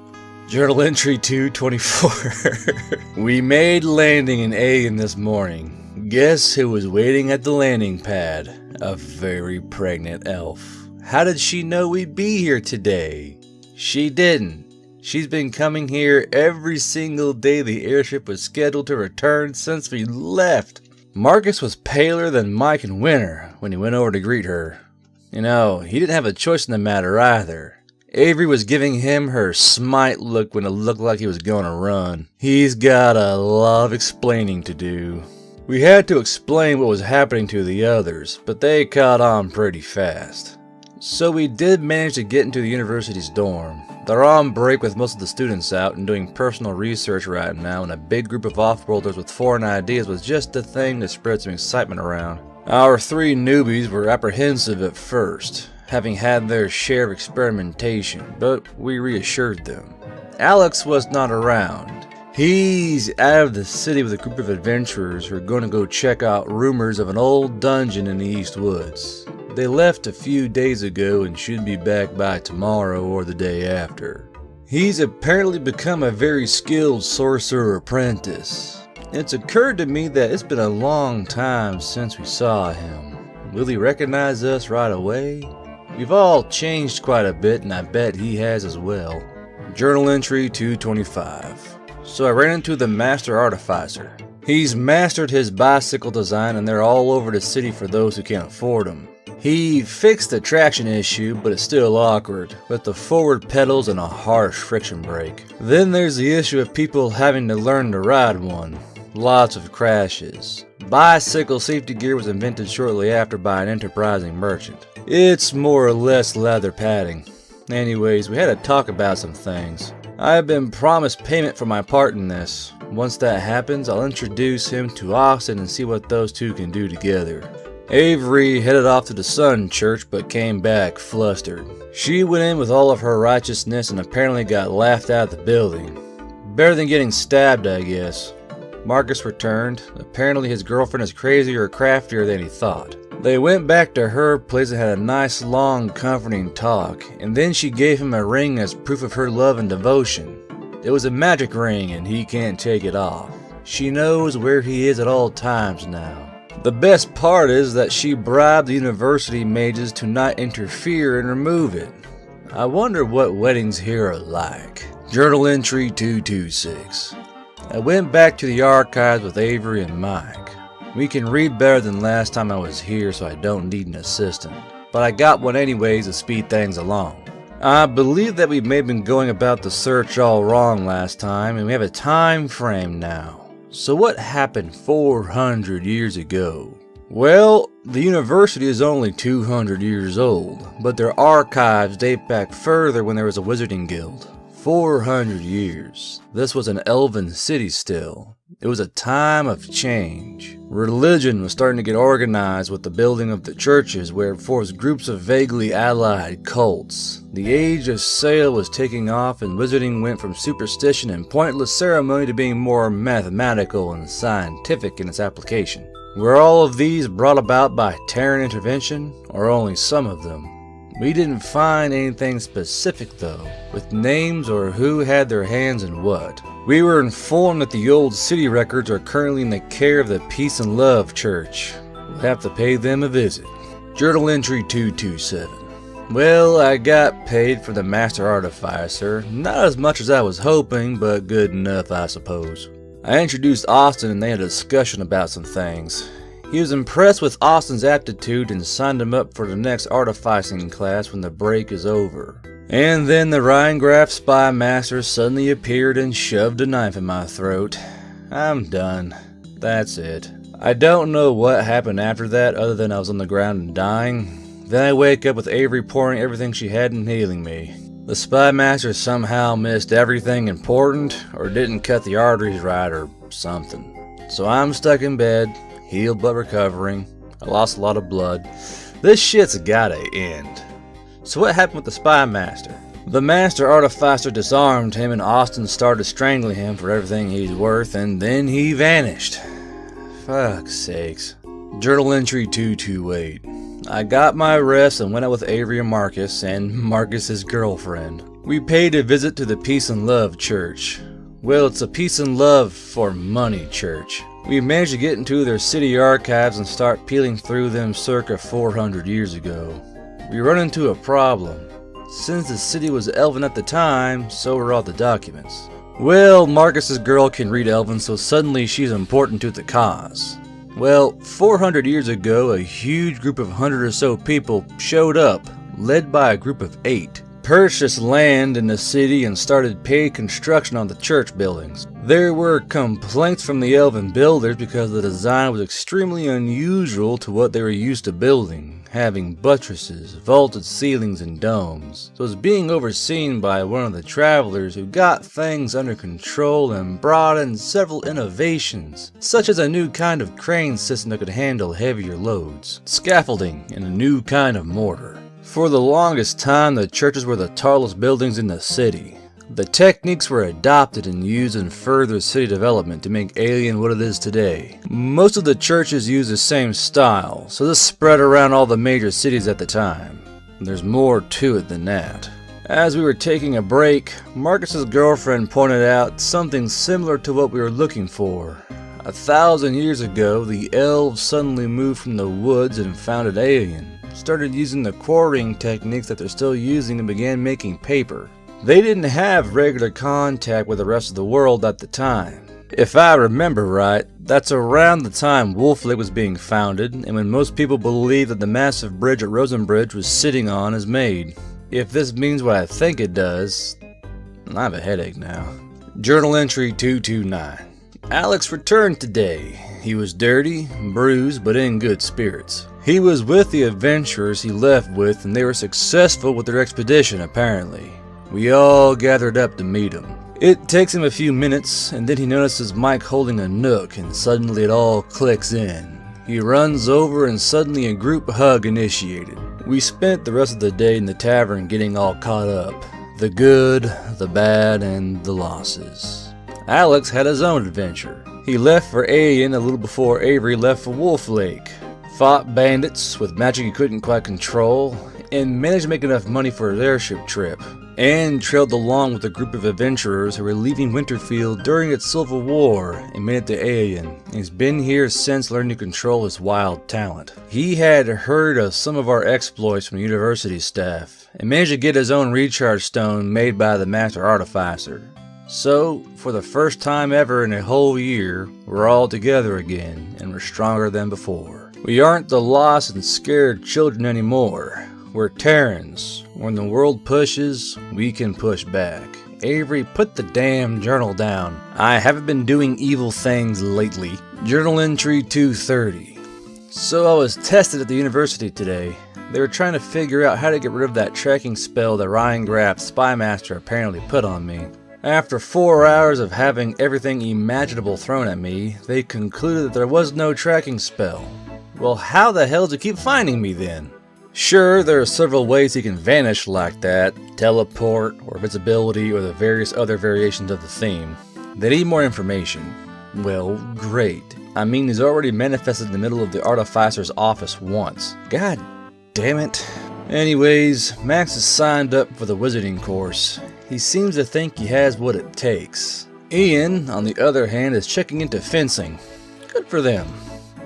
Journal entry 224. We made landing in Aegon this morning. Guess who was waiting at the landing pad? A very pregnant elf. How did she know we'd be here today? She didn't. She's been coming here every single day the airship was scheduled to return since we left. Marcus was paler than Mike in winter when he went over to greet her. You know, he didn't have a choice in the matter either. Avery was giving him her smite look when it looked like he was going to run. He's got a lot of explaining to do. We had to explain what was happening to the others, but they caught on pretty fast. So we did manage to get into the university's dorm. They're on break with most of the students out and doing personal research right now, and a big group of off-worlders with foreign ideas was just the thing to spread some excitement around. Our three newbies were apprehensive at first, having had their share of experimentation, but we reassured them. Alex was not around. He's out of the city with a group of adventurers who are going to go check out rumors of an old dungeon in the East Woods. They left a few days ago and should be back by tomorrow or the day after. He's apparently become a very skilled sorcerer apprentice. It's occurred to me that it's been a long time since we saw him. Will he recognize us right away? We've all changed quite a bit, and I bet he has as well. Journal entry 225. So I ran into the Master Artificer. He's mastered his bicycle design, and they're all over the city for those who can't afford them. He fixed the traction issue, but it's still awkward, with the forward pedals and a harsh friction brake. Then there's the issue of people having to learn to ride one. Lots of crashes. Bicycle safety gear was invented shortly after by an enterprising merchant. It's more or less leather padding. Anyways, we had to talk about some things. I've been promised payment for my part in this. Once that happens, I'll introduce him to Austin and see what those two can do together. Avery headed off to the Sun Church but came back flustered. She went in with all of her righteousness and apparently got laughed out of the building. Better than getting stabbed, I guess. Marcus returned. Apparently his girlfriend is crazier or craftier than he thought. They went back to her place and had a nice long comforting talk, and then she gave him a ring as proof of her love and devotion. It was a magic ring and he can't take it off. She knows where he is at all times now. The best part is that she bribed the university mages to not interfere and remove it. I wonder what weddings here are like. Journal entry 226. I went back to the archives with Avery and Mike. We can read better than last time I was here, so I don't need an assistant. But I got one anyways to speed things along. I believe that we may have been going about the search all wrong last time, and we have a time frame now. So what happened 400 years ago? Well, the university is only 200 years old, but their archives date back further when there was a wizarding guild. 400 years. This was an elven city still. It was a time of change. Religion was starting to get organized with the building of the churches, where it forced groups of vaguely allied cults. The age of sail was taking off, and wizarding went from superstition and pointless ceremony to being more mathematical and scientific in its application. Were all of these brought about by Terran intervention, or only some of them? We didn't find anything specific though, with names or who had their hands in what. We were informed that the old city records are currently in the care of the Peace and Love Church. We'll have to pay them a visit. Journal entry 227. Well, I got paid for the Master Artificer. Not as much as I was hoping, but good enough, I suppose. I introduced Austin and they had a discussion about some things. He was impressed with Austin's aptitude and signed him up for the next artificing class when the break is over. And then the Rheingraf spy master suddenly appeared and shoved a knife in my throat. I'm done. That's it. I don't know what happened after that other than I was on the ground and dying. Then I wake up with Avery pouring everything she had and healing me. The spy master somehow missed everything important or didn't cut the arteries right or something. So I'm stuck in bed, healed but recovering. I lost a lot of blood. This shit's gotta end. So what happened with the spy master? The master artificer disarmed him and Austin started strangling him for everything he's worth, and then he vanished. Fuck's sakes. Journal entry 228. I got my rest and went out with Avery and Marcus and Marcus's girlfriend. We paid a visit to the Peace and Love Church. Well, it's a peace and love for money church. We managed to get into their city archives and start peeling through them circa 400 years ago. We run into a problem. Since the city was Elven at the time, so were all the documents. Well, Marcus's girl can read Elven, so suddenly she's important to the cause. Well, 400 years ago, a huge group of 100 or so people showed up, led by a group of 8. Purchased land in the city and started paid construction on the church buildings. There were complaints from the Elven builders because the design was extremely unusual to what they were used to building, having buttresses, vaulted ceilings, and domes. So it was being overseen by one of the travelers who got things under control and brought in several innovations, such as a new kind of crane system that could handle heavier loads, scaffolding, and a new kind of mortar. For the longest time, the churches were the tallest buildings in the city. The techniques were adopted and used in further city development to make Alien what it is today. Most of the churches use the same style, so this spread around all the major cities at the time. There's more to it than that. As we were taking a break, Marcus's girlfriend pointed out something similar to what we were looking for. 1,000 years ago, the elves suddenly moved from the woods and founded Alien. Started using the quarrying techniques that they're still using and began making paper. They didn't have regular contact with the rest of the world at the time. If I remember right, that's around the time Wolf Lake was being founded and when most people believed that the massive bridge at Rosenbridge was sitting on is made. If this means what I think it does, I have a headache now. Journal entry 229. Alex returned today. He was dirty, bruised, but in good spirits. He was with the adventurers he left with and they were successful with their expedition apparently. We all gathered up to meet him. It takes him a few minutes and then he notices Mike holding a nook and suddenly it all clicks in. He runs over and suddenly a group hug initiated. We spent the rest of the day in the tavern getting all caught up. The good, the bad, and the losses. Alex had his own adventure. He left for Alien a little before Avery left for Wolf Lake. Fought bandits with magic he couldn't quite control, and managed to make enough money for their ship trip. And trailed along with a group of adventurers who were leaving Winterfield during its Civil War and made it to Alien. And he's been here since learning to control his wild talent. He had heard of some of our exploits from the university staff, and managed to get his own recharge stone made by the master artificer. So, for the first time ever in a whole year, we're all together again, and we're stronger than before. We aren't the lost and scared children anymore. We're Terrans. When the world pushes, we can push back. Avery, put the damn journal down. I haven't been doing evil things lately. Journal entry 230. So I was tested at the university today. They were trying to figure out how to get rid of that tracking spell that Rheingraf Spymaster apparently put on me. After 4 hours of having everything imaginable thrown at me, they concluded that there was no tracking spell. Well, how the hell did you keep finding me then? Sure, there are several ways he can vanish like that, teleport, or visibility, or the various other variations of the theme. They need more information. Well, great. I mean, he's already manifested in the middle of the artificer's office once. God damn it. Anyways, Max is signed up for the wizarding course. He seems to think he has what it takes. Ian, on the other hand, is checking into fencing. Good for them.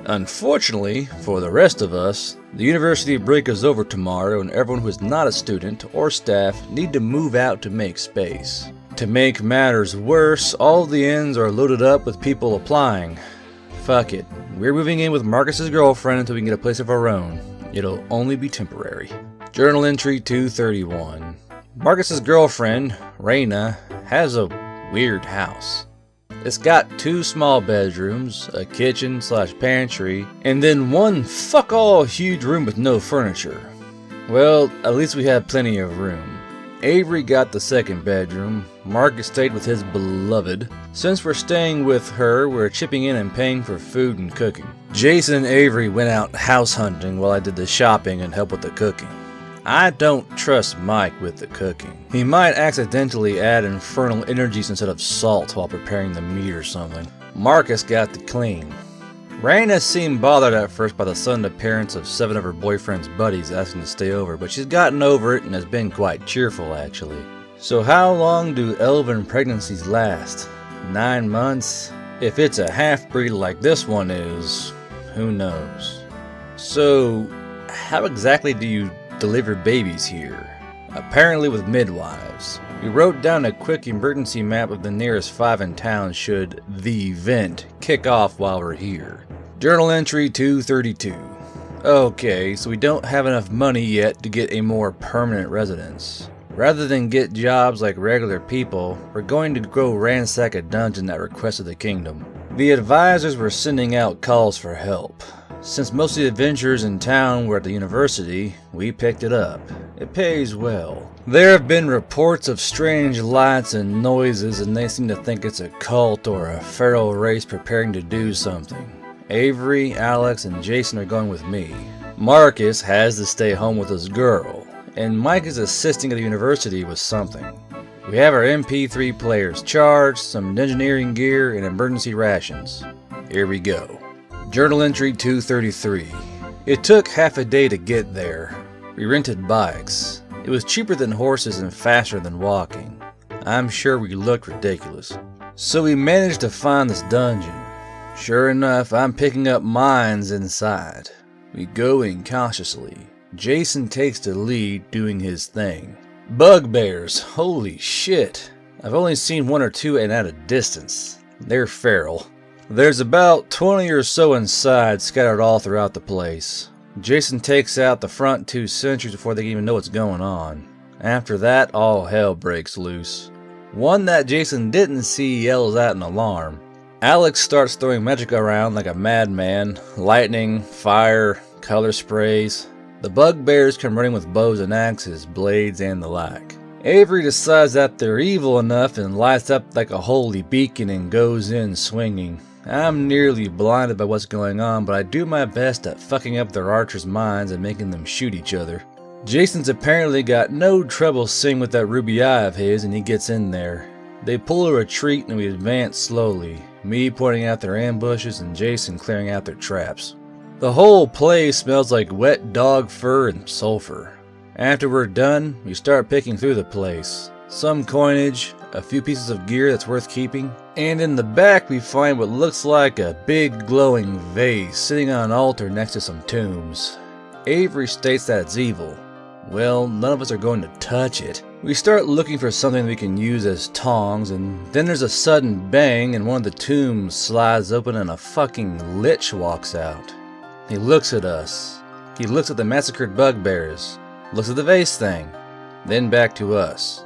Unfortunately, for the rest of us, the university break is over tomorrow and everyone who is not a student or staff need to move out to make space. To make matters worse, all the inns are loaded up with people applying. Fuck it, We're moving in with Marcus's girlfriend until we can get a place of our own. It'll only be temporary. Journal entry 231. Marcus's girlfriend, Raina, has a weird house. It's got 2 small bedrooms, a kitchen/pantry, and then one fuck-all huge room with no furniture. Well, at least we have plenty of room. Avery got the 2nd bedroom. Marcus stayed with his beloved. Since we're staying with her, we're chipping in and paying for food and cooking. Jason and Avery went out house hunting while I did the shopping and helped with the cooking. I don't trust Mike with the cooking. He might accidentally add infernal energies instead of salt while preparing the meat or something. Marcus got the clean. Raina seemed bothered at first by the sudden appearance of 7 of her boyfriend's buddies asking to stay over, but she's gotten over it and has been quite cheerful actually. So how long do elven pregnancies last? 9 months? If it's a half-breed like this one is, who knows? So, how exactly do you deliver babies here? Apparently with midwives. We wrote down a quick emergency map of the nearest 5 in town should the event kick off while we're here. Journal entry 232. Okay, so we don't have enough money yet to get a more permanent residence. Rather than get jobs like regular people, we're going to go ransack a dungeon at request of the kingdom. The advisors were sending out calls for help. Since most of the adventurers in town were at the university, we picked it up. It pays well. There have been reports of strange lights and noises, and they seem to think it's a cult or a feral race preparing to do something. Avery, Alex, and Jason are going with me. Marcus has to stay home with his girl, and Mike is assisting at the university with something. We have our MP3 players charged, some engineering gear, and emergency rations. Here we go. Journal entry 233. It took half a day to get there. We rented bikes. It was cheaper than horses and faster than walking. I'm sure we looked ridiculous. So we managed to find this dungeon. Sure enough, I'm picking up mines inside. We go in cautiously. Jason takes the lead doing his thing. Bugbears, holy shit. I've only seen 1 or 2 and at a distance. They're feral. There's about 20 or so inside, scattered all throughout the place. Jason takes out the front 2 sentries before they even know what's going on. After that, all hell breaks loose. One that Jason didn't see yells out an alarm. Alex starts throwing magic around like a madman. Lightning, fire, color sprays. The bugbears come running with bows and axes, blades, and the like. Avery decides that they're evil enough and lights up like a holy beacon and goes in swinging. I'm nearly blinded by what's going on, but I do my best at fucking up their archers' minds and making them shoot each other. Jason's apparently got no trouble seeing with that ruby eye of his, and he gets in there. They pull a retreat and we advance slowly, me pointing out their ambushes and Jason clearing out their traps. The whole place smells like wet dog fur and sulfur. After we're done, we start picking through the place. Some coinage, a few pieces of gear that's worth keeping, and in the back we find what looks like a big glowing vase sitting on an altar next to some tombs. Avery states that it's evil. Well, none of us are going to touch it. We start looking for something we can use as tongs, and then there's a sudden bang and one of the tombs slides open and a fucking lich walks out. He looks at us. He looks at the massacred bugbears. Looks at the vase thing. Then back to us.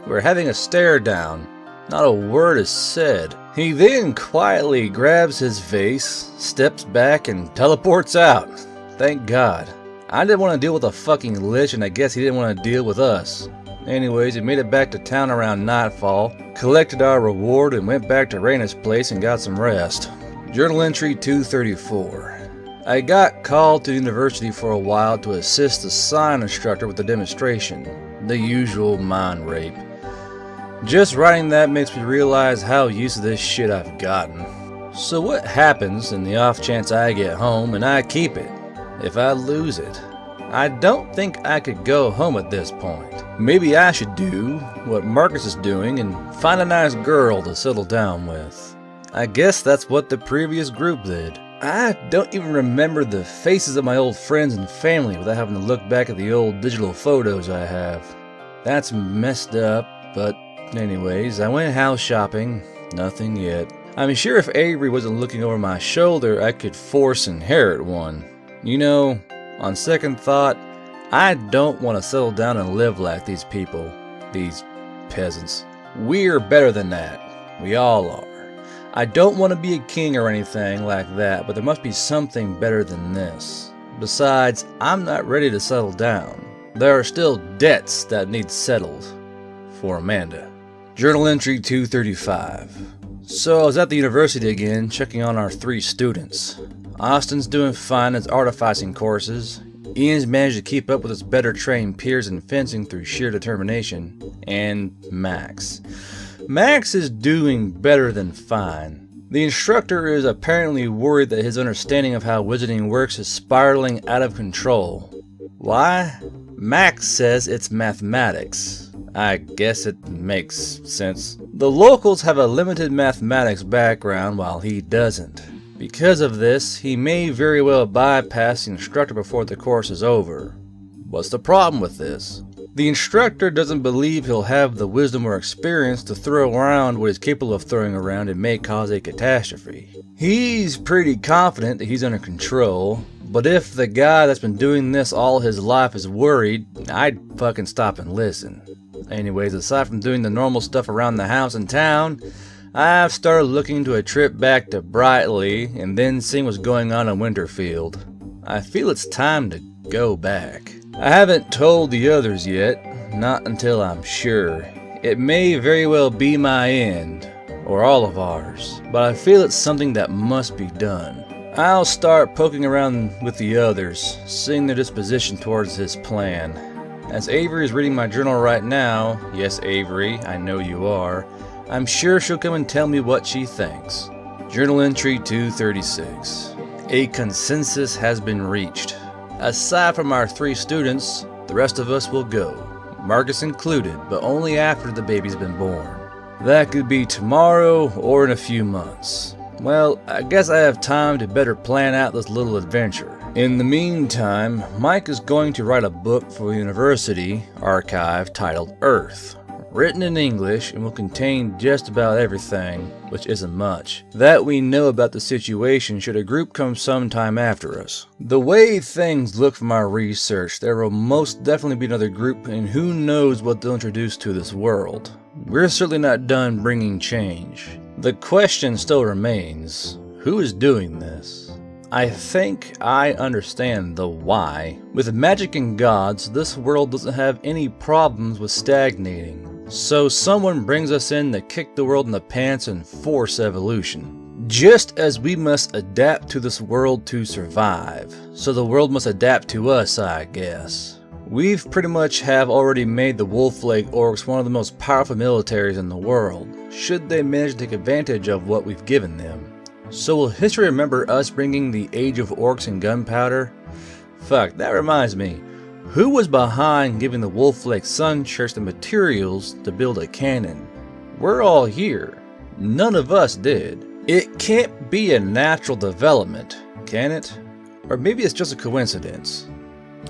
We're having a stare down. Not a word is said. He then quietly grabs his vase, steps back, and teleports out. Thank God. I didn't want to deal with a fucking lich, and I guess he didn't want to deal with us. Anyways, we made it back to town around nightfall, collected our reward, and went back to Raina's place and got some rest. Journal entry 234. I got called to the university for a while to assist the sign instructor with the demonstration. The usual mind rape. Just writing that makes me realize how used to this shit I've gotten. So what happens in the off chance I get home and I keep it? If I lose it? I don't think I could go home at this point. Maybe I should do what Marcus is doing and find a nice girl to settle down with. I guess that's what the previous group did. I don't even remember the faces of my old friends and family without having to look back at the old digital photos I have. That's messed up, but anyways, I went house shopping. Nothing yet. I'm sure if Avery wasn't looking over my shoulder, I could force inherit one. You know, on second thought, I don't want to settle down and live like these people, these peasants. We're better than that. We all are. I don't want to be a king or anything like that, but there must be something better than this. Besides, I'm not ready to settle down. There are still debts that need settled. For Amanda. Journal entry 235. So I was at the university again, checking on our 3 students. Austin's doing fine in his artificing courses. Ian's managed to keep up with his better trained peers in fencing through sheer determination. And Max. Max is doing better than fine. The instructor is apparently worried that his understanding of how wizarding works is spiraling out of control. Why? Max says it's mathematics. I guess it makes sense. The locals have a limited mathematics background while he doesn't. Because of this, he may very well bypass the instructor before the course is over. What's the problem with this? The instructor doesn't believe he'll have the wisdom or experience to throw around what he's capable of throwing around and may cause a catastrophe. He's pretty confident that he's under control, but if the guy that's been doing this all his life is worried, I'd fucking stop and listen. Anyways, aside from doing the normal stuff around the house and town, I've started looking into a trip back to Brightly and then seeing what's going on in Winterfield. I feel it's time to go back. I haven't told the others yet, not until I'm sure. It may very well be my end, or all of ours, but I feel it's something that must be done. I'll start poking around with the others, seeing their disposition towards this plan. As Avery is reading my journal right now, yes Avery, I know you are, I'm sure she'll come and tell me what she thinks. Journal entry 236. A consensus has been reached. Aside from our 3 students, the rest of us will go, Marcus included, but only after the baby's been born. That could be tomorrow or in a few months. Well, I guess I have time to better plan out this little adventure. In the meantime, Mike is going to write a book for the university archive titled Earth. Written in English and will contain just about everything, which isn't much, that we know about the situation should a group come sometime after us. The way things look from our research, there will most definitely be another group, and who knows what they'll introduce to this world. We're certainly not done bringing change. The question still remains, who is doing this? I think I understand the why. With magic and gods, this world doesn't have any problems with stagnating. So someone brings us in to kick the world in the pants and force evolution. Just as we must adapt to this world to survive, so the world must adapt to us, I guess. We've pretty much have already made the Wolf Lake Orcs one of the most powerful militaries in the world, should they manage to take advantage of what we've given them. So will history remember us bringing the Age of Orcs and gunpowder? Fuck, that reminds me. Who was behind giving the Wolf Lake Sun Church the materials to build a cannon? We're all here. None of us did. It can't be a natural development, can it? Or maybe it's just a coincidence.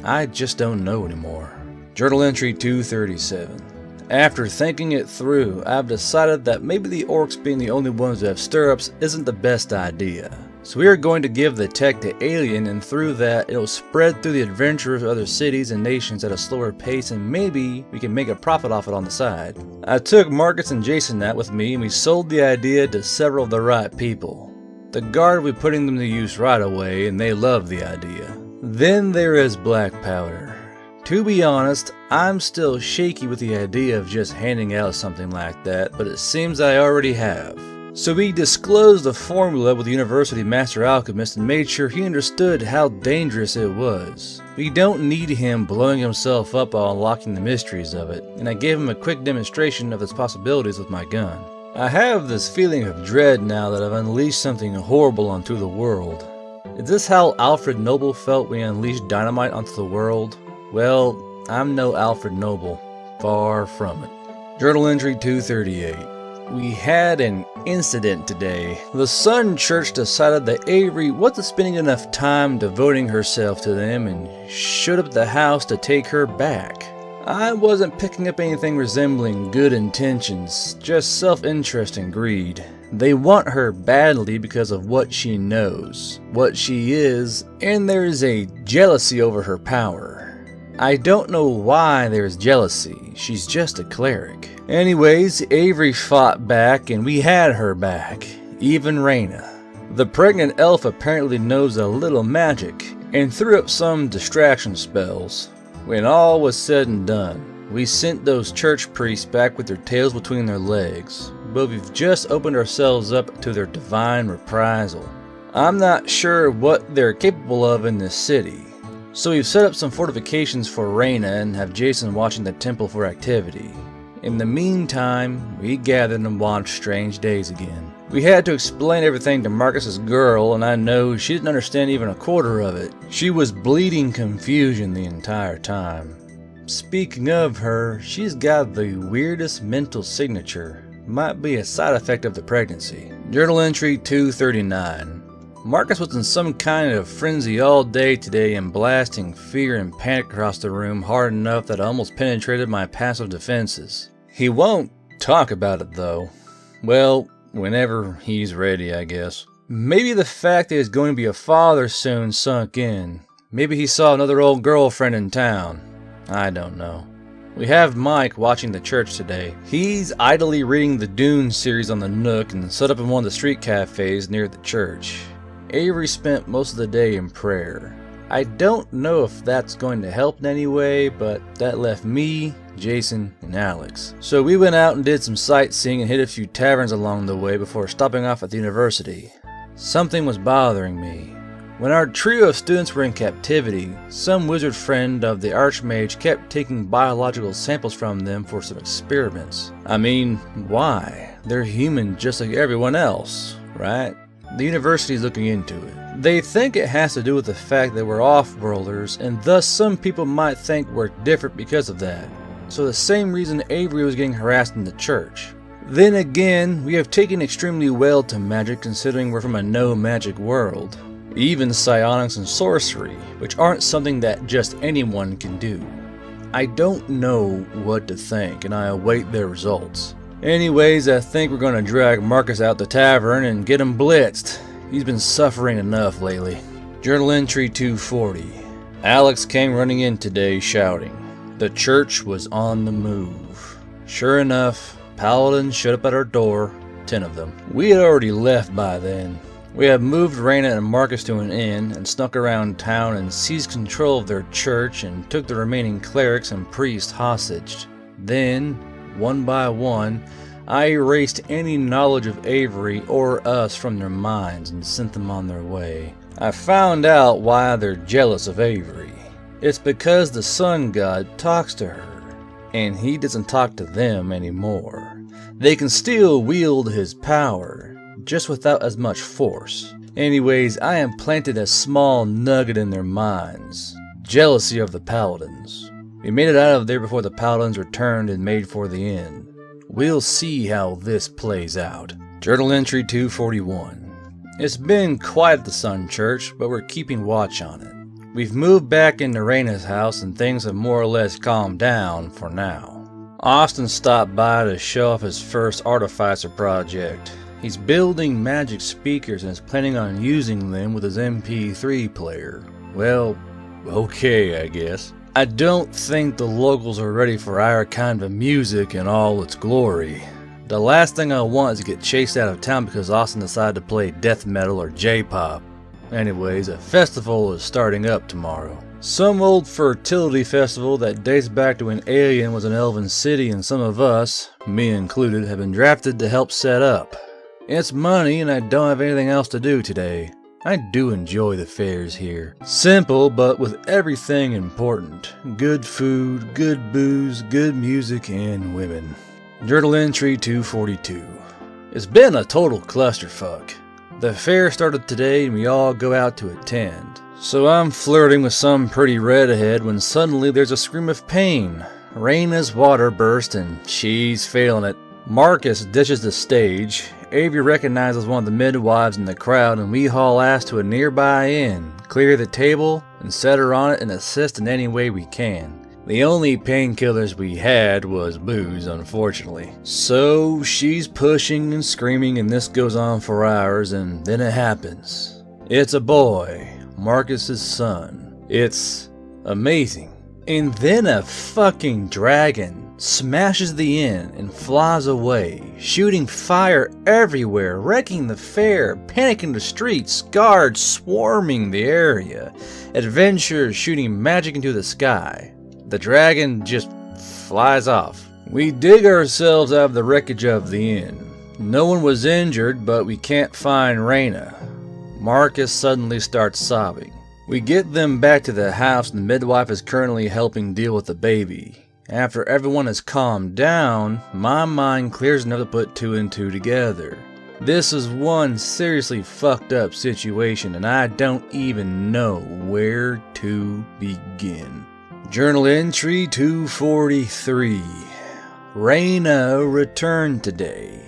I just don't know anymore. Journal entry 237. After thinking it through, I've decided that maybe the orcs being the only ones who have stirrups isn't the best idea. So we are going to give the tech to Alien, and through that it'll spread through the adventurers of other cities and nations at a slower pace, and maybe we can make a profit off it on the side. I took Marcus and Jason out with me, and we sold the idea to several of the right people. The guard will be putting them to use right away, and they love the idea. Then there is Black Powder. To be honest, I'm still shaky with the idea of just handing out something like that, but it seems I already have. So we disclosed the formula with the University Master Alchemist and made sure he understood how dangerous it was. We don't need him blowing himself up while unlocking the mysteries of it, and I gave him a quick demonstration of its possibilities with my gun. I have this feeling of dread now that I've unleashed something horrible onto the world. Is this how Alfred Noble felt when he unleashed dynamite onto the world? Well, I'm no Alfred Noble. Far from it. Journal entry 238. We had an incident today. The Sun Church decided that Avery wasn't spending enough time devoting herself to them and showed up at the house to take her back. I wasn't picking up anything resembling good intentions, just self-interest and greed. They want her badly because of what she knows, what she is, and there's a jealousy over her power. I don't know why there's jealousy, she's just a cleric. Anyways, Avery fought back and we had her back, even Reyna. The pregnant elf apparently knows a little magic and threw up some distraction spells. When all was said and done, we sent those church priests back with their tails between their legs, but we've just opened ourselves up to their divine reprisal. I'm not sure what they're capable of in this city, so we've set up some fortifications for Reyna and have Jason watching the temple for activity. In the meantime, we gathered and watched Strange Days again. We had to explain everything to Marcus's girl, and I know she didn't understand even a quarter of it. She was bleeding confusion the entire time. Speaking of her, she's got the weirdest mental signature. Might be a side effect of the pregnancy. Journal entry 239. Marcus was in some kind of frenzy all day today and blasting fear and panic across the room hard enough that it almost penetrated my passive defenses. He won't talk about it though. Well, whenever he's ready, I guess. Maybe the fact that he's going to be a father soon sunk in. Maybe he saw another old girlfriend in town. I don't know. We have Mike watching the church today. He's idly reading the Dune series on the Nook and set up in one of the street cafes near the church. Avery spent most of the day in prayer. I don't know if that's going to help in any way, but that left me, Jason, and Alex. So we went out and did some sightseeing and hit a few taverns along the way before stopping off at the university. Something was bothering me. When our trio of students were in captivity, some wizard friend of the Archmage kept taking biological samples from them for some experiments. I mean, why? They're human just like everyone else, right? The university's looking into it. They think it has to do with the fact that we're off-worlders, and thus some people might think we're different because of that. So the same reason Avery was getting harassed in the church. Then again, we have taken extremely well to magic considering we're from a no-magic world. Even psionics and sorcery, which aren't something that just anyone can do. I don't know what to think, and I await their results. Anyways, I think we're gonna drag Marcus out the tavern and get him blitzed. He's been suffering enough lately. Journal entry 240. Alex came running in today shouting. The church was on the move. Sure enough, paladins showed up at our door, 10 of them. We had already left by then. We had moved Reyna and Marcus to an inn and snuck around town and seized control of their church and took the remaining clerics and priests hostage. Then, one by one, I erased any knowledge of Avery or us from their minds and sent them on their way. I found out why they're jealous of Avery. It's because the sun god talks to her, and he doesn't talk to them anymore. They can still wield his power, just without as much force. Anyways, I implanted a small nugget in their minds. Jealousy of the paladins. We made it out of there before the paladins returned and made for the inn. We'll see how this plays out. Journal entry 241. It's been quiet at the Sun Church, but we're keeping watch on it. We've moved back into Reyna's house and things have more or less calmed down for now. Austin stopped by to show off his first artificer project. He's building magic speakers and is planning on using them with his MP3 player. Well, okay, I guess. I don't think the locals are ready for our kind of music in all its glory. The last thing I want is to get chased out of town because Austin decided to play death metal or J-pop. Anyways, a festival is starting up tomorrow. Some old fertility festival that dates back to when Alien was an elven city and some of us, me included, have been drafted to help set up. It's money and I don't have anything else to do today. I do enjoy the fairs here. Simple, but with everything important. Good food, good booze, good music, and women. Journal entry 242. It's been a total clusterfuck. The fair started today and we all go out to attend. So I'm flirting with some pretty redhead when suddenly there's a scream of pain. Reyna's water burst and she's failing it. Marcus dishes the stage. Avery recognizes one of the midwives in the crowd and we haul ass to a nearby inn, clear the table, and set her on it and assist in any way we can. The only painkillers we had was booze, unfortunately. So she's pushing and screaming, and this goes on for hours, and then it happens. It's a boy, Marcus's son. It's amazing. And then a fucking dragon smashes the inn and flies away, shooting fire everywhere, wrecking the fair, panicking the streets, guards swarming the area, adventurers shooting magic into the sky. The dragon just flies off. We dig ourselves out of the wreckage of the inn. No one was injured, but we can't find Raina. Marcus suddenly starts sobbing. We get them back to the house, and the midwife is currently helping deal with the baby. After everyone has calmed down, my mind clears enough to put 2 and 2 together. This is one seriously fucked up situation, and I don't even know where to begin. Journal entry 243. Raina returned today.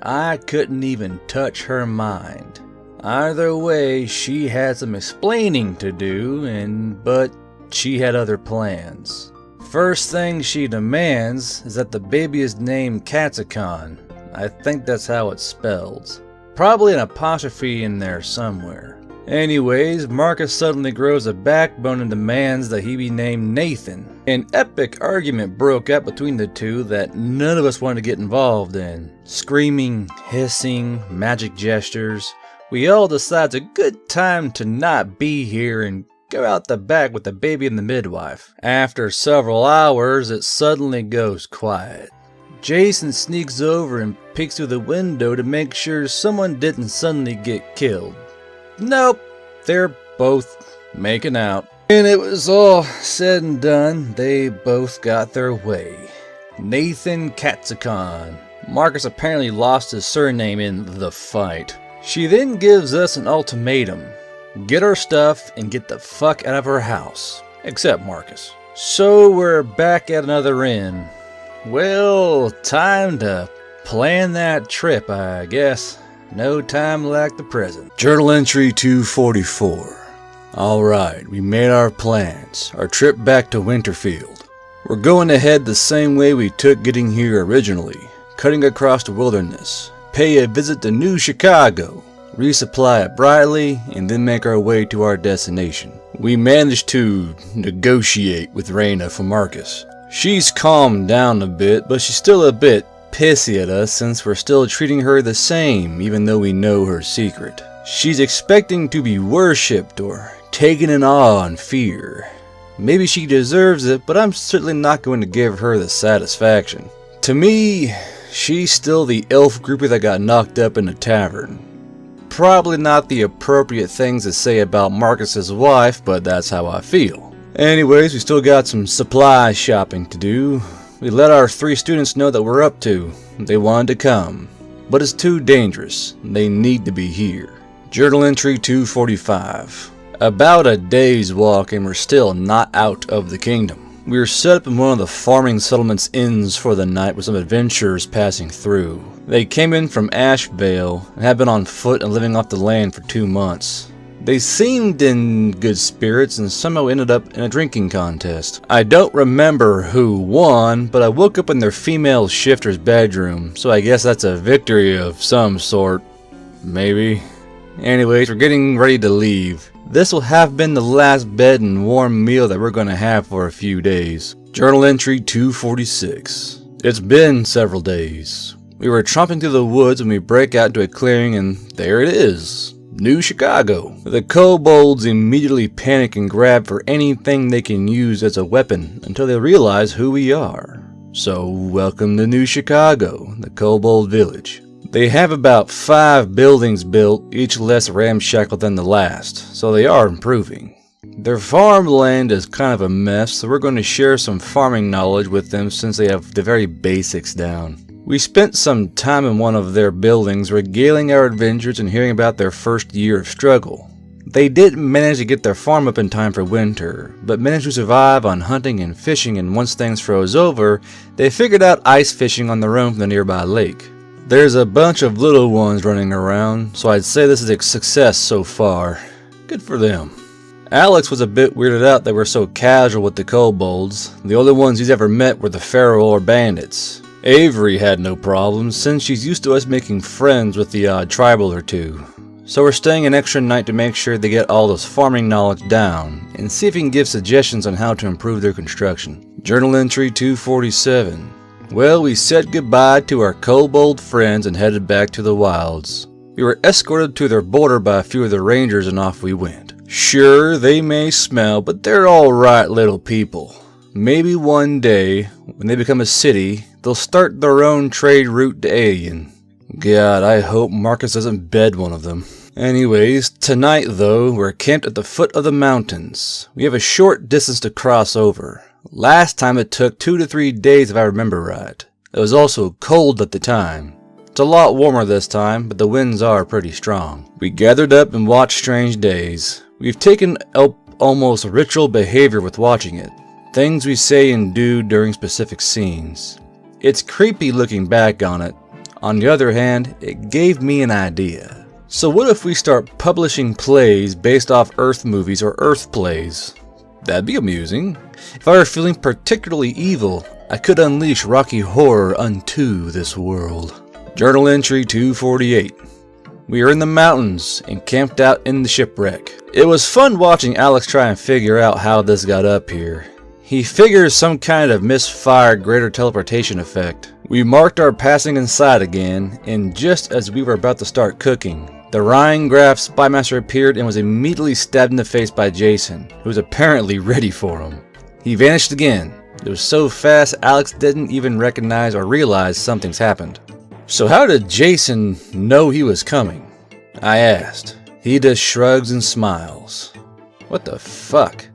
I couldn't even touch her mind. Either way, she had some explaining to do, but she had other plans. First thing she demands is that the baby is named Katsukan. I think that's how it's spelled. Probably an apostrophe in there somewhere. Anyways, Marcus suddenly grows a backbone and demands that he be named Nathan. An epic argument broke out between the two that none of us wanted to get involved in. Screaming, hissing, magic gestures. We all decide it's a good time to not be here and go out the back with the baby and the midwife. After several hours, it suddenly goes quiet. Jason sneaks over and peeks through the window to make sure someone didn't suddenly get killed. Nope, they're both making out. When it was all said and done, they both got their way. Nathan Katsukan. Marcus apparently lost his surname in the fight. She then gives us an ultimatum. Get our stuff and get the fuck out of her house. Except Marcus. So we're back at another inn. Well, time to plan that trip, I guess. No time like the present. Journal entry 244. Alright, we made our plans. Our trip back to Winterfield. We're going to head the same way we took getting here originally. Cutting across the wilderness. Pay a visit to New Chicago. Resupply at Brightly, and then make our way to our destination. We managed to negotiate with Raina for Marcus. She's calmed down a bit, but she's still a bit pissy at us since we're still treating her the same, even though we know her secret. She's expecting to be worshipped or taken in awe and fear. Maybe she deserves it, but I'm certainly not going to give her the satisfaction. To me, she's still the elf groupie that got knocked up in the tavern. Probably not the appropriate things to say about Marcus's wife, but that's how I feel. Anyways, we still got some supply shopping to do. We let our 3 students know that we're up to. They wanted to come. But it's too dangerous. They need to be here. Journal entry 245. About a day's walk and we're still not out of the kingdom. We were set up in one of the farming settlement's inns for the night with some adventurers passing through. They came in from Ashvale and had been on foot and living off the land for 2 months. They seemed in good spirits and somehow ended up in a drinking contest. I don't remember who won, but I woke up in their female shifter's bedroom, so I guess that's a victory of some sort. Maybe. Anyways, we're getting ready to leave. This will have been the last bed and warm meal that we're going to have for a few days. Journal entry 246. It's been several days. We were tromping through the woods when we break out into a clearing and there it is. New Chicago. The kobolds immediately panic and grab for anything they can use as a weapon until they realize who we are. So welcome to New Chicago, the kobold village. They have about 5 buildings built, each less ramshackle than the last, so they are improving. Their farmland is kind of a mess, so we're going to share some farming knowledge with them since they have the very basics down. We spent some time in one of their buildings regaling our adventures and hearing about their first year of struggle. They didn't manage to get their farm up in time for winter, but managed to survive on hunting and fishing, and once things froze over, they figured out ice fishing on their own from the nearby lake. There's a bunch of little ones running around, so I'd say this is a success so far. Good for them. Alex was a bit weirded out that we're so casual with the kobolds. The only ones he's ever met were the feral or bandits. Avery had no problems since she's used to us making friends with the odd tribal or two. So we're staying an extra night to make sure they get all this farming knowledge down and see if we can give suggestions on how to improve their construction. Journal entry 247. Well, we said goodbye to our kobold friends and headed back to the wilds. We were escorted to their border by a few of the rangers and off we went. Sure, they may smell, but they're alright little people. Maybe one day, when they become a city, they'll start their own trade route to Alien. God, I hope Marcus doesn't bed one of them. Anyways, tonight though, we're camped at the foot of the mountains. We have a short distance to cross over. Last time it took 2 to 3 days if I remember right. It was also cold at the time. It's a lot warmer this time, but the winds are pretty strong. We gathered up and watched Strange Days. We've taken up almost ritual behavior with watching it. Things we say and do during specific scenes. It's creepy looking back on it. On the other hand, it gave me an idea. So what if we start publishing plays based off Earth movies or Earth plays? That'd be amusing. If I were feeling particularly evil, I could unleash Rocky Horror unto this world. Journal entry 248. We are in the mountains and camped out in the shipwreck. It was fun watching Alex try and figure out how this got up here. He figures some kind of misfired greater teleportation effect. We marked our passing inside again, and just as we were about to start cooking, the Rhine-Graf spymaster appeared and was immediately stabbed in the face by Jason, who was apparently ready for him. He vanished again. It was so fast Alex didn't even recognize or realize something's happened. So how did Jason know he was coming? I asked. He just shrugs and smiles. What the fuck?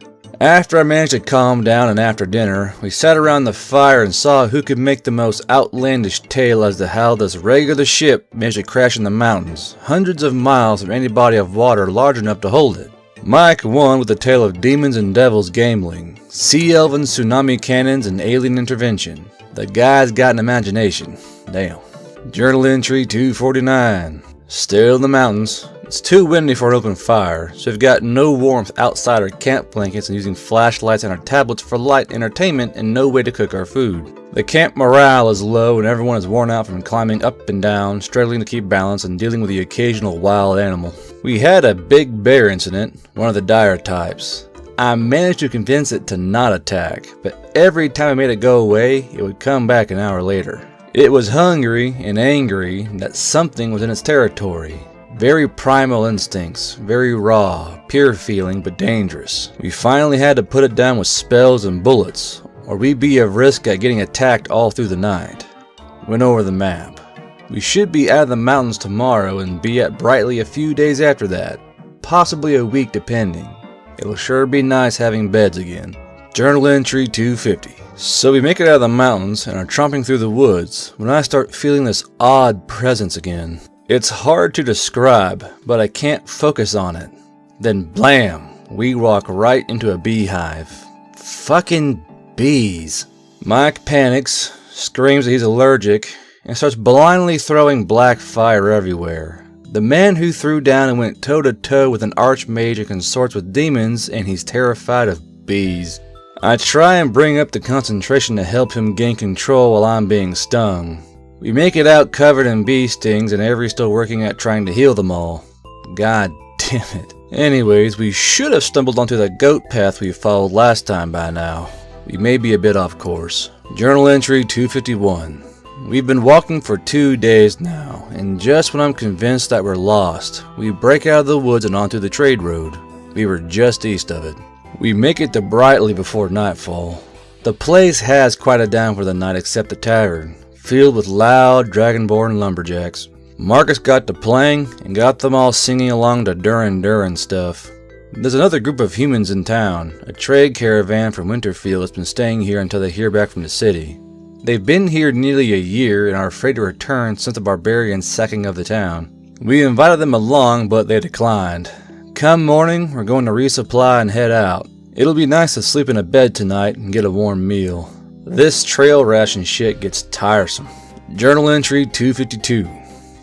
After I managed to calm down and after dinner, we sat around the fire and saw who could make the most outlandish tale as to how this regular ship managed to crash in the mountains, hundreds of miles from any body of water large enough to hold it. Mike won with the tale of demons and devils gambling, sea elven tsunami cannons, and alien intervention. The guy's got an imagination. Damn. Journal entry 249. Still in the mountains. It's too windy for an open fire, so we've got no warmth outside our camp blankets and using flashlights and our tablets for light entertainment and no way to cook our food. The camp morale is low and everyone is worn out from climbing up and down, struggling to keep balance and dealing with the occasional wild animal. We had a big bear incident, one of the dire types. I managed to convince it to not attack, but every time I made it go away, it would come back an hour later. It was hungry and angry that something was in its territory. Very primal instincts, very raw, pure feeling, but dangerous. We finally had to put it down with spells and bullets, or we'd be at risk at getting attacked all through the night. Went over the map. We should be out of the mountains tomorrow and be at Brightly a few days after that, possibly a week depending. It'll sure be nice having beds again. Journal entry 250. So we make it out of the mountains and are tromping through the woods when I start feeling this odd presence again. It's hard to describe, but I can't focus on it. Then blam, we walk right into a beehive. Fucking bees. Mike panics, screams that he's allergic, and starts blindly throwing black fire everywhere. The man who threw down and went toe to toe with an archmage and consorts with demons, and he's terrified of bees. I try and bring up the concentration to help him gain control while I'm being stung. We make it out covered in bee stings and Avery's still working at trying to heal them all. God damn it. Anyways, we should have stumbled onto the goat path we followed last time by now. We may be a bit off course. Journal entry 251. We've been walking for 2 days now, and just when I'm convinced that we're lost, we break out of the woods and onto the trade road. We were just east of it. We make it to Brightly before nightfall. The place has quieted down for the night except the tavern, filled with loud dragonborn lumberjacks. Marcus got to playing and got them all singing along to Durin Durin stuff. There's another group of humans in town, a trade caravan from Winterfield that's been staying here until they hear back from the city. They've been here nearly a year and are afraid to return since the barbarians' sacking of the town. We invited them along, but they declined. Come morning, we're going to resupply and head out. It'll be nice to sleep in a bed tonight and get a warm meal. This trail ration shit gets tiresome. Journal entry 252.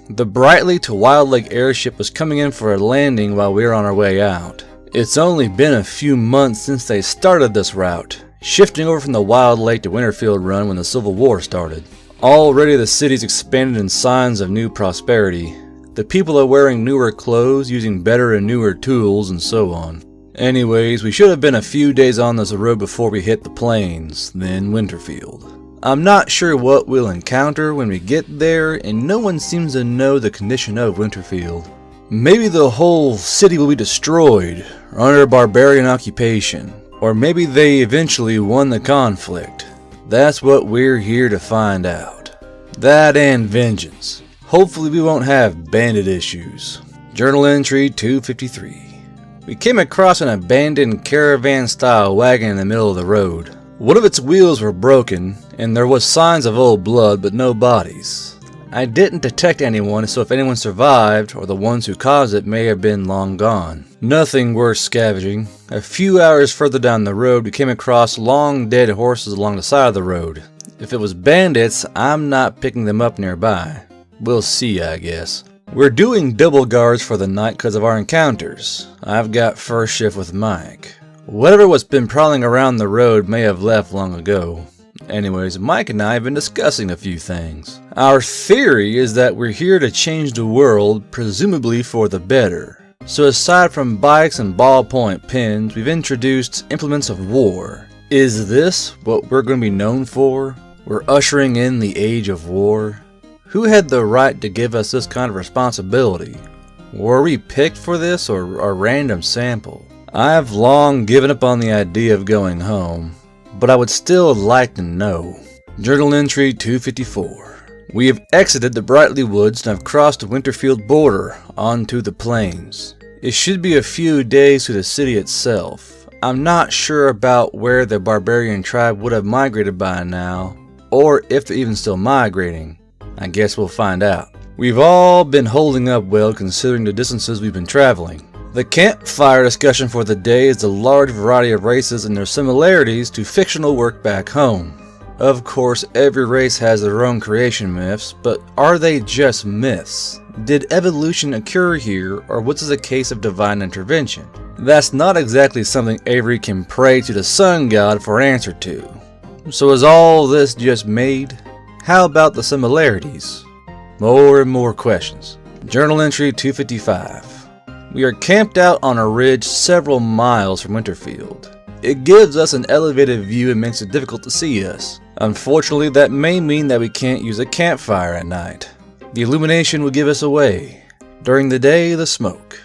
The Brightly to Wild Lake airship was coming in for a landing while we were on our way out. It's only been a few months since they started this route, shifting over from the Wild Lake to Winterfield Run when the Civil War started. Already the city's expanded in signs of new prosperity. The people are wearing newer clothes, using better and newer tools, and so on. Anyways, we should have been a few days on this road before we hit the plains, then Winterfield. I'm not sure what we'll encounter when we get there, and no one seems to know the condition of Winterfield. Maybe the whole city will be destroyed, or under barbarian occupation, or maybe they eventually won the conflict. That's what we're here to find out. That and vengeance. Hopefully we won't have bandit issues. Journal entry 253. We came across an abandoned caravan-style wagon in the middle of the road. One of its wheels were broken, and there was signs of old blood, but no bodies. I didn't detect anyone, so if anyone survived, or the ones who caused it may have been long gone. Nothing worth scavenging. A few hours further down the road, we came across long dead horses along the side of the road. If it was bandits, I'm not picking them up nearby. We'll see, I guess. We're doing double guards for the night because of our encounters. I've got first shift with Mike. Whatever was been prowling around the road may have left long ago. Anyways, Mike and I have been discussing a few things. Our theory is that we're here to change the world, presumably for the better. So aside from bikes and ballpoint pens, we've introduced implements of war. Is this what we're going to be known for? We're ushering in the age of war? Who had the right to give us this kind of responsibility? Were we picked for this or a random sample? I've long given up on the idea of going home, but I would still like to know. Journal entry 254. We have exited the Brightly Woods and have crossed the Winterfield border onto the plains. It should be a few days to the city itself. I'm not sure about where the barbarian tribe would have migrated by now, or if they're even still migrating. I guess we'll find out. We've all been holding up well considering the distances we've been traveling. The campfire discussion for the day is the large variety of races and their similarities to fictional work back home. Of course, every race has their own creation myths, but are they just myths? Did evolution occur here, or was this a case of divine intervention? That's not exactly something Avery can pray to the sun god for an answer to. So is all this just made? How about the similarities? More and more questions. Journal entry 255. We are camped out on a ridge several miles from Winterfield. It gives us an elevated view and makes it difficult to see us. Unfortunately, that may mean that we can't use a campfire at night. The illumination would give us away. During the day, the smoke.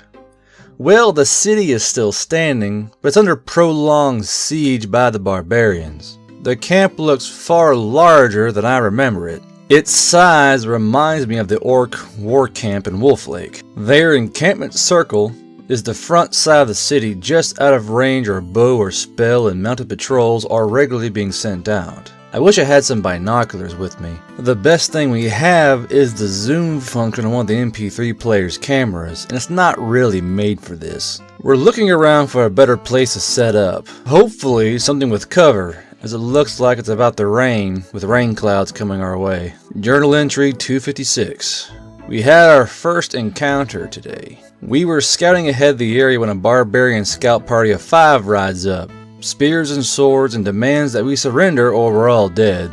Well, the city is still standing, but it's under prolonged siege by the barbarians. The camp looks far larger than I remember it. Its size reminds me of the Orc war camp in Wolf Lake. Their encampment circle is the front side of the city, just out of range or bow or spell, and mounted patrols are regularly being sent out. I wish I had some binoculars with me. The best thing we have is the zoom function on one of the MP3 player's cameras, and it's not really made for this. We're looking around for a better place to set up. Hopefully something with cover, as it looks like it's about to rain, with rain clouds coming our way. Journal entry 256. We had our first encounter today. We were scouting ahead the area when a barbarian scout party of 5 rides up. Spears and swords, and demands that we surrender or we're all dead.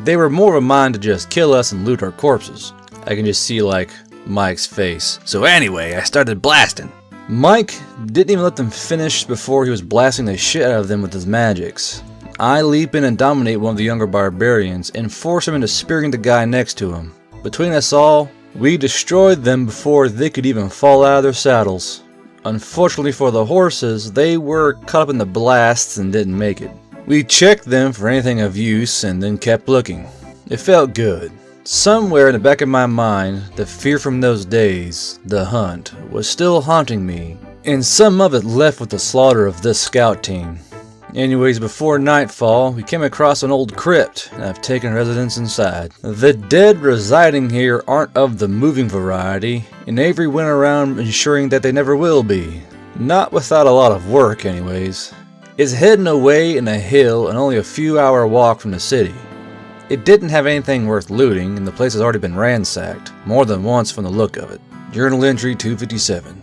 They were more of a mind to just kill us and loot our corpses. I can just see like Mike's face. So anyway, I started blasting. Mike didn't even let them finish before he was blasting the shit out of them with his magics. I leap in and dominate one of the younger barbarians and force him into spearing the guy next to him. Between us all, we destroyed them before they could even fall out of their saddles. Unfortunately for the horses, they were caught up in the blasts and didn't make it. We checked them for anything of use and then kept looking. It felt good. Somewhere in the back of my mind, the fear from those days, the hunt, was still haunting me, and some of it left with the slaughter of this scout team. Anyways, before nightfall, we came across an old crypt, and I've taken residence inside. The dead residing here aren't of the moving variety, and Avery went around ensuring that they never will be. Not without a lot of work, anyways. It's hidden away in a hill and only a few-hour walk from the city. It didn't have anything worth looting, and the place has already been ransacked, more than once from the look of it. Journal entry 257.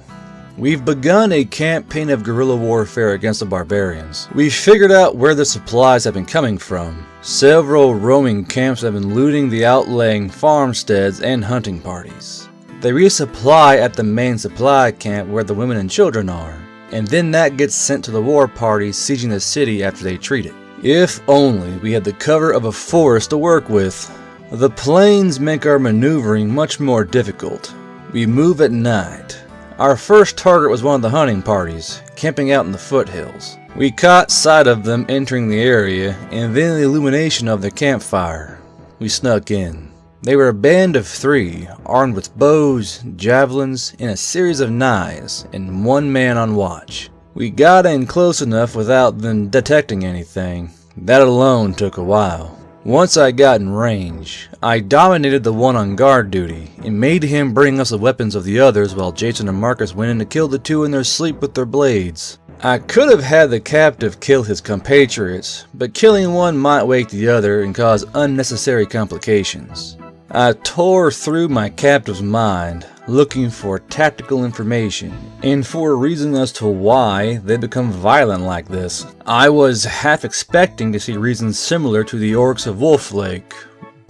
We've begun a campaign of guerrilla warfare against the barbarians. We've figured out where the supplies have been coming from. Several roaming camps have been looting the outlying farmsteads and hunting parties. They resupply at the main supply camp where the women and children are, and then that gets sent to the war parties sieging the city after they treat it. If only we had the cover of a forest to work with. The plains make our maneuvering much more difficult. We move at night. Our first target was one of the hunting parties, camping out in the foothills. We caught sight of them entering the area, and then the illumination of the campfire. We snuck in. They were a band of 3, armed with bows, javelins, and a series of knives, and 1 man on watch. We got in close enough without them detecting anything. That alone took a while. Once I got in range, I dominated the one on guard duty, and made him bring us the weapons of the others while Jason and Marcus went in to kill the 2 in their sleep with their blades. I could have had the captive kill his compatriots, but killing one might wake the other and cause unnecessary complications. I tore through my captive's mind, looking for tactical information, and for a reason as to why they become violent like this. I was half expecting to see reasons similar to the orcs of Wolf Lake,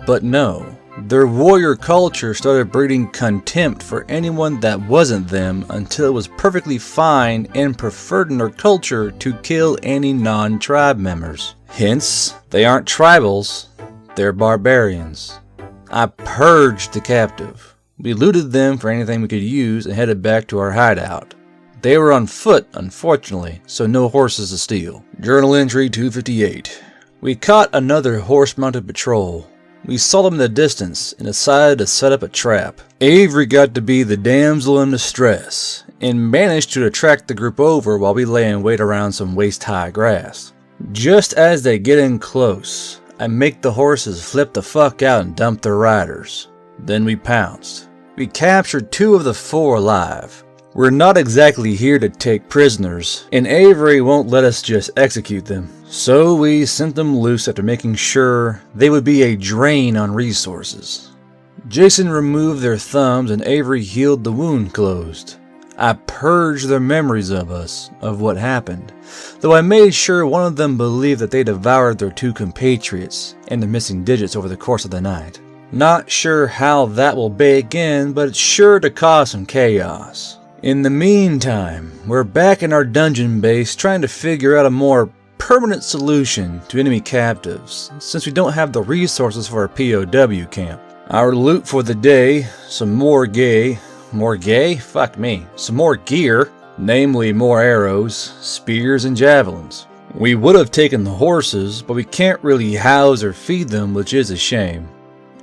but no. Their warrior culture started breeding contempt for anyone that wasn't them until it was perfectly fine and preferred in their culture to kill any non-tribe members. Hence, they aren't tribals, they're barbarians. I purged the captive. We looted them for anything we could use and headed back to our hideout. They were on foot, unfortunately, so no horses to steal. Journal entry 258. We caught another horse-mounted patrol. We saw them in the distance and decided to set up a trap. Avery got to be the damsel in distress and managed to attract the group over while we lay in wait around some waist-high grass. Just as they get in close, I make the horses flip the fuck out and dump their riders. Then we pounced. We captured 2 of the 4 alive. We're not exactly here to take prisoners, and Avery won't let us just execute them. So we sent them loose after making sure they would be a drain on resources. Jason removed their thumbs and Avery healed the wound closed. I purged their memories of us, of what happened, though I made sure one of them believed that they devoured their 2 compatriots and their missing digits over the course of the night. Not sure how that will bake in, but it's sure to cause some chaos. In the meantime, we're back in our dungeon base trying to figure out a more permanent solution to enemy captives, since we don't have the resources for our POW camp. Our loot for the day, some more gear, namely more arrows, spears, and javelins. We would have taken the horses, but we can't really house or feed them, which is a shame.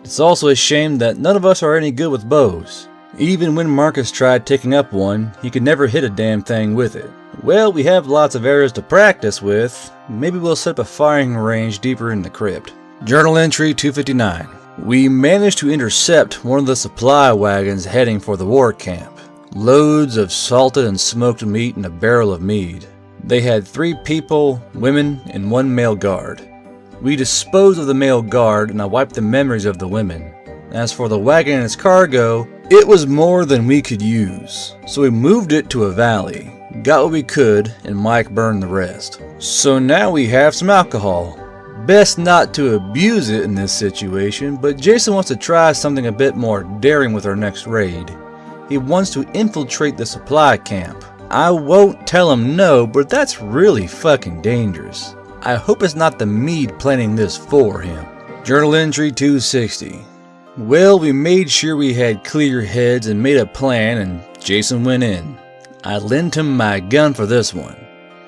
It's also a shame that none of us are any good with bows. Even when Marcus tried taking up one, he could never hit a damn thing with it. Well, we have lots of arrows to practice with. Maybe we'll set up a firing range deeper in the crypt. Journal entry 259. We managed to intercept one of the supply wagons heading for the war camp. Loads of salted and smoked meat and a barrel of mead. They had 3 people, women, and 1 male guard. We disposed of the male guard and I wiped the memories of the women. As for the wagon and its cargo, it was more than we could use, so we moved it to a valley, got what we could, and Mike burned the rest. So now we have some alcohol. Best not to abuse it in this situation, but Jason wants to try something a bit more daring with our next raid. He wants to infiltrate the supply camp. I won't tell him no, but that's really fucking dangerous. I hope it's not the mead planning this for him. Journal entry 260. Well, we made sure we had clear heads and made a plan, and Jason went in. I lent him my gun for this one,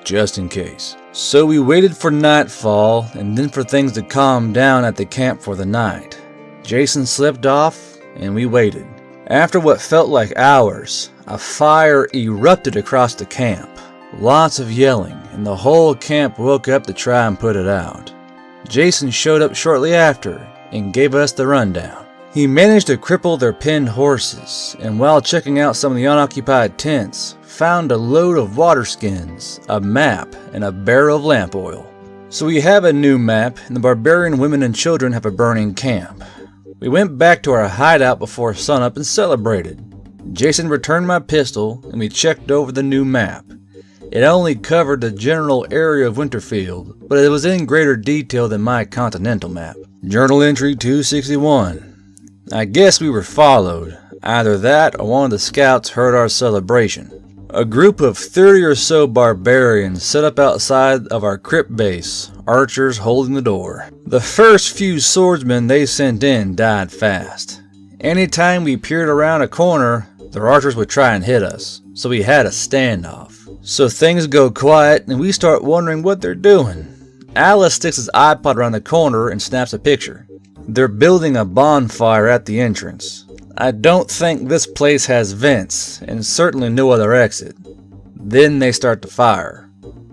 just in case. So we waited for nightfall, and then for things to calm down at the camp for the night. Jason slipped off, and we waited. After what felt like hours, a fire erupted across the camp. Lots of yelling, and the whole camp woke up to try and put it out. Jason showed up shortly after, and gave us the rundown. He managed to cripple their pinned horses, and while checking out some of the unoccupied tents, found a load of water skins, a map, and a barrel of lamp oil. So we have a new map, and the barbarian women and children have a burning camp. We went back to our hideout before sunup and celebrated. Jason returned my pistol, and we checked over the new map. It only covered the general area of Winterfield, but it was in greater detail than my continental map. Journal entry 261. I guess we were followed. Either that or one of the scouts heard our celebration. A group of 30 or so barbarians set up outside of our crypt base, archers holding the door. The first few swordsmen they sent in died fast. Anytime we peered around a corner, their archers would try and hit us, so we had a standoff. So things go quiet and we start wondering what they're doing. Alice sticks his iPod around the corner and snaps a picture. They're building a bonfire at the entrance. I don't think this place has vents, and certainly no other exit. Then they start to fire.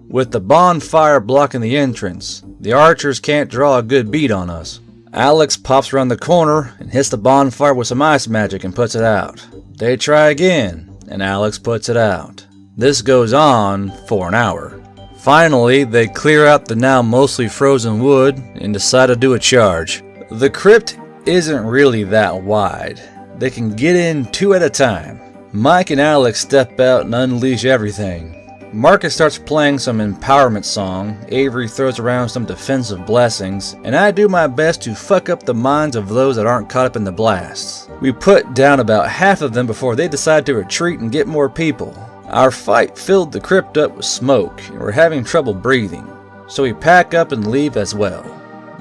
With the bonfire blocking the entrance, the archers can't draw a good bead on us. Alex pops around the corner and hits the bonfire with some ice magic and puts it out. They try again, and Alex puts it out. This goes on for an hour. Finally, they clear out the now mostly frozen wood and decide to do a charge. The crypt isn't really that wide. They can get in 2 at a time. Mike and Alex step out and unleash everything. Marcus starts playing some empowerment song, Avery throws around some defensive blessings, and I do my best to fuck up the minds of those that aren't caught up in the blasts. We put down about half of them before they decide to retreat and get more people. Our fight filled the crypt up with smoke, and we're having trouble breathing, so we pack up and leave as well.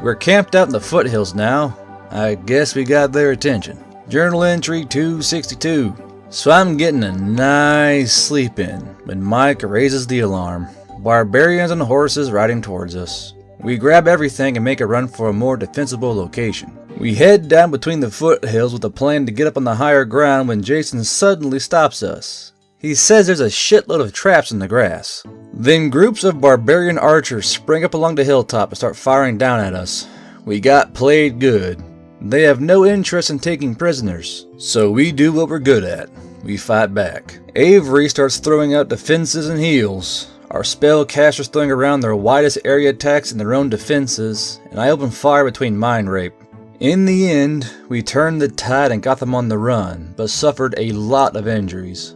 We're camped out in the foothills now. I guess we got their attention. Journal entry 262. So I'm getting a nice sleep in when Mike raises the alarm. Barbarians on horses riding towards us. We grab everything and make a run for a more defensible location. We head down between the foothills with a plan to get up on the higher ground when Jason suddenly stops us. He says there's a shitload of traps in the grass. Then groups of barbarian archers spring up along the hilltop and start firing down at us. We got played good. They have no interest in taking prisoners, so we do what we're good at. We fight back. Avery starts throwing out defenses and heals. Our spellcasters throwing around their widest area attacks and their own defenses, and I open fire between mind rape. In the end, we turned the tide and got them on the run, but suffered a lot of injuries.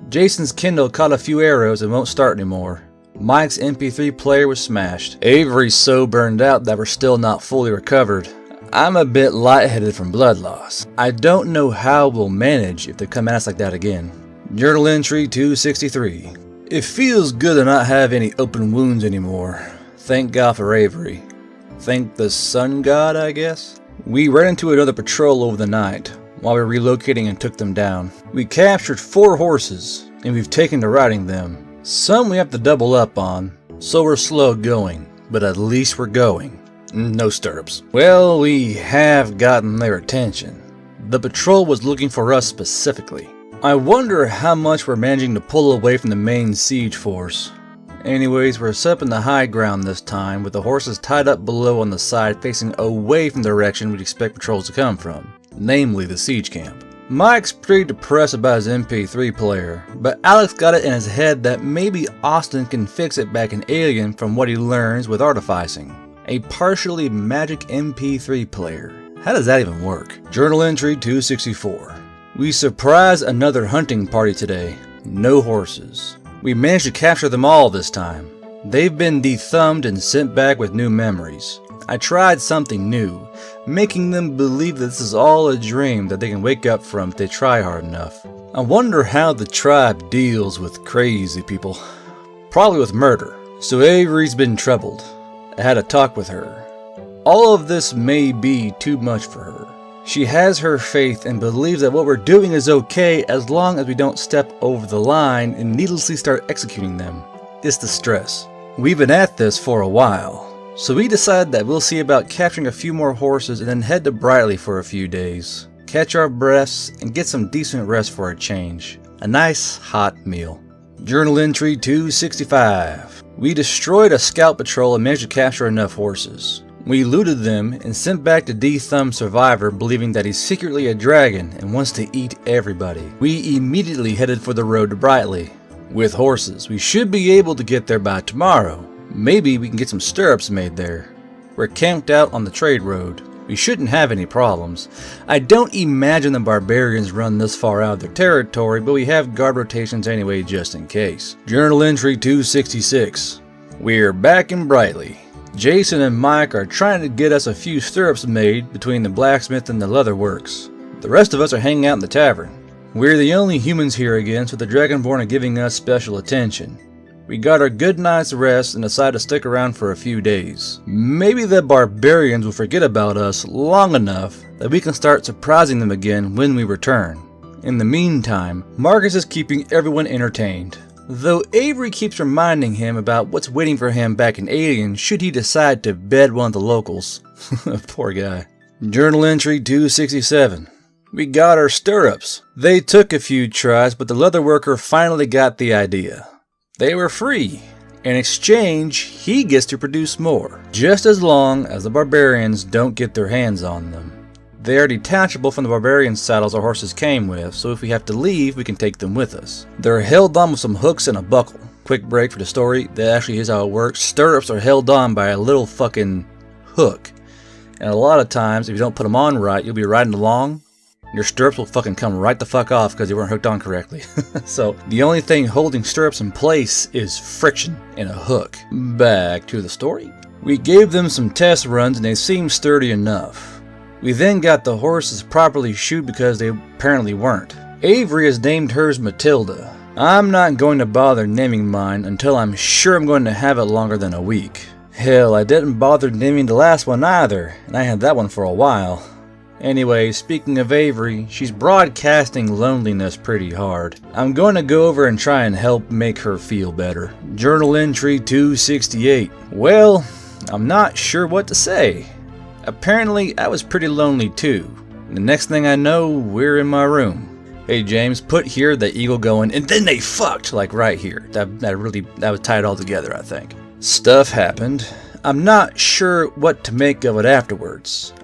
Jason's Kindle caught a few arrows and won't start anymore. Mike's MP3 player was smashed. Avery's so burned out that we're still not fully recovered. I'm a bit lightheaded from blood loss. I don't know how we'll manage if they come at us like that again. Journal entry 263. It feels good to not have any open wounds anymore. Thank God for Avery. Thank the sun god, I guess? We ran into another patrol over the night while we were relocating and took them down. We captured 4 horses and we've taken to riding them. Some we have to double up on, so we're slow going, but at least we're going. No stirrups. Well, we have gotten their attention. The patrol was looking for us specifically. I wonder how much we're managing to pull away from the main siege force. Anyways, we're set up in the high ground this time, with the horses tied up below on the side facing away from the direction we'd expect patrols to come from, namely the siege camp. Mike's pretty depressed about his MP3 player, but Alex got it in his head that maybe Austin can fix it back in Alien from what he learns with artificing. A partially magic MP3 player. How does that even work? Journal entry 264. We surprised another hunting party today. No horses. We managed to capture them all this time. They've been dethumbed and sent back with new memories. I tried something new, making them believe that this is all a dream that they can wake up from if they try hard enough. I wonder how the tribe deals with crazy people. Probably with murder. So Avery's been troubled. I had a talk with her. All of this may be too much for her. She has her faith and believes that what we're doing is okay as long as we don't step over the line and needlessly start executing them. It's the stress. We've been at this for a while, so we decided that we'll see about capturing a few more horses and then head to Brightly for a few days, catch our breaths, and get some decent rest for a change. A nice hot meal. Journal entry 265. We destroyed a scout patrol and managed to capture enough horses. We looted them and sent back the dethumbed survivor believing that he's secretly a dragon and wants to eat everybody. We immediately headed for the road to Brightly. With horses, we should be able to get there by tomorrow. Maybe we can get some stirrups made there. We're camped out on the trade road. We shouldn't have any problems. I don't imagine the barbarians run this far out of their territory, but we have guard rotations anyway just in case. Journal entry 266. We're back in Brightly. Jason and Mike are trying to get us a few stirrups made between the blacksmith and the leather works. The rest of us are hanging out in the tavern. We're the only humans here again, so the Dragonborn are giving us special attention. We got our good night's rest and decided to stick around for a few days. Maybe the barbarians will forget about us long enough that we can start surprising them again when we return. In the meantime, Marcus is keeping everyone entertained, though Avery keeps reminding him about what's waiting for him back in Alien should he decide to bed one of the locals. Poor guy. Journal entry 267. We got our stirrups. They took a few tries, but the leather worker finally got the idea. They were free. In exchange, he gets to produce more, just as long as the barbarians don't get their hands on them. They are detachable from the barbarian saddles our horses came with, so if we have to leave, we can take them with us. They're held on with some hooks and a buckle. Quick break for the story, that actually is how it works. Stirrups are held on by a little fucking hook. And a lot of times, if you don't put them on right, you'll be riding along, your stirrups will fucking come right the fuck off because they weren't hooked on correctly. So, the only thing holding stirrups in place is friction and a hook. Back to the story. We gave them some test runs and they seemed sturdy enough. We then got the horses properly shoed because they apparently weren't. Avery has named hers Matilda. I'm not going to bother naming mine until I'm sure I'm going to have it longer than a week. Hell, I didn't bother naming the last one either, and I had that one for a while. Anyway, speaking of Avery, she's broadcasting loneliness pretty hard. I'm going to go over and try and help make her feel better. Journal entry 268. Well, I'm not sure what to say. Apparently, I was pretty lonely too. The next thing I know, we're in my room. Hey James, put here the eagle going, and then they fucked, like right here. That was tied all together, I think. Stuff happened. I'm not sure what to make of it afterwards.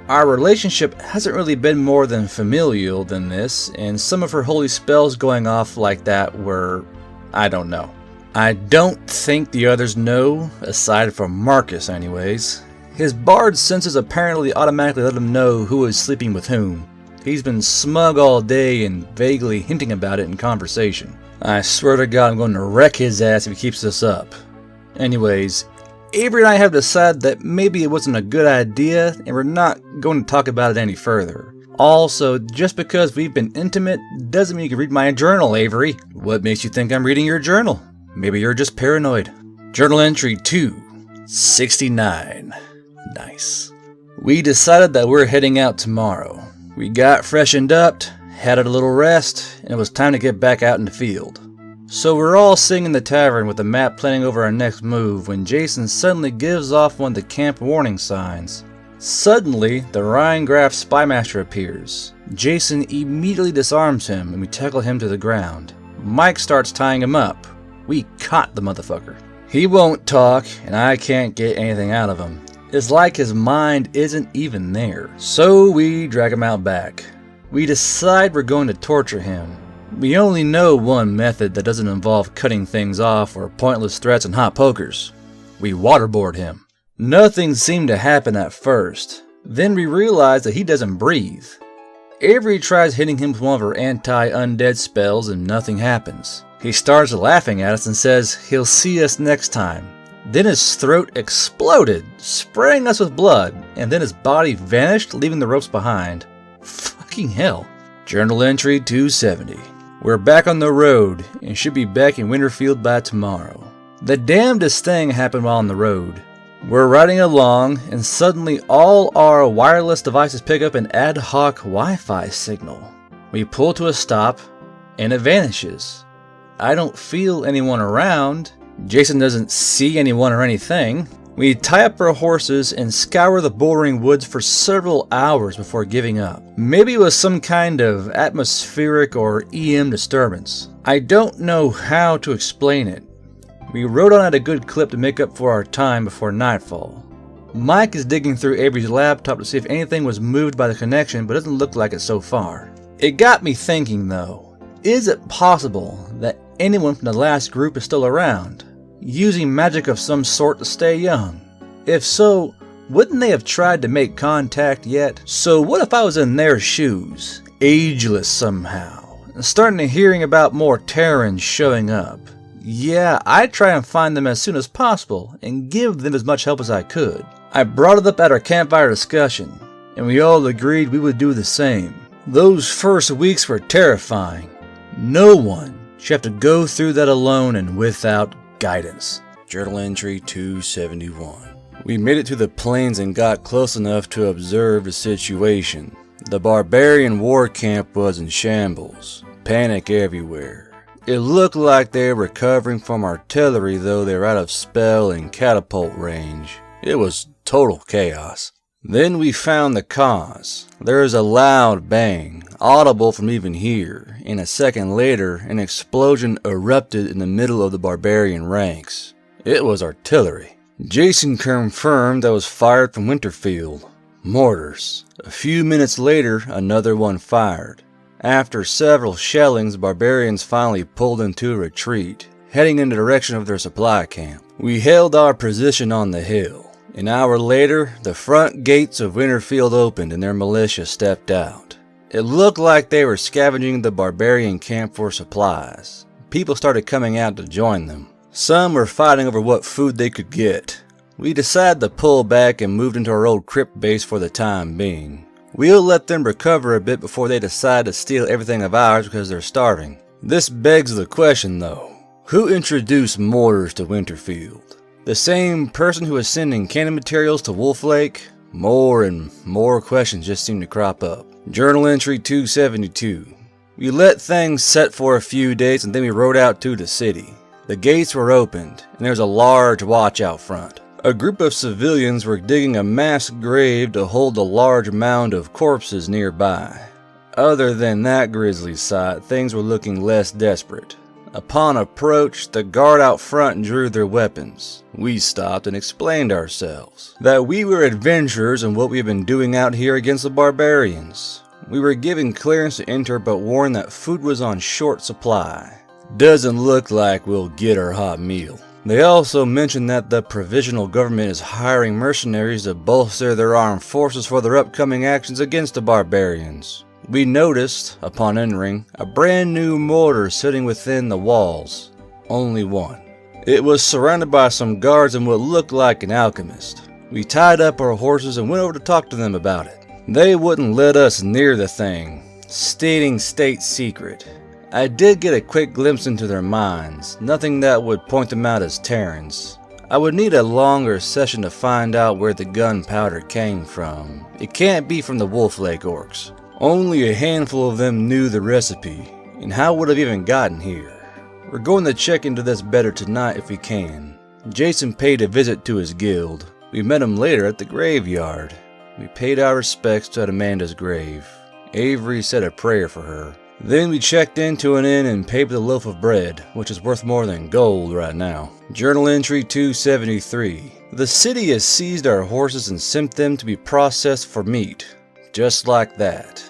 Our relationship hasn't really been more than familial than this, and some of her holy spells going off like that were, I don't know. I don't think the others know, aside from Marcus anyways. His bard senses apparently automatically let him know who is sleeping with whom. He's been smug all day and vaguely hinting about it in conversation. I swear to God I'm going to wreck his ass if he keeps this up. Anyways, Avery and I have decided that maybe it wasn't a good idea, and we're not going to talk about it any further. Also, just because we've been intimate doesn't mean you can read my journal, Avery. What makes you think I'm reading your journal? Maybe you're just paranoid. Journal entry 269. Nice. We decided that we're heading out tomorrow. We got freshened up, had a little rest, and it was time to get back out in the field. So we're all sitting in the tavern with the map planning over our next move when Jason suddenly gives off one of the camp warning signs. Suddenly, the Rhinegraf spymaster appears. Jason immediately disarms him and we tackle him to the ground. Mike starts tying him up. We caught the motherfucker. He won't talk and I can't get anything out of him. It's like his mind isn't even there. So we drag him out back. We decide we're going to torture him. We only know one method that doesn't involve cutting things off or pointless threats and hot pokers. We waterboard him. Nothing seemed to happen at first. Then we realize that he doesn't breathe. Avery tries hitting him with one of her anti-undead spells and nothing happens. He starts laughing at us and says he'll see us next time. Then his throat exploded, spraying us with blood, and then his body vanished, leaving the ropes behind. Fucking hell. Journal entry 270. We're back on the road, and should be back in Winterfield by tomorrow. The damnedest thing happened while on the road. We're riding along, and suddenly all our wireless devices pick up an ad hoc Wi-Fi signal. We pull to a stop, and it vanishes. I don't feel anyone around. Jason doesn't see anyone or anything. We tie up our horses and scour the bouldering woods for several hours before giving up. Maybe it was some kind of atmospheric or EM disturbance. I don't know how to explain it. We rode on at a good clip to make up for our time before nightfall. Mike is digging through Avery's laptop to see if anything was moved by the connection, but it doesn't look like it so far. It got me thinking though, is it possible that anyone from the last group is still around, using magic of some sort to stay young? If so, Wouldn't they have tried to make contact yet? So what if I was in their shoes, ageless somehow, and starting to hearing about more Terrans showing up? Yeah, I'd try and find them as soon as possible and give them as much help as I could. I brought it up at our campfire discussion, and we all agreed we would do the same. Those first weeks were terrifying. No one should have to go through that alone and without guidance. Journal entry 271. We made it to the plains and got close enough to observe the situation. The barbarian war camp was in shambles. Panic everywhere. It looked like they were recovering from artillery, though they were out of spell and catapult range. It was total chaos. Then we found the cause. There was a loud bang, audible from even here, and a second later, an explosion erupted in the middle of the barbarian ranks. It was artillery. Jason confirmed that was fired from Winterfield. Mortars. A few minutes later, another one fired. After several shellings, barbarians finally pulled into a retreat, heading in the direction of their supply camp. We held our position on the hill. An hour later, the front gates of Winterfield opened and their militia stepped out. It looked like they were scavenging the barbarian camp for supplies. People started coming out to join them. Some were fighting over what food they could get. We decided to pull back and moved into our old crypt base for the time being. We'll let them recover a bit before they decide to steal everything of ours because they're starving. This begs the question though, who introduced mortars to Winterfield? The same person who was sending cannon materials to Wolf Lake? More and more questions just seem to crop up. Journal entry 272. We let things set for a few days and then we rode out to the city. The gates were opened and there was a large watch out front. A group of civilians were digging a mass grave to hold a large mound of corpses nearby. Other than that grisly sight, things were looking less desperate. Upon approach, the guard out front drew their weapons. We stopped and explained ourselves. That we were adventurers and what we had been doing out here against the barbarians. We were given clearance to enter but warned that food was on short supply. Doesn't look like we'll get our hot meal. They also mentioned that the provisional government is hiring mercenaries to bolster their armed forces for their upcoming actions against the barbarians. We noticed, upon entering, a brand new mortar sitting within the walls. Only one. It was surrounded by some guards and what looked like an alchemist. We tied up our horses and went over to talk to them about it. They wouldn't let us near the thing, stating state secret. I did get a quick glimpse into their minds, nothing that would point them out as Terrans. I would need a longer session to find out where the gunpowder came from. It can't be from the Wolf Lake orcs. Only a handful of them knew the recipe, and how would it have even gotten here? We're going to check into this better tonight if we can. Jason paid a visit to his guild. We met him later at the graveyard. We paid our respects to Amanda's grave. Avery said a prayer for her. Then we checked into an inn and paid with a loaf of bread, which is worth more than gold right now. Journal entry 273. The city has seized our horses and sent them to be processed for meat. Just like that.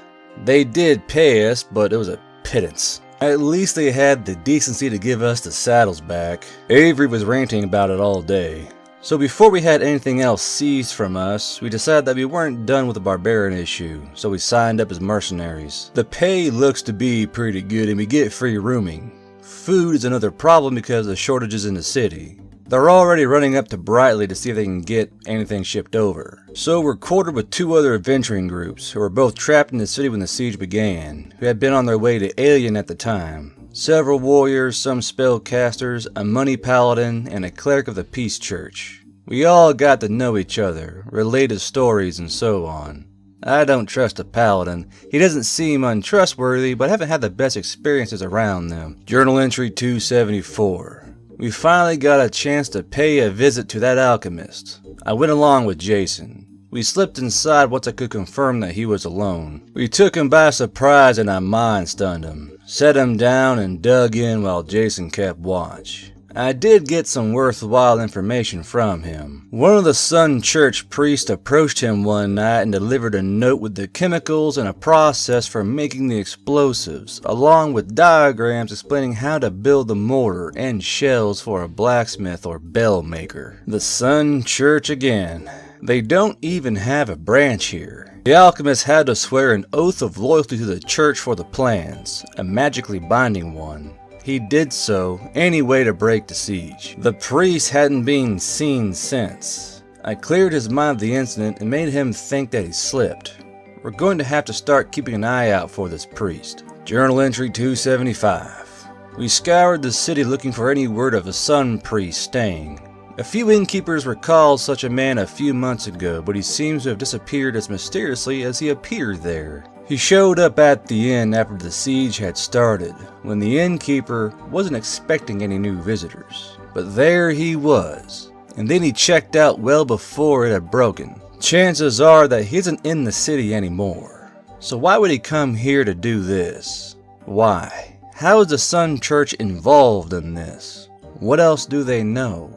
They did pay us, but it was a pittance. At least they had the decency to give us the saddles back. Avery was ranting about it all day. So before we had anything else seized from us, we decided that we weren't done with the barbarian issue, so we signed up as mercenaries. The pay looks to be pretty good and we get free rooming. Food is another problem because of shortages in the city. They're already running up to Brightly to see if they can get anything shipped over. So we're quartered with two other adventuring groups who were both trapped in the city when the siege began, who had been on their way to Alien at the time. Several warriors, some spellcasters, a money paladin, and a cleric of the Peace Church. We all got to know each other, related stories, and so on. I don't trust a paladin. He doesn't seem untrustworthy, but I haven't had the best experiences around them. Journal entry 274. We finally got a chance to pay a visit to that alchemist. I went along with Jason. We slipped inside once I could confirm that he was alone. We took him by surprise and I mind stunned him. Set him down and dug in while Jason kept watch. I did get some worthwhile information from him. One of the Sun Church priests approached him one night and delivered a note with the chemicals and a process for making the explosives, along with diagrams explaining how to build the mortar and shells for a blacksmith or bell maker. The Sun Church again. They don't even have a branch here. The alchemist had to swear an oath of loyalty to the church for the plans, a magically binding one. He did so anyway to break the siege. The priest hadn't been seen since. I cleared his mind of the incident and made him think that he slipped. We're going to have to start keeping an eye out for this priest. Journal entry 275. We scoured the city looking for any word of a sun priest staying. A few innkeepers recalled such a man a few months ago, but he seems to have disappeared as mysteriously as he appeared there. He showed up at the inn after the siege had started, when the innkeeper wasn't expecting any new visitors. But there he was, and then he checked out well before it had broken. Chances are that he isn't in the city anymore. So why would he come here to do this? Why? How is the Sun Church involved in this? What else do they know?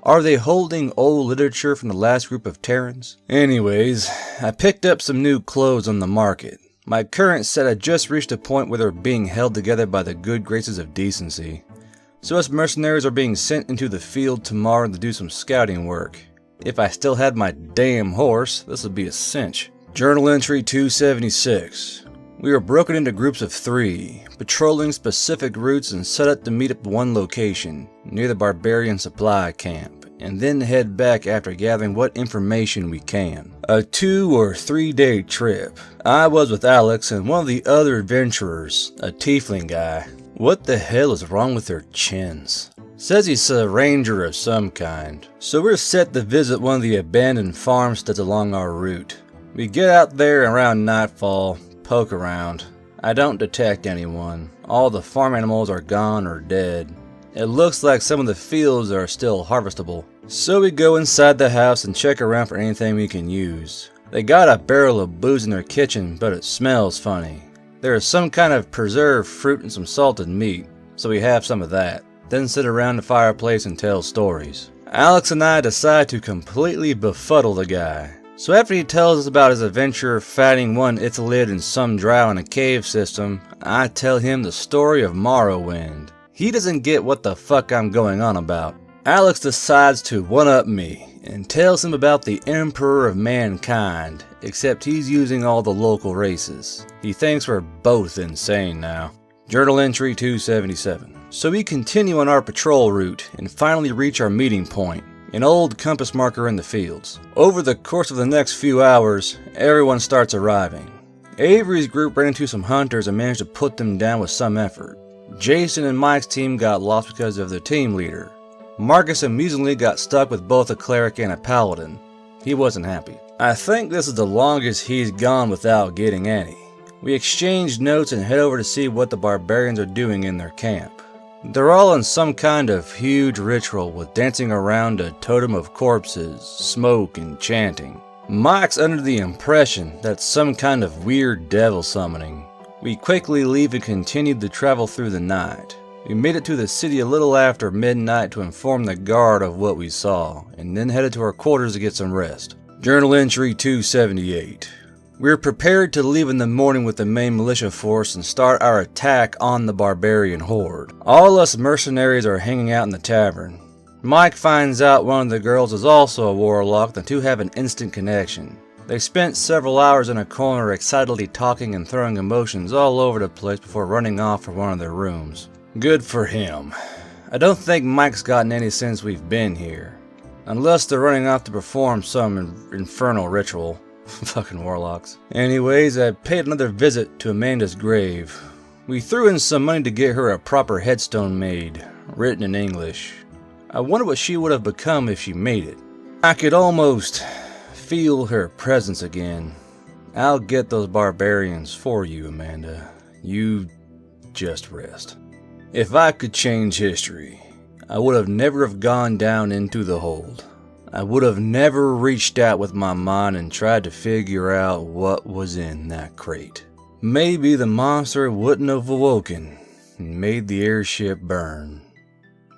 Are they holding old literature from the last group of Terrans? Anyways, I picked up some new clothes on the market. My current set had just reached a point where they were being held together by the good graces of decency. So us mercenaries are being sent into the field tomorrow to do some scouting work. If I still had my damn horse, this would be a cinch. Journal entry 276. We were broken into groups of 3, patrolling specific routes and set up to meet at one location, near the barbarian supply camp, and then head back after gathering what information we can. A 2 or 3 day trip. I was with Alex and one of the other adventurers, a tiefling guy. What the hell is wrong with their chins? Says he's a ranger of some kind, so we're set to visit one of the abandoned farmsteads along our route. We get out there around nightfall, poke around. I don't detect anyone. All the farm animals are gone or dead. It looks like some of the fields are still harvestable. So we go inside the house and check around for anything we can use. They got a barrel of booze in their kitchen, but it smells funny. There is some kind of preserved fruit and some salted meat, so we have some of that. Then sit around the fireplace and tell stories. Alex and I decide to completely befuddle the guy. So after he tells us about his adventure fighting one Ithalid and some drow in a cave system, I tell him the story of Morrowind. He doesn't get what the fuck I'm going on about. Alex decides to one-up me and tells him about the Emperor of Mankind, except he's using all the local races. He thinks we're both insane now. Journal entry 277. So we continue on our patrol route and finally reach our meeting point. An old compass marker in the fields. Over the course of the next few hours, everyone starts arriving. Avery's group ran into some hunters and managed to put them down with some effort. Jason and Mike's team got lost because of their team leader. Marcus amusingly got stuck with both a cleric and a paladin. He wasn't happy. I think this is the longest he's gone without getting any. We exchange notes and head over to see what the barbarians are doing in their camp. They're all in some kind of huge ritual with dancing around a totem of corpses, smoke, and chanting. Mike's under the impression that's some kind of weird devil summoning. We quickly leave and continued to travel through the night. We made it to the city a little after midnight to inform the guard of what we saw, and then headed to our quarters to get some rest. Journal entry 278. We were prepared to leave in the morning with the main militia force and start our attack on the barbarian horde. All us mercenaries are hanging out in the tavern. Mike finds out one of the girls is also a warlock, the two have an instant connection. They spent several hours in a corner excitedly talking and throwing emotions all over the place before running off for one of their rooms. Good for him. I don't think Mike's gotten any since we've been here. Unless they're running off to perform some infernal ritual. Fucking warlocks. Anyways, I paid another visit to Amanda's grave. We threw in some money to get her a proper headstone made, written in English. I wonder what she would have become if she made it. I could almost feel her presence again. I'll get those barbarians for you, Amanda. You just rest. If I could change history, I would have never have gone down into the hold. I would have never reached out with my mind and tried to figure out what was in that crate. Maybe the monster wouldn't have awoken and made the airship burn.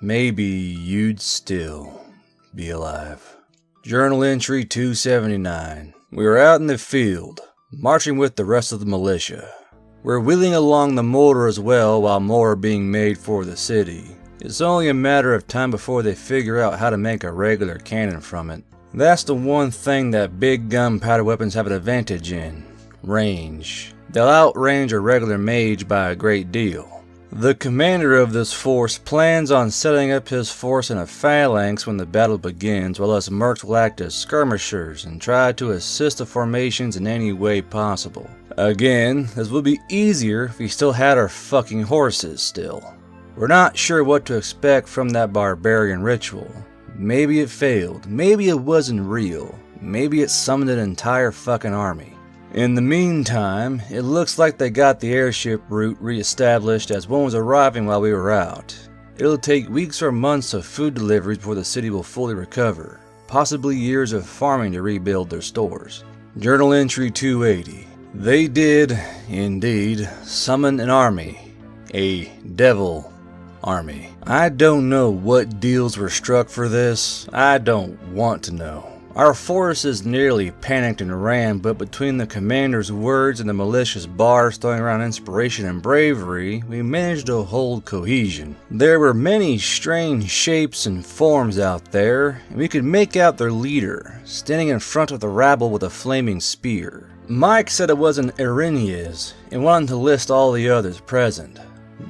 Maybe you'd still be alive. Journal entry 279. We were out in the field, marching with the rest of the militia. We're wheeling along the mortar as well while more are being made for the city. It's only a matter of time before they figure out how to make a regular cannon from it. That's the one thing that big gunpowder weapons have an advantage in: range. They'll outrange a regular mage by a great deal. The commander of this force plans on setting up his force in a phalanx when the battle begins, while us mercs will act as skirmishers and try to assist the formations in any way possible. Again, this would be easier if we still had our fucking horses still. We're not sure what to expect from that barbarian ritual. Maybe it failed, maybe it wasn't real, maybe it summoned an entire fucking army. In the meantime, it looks like they got the airship route re-established as one was arriving while we were out. It'll take weeks or months of food deliveries before the city will fully recover, possibly years of farming to rebuild their stores. Journal entry 280. They did, indeed, summon an army. A devil army. I don't know what deals were struck for this. I don't want to know. Our forces nearly panicked and ran, but between the commander's words and the malicious bars throwing around inspiration and bravery, we managed to hold cohesion. There were many strange shapes and forms out there, and we could make out their leader, standing in front of the rabble with a flaming spear. Mike said it was an Irenaeus, and wanted to list all the others present.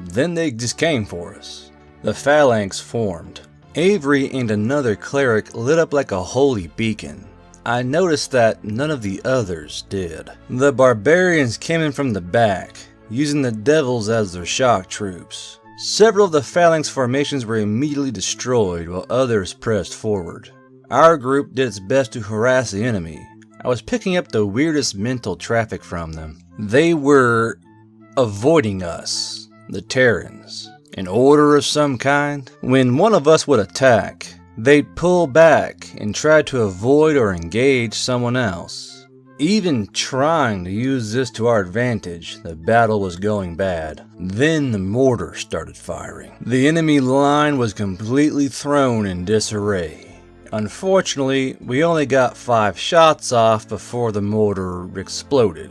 Then they just came for us. The phalanx formed. Avery and another cleric lit up like a holy beacon. I noticed that none of the others did. The barbarians came in from the back, using the devils as their shock troops. Several of the phalanx formations were immediately destroyed while others pressed forward. Our group did its best to harass the enemy. I was picking up the weirdest mental traffic from them. They were avoiding us, the Terrans. An order of some kind? When one of us would attack, they'd pull back and try to avoid or engage someone else. Even trying to use this to our advantage, the battle was going bad. Then the mortar started firing. The enemy line was completely thrown in disarray. Unfortunately, we only got 5 shots off before the mortar exploded,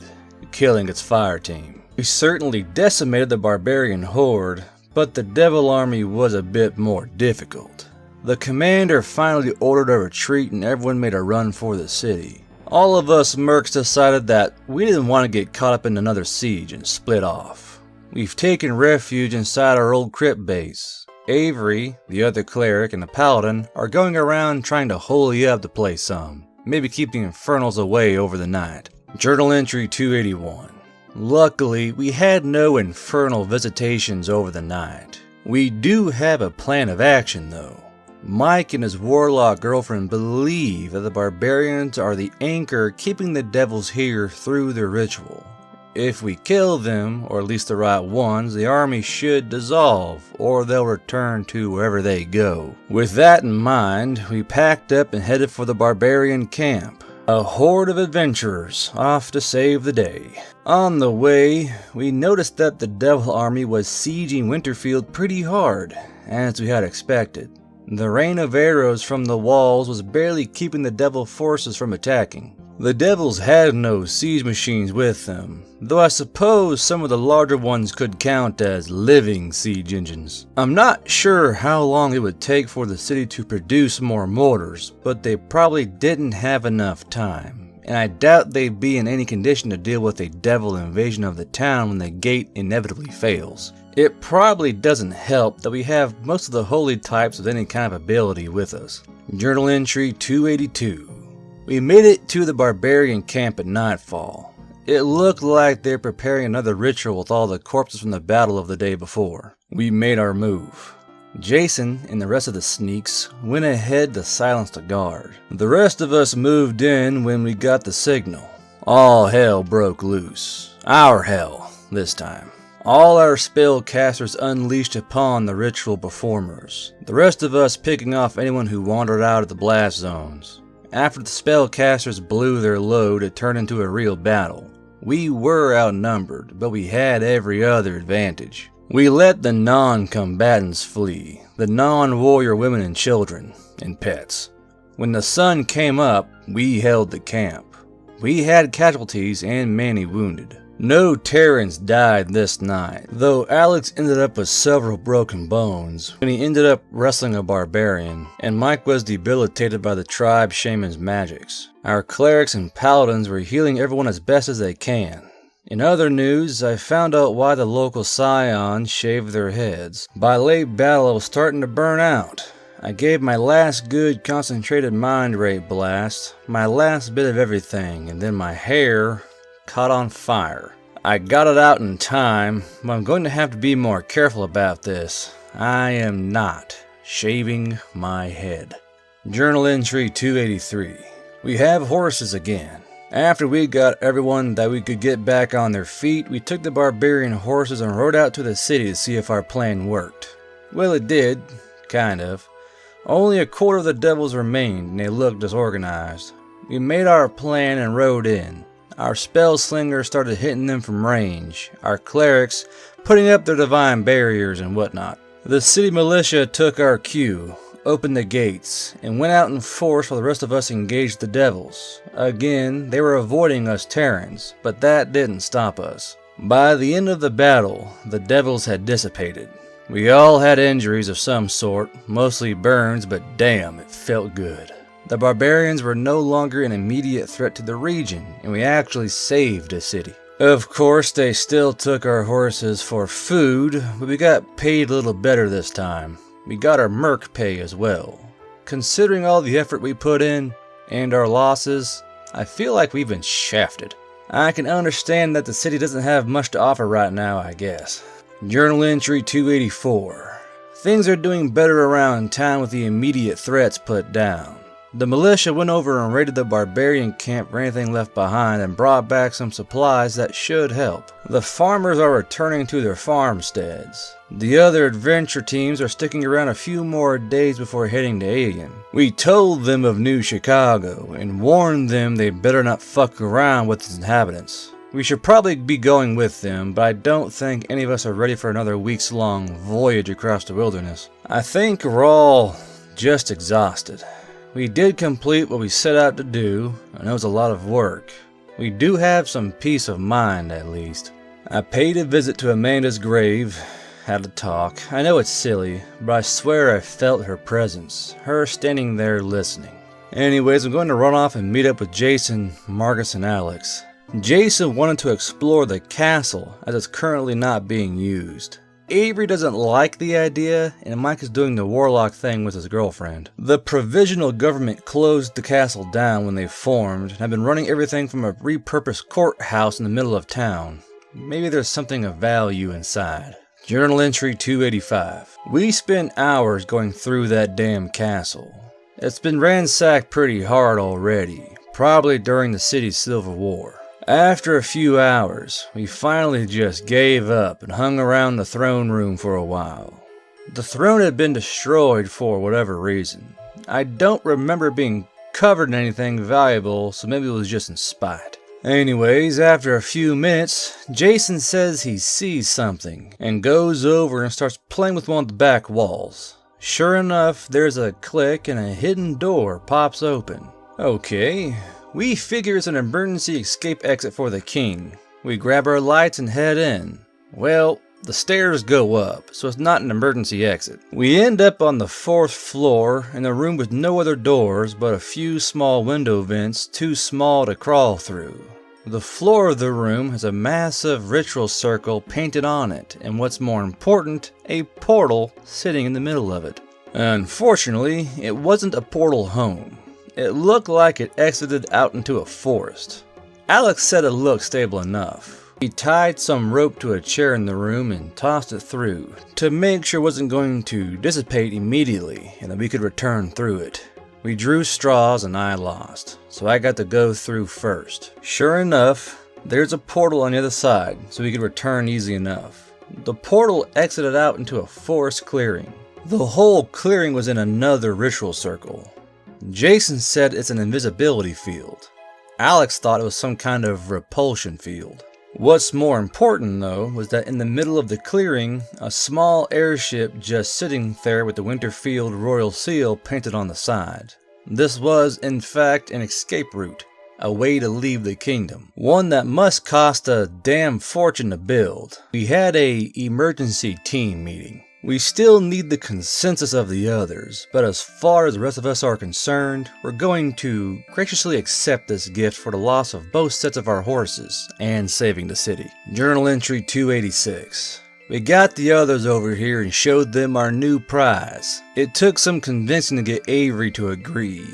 killing its fire team. We certainly decimated the barbarian horde, but the devil army was a bit more difficult. The commander finally ordered a retreat and everyone made a run for the city. All of us mercs decided that we didn't want to get caught up in another siege and split off. We've taken refuge inside our old crypt base. Avery, the other cleric, and the paladin are going around trying to holy up the place some. Maybe keep the infernals away over the night. Journal entry 281. Luckily, we had no infernal visitations over the night. We do have a plan of action though. Mike and his warlock girlfriend believe that the barbarians are the anchor keeping the devils here through their ritual. If we kill them, or at least the right ones, the army should dissolve, or they'll return to wherever they go. With that in mind, we packed up and headed for the barbarian camp. A horde of adventurers off to save the day. On the way, we noticed that the devil army was sieging Winterfield pretty hard, as we had expected. The rain of arrows from the walls was barely keeping the devil forces from attacking. The devils had no siege machines with them, though I suppose some of the larger ones could count as living siege engines. I'm not sure how long it would take for the city to produce more mortars, but they probably didn't have enough time, and I doubt they'd be in any condition to deal with a devil invasion of the town when the gate inevitably fails. It probably doesn't help that we have most of the holy types with any kind of ability with us. Journal entry 282. We made it to the barbarian camp at nightfall. It looked like they're preparing another ritual with all the corpses from the battle of the day before. We made our move. Jason and the rest of the sneaks went ahead to silence the guard. The rest of us moved in when we got the signal. All hell broke loose. Our hell, this time. All our spellcasters unleashed upon the ritual performers. The rest of us picking off anyone who wandered out of the blast zones. After the spellcasters blew their load, it turned into a real battle. We were outnumbered, but we had every other advantage. We let the non-combatants flee, the non-warrior women and children, and pets. When the sun came up, we held the camp. We had casualties and many wounded. No Terrans died this night, though Alex ended up with several broken bones when he ended up wrestling a barbarian, and Mike was debilitated by the tribe shaman's magics. Our clerics and paladins were healing everyone as best as they can. In other news, I found out why the local scions shaved their heads. By late battle, I was starting to burn out. I gave my last good concentrated mind rape blast, my last bit of everything, and then my hair caught on fire. I got it out in time, but I'm going to have to be more careful about this. I am not shaving my head. Journal entry 283. We have horses again. After we got everyone that we could get back on their feet, we took the barbarian horses and rode out to the city to see if our plan worked. Well, it did, kind of. Only a quarter of the devils remained, and they looked disorganized. We made our plan and rode in. Our spell slingers started hitting them from range, our clerics putting up their divine barriers and whatnot. The city militia took our cue, opened the gates, and went out in force while the rest of us engaged the devils. Again, they were avoiding us Terrans, but that didn't stop us. By the end of the battle, the devils had dissipated. We all had injuries of some sort, mostly burns, but damn, it felt good. The barbarians were no longer an immediate threat to the region, and we actually saved a city. Of course, they still took our horses for food, but we got paid a little better this time. We got our merc pay as well. Considering all the effort we put in, and our losses, I feel like we've been shafted. I can understand that the city doesn't have much to offer right now, I guess. Journal entry 284. Things are doing better around town with the immediate threats put down. The militia went over and raided the barbarian camp for anything left behind and brought back some supplies that should help. The farmers are returning to their farmsteads. The other adventure teams are sticking around a few more days before heading to Alien. We told them of New Chicago and warned them they'd better not fuck around with its inhabitants. We should probably be going with them, but I don't think any of us are ready for another weeks-long voyage across the wilderness. I think we're all just exhausted. We did complete what we set out to do, and it was a lot of work. We do have some peace of mind, at least. I paid a visit to Amanda's grave, had a talk. I know it's silly, but I swear I felt her presence, her standing there listening. Anyways, I'm going to run off and meet up with Jason, Marcus, and Alex. Jason wanted to explore the castle, as it's currently not being used. Avery doesn't like the idea, and Mike is doing the warlock thing with his girlfriend. The provisional government closed the castle down when they formed, and have been running everything from a repurposed courthouse in the middle of town. Maybe there's something of value inside. Journal entry 285. We spent hours going through that damn castle. It's been ransacked pretty hard already, probably during the city's Civil War. After a few hours, we finally just gave up and hung around the throne room for a while. The throne had been destroyed for whatever reason. I don't remember being covered in anything valuable, so maybe it was just in spite. Anyways, after a few minutes, Jason says he sees something, and goes over and starts playing with one of the back walls. Sure enough, there's a click and a hidden door pops open. Okay. We figure it's an emergency escape exit for the king. We grab our lights and head in. Well, the stairs go up, so it's not an emergency exit. We end up on the 4th floor in a room with no other doors but a few small window vents too small to crawl through. The floor of the room has a massive ritual circle painted on it, and what's more important, a portal sitting in the middle of it. Unfortunately, it wasn't a portal home. It looked like it exited out into a forest. Alex said it looked stable enough. He tied some rope to a chair in the room and tossed it through, to make sure it wasn't going to dissipate immediately and that we could return through it. We drew straws and I lost, so I got to go through first. Sure enough, there's a portal on the other side, so we could return easy enough. The portal exited out into a forest clearing. The whole clearing was in another ritual circle. Jason said it's an invisibility field. Alex thought it was some kind of repulsion field. What's more important though was that in the middle of the clearing, a small airship just sitting there with the Winterfield Royal Seal painted on the side. This was in fact an escape route. a way to leave the kingdom, one that must cost a damn fortune to build. We had a emergency team meeting. We still need the consensus of the others, but as far as the rest of us are concerned, we're going to graciously accept this gift for the loss of both sets of our horses and saving the city. Journal entry 286. We got the others over here and showed them our new prize. It took some convincing to get Avery to agree.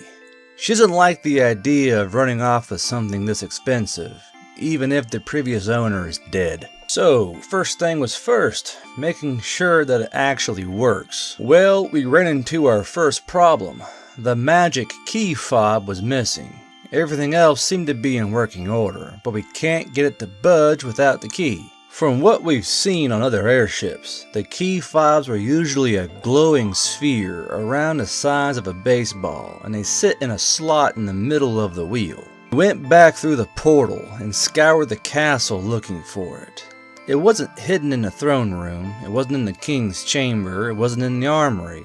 She doesn't like the idea of running off with something this expensive, even if the previous owner is dead. So, first thing was first, making sure that it actually works. Well, we ran into our first problem. The magic key fob was missing. Everything else seemed to be in working order, but we can't get it to budge without the key. From what we've seen on other airships, the key fobs were usually a glowing sphere around the size of a baseball, and they sit in a slot in the middle of the wheel. We went back through the portal and scoured the castle looking for it. It wasn't hidden in the throne room, it wasn't in the king's chamber, it wasn't in the armory.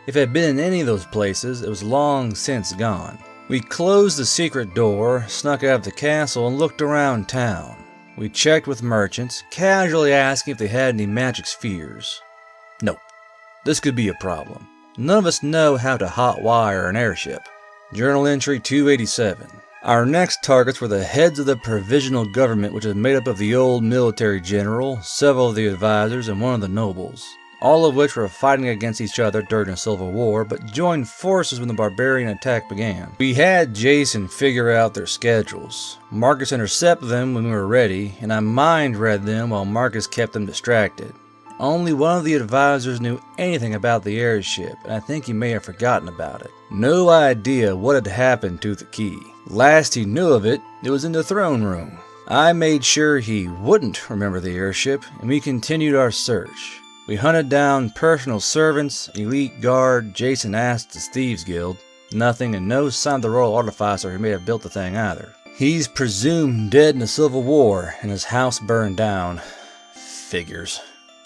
If it had been in any of those places, it was long since gone. We closed the secret door, snuck out of the castle, and looked around town. We checked with merchants, casually asking if they had any magic spheres. Nope. This could be a problem. None of us know how to hotwire an airship. Journal entry 287. Our next targets were the heads of the provisional government, which is made up of the old military general, several of the advisors, and one of the nobles, all of which were fighting against each other during the Civil War, but joined forces when the barbarian attack began. We had Jason figure out their schedules. Marcus intercepted them when we were ready, and I mind read them while Marcus kept them distracted. Only one of the advisors knew anything about the airship, and I think he may have forgotten about it. No idea what had happened to the key. Last he knew of it, it was in the throne room. I made sure he wouldn't remember the airship, and we continued our search. We hunted down personal servants, elite guard, Jason asked the Thieves Guild. Nothing, and no sign of the royal artificer who may have built the thing either. He's presumed dead in the Civil War, and his house burned down. Figures.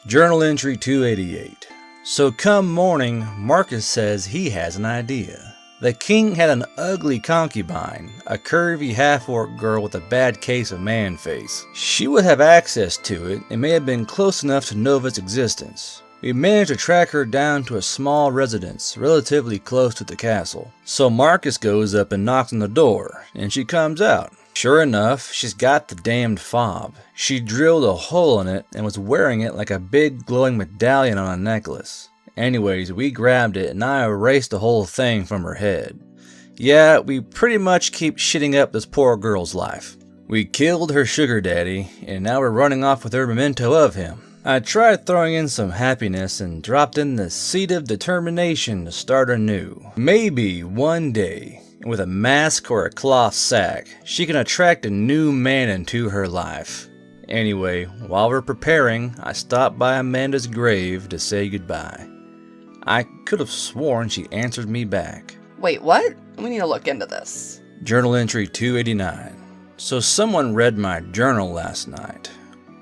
Journal entry 288. So come morning, Marcus says he has an idea. The king had an ugly concubine, a curvy half-orc girl with a bad case of man-face. She would have access to it and may have been close enough to know of its existence. We managed to track her down to a small residence, relatively close to the castle. So Marcus goes up and knocks on the door, and she comes out. Sure enough, she's got the damned fob. She drilled a hole in it and was wearing it like a big glowing medallion on a necklace. Anyways, we grabbed it and I erased the whole thing from her head. Yeah, we pretty much keep shitting up this poor girl's life. We killed her sugar daddy, and now we're running off with her memento of him. I tried throwing in some happiness and dropped in the seed of determination to start anew. Maybe one day, with a mask or a cloth sack, she can attract a new man into her life. Anyway, while we're preparing, I stopped by Amanda's grave to say goodbye. I could have sworn she answered me back. Wait, what? We need to look into this. Journal entry 289. So someone read my journal last night.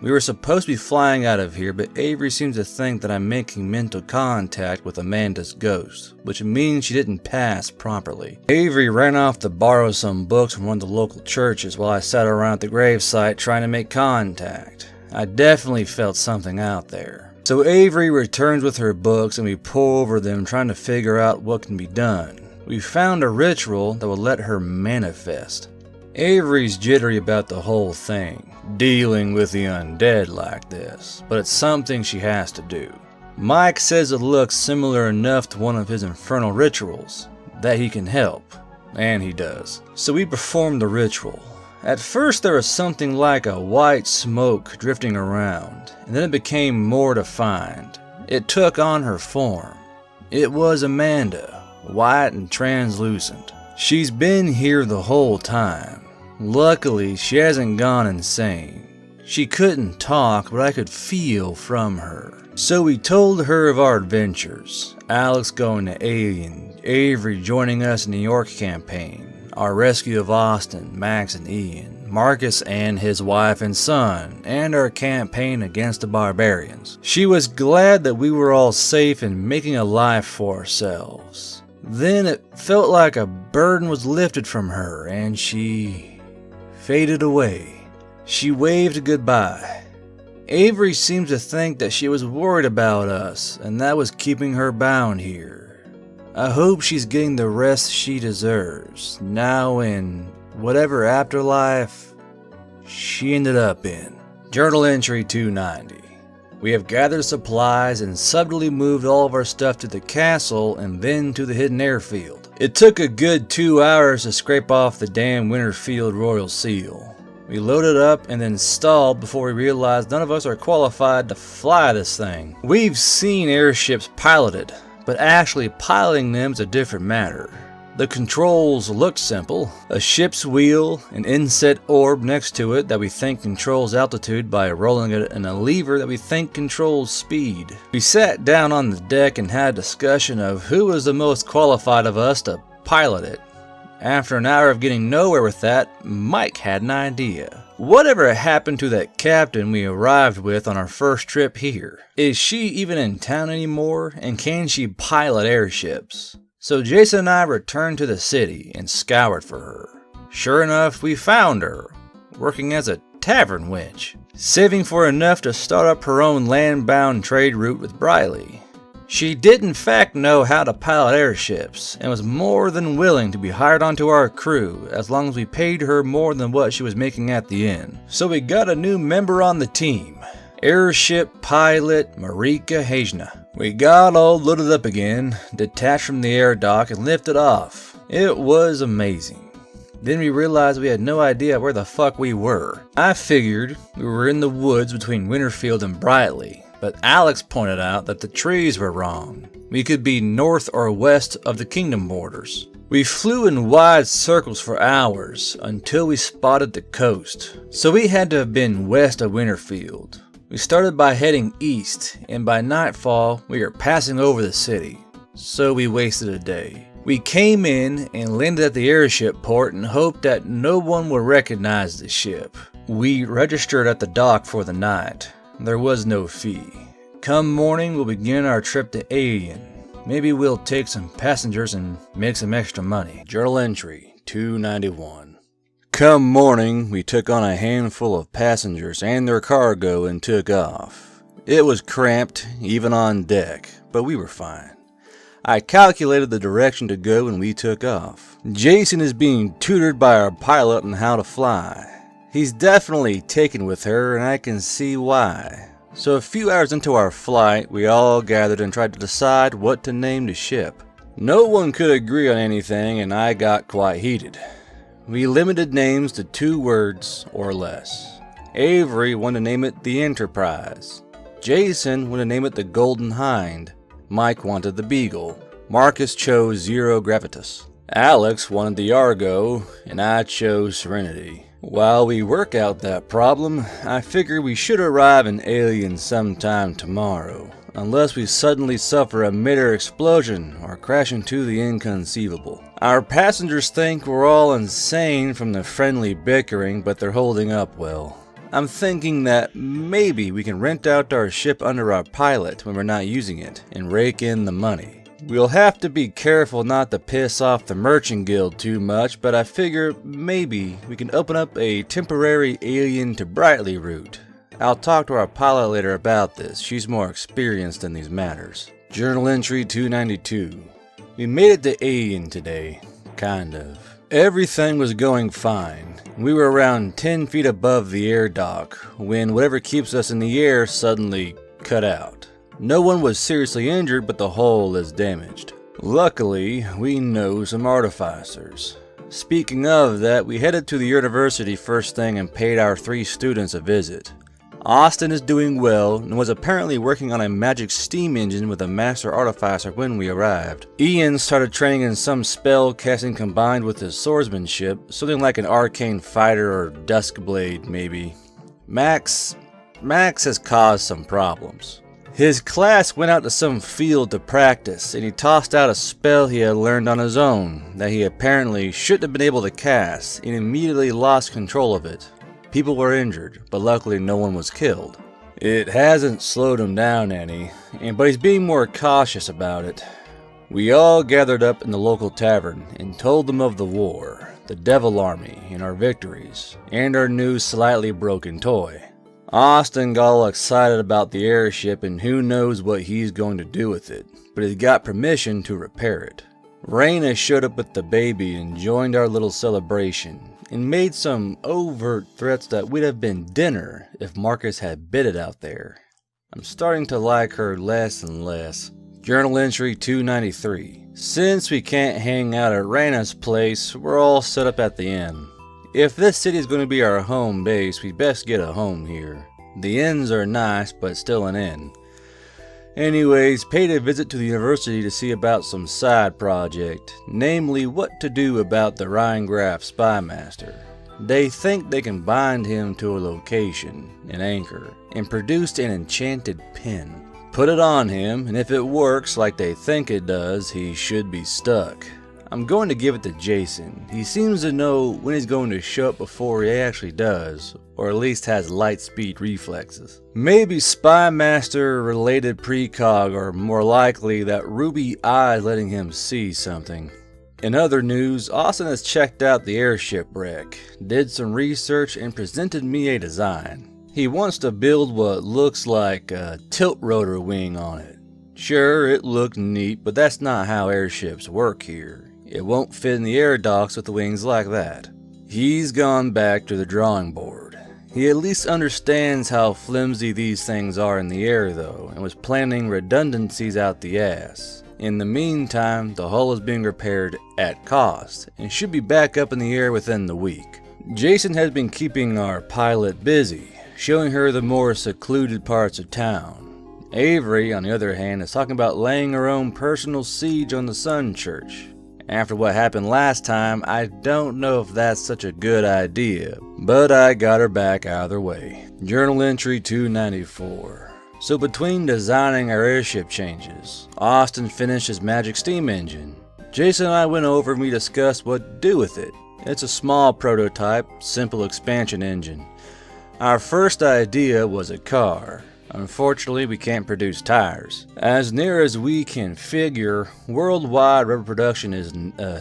We were supposed to be flying out of here, but Avery seems to think that I'm making mental contact with Amanda's ghost, which means she didn't pass properly. Avery ran off to borrow some books from one of the local churches while I sat around at the gravesite trying to make contact. I definitely felt something out there. So Avery returns with her books and we pore over them trying to figure out what can be done. We found a ritual that will let her manifest. Avery's jittery about the whole thing, dealing with the undead like this, but it's something she has to do. Mike says it looks similar enough to one of his infernal rituals, that he can help, and he does. So we performed the ritual. At first there was something like a white smoke drifting around, and then it became more defined. It took on her form. It was Amanda, white and translucent. She's been here the whole time. Luckily, she hasn't gone insane. She couldn't talk, but I could feel from her. So we told her of our adventures. Alex going to Alien, Avery joining us in the New York campaign, our rescue of Austin, Max and Ian, Marcus and his wife and son, and our campaign against the barbarians. She was glad that we were all safe and making a life for ourselves. Then it felt like a burden was lifted from her and she faded away. She waved goodbye. Avery seems to think that she was worried about us and that was keeping her bound here. I hope she's getting the rest she deserves now in whatever afterlife she ended up in. Journal entry 290. We have gathered supplies and subtly moved all of our stuff to the castle and then to the hidden airfield. It took a good 2 hours to scrape off the damn Winterfield Royal Seal. We loaded up and then stalled before we realized none of us are qualified to fly this thing. We've seen airships piloted, but actually piloting them is a different matter. The controls look simple. A ship's wheel, an inset orb next to it that we think controls altitude by rolling it, and a lever that we think controls speed. We sat down on the deck and had a discussion of who was the most qualified of us to pilot it. After an hour of getting nowhere with that, Mike had an idea. Whatever happened to that captain we arrived with on our first trip here? Is she even in town anymore, and can she pilot airships? So Jason and I returned to the city and scoured for her. Sure enough, we found her, working as a tavern wench, saving for enough to start up her own land-bound trade route with Briley. She did in fact know how to pilot airships, and was more than willing to be hired onto our crew as long as we paid her more than what she was making at the inn. So we got a new member on the team. Airship pilot Marika Hajna. We got all loaded up again, detached from the air dock and lifted off. It was amazing. Then we realized we had no idea where the fuck we were. I figured we were in the woods between Winterfield and Brightly, but Alex pointed out that the trees were wrong. We could be north or west of the kingdom borders. We flew in wide circles for hours until we spotted the coast, so we had to have been west of Winterfield. We started by heading east, and by nightfall we were passing over the city, so we wasted a day. We came in and landed at the airship port and hoped that no one would recognize the ship. We registered at the dock for the night. There was no fee. Come morning we'll begin our trip to Alien. Maybe we'll take some passengers and make some extra money. Journal entry 291. Come morning, we took on a handful of passengers and their cargo and took off. It was cramped, even on deck, but we were fine. I calculated the direction to go and we took off. Jason is being tutored by our pilot on how to fly. He's definitely taken with her and I can see why. So a few hours into our flight, we all gathered and tried to decide what to name the ship. No one could agree on anything and I got quite heated. We limited names to 2 words or less. Avery wanted to name it the Enterprise. Jason wanted to name it the Golden Hind. Mike wanted the Beagle. Marcus chose Zero Gravitas. Alex wanted the Argo, and I chose Serenity. While we work out that problem, I figure we should arrive in Alien sometime tomorrow, unless we suddenly suffer a mid-air explosion or crash into the inconceivable. Our passengers think we're all insane from the friendly bickering, but they're holding up well. I'm thinking that maybe we can rent out our ship under our pilot when we're not using it, and rake in the money. We'll have to be careful not to piss off the Merchant Guild too much, but I figure maybe we can open up a temporary Alien to Brightly route. I'll talk to our pilot later about this, she's more experienced in these matters. Journal entry 292. We made it to Alien today, kind of. Everything was going fine. We were around 10 feet above the air dock when whatever keeps us in the air suddenly cut out. No one was seriously injured, but the hull is damaged. Luckily, we know some artificers. Speaking of that, we headed to the university first thing and paid our 3 students a visit. Austin is doing well and was apparently working on a magic steam engine with a master artificer when we arrived. Ian started training in some spell casting combined with his swordsmanship, something like an arcane fighter or duskblade maybe. Max has caused some problems. His class went out to some field to practice, and he tossed out a spell he had learned on his own that he apparently shouldn't have been able to cast, and immediately lost control of it. People were injured, but luckily no one was killed. It hasn't slowed him down any, but he's being more cautious about it. We all gathered up in the local tavern and told them of the war, the Devil Army, and our victories, and our new slightly broken toy. Austin got all excited about the airship and who knows what he's going to do with it, but he got permission to repair it. Raina showed up with the baby and joined our little celebration, and made some overt threats that we'd have been dinner if Marcus had bid it out there. I'm starting to like her less and less. Journal entry 293. Since we can't hang out at Raina's place, we're all set up at the inn. If this city is going to be our home base, we best get a home here. The inns are nice, but still an inn. Anyways, paid a visit to the university to see about some side project, namely what to do about the Rheingraf spymaster. They think they can bind him to a location, an anchor, and produce an enchanted pin. Put it on him, and if it works like they think it does, he should be stuck. I'm going to give it to Jason. He seems to know when he's going to show up before he actually does, or at least has light speed reflexes. Maybe Spymaster related precog, or more likely that ruby eye letting him see something. In other news, Austin has checked out the airship wreck, did some research, and presented me a design. He wants to build what looks like a tilt rotor wing on it. Sure, it looked neat, but that's not how airships work here. It won't fit in the air docks with the wings like that. He's gone back to the drawing board. He at least understands how flimsy these things are in the air though, and was planning redundancies out the ass. In the meantime, the hull is being repaired at cost, and should be back up in the air within the week. Jason has been keeping our pilot busy, showing her the more secluded parts of town. Avery, on the other hand, is talking about laying her own personal siege on the Sun Church. After what happened last time, I don't know if that's such a good idea, but I got her back either way. Journal entry 294. So between designing our airship changes, Austin finished his magic steam engine. Jason and I went over and we discussed what to do with it. It's a small prototype, simple expansion engine. Our first idea was a car. Unfortunately, we can't produce tires. As near as we can figure, worldwide rubber production is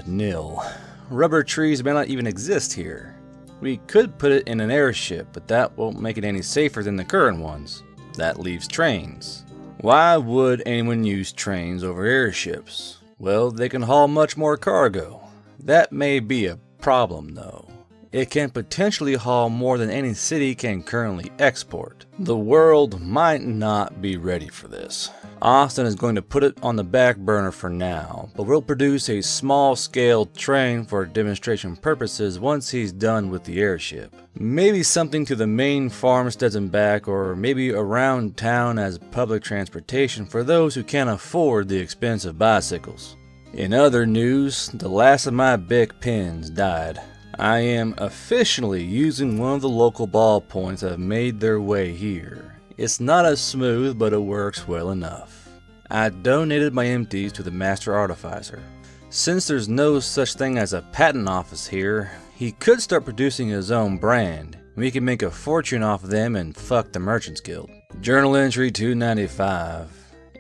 nil. Rubber trees may not even exist here. We could put it in an airship, but that won't make it any safer than the current ones. That leaves trains. Why would anyone use trains over airships? Well, they can haul much more cargo. That may be a problem though. It can potentially haul more than any city can currently export. The world might not be ready for this. Austin is going to put it on the back burner for now, but we'll produce a small-scale train for demonstration purposes once he's done with the airship. Maybe something to the main farmsteads and back, or maybe around town as public transportation for those who can't afford the expensive bicycles. In other news, the last of my Bic pens died. I am officially using one of the local ballpoints that have made their way here. It's not as smooth, but it works well enough. I donated my empties to the Master Artificer. Since there's no such thing as a patent office here, he could start producing his own brand. We can make a fortune off them and fuck the Merchants Guild. Journal entry 295.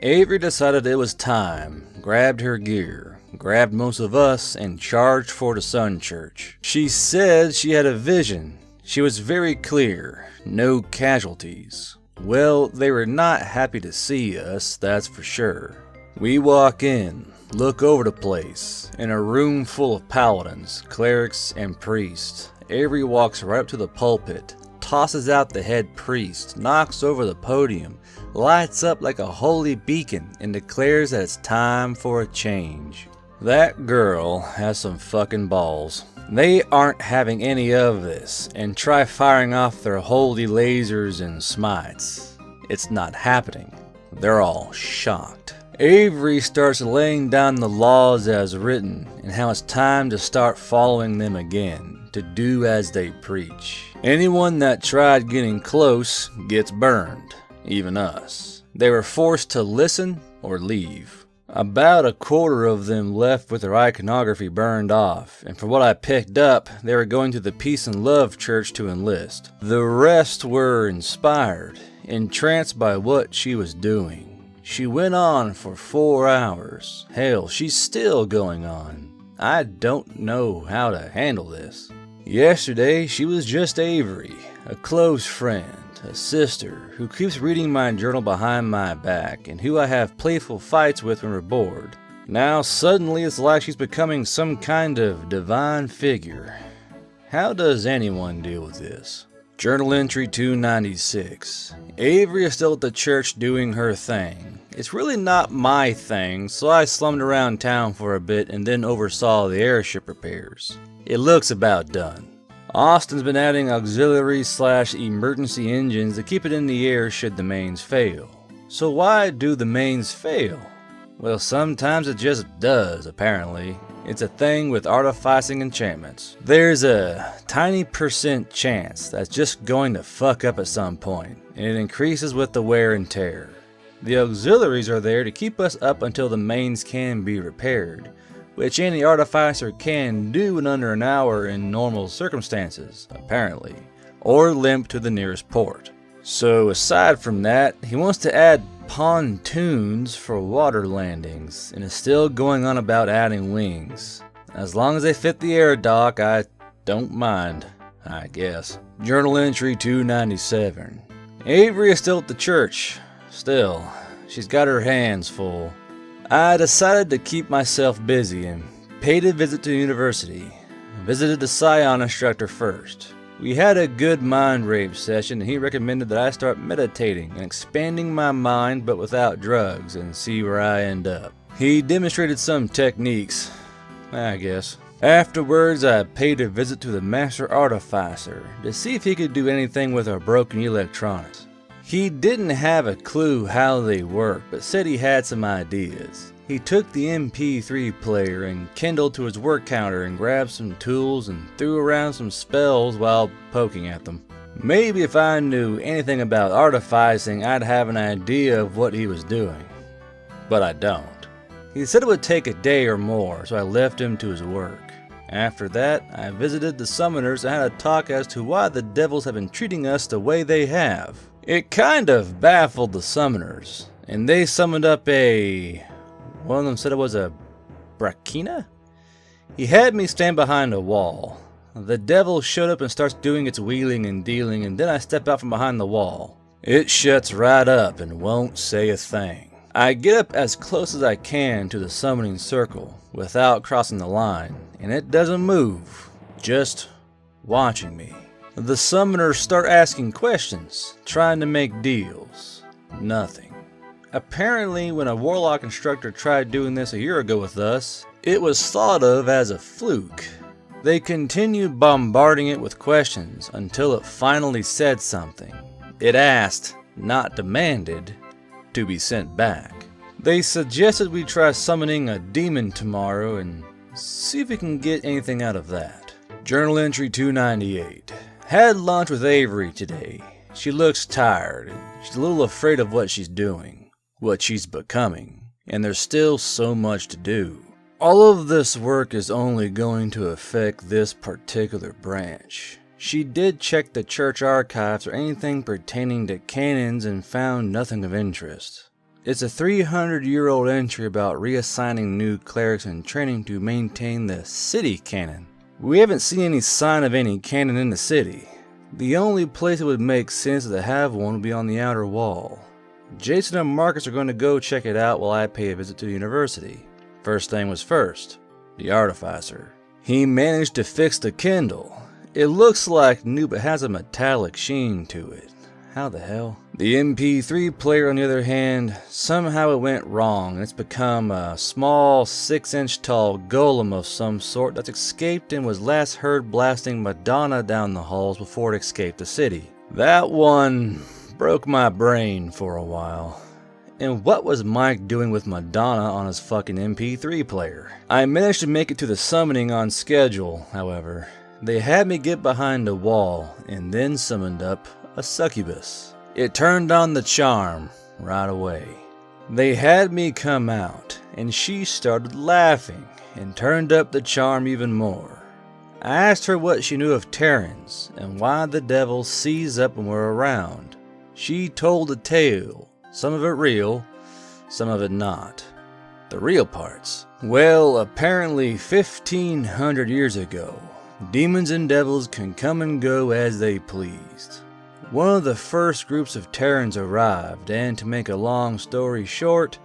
Avery decided it was time, grabbed her gear, grabbed most of us, and charged for the Sun Church. She said she had a vision. She was very clear. No casualties. Well, they were not happy to see us, that's for sure. We walk in, look over the place, in a room full of paladins, clerics, and priests. Avery walks right up to the pulpit, tosses out the head priest, knocks over the podium, lights up like a holy beacon, and declares that it's time for a change. That girl has some fucking balls. They aren't having any of this, and try firing off their holy lasers and smites. It's not happening. They're all shocked. Avery starts laying down the laws as written, and how it's time to start following them again, to do as they preach. Anyone that tried getting close gets burned, even us. They were forced to listen or leave. About a quarter of them left with their iconography burned off, and from what I picked up, they were going to the Peace and Love Church to enlist. The rest were inspired, entranced by what she was doing. She went on for 4 hours. Hell, she's still going on. I don't know how to handle this. Yesterday, she was just Avery, a close friend, a sister who keeps reading my journal behind my back and who I have playful fights with when we're bored. Now suddenly it's like she's becoming some kind of divine figure. How does anyone deal with this? Journal entry 296. Avery is still at the church doing her thing. It's really not my thing, so I slummed around town for a bit and then oversaw the airship repairs. It looks about done. Austin's been adding auxiliary/emergency engines to keep it in the air should the mains fail. So why do the mains fail? Well, sometimes it just does, apparently. It's a thing with artificing enchantments. There's a tiny % chance that's just going to fuck up at some point, and it increases with the wear and tear. The auxiliaries are there to keep us up until the mains can be repaired, which any artificer can do in under an hour in normal circumstances, apparently, or limp to the nearest port. So aside from that, he wants to add pontoons for water landings, and is still going on about adding wings. As long as they fit the air dock, I don't mind, I guess. Journal entry 297. Avery is still at the church. Still, she's got her hands full. I decided to keep myself busy and paid a visit to the university. I visited the Scion instructor first. We had a good mind rape session and he recommended that I start meditating and expanding my mind but without drugs and see where I end up. He demonstrated some techniques, I guess. Afterwards, I paid a visit to the Master Artificer to see if he could do anything with our broken electronics. He didn't have a clue how they work, but said he had some ideas. He took the MP3 player and kindled to his work counter and grabbed some tools and threw around some spells while poking at them. Maybe if I knew anything about artificing, I'd have an idea of what he was doing. But I don't. He said it would take a day or more, so I left him to his work. After that, I visited the summoners and had a talk as to why the devils have been treating us the way they have. It kind of baffled the summoners, and they summoned up one of them said it was a Brakina? He had me stand behind a wall. The devil showed up and starts doing its wheeling and dealing, and then I step out from behind the wall. It shuts right up and won't say a thing. I get up as close as I can to the summoning circle without crossing the line, and it doesn't move, just watching me. The summoners start asking questions, trying to make deals. Nothing. Apparently, when a warlock instructor tried doing this a year ago with us, it was thought of as a fluke. They continued bombarding it with questions until it finally said something. It asked, not demanded, to be sent back. They suggested we try summoning a demon tomorrow and see if we can get anything out of that. Journal entry 298. Had lunch with Avery today. She looks tired and she's a little afraid of what she's doing. What she's becoming, and there's still so much to do. All of this work is only going to affect this particular branch. She did check the church archives or anything pertaining to canons and found nothing of interest. It's a 300-year-old entry about reassigning new clerics and training to maintain the city canon. We haven't seen any sign of any canon in the city. The only place it would make sense to have one would be on the outer wall. Jason and Marcus are going to go check it out while I pay a visit to the university. First thing was first, the Artificer. He managed to fix the Kindle. It looks like new but has a metallic sheen to it. How the hell? The MP3 player, on the other hand, somehow it went wrong and it's become a small 6-inch tall golem of some sort that's escaped and was last heard blasting Madonna down the halls before it escaped the city. That one broke my brain for a while. And what was Mike doing with Madonna on his fucking MP3 player? I managed to make it to the summoning on schedule, however. They had me get behind a wall and then summoned up a succubus. It turned on the charm right away. They had me come out and she started laughing and turned up the charm even more. I asked her what she knew of Terrans and why the devil seize up when we're around. She told a tale, some of it real, some of it not. The real parts. Well, apparently 1500 years ago, demons and devils can come and go as they pleased. One of the first groups of Terrans arrived, and to make a long story short,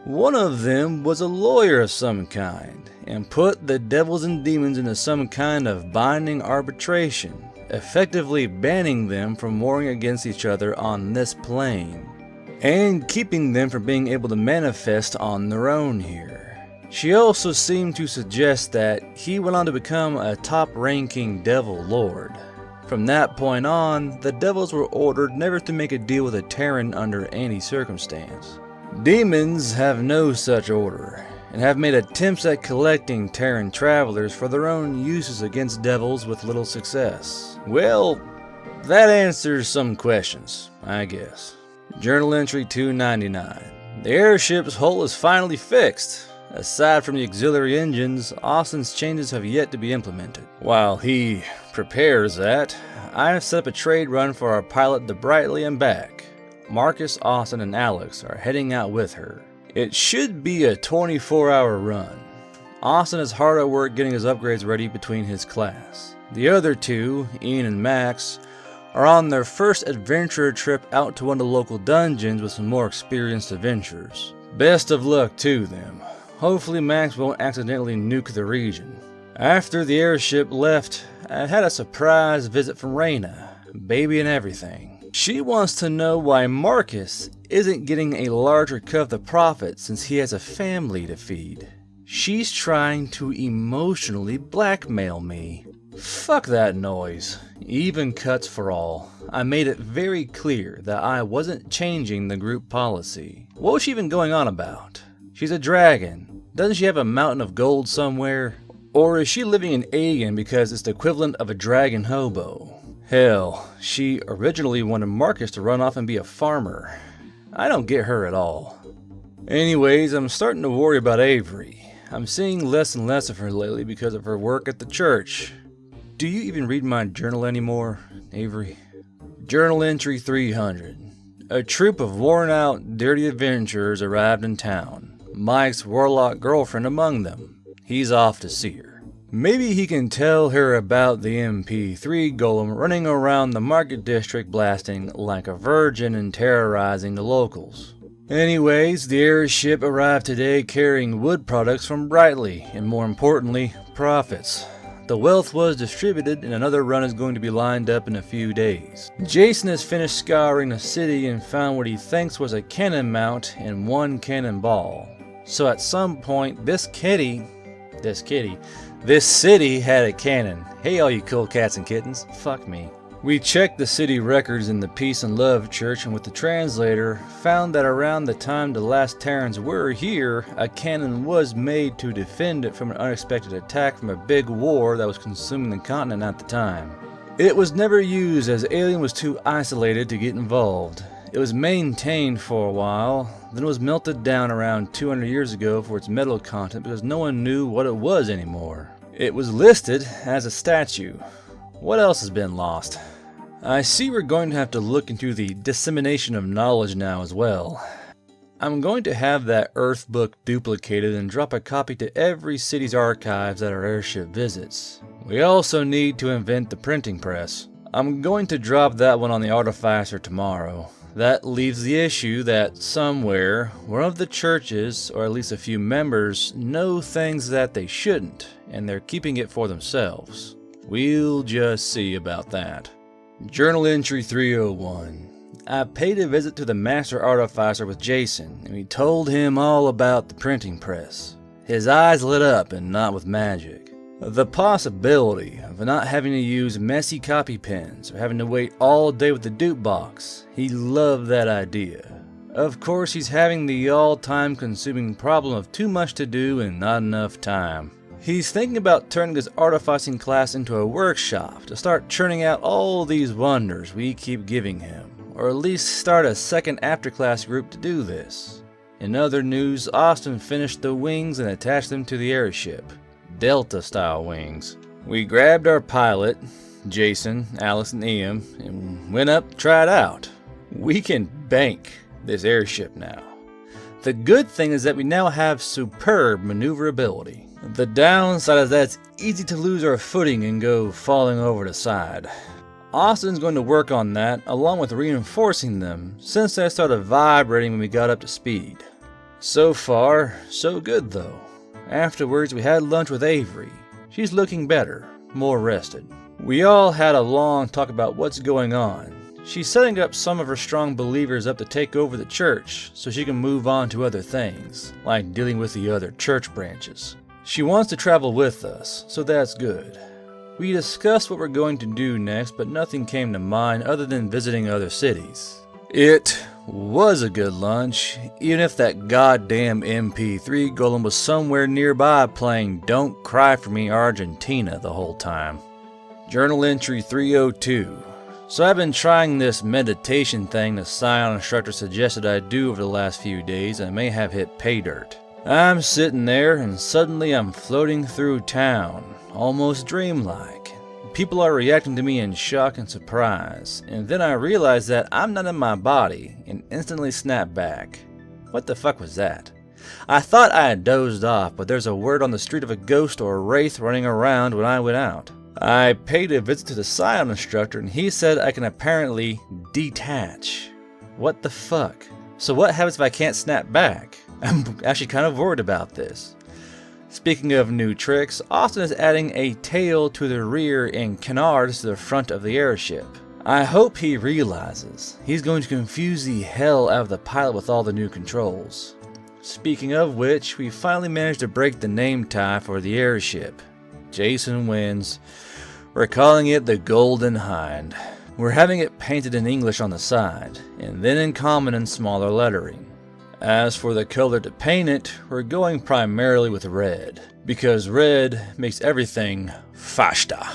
one of them was a lawyer of some kind, and put the devils and demons into some kind of binding arbitration, effectively banning them from warring against each other on this plane, and keeping them from being able to manifest on their own here. She also seemed to suggest that he went on to become a top-ranking devil lord. From that point on, the devils were ordered never to make a deal with a Terran under any circumstance. Demons have no such order, and have made attempts at collecting Terran travelers for their own uses against devils with little success. Well, that answers some questions, I guess. Journal entry 299. The airship's hull is finally fixed. Aside from the auxiliary engines, Austin's changes have yet to be implemented. While he prepares that, I have set up a trade run for our pilot to Brightly and back. Marcus, Austin, and Alex are heading out with her. It should be a 24-hour run. Austin is hard at work getting his upgrades ready between his class. The other two, Ian and Max, are on their first adventurer trip out to one of the local dungeons with some more experienced adventurers. Best of luck to them. Hopefully Max won't accidentally nuke the region. After the airship left, I had a surprise visit from Raina, baby and everything. She wants to know why Marcus isn't getting a larger cut of the profit since he has a family to feed. She's trying to emotionally blackmail me. Fuck that noise. Even cuts for all. I made it very clear that I wasn't changing the group policy. What was she even going on about? She's a dragon. Doesn't she have a mountain of gold somewhere? Or is she living in Aegon because it's the equivalent of a dragon hobo? Hell, she originally wanted Marcus to run off and be a farmer. I don't get her at all. Anyways, I'm starting to worry about Avery. I'm seeing less and less of her lately because of her work at the church. Do you even read my journal anymore, Avery? Journal entry 300. A troop of worn-out, dirty adventurers arrived in town. Mike's warlock girlfriend among them. He's off to see her. Maybe he can tell her about the MP3 golem running around the market district blasting like a virgin and terrorizing the locals. Anyways, the airship arrived today carrying wood products from Brightly, and more importantly, profits. The wealth was distributed and another run is going to be lined up in a few days. Jason has finished scouring the city and found what he thinks was a cannon mount and one cannonball. So at some point, this city had a cannon. Hey all you cool cats and kittens, fuck me. We checked the city records in the Peace and Love Church, and with the translator, found that around the time the last Terrans were here, a cannon was made to defend it from an unexpected attack from a big war that was consuming the continent at the time. It was never used as Alien was too isolated to get involved. It was maintained for a while, then was melted down around 200 years ago for its metal content because no one knew what it was anymore. It was listed as a statue. What else has been lost? I see we're going to have to look into the dissemination of knowledge now as well. I'm going to have that Earth book duplicated and drop a copy to every city's archives that our airship visits. We also need to invent the printing press. I'm going to drop that one on the Artificer tomorrow. That leaves the issue that somewhere, one of the churches, or at least a few members, know things that they shouldn't, and they're keeping it for themselves. We'll just see about that. Journal entry 301. I paid a visit to the Master Artificer with Jason, and we told him all about the printing press. His eyes lit up, and not with magic. The possibility of not having to use messy copy pens or having to wait all day with the dupe box, he loved that idea. Of course, he's having the all-time consuming problem of too much to do and not enough time. He's thinking about turning his artificing class into a workshop to start churning out all these wonders we keep giving him, or at least start a second after-class group to do this. In other news, Austin finished the wings and attached them to the airship. Delta-style wings. We grabbed our pilot, Jason, Alice, and Ian, and went up to try it out. We can bank this airship now. The good thing is that we now have superb maneuverability. The downside is that it's easy to lose our footing and go falling over the side. Austin's going to work on that along with reinforcing them since they started vibrating when we got up to speed. So far, so good though. Afterwards we had lunch with Avery. She's looking better, more rested. We all had a long talk about what's going on. She's setting up some of her strong believers up to take over the church so she can move on to other things, like dealing with the other church branches. She wants to travel with us, so that's good. We discussed what we're going to do next, but nothing came to mind other than visiting other cities. It was a good lunch, even if that goddamn MP3 golem was somewhere nearby playing Don't Cry For Me Argentina the whole time. Journal entry 302. So I've been trying this meditation thing the Scion instructor suggested I do over the last few days, and I may have hit pay dirt. I'm sitting there and suddenly I'm floating through town, almost dreamlike. People are reacting to me in shock and surprise, and then I realize that I'm not in my body and instantly snap back. What the fuck was that? I thought I had dozed off, but there's a word on the street of a ghost or a wraith running around when I went out. I paid a visit to the Scion instructor and he said I can apparently detach. What the fuck? So what happens if I can't snap back? I'm actually kind of worried about this. Speaking of new tricks, Austin is adding a tail to the rear and canards to the front of the airship. I hope he realizes he's going to confuse the hell out of the pilot with all the new controls. Speaking of which, we finally managed to break the name tie for the airship. Jason wins. We're calling it the Golden Hind. We're having it painted in English on the side, and then in common and smaller lettering. As for the color to paint it, we're going primarily with red, because red makes everything fashta.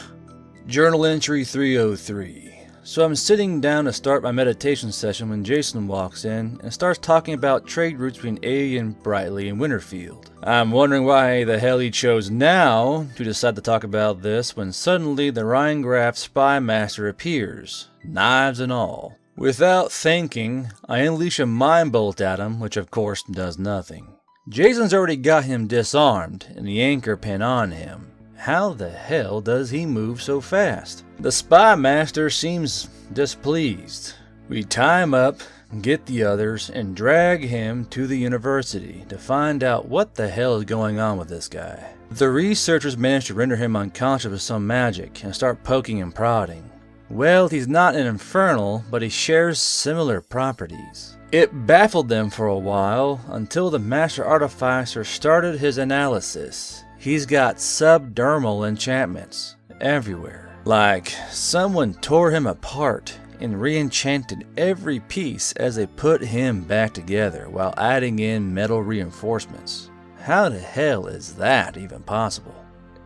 Journal entry 303. So I'm sitting down to start my meditation session when Jason walks in and starts talking about trade routes between Alien, Brightly, and Winterfield. I'm wondering why the hell he chose now to decide to talk about this when suddenly the Rheingraf spy master appears, knives and all. Without thinking, I unleash a mind bolt at him, which of course does nothing. Jason's already got him disarmed and the anchor pin on him. How the hell does he move so fast? The spy master seems displeased. We tie him up, get the others, and drag him to the university to find out what the hell is going on with this guy. The researchers manage to render him unconscious with some magic and start poking and prodding. Well, he's not an infernal, but he shares similar properties. It baffled them for a while until the master artificer started his analysis. He's got subdermal enchantments everywhere. Like someone tore him apart and re-enchanted every piece as they put him back together while adding in metal reinforcements. How the hell is that even possible?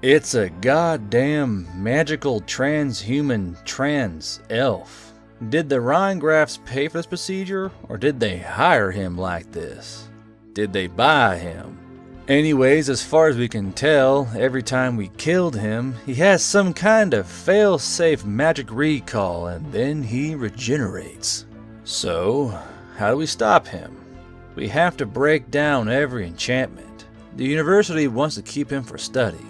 It's a goddamn magical transhuman trans elf. Did the Rheingrafs pay for this procedure, or did they hire him like this? Did they buy him? Anyways, as far as we can tell, every time we killed him, he has some kind of fail-safe magic recall and then he regenerates. So, how do we stop him? We have to break down every enchantment. The university wants to keep him for study.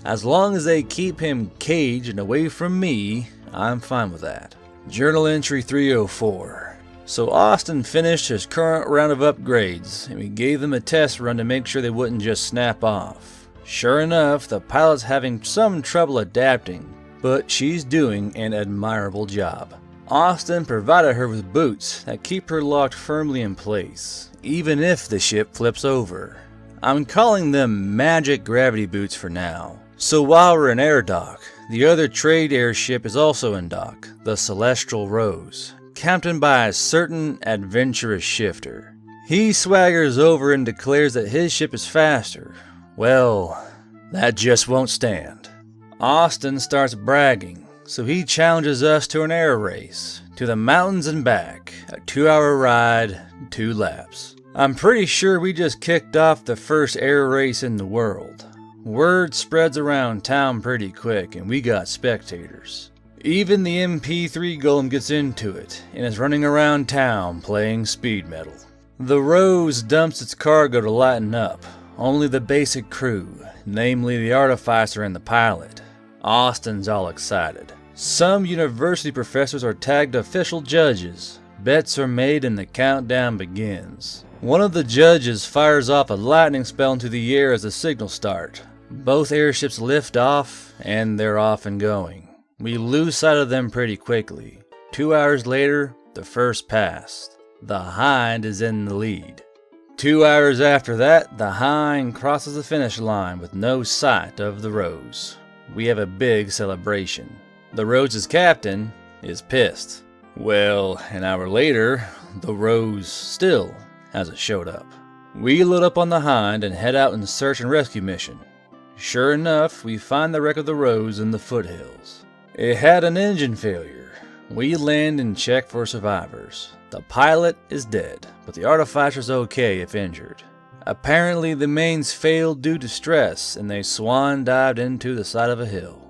As long as they keep him caged and away from me, I'm fine with that. Journal entry 304. So Austin finished his current round of upgrades, and we gave them a test run to make sure they wouldn't just snap off. Sure enough, the pilot's having some trouble adapting, but she's doing an admirable job. Austin provided her with boots that keep her locked firmly in place, even if the ship flips over. I'm calling them magic gravity boots for now. So while we're in air dock, the other trade airship is also in dock, the Celestial Rose, captained by a certain adventurous shifter. He swaggers over and declares that his ship is faster. Well, that just won't stand. Austin starts bragging, so he challenges us to an air race, to the mountains and back, a 2-hour ride, 2 laps. I'm pretty sure we just kicked off the first air race in the world. Word spreads around town pretty quick and we got spectators. Even the MP3 golem gets into it and is running around town playing speed metal. The Rose dumps its cargo to lighten up. Only the basic crew, namely the artificer and the pilot. Austin's all excited. Some university professors are tagged official judges. Bets are made and the countdown begins. One of the judges fires off a lightning spell into the air as the signal start. Both airships lift off, and they're off and going. We lose sight of them pretty quickly. 2 hours later, the first passed. The Hind is in the lead. 2 hours after that, the Hind crosses the finish line with no sight of the Rose. We have a big celebration. The Rose's captain is pissed. Well, an hour later, the Rose still hasn't showed up. We load up on the Hind and head out in search and rescue mission. Sure enough, we find the wreck of the Rose in the foothills. It had an engine failure. We land and check for survivors. The pilot is dead, but the artificer's okay if injured. Apparently the mains failed due to stress and they swan dived into the side of a hill.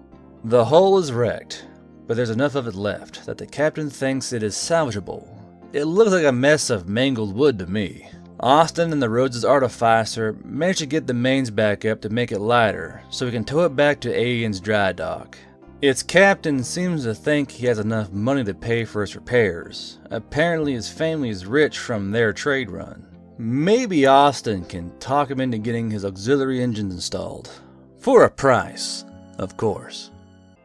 The hull is wrecked, but there's enough of it left that the captain thinks it is salvageable. It looks like a mess of mangled wood to me. Austin and the Rhodes' artificer managed to get the mains back up to make it lighter so we can tow it back to Alien's dry dock. Its captain seems to think he has enough money to pay for its repairs. Apparently his family is rich from their trade run. Maybe Austin can talk him into getting his auxiliary engines installed. For a price, of course.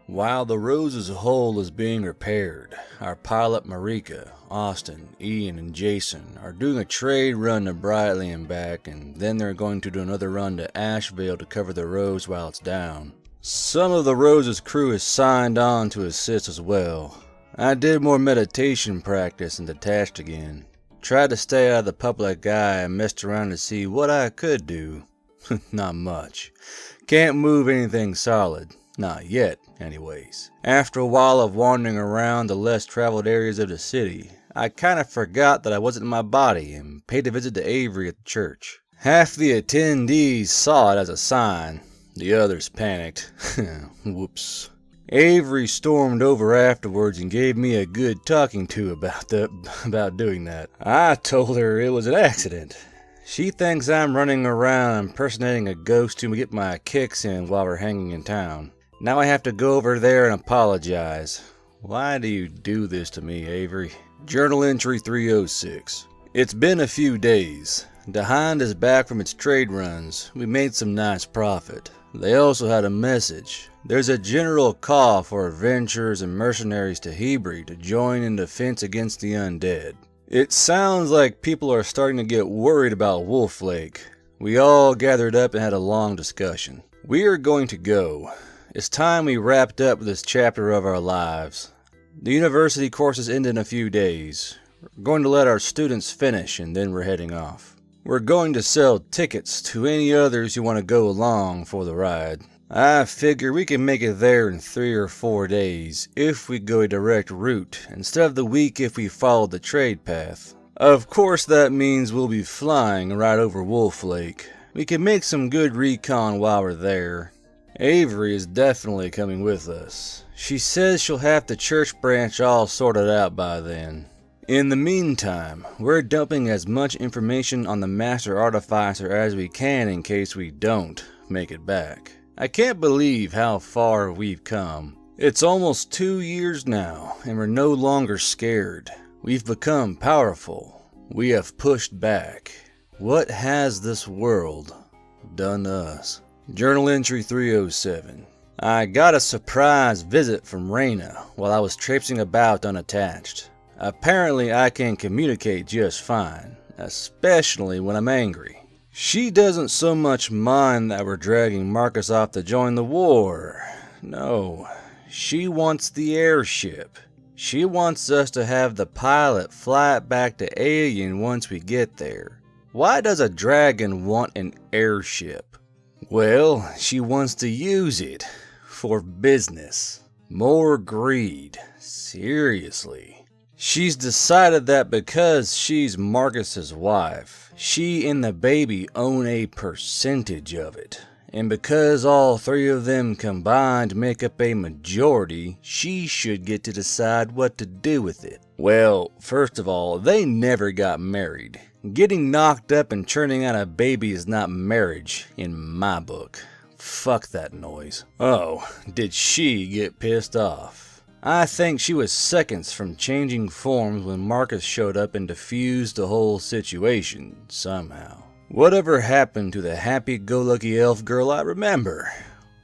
While the Rose's hull is being repaired, our pilot Marika, Austin, Ian, and Jason are doing a trade run to Brightly and back, and then they're going to do another run to Asheville to cover the Rose while it's down. Some of the Rose's crew is signed on to assist as well. I did more meditation practice and detached again. Tried to stay out of the public eye and messed around to see what I could do. Not much. Can't move anything solid. Not yet, anyways. After a while of wandering around the less traveled areas of the city, I kinda forgot that I wasn't in my body and paid a visit to Avery at the church. Half the attendees saw it as a sign. The others panicked. Whoops. Avery stormed over afterwards and gave me a good talking to about doing that. I told her it was an accident. She thinks I'm running around impersonating a ghost to get my kicks in while we're hanging in town. Now I have to go over there and apologize. Why do you do this to me, Avery? Journal entry 306. It's been a few days. The Hind is back from its trade runs. We made some nice profit. They also had a message. There's a general call for adventurers and mercenaries to Hebrew to join in defense against the undead. It sounds like people are starting to get worried about Wolf Lake. We all gathered up and had a long discussion. We are going to go. It's time we wrapped up this chapter of our lives. The university courses end in a few days. We're going to let our students finish and then we're heading off. We're going to sell tickets to any others who want to go along for the ride. I figure we can make it there in 3 or 4 days if we go a direct route instead of the week if we follow the trade path. Of course that means we'll be flying right over Wolf Lake. We can make some good recon while we're there. Avery is definitely coming with us. She says she'll have the church branch all sorted out by then. In the meantime, we're dumping as much information on the Master Artificer as we can in case we don't make it back. I can't believe how far we've come. It's almost 2 years now, and we're no longer scared. We've become powerful. We have pushed back. What has this world done to us? Journal entry 307. I got a surprise visit from Raina while I was traipsing about unattached. Apparently I can communicate just fine, especially when I'm angry. She doesn't so much mind that we're dragging Marcus off to join the war. No, she wants the airship. She wants us to have the pilot fly it back to Alien once we get there. Why does a dragon want an airship? Well, she wants to use it for business. More greed. Seriously. She's decided that because she's Marcus's wife, she and the baby own a percentage of it. And because all 3 of them combined make up a majority, she should get to decide what to do with it. Well, first of all, they never got married. Getting knocked up and churning out a baby is not marriage in my book. Fuck that noise. Oh, did she get pissed off? I think she was seconds from changing forms when Marcus showed up and diffused the whole situation, somehow. Whatever happened to the happy-go-lucky elf girl I remember?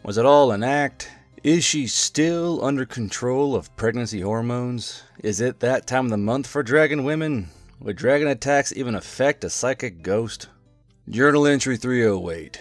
Was it all an act? Is she still under control of pregnancy hormones? Is it that time of the month for dragon women? Would dragon attacks even affect a psychic ghost? Journal entry 308.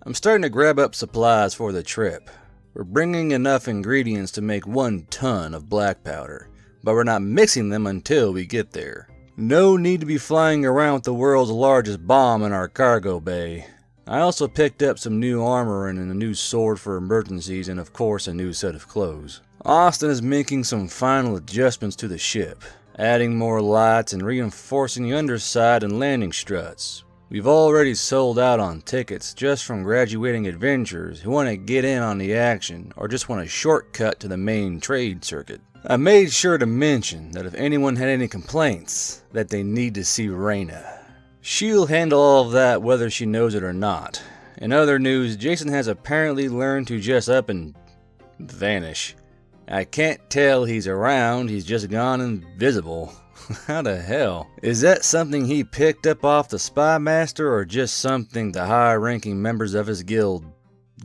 I'm starting to grab up supplies for the trip. We're bringing enough ingredients to make 1 ton of black powder, but we're not mixing them until we get there. No need to be flying around with the world's largest bomb in our cargo bay. I also picked up some new armor and a new sword for emergencies and of course a new set of clothes. Austin is making some final adjustments to the ship, adding more lights and reinforcing the underside and landing struts. We've already sold out on tickets just from graduating adventurers who want to get in on the action or just want a shortcut to the main trade circuit. I made sure to mention that if anyone had any complaints, that they need to see Raina. She'll handle all of that whether she knows it or not. In other news, Jason has apparently learned to just up and vanish. I can't tell he's around, he's just gone invisible. How the hell? Is that something he picked up off the spy master or just something the high-ranking members of his guild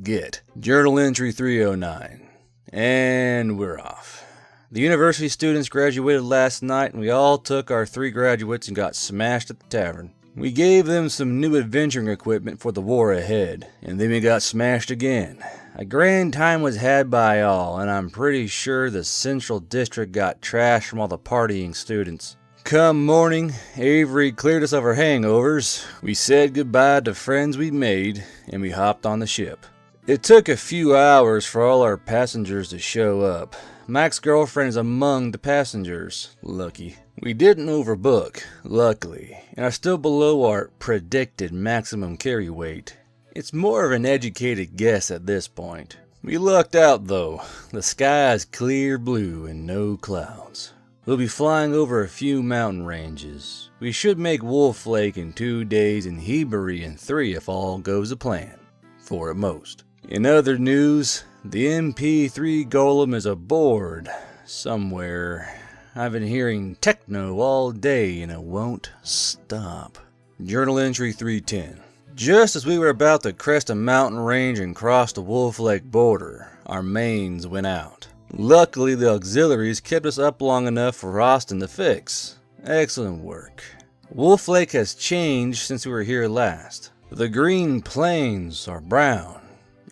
get? Journal entry 309. And we're off. The university students graduated last night and we all took our 3 graduates and got smashed at the tavern. We gave them some new adventuring equipment for the war ahead, and then we got smashed again. A grand time was had by all, and I'm pretty sure the Central District got trashed from all the partying students. Come morning, Avery cleared us of our hangovers. We said goodbye to friends we made, and we hopped on the ship. It took a few hours for all our passengers to show up. Mac's girlfriend is among the passengers. Lucky. We didn't overbook, luckily, and are still below our predicted maximum carry weight. It's more of an educated guess at this point. We lucked out though. The sky is clear blue and no clouds. We'll be flying over a few mountain ranges. We should make Wolf Lake in 2 days and Hebury in 3 if all goes to plan. 4 at most. In other news, the MP3 Golem is aboard somewhere. I've been hearing techno all day and it won't stop. Journal entry 310. Just as we were about to crest a mountain range and cross the Wolf Lake border, our mains went out. Luckily, the auxiliaries kept us up long enough for Austin to fix. Excellent work. Wolf Lake has changed since we were here last. The green plains are brown.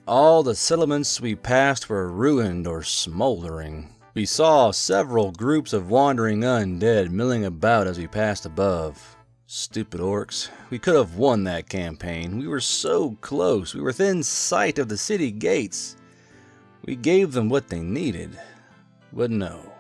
All the settlements we passed were ruined or smoldering. We saw several groups of wandering undead milling about as we passed above. Stupid orcs. We could have won that campaign. We were so close. We were within sight of the city gates. We gave them what they needed. But no.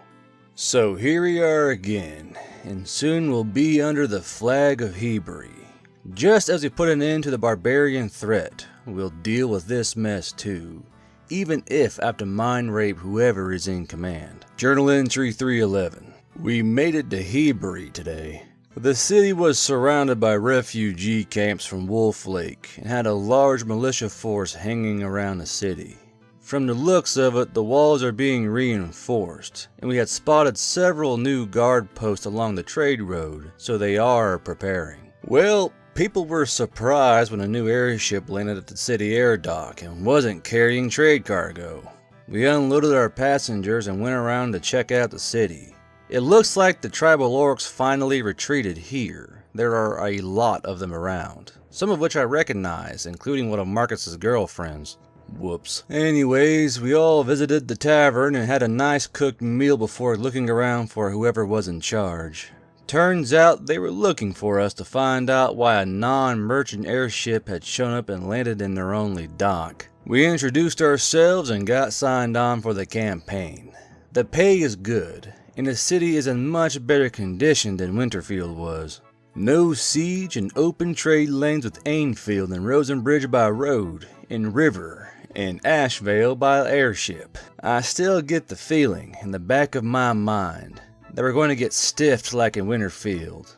So here we are again, and soon we'll be under the flag of Hebury. Just as we put an end to the barbarian threat, we'll deal with this mess too. Even if I have to mind rape whoever is in command. Journal entry 311. We made it to Hebury today. The city was surrounded by refugee camps from Wolf Lake and had a large militia force hanging around the city. From the looks of it, the walls are being reinforced, and we had spotted several new guard posts along the trade road, so they are preparing. Well, people were surprised when a new airship landed at the city air dock and wasn't carrying trade cargo. We unloaded our passengers and went around to check out the city. It looks like the tribal orcs finally retreated here. There are a lot of them around, some of which I recognize, including one of Marcus's girlfriends. Whoops. Anyways, we all visited the tavern and had a nice cooked meal before looking around for whoever was in charge. Turns out they were looking for us to find out why a non-merchant airship had shown up and landed in their only dock. We introduced ourselves and got signed on for the campaign. The pay is good, and the city is in much better condition than Winterfield was. No siege and open trade lanes with Ainfield and Rosenbridge by road, and river, and Ashvale by airship. I still get the feeling, in the back of my mind, that we're going to get stiffed like in Winterfield.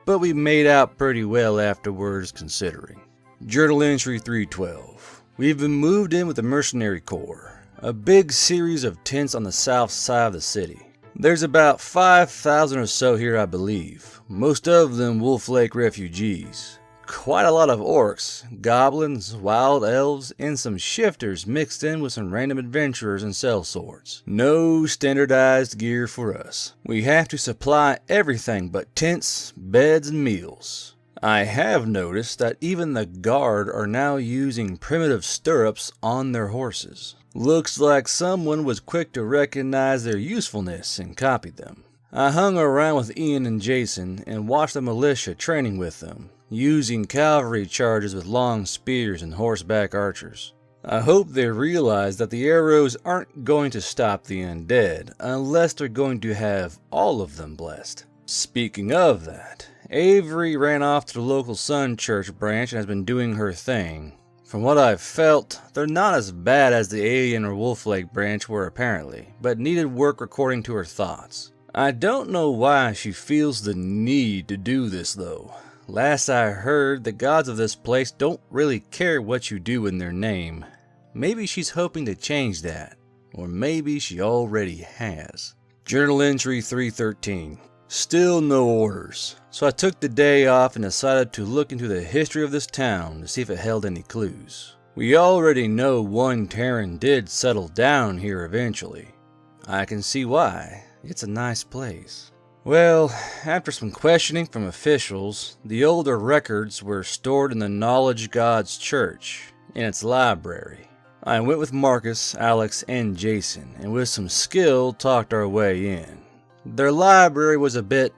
but we made out pretty well afterwards considering. Journal entry 312. We've been moved in with the Mercenary Corps, a big series of tents on the south side of the city. There's about 5,000 or so here, I believe, most of them Wolf Lake refugees. Quite a lot of orcs, goblins, wild elves, and some shifters mixed in with some random adventurers and sellswords. No standardized gear for us. We have to supply everything but tents, beds, and meals. I have noticed that even the guard are now using primitive stirrups on their horses. Looks like someone was quick to recognize their usefulness and copied them. I hung around with Ian and Jason and watched the militia training with them, using cavalry charges with long spears and horseback archers. I hope they realize that the arrows aren't going to stop the undead unless they're going to have all of them blessed. Speaking of that, Avery ran off to the local Sun Church branch and has been doing her thing. From what I've felt, they're not as bad as the Alien or Wolf Lake branch were apparently, but needed work according to her thoughts. I don't know why she feels the need to do this though. Last I heard, the gods of this place don't really care what you do in their name. Maybe she's hoping to change that, or maybe she already has. Journal entry 313. Still no orders, so I took the day off and decided to look into the history of this town to see if it held any clues. We already know one Terran did settle down here eventually. I can see why. It's a nice place. Well, after some questioning from officials, the older records were stored in the Knowledge God's Church, in its library. I went with Marcus, Alex, and Jason, and with some skill talked our way in. Their library was a bit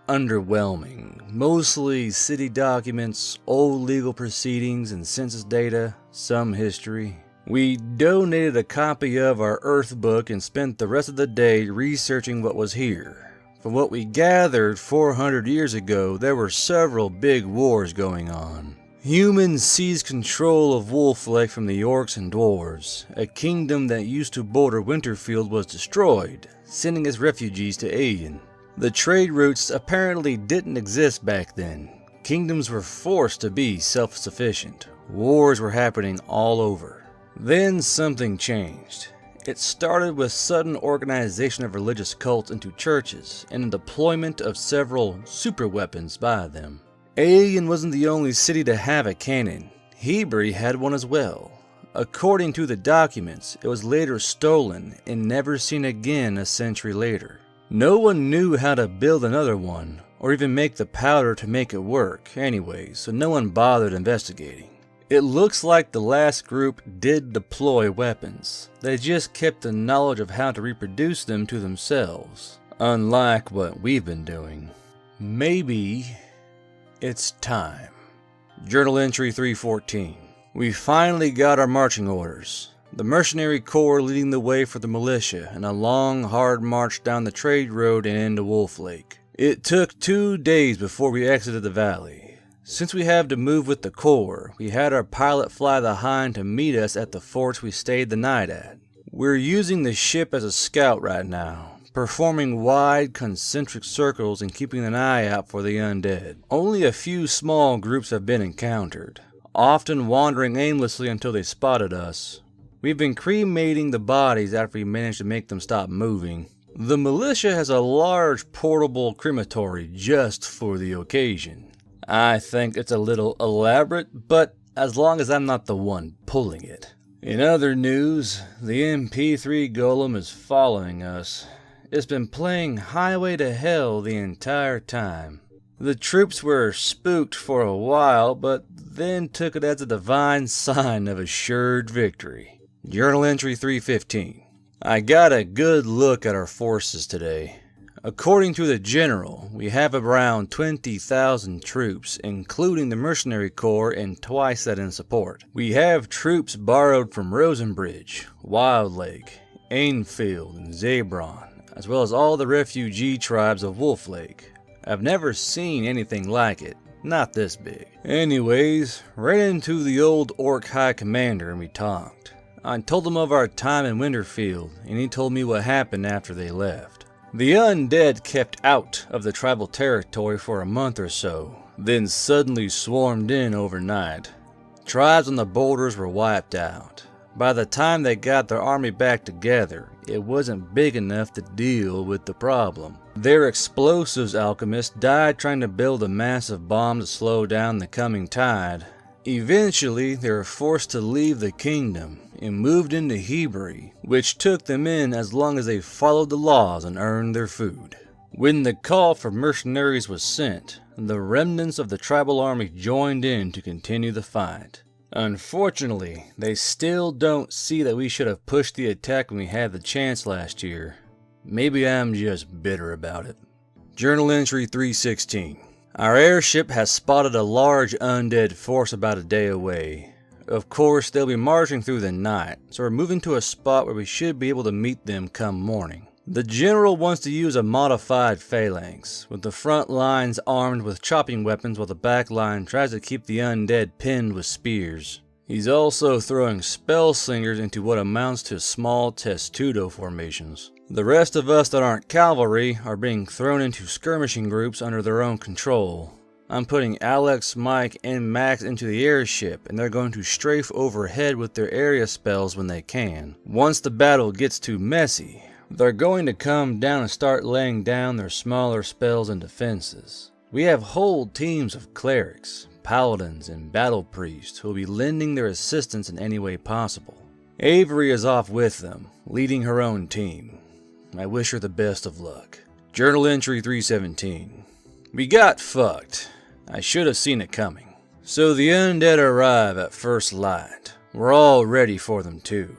underwhelming. Mostly city documents, old legal proceedings and census data, some history. We donated a copy of our Earth book and spent the rest of the day researching what was here. From what we gathered 400 years ago, there were several big wars going on. Humans seized control of Wolf Lake from the orcs and dwarves. A kingdom that used to border Winterfield was destroyed, sending its refugees to Alien. The trade routes apparently didn't exist back then. Kingdoms were forced to be self-sufficient. Wars were happening all over. Then something changed. It started with sudden organization of religious cults into churches and the deployment of several superweapons by them. Alien wasn't the only city to have a cannon. Hebrew had one as well. According to the documents, it was later stolen and never seen again a century later. No one knew how to build another one, or even make the powder to make it work anyway, so no one bothered investigating. It looks like the last group did deploy weapons. They just kept the knowledge of how to reproduce them to themselves, unlike what we've been doing. Maybe it's time. Journal entry 314. We finally got our marching orders. The Mercenary Corps leading the way for the militia in a long, hard march down the trade road and into Wolf Lake. It took 2 days before we exited the valley. Since we had to move with the Corps, we had our pilot fly the Hind to meet us at the forts we stayed the night at. We're using the ship as a scout right now, performing wide concentric circles and keeping an eye out for the undead. Only a few small groups have been encountered, often wandering aimlessly until they spotted us. We've been cremating the bodies after we managed to make them stop moving. The militia has a large portable crematory just for the occasion. I think it's a little elaborate, but as long as I'm not the one pulling it. In other news, the MP3 golem is following us. It's been playing Highway to Hell the entire time. The troops were spooked for a while, but then took it as a divine sign of assured victory. Journal entry 315. I got a good look at our forces today. According to the general, we have around 20,000 troops, including the Mercenary Corps and twice that in support. We have troops borrowed from Rosenbridge, Wild Lake, Ainfield, and Zabron, as well as all the refugee tribes of Wolf Lake. I've never seen anything like it, not this big. Anyways, ran into the old Orc High Commander and we talked. I told him of our time in Winterfield, and he told me what happened after they left. The undead kept out of the tribal territory for a month or so, then suddenly swarmed in overnight. Tribes on the borders were wiped out. By the time they got their army back together, it wasn't big enough to deal with the problem. Their explosives alchemist died trying to build a massive bomb to slow down the coming tide. Eventually, they were forced to leave the kingdom and moved into Hebrew, which took them in as long as they followed the laws and earned their food. When the call for mercenaries was sent, the remnants of the tribal army joined in to continue the fight. Unfortunately, they still don't see that we should have pushed the attack when we had the chance last year. Maybe I'm just bitter about it. Journal entry 316. Our airship has spotted a large undead force about a day away. Of course, they'll be marching through the night, so we're moving to a spot where we should be able to meet them come morning. The general wants to use a modified phalanx, with the front lines armed with chopping weapons while the back line tries to keep the undead pinned with spears. He's also throwing spell slingers into what amounts to small testudo formations. The rest of us that aren't cavalry are being thrown into skirmishing groups under their own control. I'm putting Alex, Mike, and Max into the airship, and they're going to strafe overhead with their area spells when they can. Once the battle gets too messy, they're going to come down and start laying down their smaller spells and defenses. We have whole teams of clerics, paladins, and battle priests who will be lending their assistance in any way possible. Avery is off with them, leading her own team. I wish her the best of luck. Journal entry 317. We got fucked. I should have seen it coming. So the undead arrive at first light. We're all ready for them too.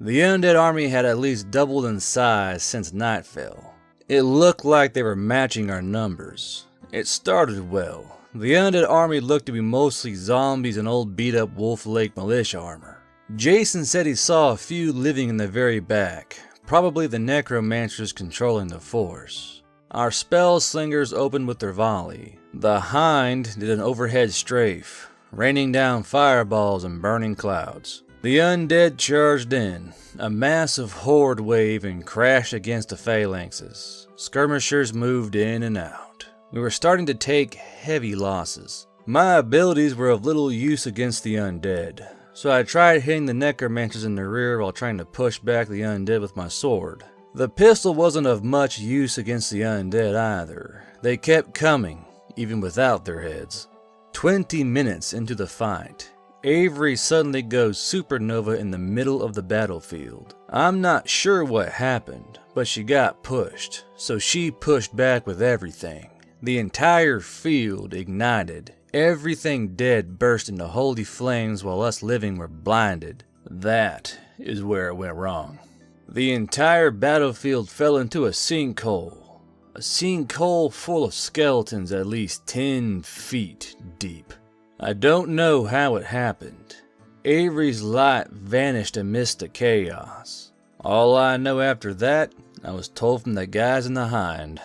The undead army had at least doubled in size since night fell. It looked like they were matching our numbers. It started well. The undead army looked to be mostly zombies and old beat-up Wolf Lake militia armor. Jason said he saw a few living in the very back, probably the necromancers controlling the force. Our spell slingers opened with their volley. The Hind did an overhead strafe, raining down fireballs and burning clouds. The undead charged in, a massive horde wave, and crashed against the phalanxes. Skirmishers moved in and out. We were starting to take heavy losses. My abilities were of little use against the undead, so I tried hitting the necromancers in the rear while trying to push back the undead with my sword. The pistol wasn't of much use against the undead either. They kept coming, even without their heads. 20 minutes into the fight, Avery suddenly goes supernova in the middle of the battlefield. I'm not sure what happened, but she got pushed, so she pushed back with everything. The entire field ignited. Everything dead burst into holy flames while us living were blinded. That is where it went wrong. The entire battlefield fell into a sinkhole. A sinkhole full of skeletons at least 10 feet deep. I don't know how it happened. Avery's light vanished amidst the chaos. All I know after that, I was told from the guys in the Hind,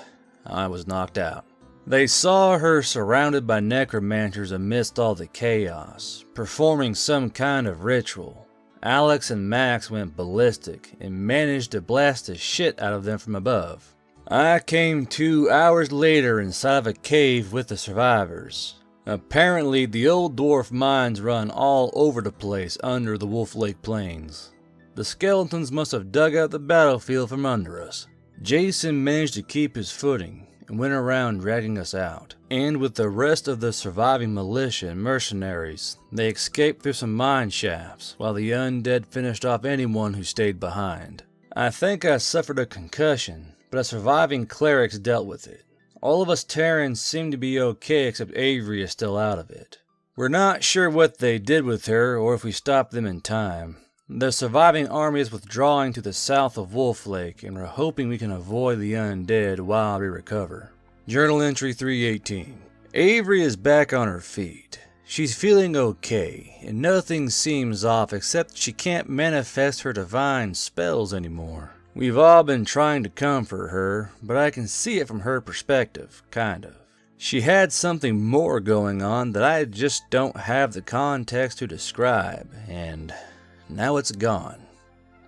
I was knocked out. They saw her surrounded by necromancers amidst all the chaos, performing some kind of ritual. Alex and Max went ballistic and managed to blast the shit out of them from above. I came 2 hours later inside of a cave with the survivors. Apparently, the old dwarf mines run all over the place under the Wolf Lake Plains. The skeletons must have dug out the battlefield from under us. Jason managed to keep his footing and went around dragging us out. And with the rest of the surviving militia and mercenaries, they escaped through some mine shafts, while the undead finished off anyone who stayed behind. I think I suffered a concussion, but our surviving clerics dealt with it. All of us Terrans seem to be okay except Avery is still out of it. We're not sure what they did with her or if we stopped them in time. The surviving army is withdrawing to the south of Wolf Lake, and we're hoping we can avoid the undead while we recover. Journal entry 318. Avery is back on her feet. She's feeling okay, and nothing seems off except she can't manifest her divine spells anymore. We've all been trying to comfort her, but I can see it from her perspective, kind of. She had something more going on that I just don't have the context to describe, and now it's gone.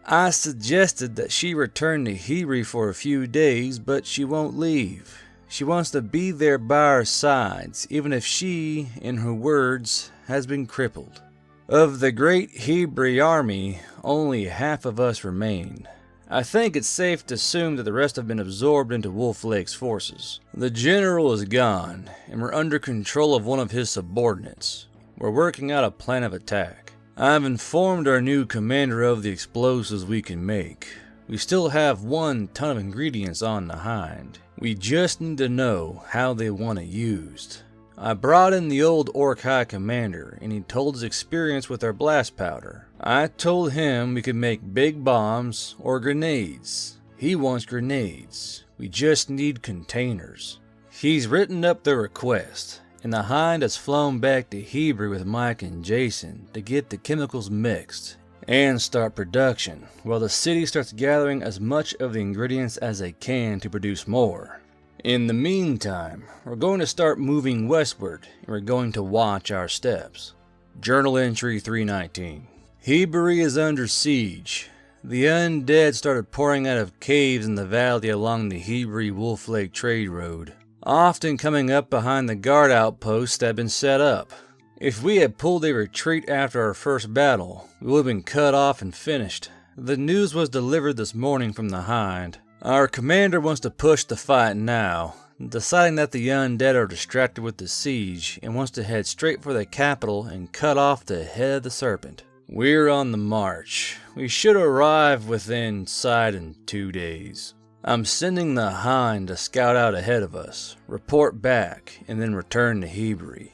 I suggested that she return to Hebrew for a few days, but she won't leave. She wants to be there by our sides, even if she, in her words, has been crippled. Of the great Hebrew army, only half of us remain. I think it's safe to assume that the rest have been absorbed into Wolf Lake's forces. The general is gone, and we're under control of one of his subordinates. We're working out a plan of attack. I've informed our new commander of the explosives we can make. We still have 1 ton of ingredients on the hind. We just need to know how they want it used. I brought in the old Orc High Commander, and he told his experience with our blast powder. I told him we could make big bombs or grenades. He wants grenades. We just need containers. He's written up the request, and the hind has flown back to Hebrew with Mike and Jason to get the chemicals mixed and start production, while the city starts gathering as much of the ingredients as they can to produce more. In the meantime, we're going to start moving westward, and we're going to watch our steps. Journal entry 319. Hebrew is under siege. The undead started pouring out of caves in the valley along the Hebrew-Wolf Lake trade road, often coming up behind the guard outposts that had been set up. If we had pulled a retreat after our first battle, we would have been cut off and finished. The news was delivered this morning from the hind. Our commander wants to push the fight now, deciding that the undead are distracted with the siege and wants to head straight for the capital and cut off the head of the serpent. We're on the march. We should arrive within sight in 2 days. I'm sending the hind to scout out ahead of us, report back, and then return to Hebrew.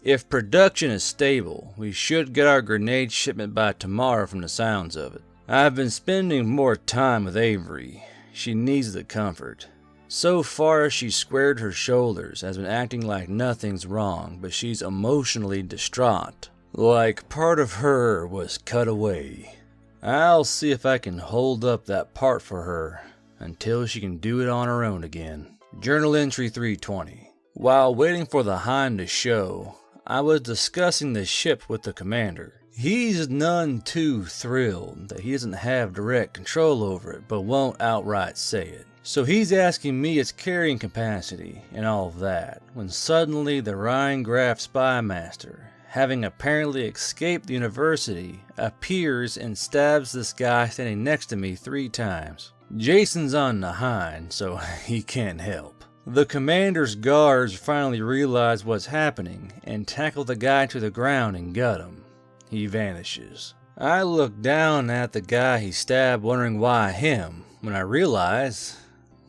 If production is stable, we should get our grenade shipment by tomorrow from the sounds of it. I've been spending more time with Avery. She needs the comfort. So far, she's squared her shoulders, has been acting like nothing's wrong, but she's emotionally distraught. Like part of her was cut away. I'll see if I can hold up that part for her until she can do it on her own again. Journal entry 320. While waiting for the hind to show, I was discussing the ship with the commander. He's none too thrilled that he doesn't have direct control over it, but won't outright say it. So he's asking me its carrying capacity and all of that, when suddenly the Rheingraf spy master, having apparently escaped the university, appears and stabs this guy standing next to me 3 times. Jason's on the hind, so he can't help. The commander's guards finally realize what's happening and tackle the guy to the ground and gut him. He vanishes. I look down at the guy he stabbed, wondering why him, when I realize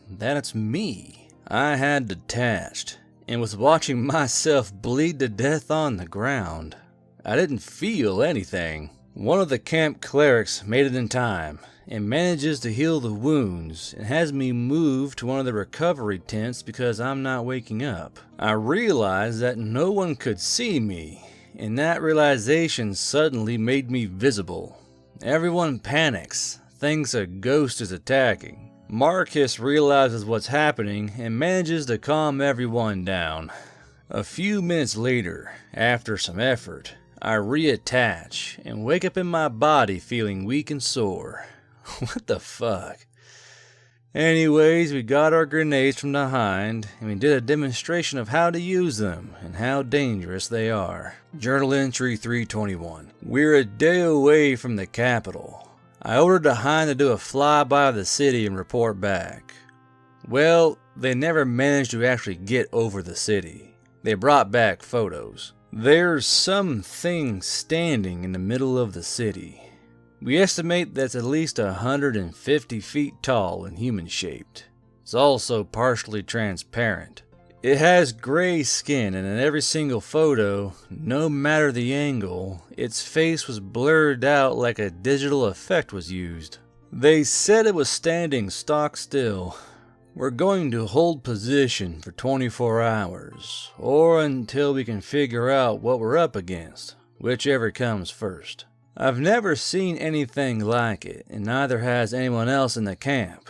that it's me. I had detached and was watching myself bleed to death on the ground. I didn't feel anything. One of the camp clerics made it in time and manages to heal the wounds and has me moved to one of the recovery tents because I'm not waking up. I realized that no one could see me, and that realization suddenly made me visible. Everyone panics, thinks a ghost is attacking. Marcus realizes what's happening and manages to calm everyone down. A few minutes later, after some effort, I reattach and wake up in my body feeling weak and sore. What the fuck? Anyways, we got our grenades from the hind, and we did a demonstration of how to use them and how dangerous they are. Journal entry 321. We're a day away from the capital. I ordered the hind to do a flyby of the city and report back. Well, they never managed to actually get over the city. They brought back photos. There's something standing in the middle of the city. We estimate that's at least 150 feet tall and human-shaped. It's also partially transparent. It has gray skin, and in every single photo, no matter the angle, its face was blurred out like a digital effect was used. They said it was standing stock still. We're going to hold position for 24 hours, or until we can figure out what we're up against, whichever comes first. I've never seen anything like it, and neither has anyone else in the camp.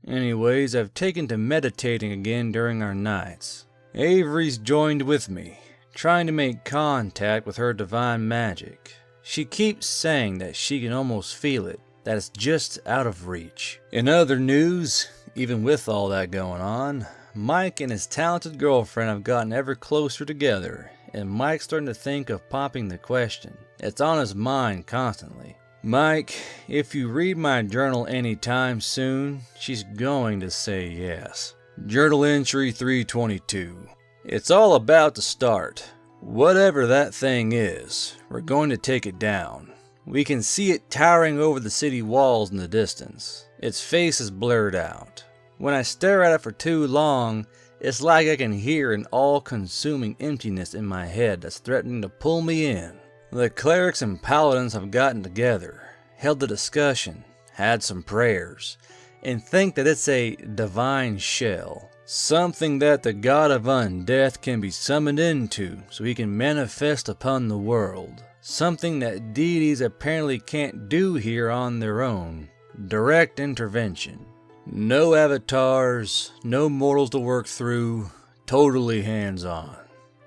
Anyways, I've taken to meditating again during our nights. Avery's joined with me, trying to make contact with her divine magic. She keeps saying that she can almost feel it, that it's just out of reach. In other news, even with all that going on, Mike and his talented girlfriend have gotten ever closer together, and Mike's starting to think of popping the question. It's on his mind constantly. Mike, if you read my journal anytime soon, she's going to say yes. Journal entry 322. It's all about to start. Whatever that thing is, we're going to take it down. We can see it towering over the city walls in the distance. Its face is blurred out. When I stare at it for too long, it's like I can hear an all-consuming emptiness in my head that's threatening to pull me in. The clerics and paladins have gotten together, held a discussion, had some prayers, and think that it's a divine shell. Something that the god of undeath can be summoned into so he can manifest upon the world. Something that deities apparently can't do here on their own. Direct intervention. No avatars, no mortals to work through, totally hands-on.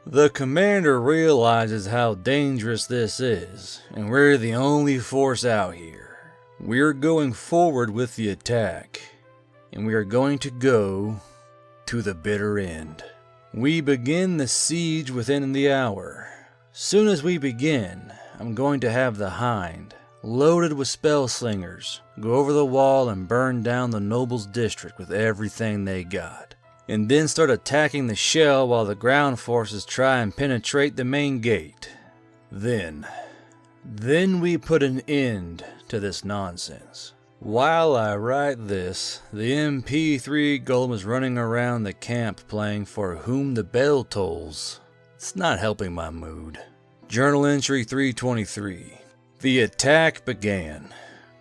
The commander realizes how dangerous this is, and we're the only force out here. We're going forward with the attack, and we are going to go to the bitter end. We begin the siege within the hour. Soon as we begin, I'm going to have the Hind, loaded with spell slingers, go over the wall and burn down the nobles' district with everything they got. And then start attacking the shell while the ground forces try and penetrate the main gate. Then we put an end to this nonsense. While I write this, the MP3 golem is running around the camp playing For Whom the Bell Tolls. It's not helping my mood. Journal entry 323. The attack began.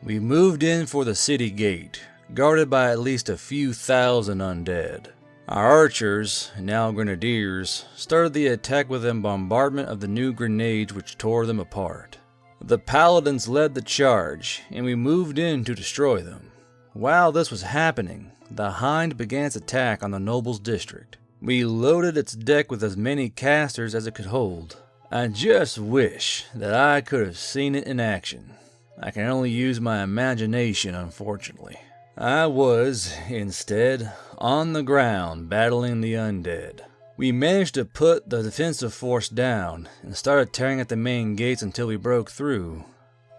We moved in for the city gate, guarded by at least a few thousand undead. Our archers, now grenadiers, started the attack with a bombardment of the new grenades which tore them apart. The paladins led the charge, and we moved in to destroy them. While this was happening, the Hind began its attack on the nobles' district. We loaded its deck with as many casters as it could hold. I just wish that I could have seen it in action. I can only use my imagination, unfortunately. I was, instead, on the ground battling the undead. We managed to put the defensive force down and started tearing at the main gates until we broke through.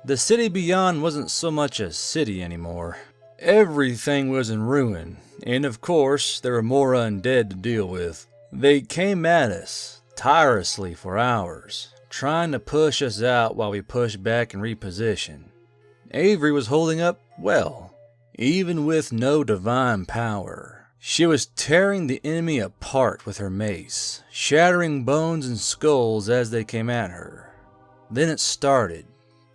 The city beyond wasn't so much a city anymore. Everything was in ruin, and of course there were more undead to deal with. They came at us, tirelessly for hours, trying to push us out while we pushed back and repositioned. Avery was holding up well. Even with no divine power, she was tearing the enemy apart with her mace, shattering bones and skulls as they came at her. Then it started.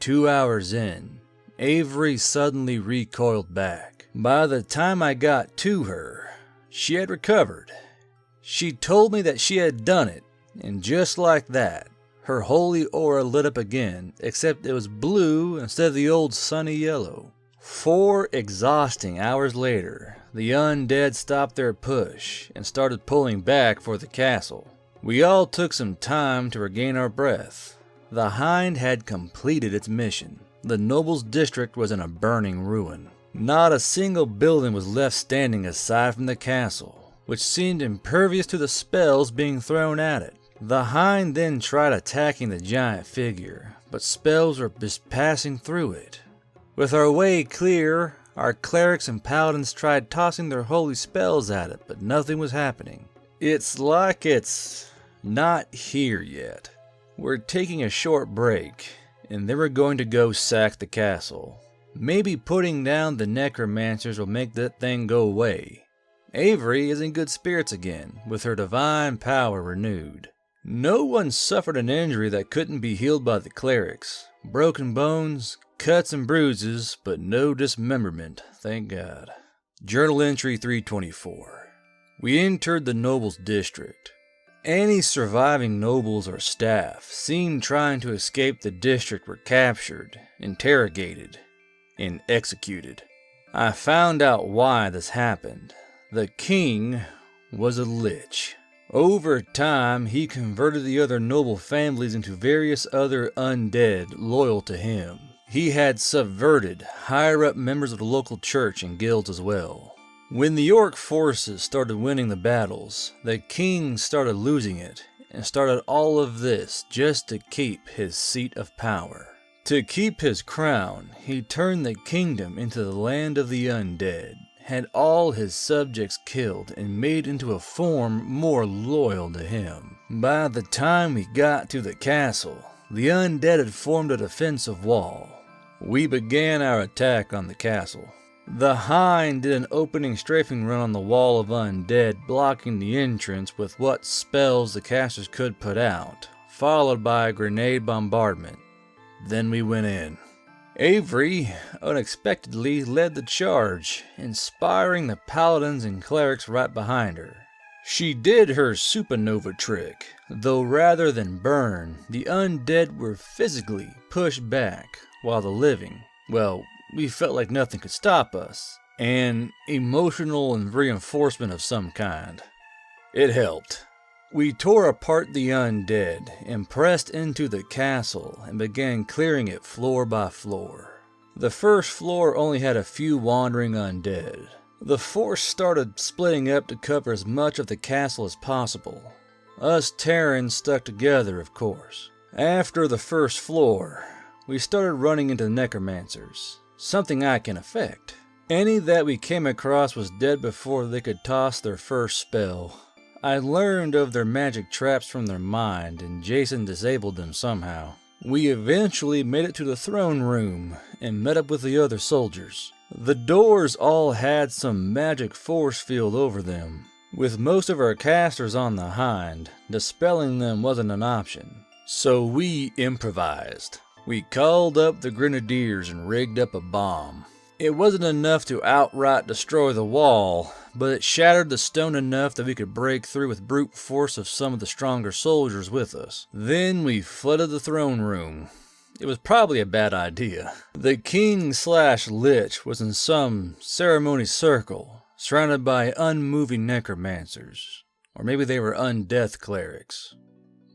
2 hours in, Avery suddenly recoiled back. By the time I got to her, she had recovered. She told me that she had done it, and just like that, her holy aura lit up again, except it was blue instead of the old sunny yellow. 4 exhausting hours later, the undead stopped their push and started pulling back for the castle. We all took some time to regain our breath. The Hind had completed its mission. The nobles' district was in a burning ruin. Not a single building was left standing aside from the castle, which seemed impervious to the spells being thrown at it. The Hind then tried attacking the giant figure, but spells were just passing through it. With our way clear, our clerics and paladins tried tossing their holy spells at it, but nothing was happening. It's like it's not here yet. We're taking a short break, and then we're going to go sack the castle. Maybe putting down the necromancers will make that thing go away. Avery is in good spirits again, with her divine power renewed. No one suffered an injury that couldn't be healed by the clerics. Broken bones, cuts and bruises, but no dismemberment, thank God. Journal entry 324. We entered the nobles' district. Any surviving nobles or staff seen trying to escape the district were captured, interrogated, and executed. I found out why this happened. The king was a lich. Over time, he converted the other noble families into various other undead loyal to him. He had subverted higher-up members of the local church and guilds as well. When the York forces started winning the battles, the king started losing it, and started all of this just to keep his seat of power. To keep his crown, he turned the kingdom into the land of the undead, had all his subjects killed, and made into a form more loyal to him. By the time we got to the castle, the undead had formed a defensive wall. We began our attack on the castle. The Hind did an opening strafing run on the wall of undead, blocking the entrance with what spells the casters could put out, followed by a grenade bombardment. Then we went in. Avery unexpectedly led the charge, inspiring the paladins and clerics right behind her. She did her supernova trick, though rather than burn, the undead were physically pushed back, while the living, well, we felt like nothing could stop us. An emotional and reinforcement of some kind. It helped. We tore apart the undead and pressed into the castle and began clearing it floor by floor. The first floor only had a few wandering undead. The force started splitting up to cover as much of the castle as possible. Us Terrans stuck together, of course. After the first floor, we started running into necromancers. Something I can affect. Any that we came across was dead before they could toss their first spell. I learned of their magic traps from their mind, and Jason disabled them somehow. We eventually made it to the throne room and met up with the other soldiers. The doors all had some magic force field over them. With most of our casters on the Hind, dispelling them wasn't an option. So we improvised. We called up the grenadiers and rigged up a bomb. It wasn't enough to outright destroy the wall, but it shattered the stone enough that we could break through with brute force of some of the stronger soldiers with us. Then we flooded the throne room. It was probably a bad idea. The king/lich was in some ceremony circle, surrounded by unmoving necromancers. Or maybe they were undeath clerics.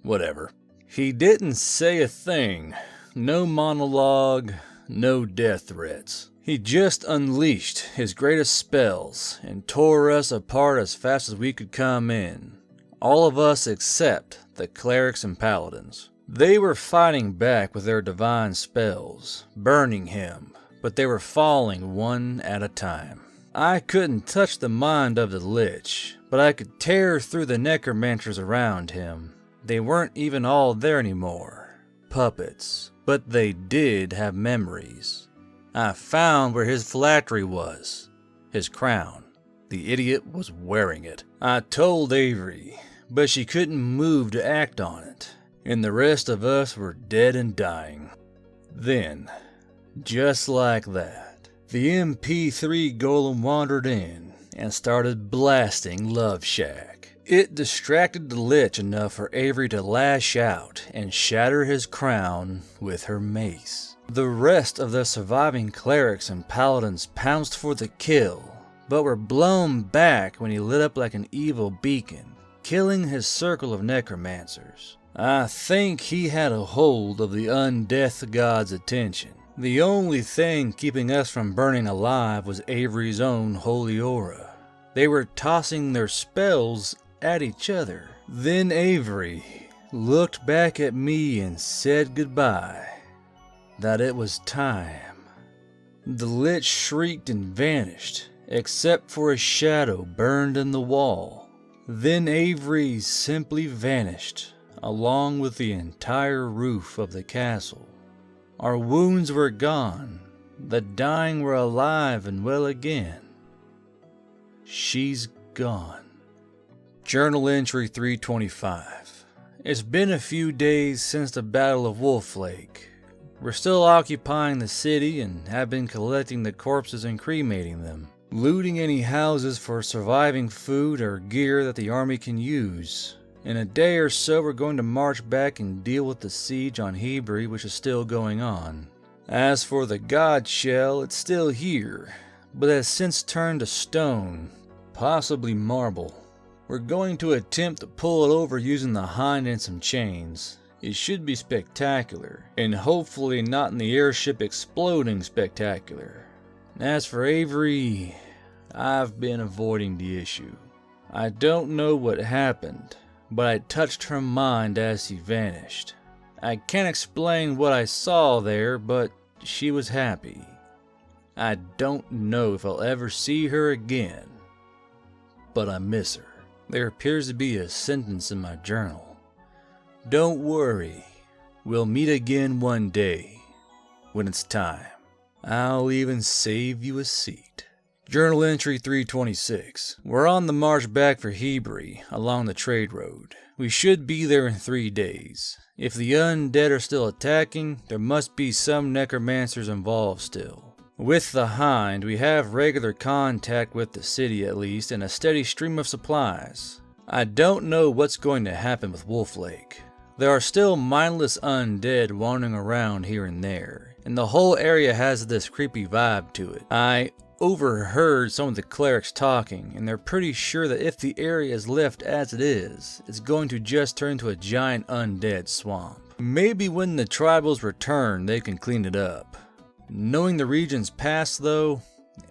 Whatever. He didn't say a thing. No monologue, no death threats. He just unleashed his greatest spells and tore us apart as fast as we could come in. All of us except the clerics and paladins. They were fighting back with their divine spells, burning him, but they were falling one at a time. I couldn't touch the mind of the lich, but I could tear through the necromancers around him. They weren't even all there anymore. Puppets, but they did have memories. I found where his phylactery was, his crown. The idiot was wearing it. I told Avery, but she couldn't move to act on it, and the rest of us were dead and dying. Then, just like that, the MP3 golem wandered in and started blasting Love Shack. It distracted the lich enough for Avery to lash out and shatter his crown with her mace. The rest of the surviving clerics and paladins pounced for the kill, but were blown back when he lit up like an evil beacon, killing his circle of necromancers. I think he had a hold of the undeath god's attention. The only thing keeping us from burning alive was Avery's own holy aura. They were tossing their spells at each other. Then Avery looked back at me and said goodbye. That it was time. The lich shrieked and vanished, except for a shadow burned in the wall. Then Avery simply vanished, along with the entire roof of the castle. Our wounds were gone. The dying were alive and well again. She's gone. Journal entry 325. It's been a few days since the Battle of Wolf Lake. We're still occupying the city and have been collecting the corpses and cremating them, looting any houses for surviving food or gear that the army can use. In a day or so we're going to march back and deal with the siege on Hebrew, which is still going on. As for the God Shell, it's still here, but has since turned to stone, possibly marble. We're going to attempt to pull it over using the Hind and some chains. It should be spectacular, and hopefully not in the airship exploding spectacular. As for Avery, I've been avoiding the issue. I don't know what happened, but I touched her mind as she vanished. I can't explain what I saw there, but she was happy. I don't know if I'll ever see her again, but I miss her. There appears to be a sentence in my journal. Don't worry, we'll meet again one day, when it's time. I'll even save you a seat. Journal entry 326. We're on the march back for Hebrew, along the trade road. We should be there in 3 days. If the undead are still attacking, there must be some necromancers involved still. With the Hind, we have regular contact with the city at least, and a steady stream of supplies. I don't know what's going to happen with Wolf Lake. There are still mindless undead wandering around here and there, and the whole area has this creepy vibe to it. I overheard some of the clerics talking, and they're pretty sure that if the area is left as it is, it's going to just turn into a giant undead swamp. Maybe when the tribals return, they can clean it up. Knowing the region's past though,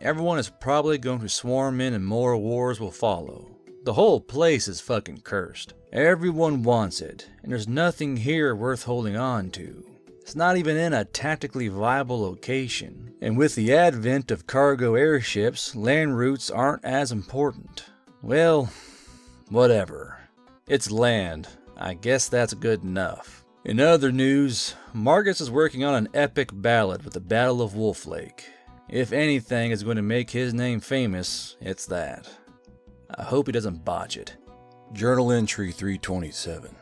everyone is probably going to swarm in and more wars will follow. The whole place is fucking cursed. Everyone wants it, and there's nothing here worth holding on to. It's not even in a tactically viable location, and with the advent of cargo airships, land routes aren't as important. Well, whatever. It's land. I guess that's good enough. In other news, Marcus is working on an epic ballad with the Battle of Wolf Lake. If anything is going to make his name famous, it's that. I hope he doesn't botch it. Journal entry 327.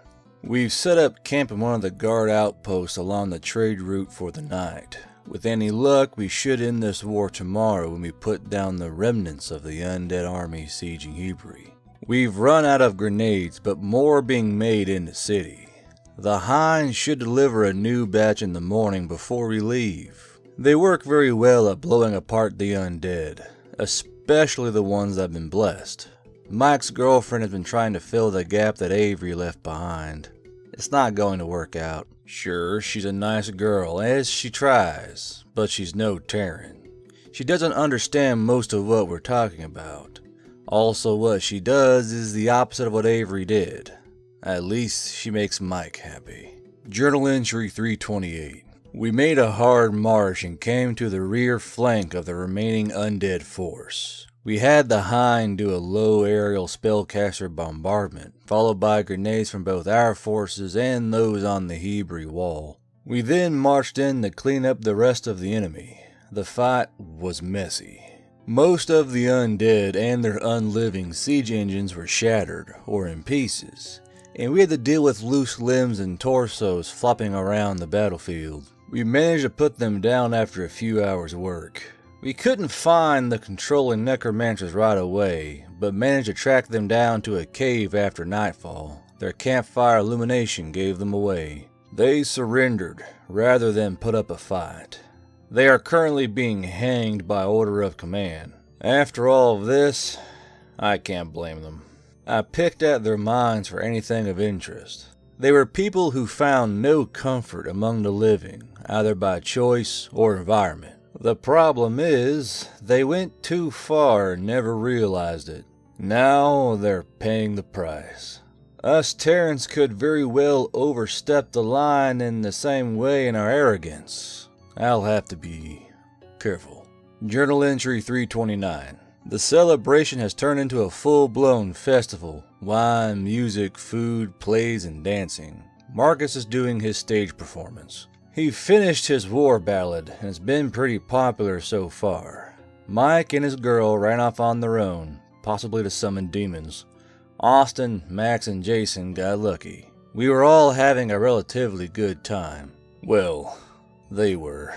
We've set up camp in one of the guard outposts along the trade route for the night. With any luck, we should end this war tomorrow when we put down the remnants of the undead army sieging Hebrew. We've run out of grenades, but more are being made in the city. The Hinds should deliver a new batch in the morning before we leave. They work very well at blowing apart the undead, especially the ones that have been blessed. Mike's girlfriend has been trying to fill the gap that Avery left behind. It's not going to work out. Sure, she's a nice girl, as she tries, but she's no Terran. She doesn't understand most of what we're talking about. Also, what she does is the opposite of what Avery did. At least, she makes Mike happy. Journal entry 328. We made a hard march and came to the rear flank of the remaining undead force. We had the Hind do a low aerial spellcaster bombardment, followed by grenades from both our forces and those on the Hebrew wall. We then marched in to clean up the rest of the enemy. The fight was messy. Most of the undead and their unliving siege engines were shattered or in pieces, and we had to deal with loose limbs and torsos flopping around the battlefield. We managed to put them down after a few hours' work. We couldn't find the controlling necromancers right away, but managed to track them down to a cave after nightfall. Their campfire illumination gave them away. They surrendered, rather than put up a fight. They are currently being hanged by order of command. After all of this, I can't blame them. I picked at their minds for anything of interest. They were people who found no comfort among the living, either by choice or environment. The problem is, they went too far and never realized it. Now they're paying the price. Us Terrans could very well overstep the line in the same way in our arrogance. I'll have to be careful. Journal entry 329. The celebration has turned into a full-blown festival. Wine, music, food, plays, and dancing. Marcus is doing his stage performance. He finished his war ballad, and it's been pretty popular so far. Mike and his girl ran off on their own, possibly to summon demons. Austin, Max, and Jason got lucky. We were all having a relatively good time. Well, they were.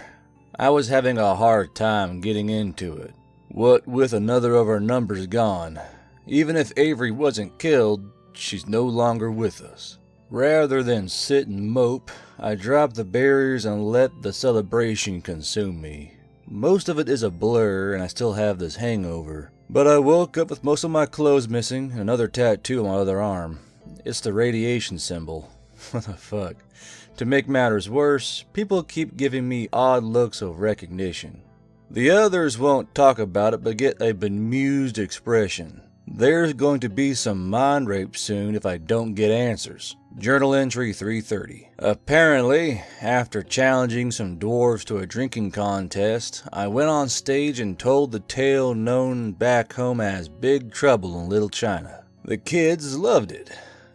I was having a hard time getting into it. What with another of our numbers gone, even if Avery wasn't killed, she's no longer with us. Rather than sit and mope, I dropped the barriers and let the celebration consume me. Most of it is a blur and I still have this hangover, but I woke up with most of my clothes missing and another tattoo on my other arm. It's the radiation symbol. What the fuck? To make matters worse, people keep giving me odd looks of recognition. The others won't talk about it but get a bemused expression. There's going to be some mind rape soon if I don't get answers. Journal entry 330. Apparently, after challenging some dwarves to a drinking contest, I went on stage and told the tale known back home as Big Trouble in Little China. The kids loved it.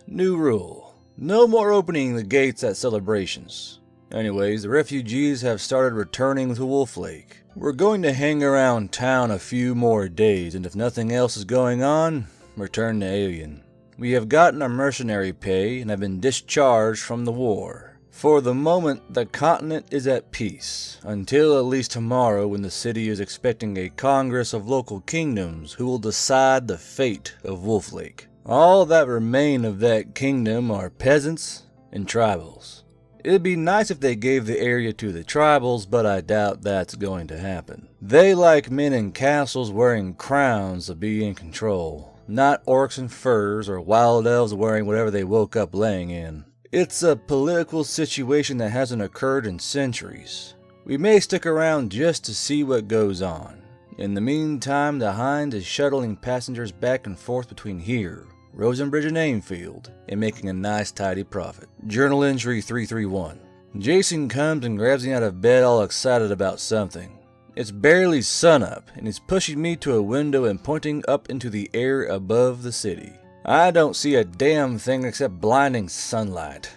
New rule: no more opening the gates at celebrations. Anyways, the refugees have started returning to Wolf Lake. We're going to hang around town a few more days, and if nothing else is going on, return to Alien. We have gotten our mercenary pay and have been discharged from the war. For the moment, the continent is at peace, until at least tomorrow when the city is expecting a congress of local kingdoms who will decide the fate of Wolf Lake. All that remain of that kingdom are peasants and tribals. It'd be nice if they gave the area to the tribals, but I doubt that's going to happen. They like men in castles wearing crowns to be in control, not orcs in furs or wild elves wearing whatever they woke up laying in. It's a political situation that hasn't occurred in centuries. We may stick around just to see what goes on. In the meantime, the Hind is shuttling passengers back and forth between here, Rosenbridge and Aimfield, and making a nice tidy profit. Journal entry 331. Jason comes and grabs me out of bed all excited about something. It's barely sunup, and he's pushing me to a window and pointing up into the air above the city. I don't see a damn thing except blinding sunlight.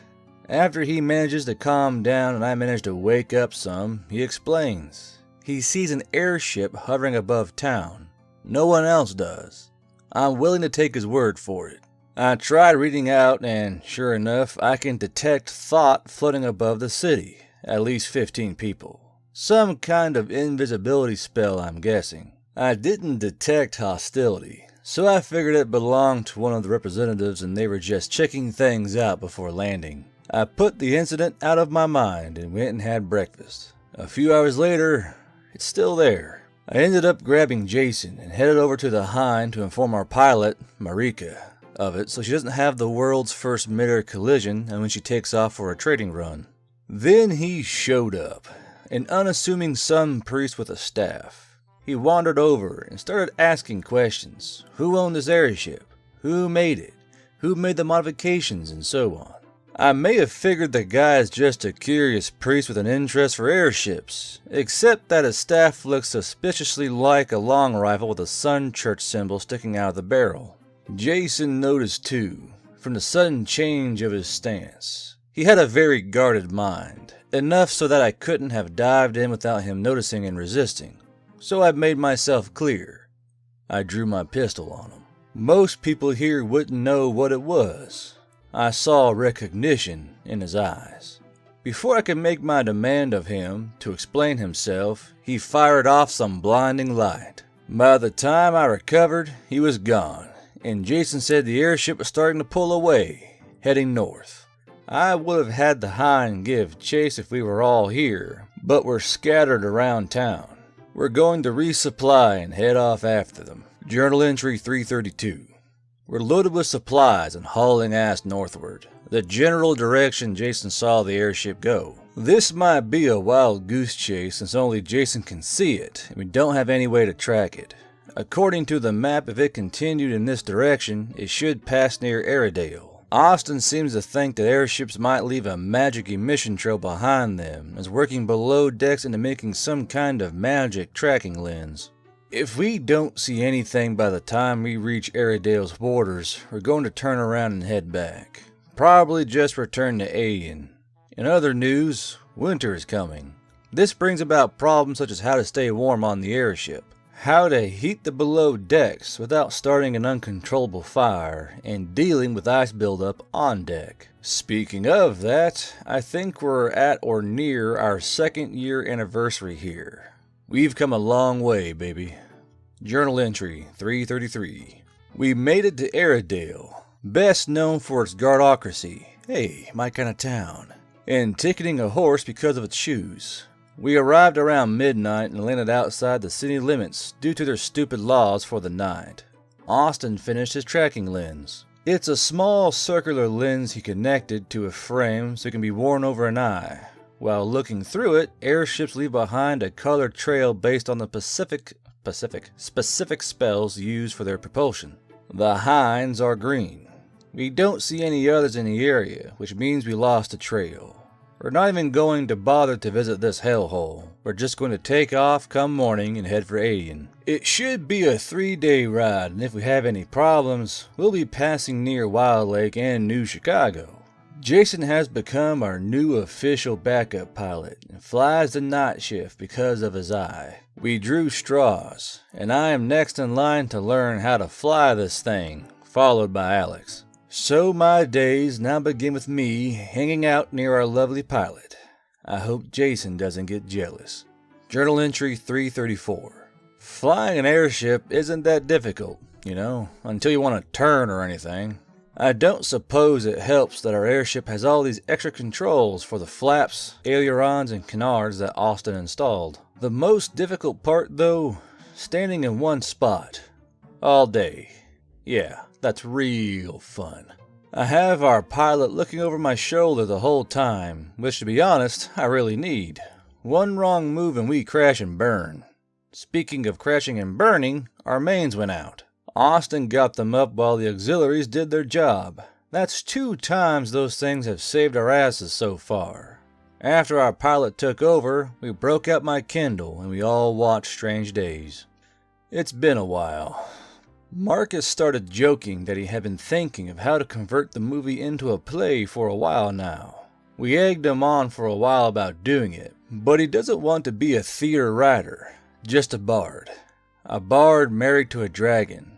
After he manages to calm down and I manage to wake up some, he explains. He sees an airship hovering above town. No one else does. I'm willing to take his word for it. I tried reading out, and sure enough, I can detect thought floating above the city. At least 15 people. Some kind of invisibility spell, I'm guessing. I didn't detect hostility, so I figured it belonged to one of the representatives and they were just checking things out before landing. I put the incident out of my mind and went and had breakfast. A few hours later, it's still there. I ended up grabbing Jason and headed over to the Hind to inform our pilot, Marika, of it so she doesn't have the world's first mid-air collision and when she takes off for a trading run. Then he showed up, an unassuming sun priest with a staff. He wandered over and started asking questions. Who owned this airship? Who made it? Who made the modifications? And so on. I may have figured the guy is just a curious priest with an interest for airships, except that his staff looks suspiciously like a long rifle with a sun church symbol sticking out of the barrel. Jason noticed too, from the sudden change of his stance. He had a very guarded mind, enough so that I couldn't have dived in without him noticing and resisting. So I made myself clear. I drew my pistol on him. Most people here wouldn't know what it was. I saw recognition in his eyes. Before I could make my demand of him to explain himself, he fired off some blinding light. By the time I recovered, he was gone, and Jason said the airship was starting to pull away, heading north. I would have had the Hind give chase if we were all here, but we're scattered around town. We're going to resupply and head off after them. Journal entry 332. We're loaded with supplies and hauling ass northward, the general direction Jason saw the airship go. This might be a wild goose chase since only Jason can see it, and we don't have any way to track it. According to the map, if it continued in this direction, it should pass near Airedale. Austin seems to think that airships might leave a magic emission trail behind them, and is working below decks into making some kind of magic tracking lens. If we don't see anything by the time we reach Airedale's borders, we're going to turn around and head back. Probably just return to Aeon. In other news, winter is coming. This brings about problems such as how to stay warm on the airship, how to heat the below decks without starting an uncontrollable fire, and dealing with ice buildup on deck. Speaking of that, I think we're at or near our 2nd year anniversary here. We've come a long way, baby. Journal entry 333. We made it to Airedale, best known for its guardocracy, hey, my kind of town, and ticketing a horse because of its shoes. We arrived around midnight and landed outside the city limits due to their stupid laws for the night. Austin finished his tracking lens. It's a small circular lens he connected to a frame so it can be worn over an eye. While looking through it, airships leave behind a colored trail based on the specific spells used for their propulsion. The hinds are green. We don't see any others in the area, which means we lost a trail. We're not even going to bother to visit this hellhole. We're just going to take off come morning and head for Alien. It should be a 3-day ride, and if we have any problems, we'll be passing near Wild Lake and New Chicago. Jason has become our new official backup pilot and flies the night shift because of his eye. We drew straws, and I am next in line to learn how to fly this thing, followed by Alex. So my days now begin with me hanging out near our lovely pilot. I hope Jason doesn't get jealous. Journal entry 334. Flying an airship isn't that difficult, until you want to turn or anything. I don't suppose it helps that our airship has all these extra controls for the flaps, ailerons, and canards that Austin installed. The most difficult part, though, standing in one spot all day. Yeah, that's real fun. I have our pilot looking over my shoulder the whole time, which to be honest, I really need. One wrong move and we crash and burn. Speaking of crashing and burning, our mains went out. Austin got them up while the auxiliaries did their job. That's 2 times those things have saved our asses so far. After our pilot took over, we broke out my Kindle and we all watched Strange Days. It's been a while. Marcus started joking that he had been thinking of how to convert the movie into a play for a while now. We egged him on for a while about doing it, but he doesn't want to be a theater writer, just a bard. A bard married to a dragon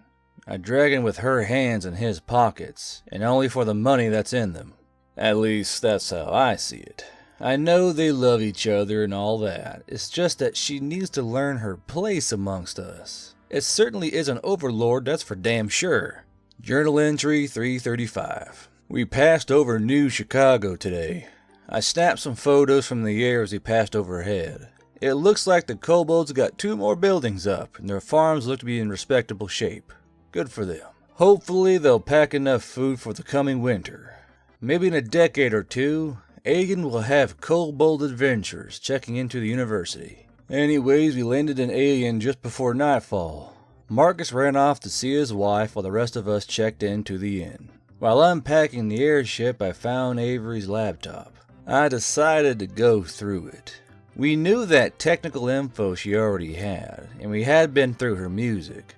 with her hands in his pockets, and only for the money that's in them. At least that's how I see it. I know they love each other and all that, it's just that she needs to learn her place amongst us. It certainly is an overlord, that's for damn sure. Journal entry 335. We passed over New Chicago today. I snapped some photos from the air as we passed overhead. It looks like the kobolds got 2 more buildings up, and their farms look to be in respectable shape. Good for them. Hopefully they'll pack enough food for the coming winter. Maybe in a decade or 2, Agan will have kobold adventures checking into the university. Anyways, we landed in Alien just before nightfall. Marcus ran off to see his wife while the rest of us checked into the inn. While unpacking the airship, I found Avery's laptop. I decided to go through it. We knew that technical info she already had, and we had been through her music.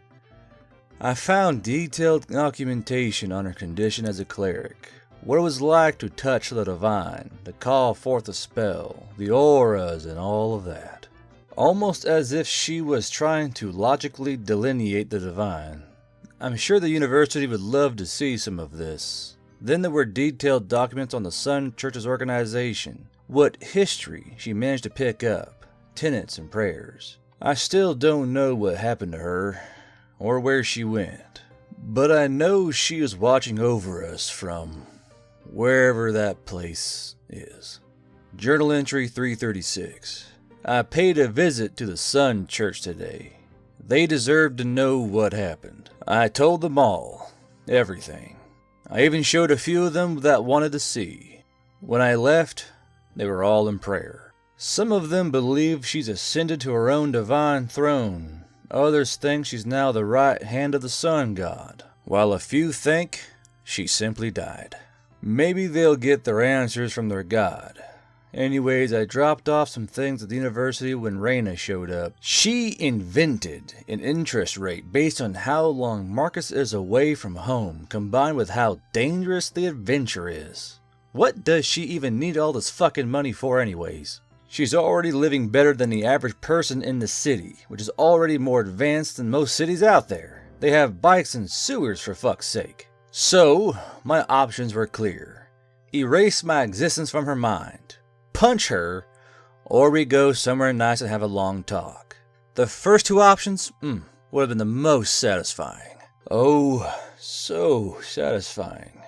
I found detailed documentation on her condition as a cleric, what it was like to touch the divine, to call forth a spell, the auras, and all of that. Almost as if she was trying to logically delineate the divine. I'm sure the university would love to see some of this. Then there were detailed documents on the Sun Church's organization, what history she managed to pick up, tenets and prayers. I still don't know what happened to her, or where she went, but I know she is watching over us from wherever that place is. Journal entry 336. I paid a visit to the Sun Church today. They deserve to know what happened. I told them all, everything. I even showed a few of them that wanted to see. When I left, they were all in prayer. Some of them believe she's ascended to her own divine throne. Others think she's now the right hand of the sun god, while a few think she simply died. Maybe they'll get their answers from their god. Anyways, I dropped off some things at the university when Raina showed up. She invented an interest rate based on how long Marcus is away from home, combined with how dangerous the adventure is. What does she even need all this fucking money for anyways? She's already living better than the average person in the city, which is already more advanced than most cities out there. They have bikes and sewers for fuck's sake. So, my options were clear. Erase my existence from her mind. Punch her, or we go somewhere nice and have a long talk. The first 2 options, would have been the most satisfying. Oh, so satisfying.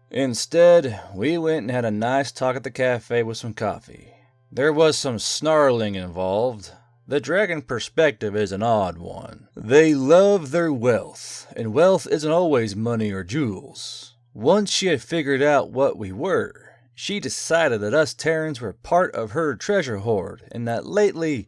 Instead, we went and had a nice talk at the cafe with some coffee. There was some snarling involved. The dragon perspective is an odd one. They love their wealth, and wealth isn't always money or jewels. Once she had figured out what we were, she decided that us Terrans were part of her treasure hoard, and that lately,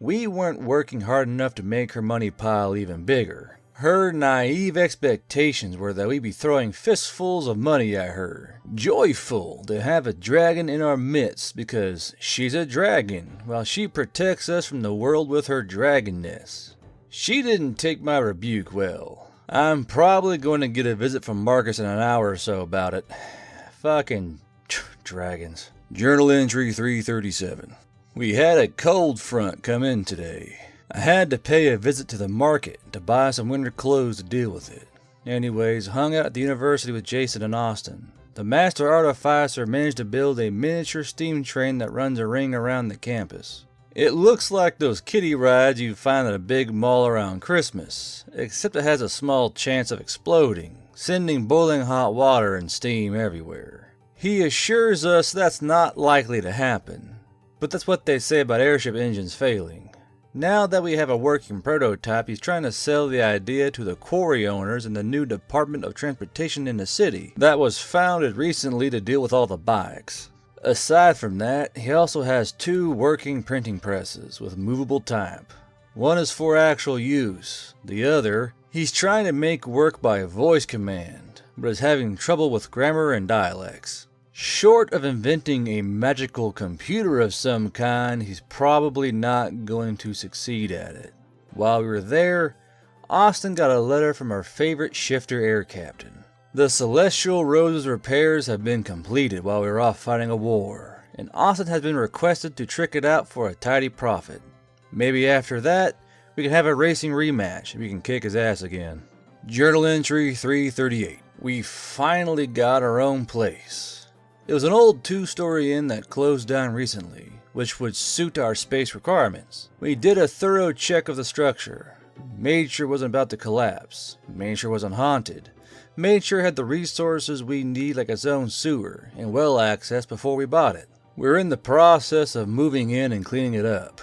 we weren't working hard enough to make her money pile even bigger. Her naive expectations were that we'd be throwing fistfuls of money at her, joyful to have a dragon in our midst because she's a dragon, while she protects us from the world with her dragonness. She didn't take my rebuke well. I'm probably going to get a visit from Marcus in an hour or so about it. Fucking dragons. Journal entry 337. We had a cold front come in today. I had to pay a visit to the market to buy some winter clothes to deal with it. Anyways, hung out at the university with Jason and Austin. The master artificer managed to build a miniature steam train that runs a ring around the campus. It looks like those kiddie rides you find at a big mall around Christmas, except it has a small chance of exploding, sending boiling hot water and steam everywhere. He assures us that's not likely to happen, but that's what they say about airship engines failing. Now that we have a working prototype, he's trying to sell the idea to the quarry owners in the new Department of Transportation in the city that was founded recently to deal with all the bikes. Aside from that, he also has 2 working printing presses with movable type. One is for actual use. The other, he's trying to make work by voice command, but is having trouble with grammar and dialects. Short of inventing a magical computer of some kind, he's probably not going to succeed at it. While we were there, Austin got a letter from our favorite shifter air captain. The Celestial Rose's repairs have been completed while we were off fighting a war, and Austin has been requested to trick it out for a tidy profit. Maybe after that, we can have a racing rematch and we can kick his ass again. Journal entry 338. We finally got our own place. It was an old 2-story inn that closed down recently, which would suit our space requirements. We did a thorough check of the structure, made sure it wasn't about to collapse, made sure it wasn't haunted, made sure it had the resources we need like its own sewer and well access before we bought it. We're in the process of moving in and cleaning it up.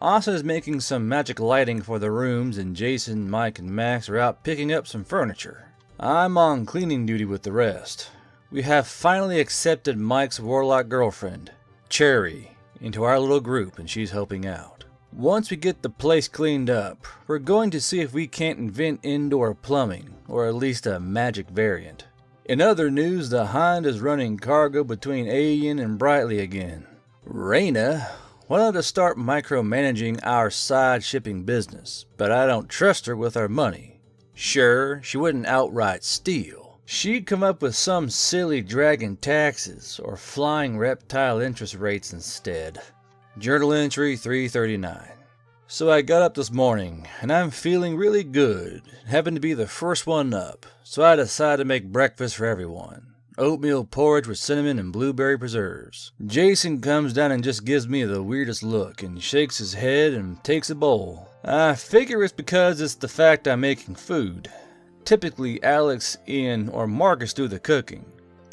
Austin is making some magic lighting for the rooms, and Jason, Mike, and Max are out picking up some furniture. I'm on cleaning duty with the rest. We have finally accepted Mike's warlock girlfriend, Cherry, into our little group, and she's helping out. Once we get the place cleaned up, we're going to see if we can't invent indoor plumbing, or at least a magic variant. In other news, the Hind is running cargo between Alien and Brightly again. Raina wanted to start micromanaging our side shipping business, but I don't trust her with our money. Sure, she wouldn't outright steal. She'd come up with some silly dragon taxes or flying reptile interest rates instead. Journal entry 339. So I got up this morning, and I'm feeling really good. Happened to be the first one up, so I decided to make breakfast for everyone. Oatmeal porridge with cinnamon and blueberry preserves. Jason comes down and just gives me the weirdest look and shakes his head and takes a bowl. I figure it's because it's the fact I'm making food. Typically, Alex, Ian, or Marcus do the cooking.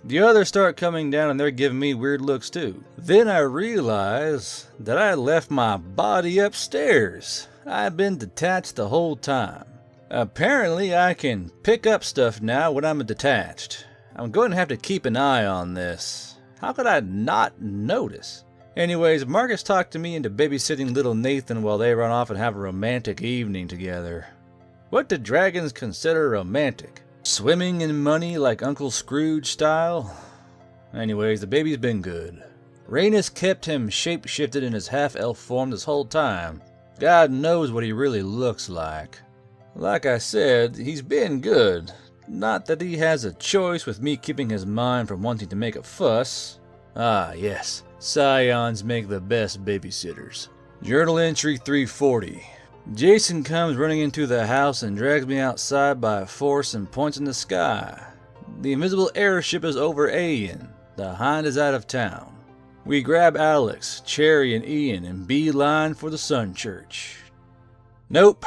The others start coming down and they're giving me weird looks too. Then I realize that I left my body upstairs. I've been detached the whole time. Apparently, I can pick up stuff now when I'm detached. I'm going to have to keep an eye on this. How could I not notice? Anyways, Marcus talked to me into babysitting little Nathan while they run off and have a romantic evening together. What do dragons consider romantic? Swimming in money like Uncle Scrooge style? Anyways, the baby's been good. Raina's kept him shape-shifted in his half-elf form this whole time. God knows what he really looks like. Like I said, he's been good. Not that he has a choice with me keeping his mind from wanting to make a fuss. Ah, yes. Scions make the best babysitters. Journal entry 340. Jason comes running into the house and drags me outside by force and points in the sky. The invisible airship is over Aeon. The Hind is out of town. We grab Alex, Cherry, and Ian and beeline for the Sun Church. Nope,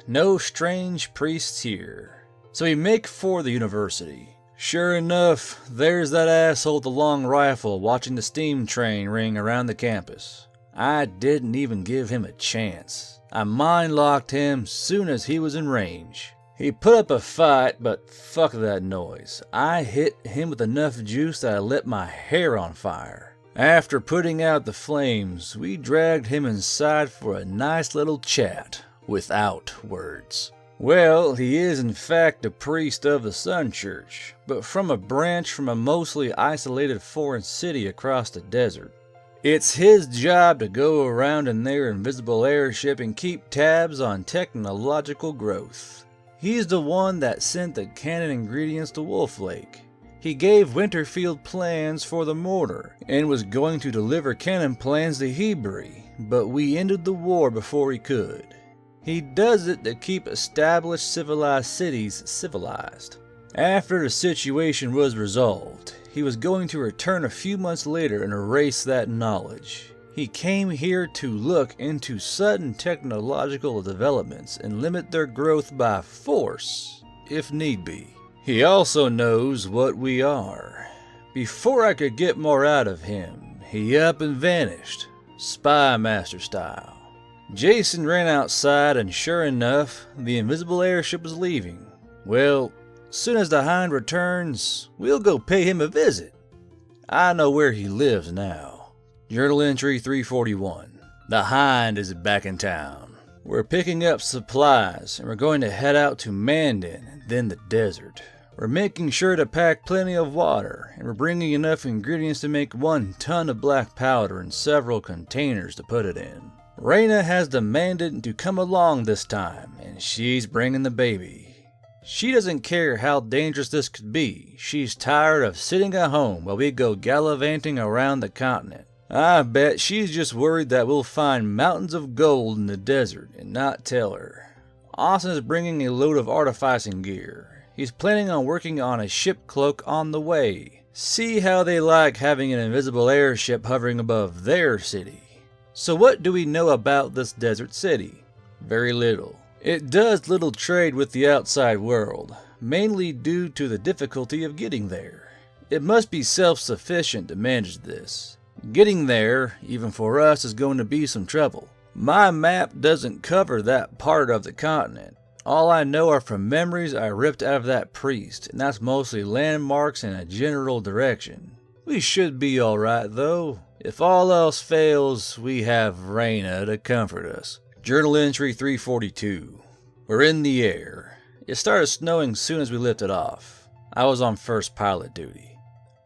no strange priests here. So we make for the university. Sure enough, there's that asshole with the long rifle watching the steam train ring around the campus. I didn't even give him a chance. I mind-locked him soon as he was in range. He put up a fight, but fuck that noise. I hit him with enough juice that I lit my hair on fire. After putting out the flames, we dragged him inside for a nice little chat, without words. Well, he is in fact a priest of the Sun Church, but from a branch from a mostly isolated foreign city across the desert. It's his job to go around in their invisible airship and keep tabs on technological growth. He's the one that sent the cannon ingredients to Wolf Lake. He gave Winterfield plans for the mortar, and was going to deliver cannon plans to Hebrew, but we ended the war before he could. He does it to keep established civilized cities civilized. After the situation was resolved, he was going to return a few months later and erase that knowledge. He came here to look into sudden technological developments and limit their growth by force, if need be. He also knows what we are. Before I could get more out of him, he up and vanished, spy master style. Jason ran outside and sure enough, the invisible airship was leaving. Well, soon as the Hind returns, we'll go pay him a visit. I know where he lives now. Journal entry 341. The Hind is back in town. We're picking up supplies and we're going to head out to Mandan and then the desert. We're making sure to pack plenty of water and we're bringing enough ingredients to make 1 ton of black powder and several containers to put it in. Raina has demanded to come along this time and she's bringing the baby. She doesn't care how dangerous this could be. She's tired of sitting at home while we go gallivanting around the continent. I bet she's just worried that we'll find mountains of gold in the desert and not tell her. Austin is bringing a load of artificing gear. He's planning on working on a ship cloak on the way. See how they like having an invisible airship hovering above their city. So what do we know about this desert city? Very little. It does little trade with the outside world, mainly due to the difficulty of getting there. It must be self-sufficient to manage this. Getting there, even for us, is going to be some trouble. My map doesn't cover that part of the continent. All I know are from memories I ripped out of that priest, and that's mostly landmarks and a general direction. We should be alright though. If all else fails, we have Raina to comfort us. Journal entry 342. We're in the air. It started snowing soon as we lifted off. I was on first pilot duty.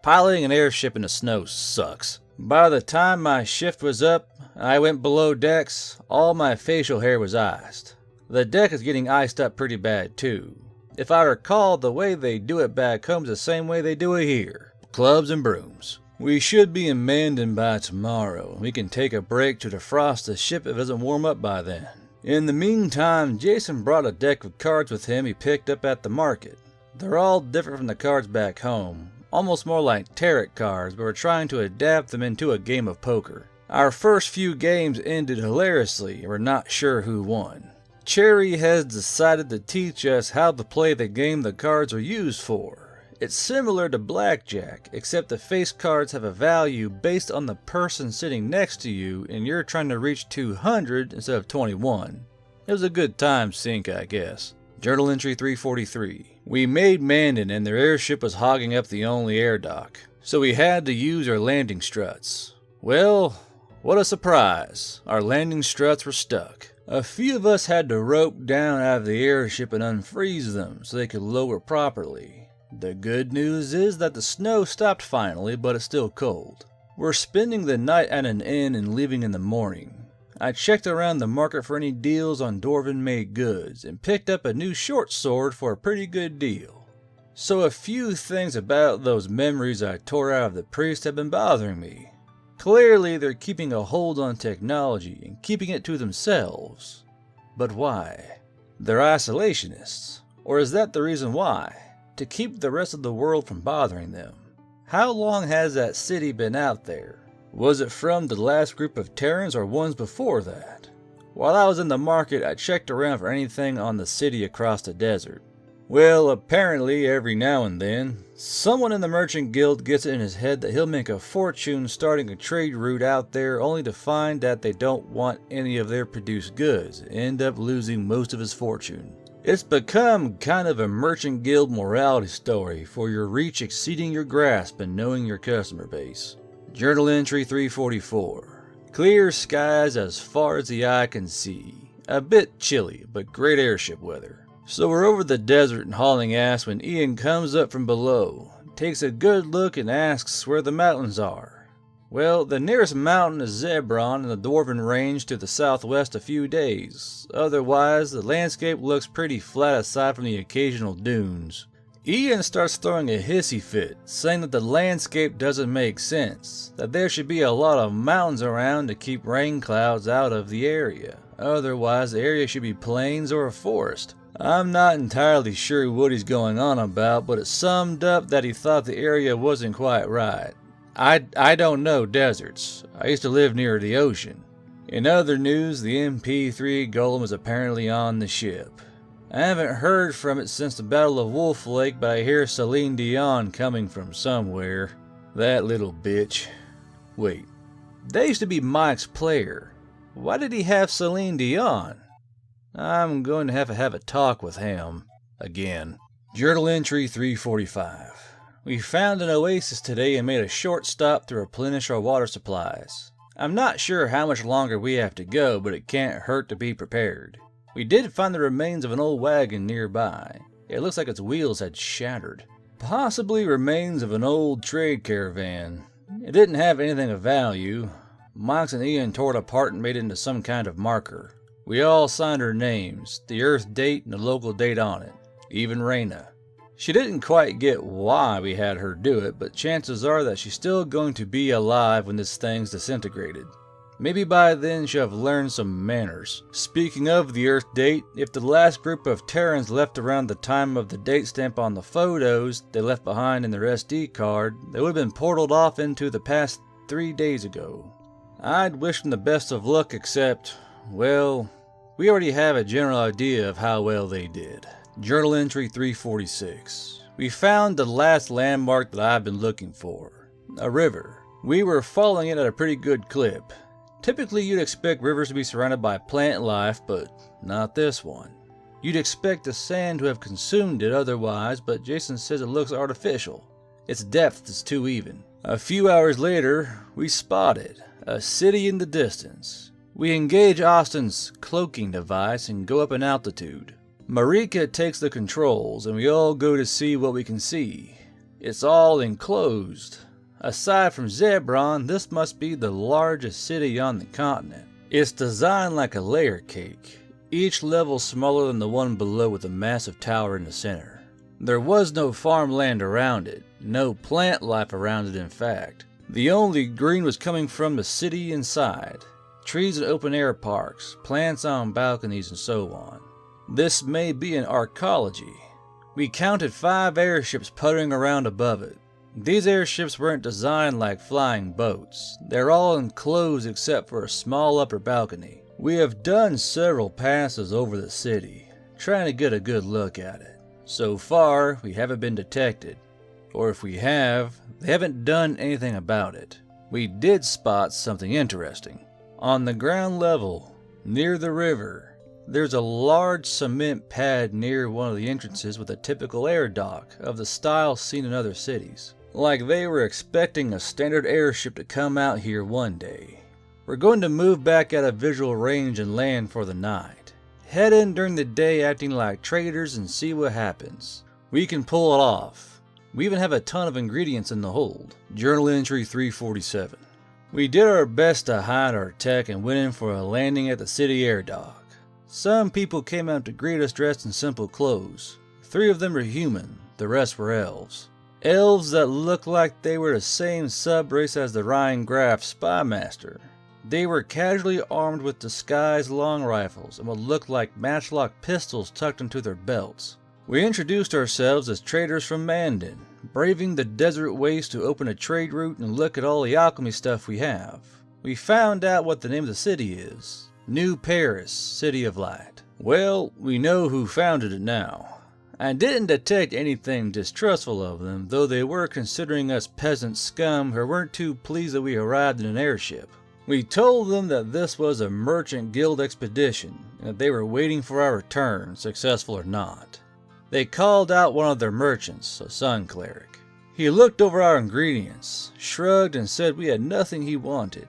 Piloting an airship in the snow sucks. By the time my shift was up, I went below decks, all my facial hair was iced. The deck is getting iced up pretty bad too. If I recall, the way they do it back home is the same way they do it here. Clubs and brooms. We should be in Mandan by tomorrow. We can take a break to defrost the ship if it doesn't warm up by then. In the meantime, Jason brought a deck of cards with him he picked up at the market. They're all different from the cards back home. Almost more like tarot cards, but we're trying to adapt them into a game of poker. Our first few games ended hilariously, and we're not sure who won. Cherry has decided to teach us how to play the game the cards are used for. It's similar to blackjack, except the face cards have a value based on the person sitting next to you, and you're trying to reach 200 instead of 21. It was a good time sink, I guess. Journal entry 343. We made Mandan and their airship was hogging up the only air dock, so we had to use our landing struts. Well, what a surprise. Our landing struts were stuck. A few of us had to rope down out of the airship and unfreeze them so they could lower properly. The good news is that the snow stopped finally, but it's still cold. We're spending the night at an inn and leaving in the morning. I checked around the market for any deals on Dwarven-made goods and picked up a new short sword for a pretty good deal. So a few things about those memories I tore out of the priest have been bothering me. Clearly they're keeping a hold on technology and keeping it to themselves. But why? They're isolationists. Or is that the reason why? To keep the rest of the world from bothering them. How long has that city been out there? Was it from the last group of Terrans or ones before that? While I was in the market, I checked around for anything on the city across the desert. Well, apparently every now and then, someone in the merchant guild gets it in his head that he'll make a fortune starting a trade route out there only to find that they don't want any of their produced goods and end up losing most of his fortune. It's become kind of a merchant guild morality story for your reach exceeding your grasp and knowing your customer base. Journal entry 344. Clear skies as far as the eye can see. A bit chilly, but great airship weather. So we're over the desert and hauling ass when Ian comes up from below, takes a good look and asks where the mountains are. Well, the nearest mountain is Zebron in the Dwarven Range to the southwest a few days. Otherwise, the landscape looks pretty flat aside from the occasional dunes. Ian starts throwing a hissy fit, saying that the landscape doesn't make sense, that there should be a lot of mountains around to keep rain clouds out of the area. Otherwise, the area should be plains or a forest. I'm not entirely sure what he's going on about, but it summed up that he thought the area wasn't quite right. I don't know deserts. I used to live near the ocean. In other news, the MP3 Golem is apparently on the ship. I haven't heard from it since the Battle of Wolf Lake, but I hear Celine Dion coming from somewhere. That little bitch. Wait, that used to be Mike's player. Why did he have Celine Dion? I'm going to have a talk with him. Again. Journal entry 345. We found an oasis today and made a short stop to replenish our water supplies. I'm not sure how much longer we have to go, but it can't hurt to be prepared. We did find the remains of an old wagon nearby. It looks like its wheels had shattered. Possibly remains of an old trade caravan. It didn't have anything of value. Mox and Ian tore it apart and made it into some kind of marker. We all signed her names, the Earth date and the local date on it. Even Raina. She didn't quite get why we had her do it, but chances are that she's still going to be alive when this thing's disintegrated. Maybe by then she'll have learned some manners. Speaking of the Earth date, if the last group of Terrans left around the time of the date stamp on the photos they left behind in their SD card, they would have been portaled off into the past 3 days ago. I'd wish them the best of luck except, well, we already have a general idea of how well they did. Journal entry 346. We found the last landmark that I've been looking for. A river. We were following it at a pretty good clip. Typically you'd expect rivers to be surrounded by plant life, but not this one. You'd expect the sand to have consumed it otherwise, but Jason says it looks artificial. Its depth is too even. A few hours later, we spotted a city in the distance. We engage Austin's cloaking device and go up in altitude. Marika takes the controls and we all go to see what we can see. It's all enclosed. Aside from Zebron, this must be the largest city on the continent. It's designed like a layer cake, each level smaller than the one below with a massive tower in the center. There was no farmland around it, no plant life around it in fact. The only green was coming from the city inside. Trees and open air parks, plants on balconies and so on. This may be an arcology. We counted 5 airships puttering around above it. These airships weren't designed like flying boats. They're all enclosed except for a small upper balcony. We have done several passes over the city, trying to get a good look at it. So far, we haven't been detected. Or if we have, they haven't done anything about it. We did spot something interesting. On the ground level, near the river, there's a large cement pad near one of the entrances with a typical air dock of the style seen in other cities. Like they were expecting a standard airship to come out here one day. We're going to move back out of visual range and land for the night. Head in during the day acting like traders and see what happens. We can pull it off. We even have a ton of ingredients in the hold. Journal entry 347. We did our best to hide our tech and went in for a landing at the city air dock. Some people came out to greet us dressed in simple clothes. 3 of them were human, the rest were elves. Elves that looked like they were the same sub-race as the Ryan Graff spy master. They were casually armed with disguised long rifles and what looked like matchlock pistols tucked into their belts. We introduced ourselves as traders from Mandan, braving the desert waste to open a trade route and look at all the alchemy stuff we have. We found out what the name of the city is. New Paris, City of Light. Well, we know who founded it now. I didn't detect anything distrustful of them, though they were considering us peasant scum who weren't too pleased that we arrived in an airship. We told them that this was a merchant guild expedition and that they were waiting for our return, successful or not. They called out one of their merchants, a sun cleric. He looked over our ingredients, shrugged, and said we had nothing he wanted.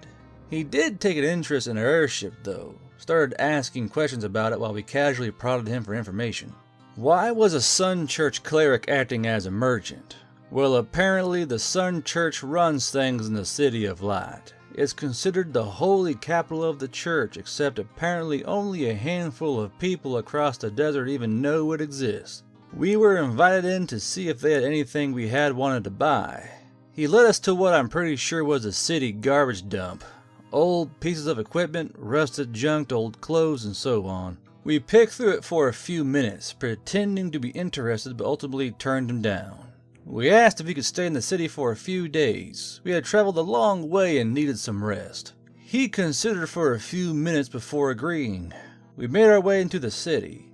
He did take an interest in our airship though, started asking questions about it while we casually prodded him for information. Why was a Sun Church cleric acting as a merchant? Well, apparently the Sun Church runs things in the City of Light. It's considered the holy capital of the church, except apparently only a handful of people across the desert even know it exists. We were invited in to see if they had anything we had wanted to buy. He led us to what I'm pretty sure was a city garbage dump. Old pieces of equipment, rusted junked old clothes, and so on. We picked through it for a few minutes, pretending to be interested, but ultimately turned him down. We asked if he could stay in the city for a few days. We had traveled a long way and needed some rest. He considered for a few minutes before agreeing. We made our way into the city.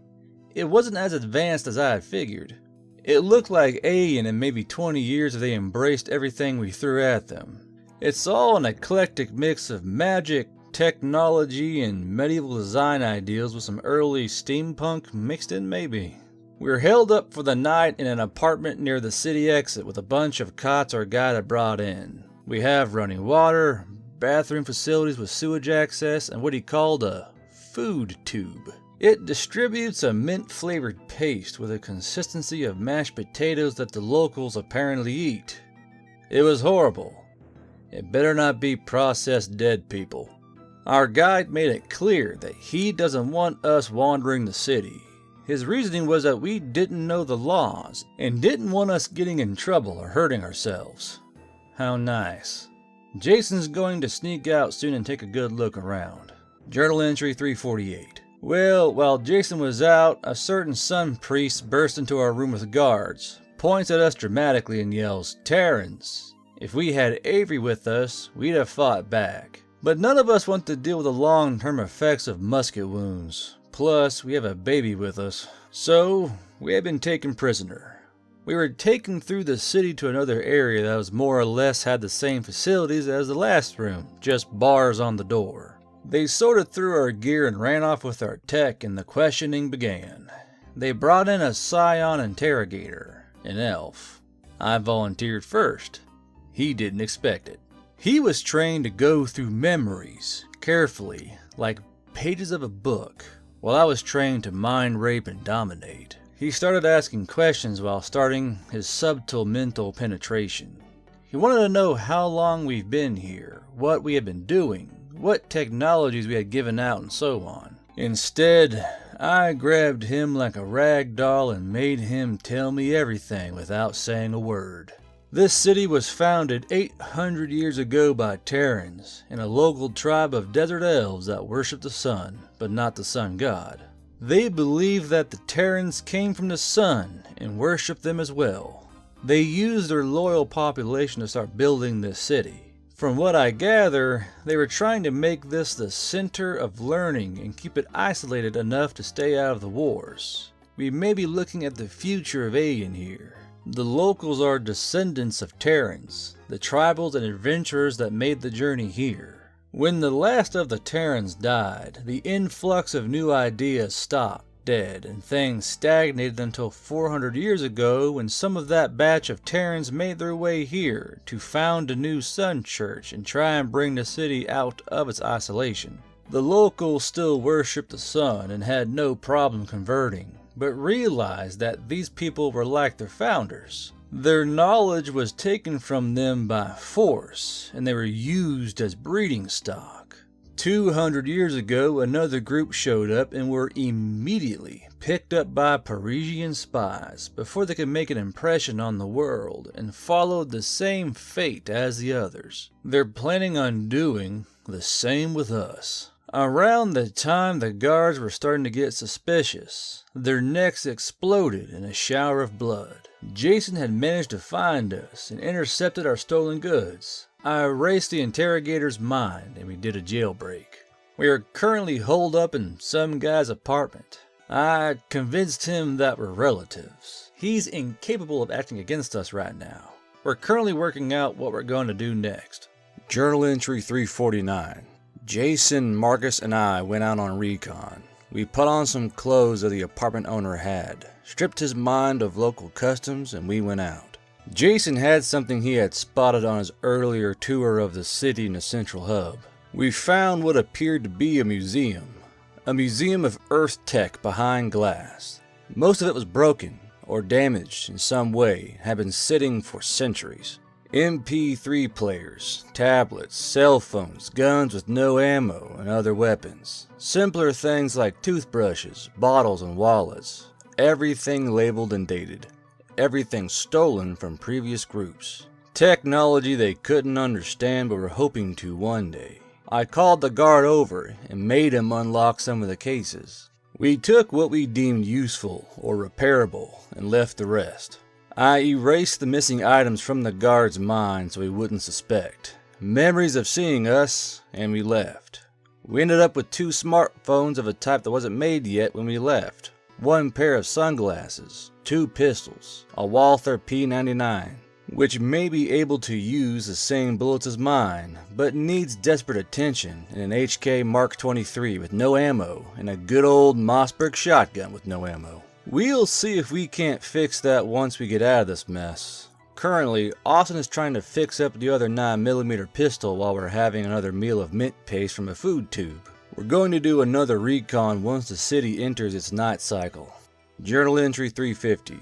It wasn't as advanced as I had figured. It looked like alien in maybe 20 years if they embraced everything we threw at them. It's all an eclectic mix of magic, technology, and medieval design ideals with some early steampunk mixed in maybe. We were held up for the night in an apartment near the city exit with a bunch of cots our guide had brought in. We have running water, bathroom facilities with sewage access, and what he called a food tube. It distributes a mint-flavored paste with a consistency of mashed potatoes that the locals apparently eat. It was horrible. It better not be processed dead people. Our guide made it clear that he doesn't want us wandering the city. His reasoning was that we didn't know the laws and didn't want us getting in trouble or hurting ourselves. How nice. Jason's going to sneak out soon and take a good look around. Journal entry 348. Well, while Jason was out, a certain sun priest burst into our room with guards, points at us dramatically and yells, "Terrans!" If we had Avery with us, we'd have fought back. But none of us want to deal with the long-term effects of musket wounds. Plus, we have a baby with us. So, we have been taken prisoner. We were taken through the city to another area that was more or less had the same facilities as the last room, just bars on the door. They sorted through our gear and ran off with our tech, and the questioning began. They brought in a scion interrogator, an elf. I volunteered first. He didn't expect it. He was trained to go through memories, carefully, like pages of a book, while I was trained to mind rape and dominate. He started asking questions while starting his subtle mental penetration. He wanted to know how long we've been here, what we had been doing, what technologies we had given out, and so on. Instead, I grabbed him like a rag doll and made him tell me everything without saying a word. This city was founded 800 years ago by Terrans, and a local tribe of desert elves that worship the sun, but not the sun god. They believe that the Terrans came from the sun and worship them as well. They used their loyal population to start building this city. From what I gather, they were trying to make this the center of learning and keep it isolated enough to stay out of the wars. We may be looking at the future of Alien here. The locals are descendants of Terrans, the tribals and adventurers that made the journey here. When the last of the Terrans died, the influx of new ideas stopped dead, and things stagnated until 400 years ago when some of that batch of Terrans made their way here to found a new Sun Church and try and bring the city out of its isolation. The locals still worshiped the sun and had no problem converting, but realized that these people were like their founders. Their knowledge was taken from them by force, and they were used as breeding stock. 200 years ago, another group showed up and were immediately picked up by Parisian spies before they could make an impression on the world, and followed the same fate as the others. They're planning on doing the same with us. Around the time the guards were starting to get suspicious, their necks exploded in a shower of blood. Jason had managed to find us and intercepted our stolen goods. I erased the interrogator's mind and we did a jailbreak. We are currently holed up in some guy's apartment. I convinced him that we're relatives. He's incapable of acting against us right now. We're currently working out what we're going to do next. Journal entry 349. Jason, Marcus, and I went out on recon. We put on some clothes that the apartment owner had, stripped his mind of local customs, and we went out. Jason had something he had spotted on his earlier tour of the city in the central hub. We found what appeared to be a museum of Earth tech behind glass. Most of it was broken or damaged in some way, had been sitting for centuries. MP3 players, tablets, cell phones, guns with no ammo, and other weapons. Simpler things like toothbrushes, bottles, and wallets. Everything labeled and dated. Everything stolen from previous groups. Technology they couldn't understand but were hoping to one day. I called the guard over and made him unlock some of the cases. We took what we deemed useful or repairable and left the rest. I erased the missing items from the guard's mind so he wouldn't suspect. Memories of seeing us, and we left. We ended up with 2 smartphones of a type that wasn't made yet when we left. 1 pair of sunglasses, 2 pistols, a Walther P99, which may be able to use the same bullets as mine, but needs desperate attention, and an HK Mark 23 with no ammo, and a good old Mossberg shotgun with no ammo. We'll see if we can't fix that once we get out of this mess. Currently, Austin is trying to fix up the other 9mm pistol while we're having another meal of mint paste from a food tube. We're going to do another recon once the city enters its night cycle. Journal entry 350.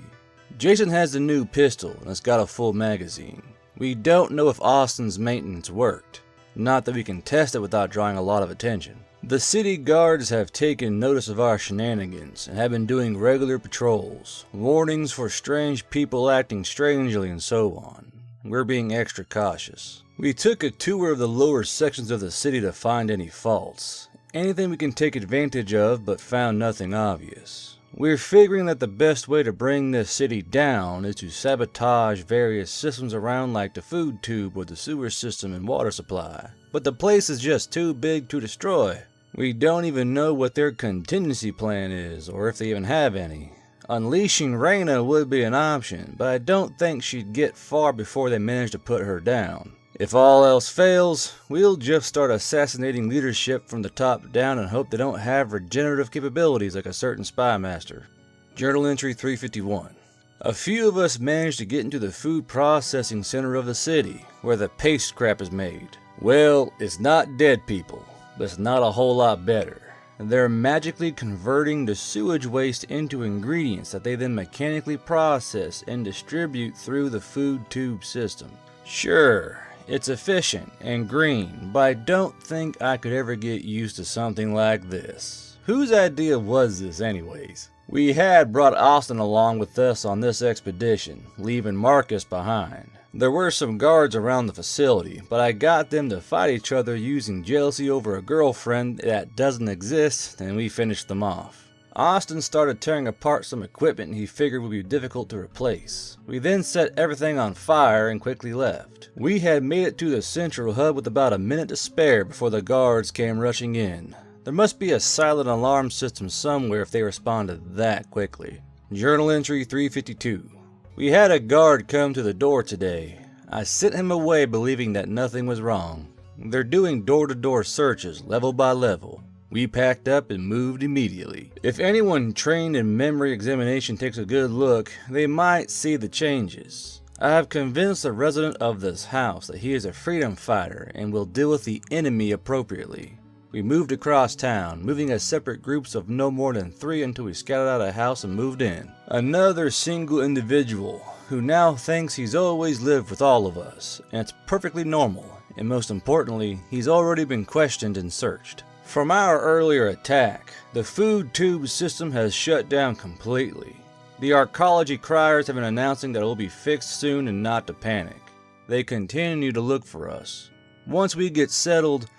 Jason has the new pistol and it's got a full magazine. We don't know if Austin's maintenance worked. Not that we can test it without drawing a lot of attention. The city guards have taken notice of our shenanigans and have been doing regular patrols, warnings for strange people acting strangely and so on. We're being extra cautious. We took a tour of the lower sections of the city to find any faults. Anything we can take advantage of, but found nothing obvious. We're figuring that the best way to bring this city down is to sabotage various systems around like the food tube or the sewer system and water supply. But the place is just too big to destroy. We don't even know what their contingency plan is, or if they even have any. Unleashing Reyna would be an option, but I don't think she'd get far before they manage to put her down. If all else fails, we'll just start assassinating leadership from the top down and hope they don't have regenerative capabilities like a certain spy master. Journal entry 351. A few of us managed to get into the food processing center of the city, where the paste scrap is made. Well, it's not dead people, but it's not a whole lot better. They're magically converting the sewage waste into ingredients that they then mechanically process and distribute through the food tube system. Sure, it's efficient and green, but I don't think I could ever get used to something like this. Whose idea was this anyways? We had brought Austin along with us on this expedition, leaving Marcus behind. There were some guards around the facility, but I got them to fight each other using jealousy over a girlfriend that doesn't exist, and we finished them off. Austin started tearing apart some equipment he figured would be difficult to replace. We then set everything on fire and quickly left. We had made it to the central hub with about a minute to spare before the guards came rushing in. There must be a silent alarm system somewhere if they responded that quickly. Journal entry 352. We had a guard come to the door today. I sent him away believing that nothing was wrong. They're doing door-to-door searches, level by level. We packed up and moved immediately. If anyone trained in memory examination takes a good look, they might see the changes. I have convinced the resident of this house that he is a freedom fighter and will deal with the enemy appropriately. We moved across town, moving as separate groups of no more than 3 until we scattered out of the house and moved in. Another single individual who now thinks he's always lived with all of us, and it's perfectly normal, and most importantly, he's already been questioned and searched. From our earlier attack, the food tube system has shut down completely. The arcology criers have been announcing that it will be fixed soon and not to panic. They continue to look for us. Once we get settled,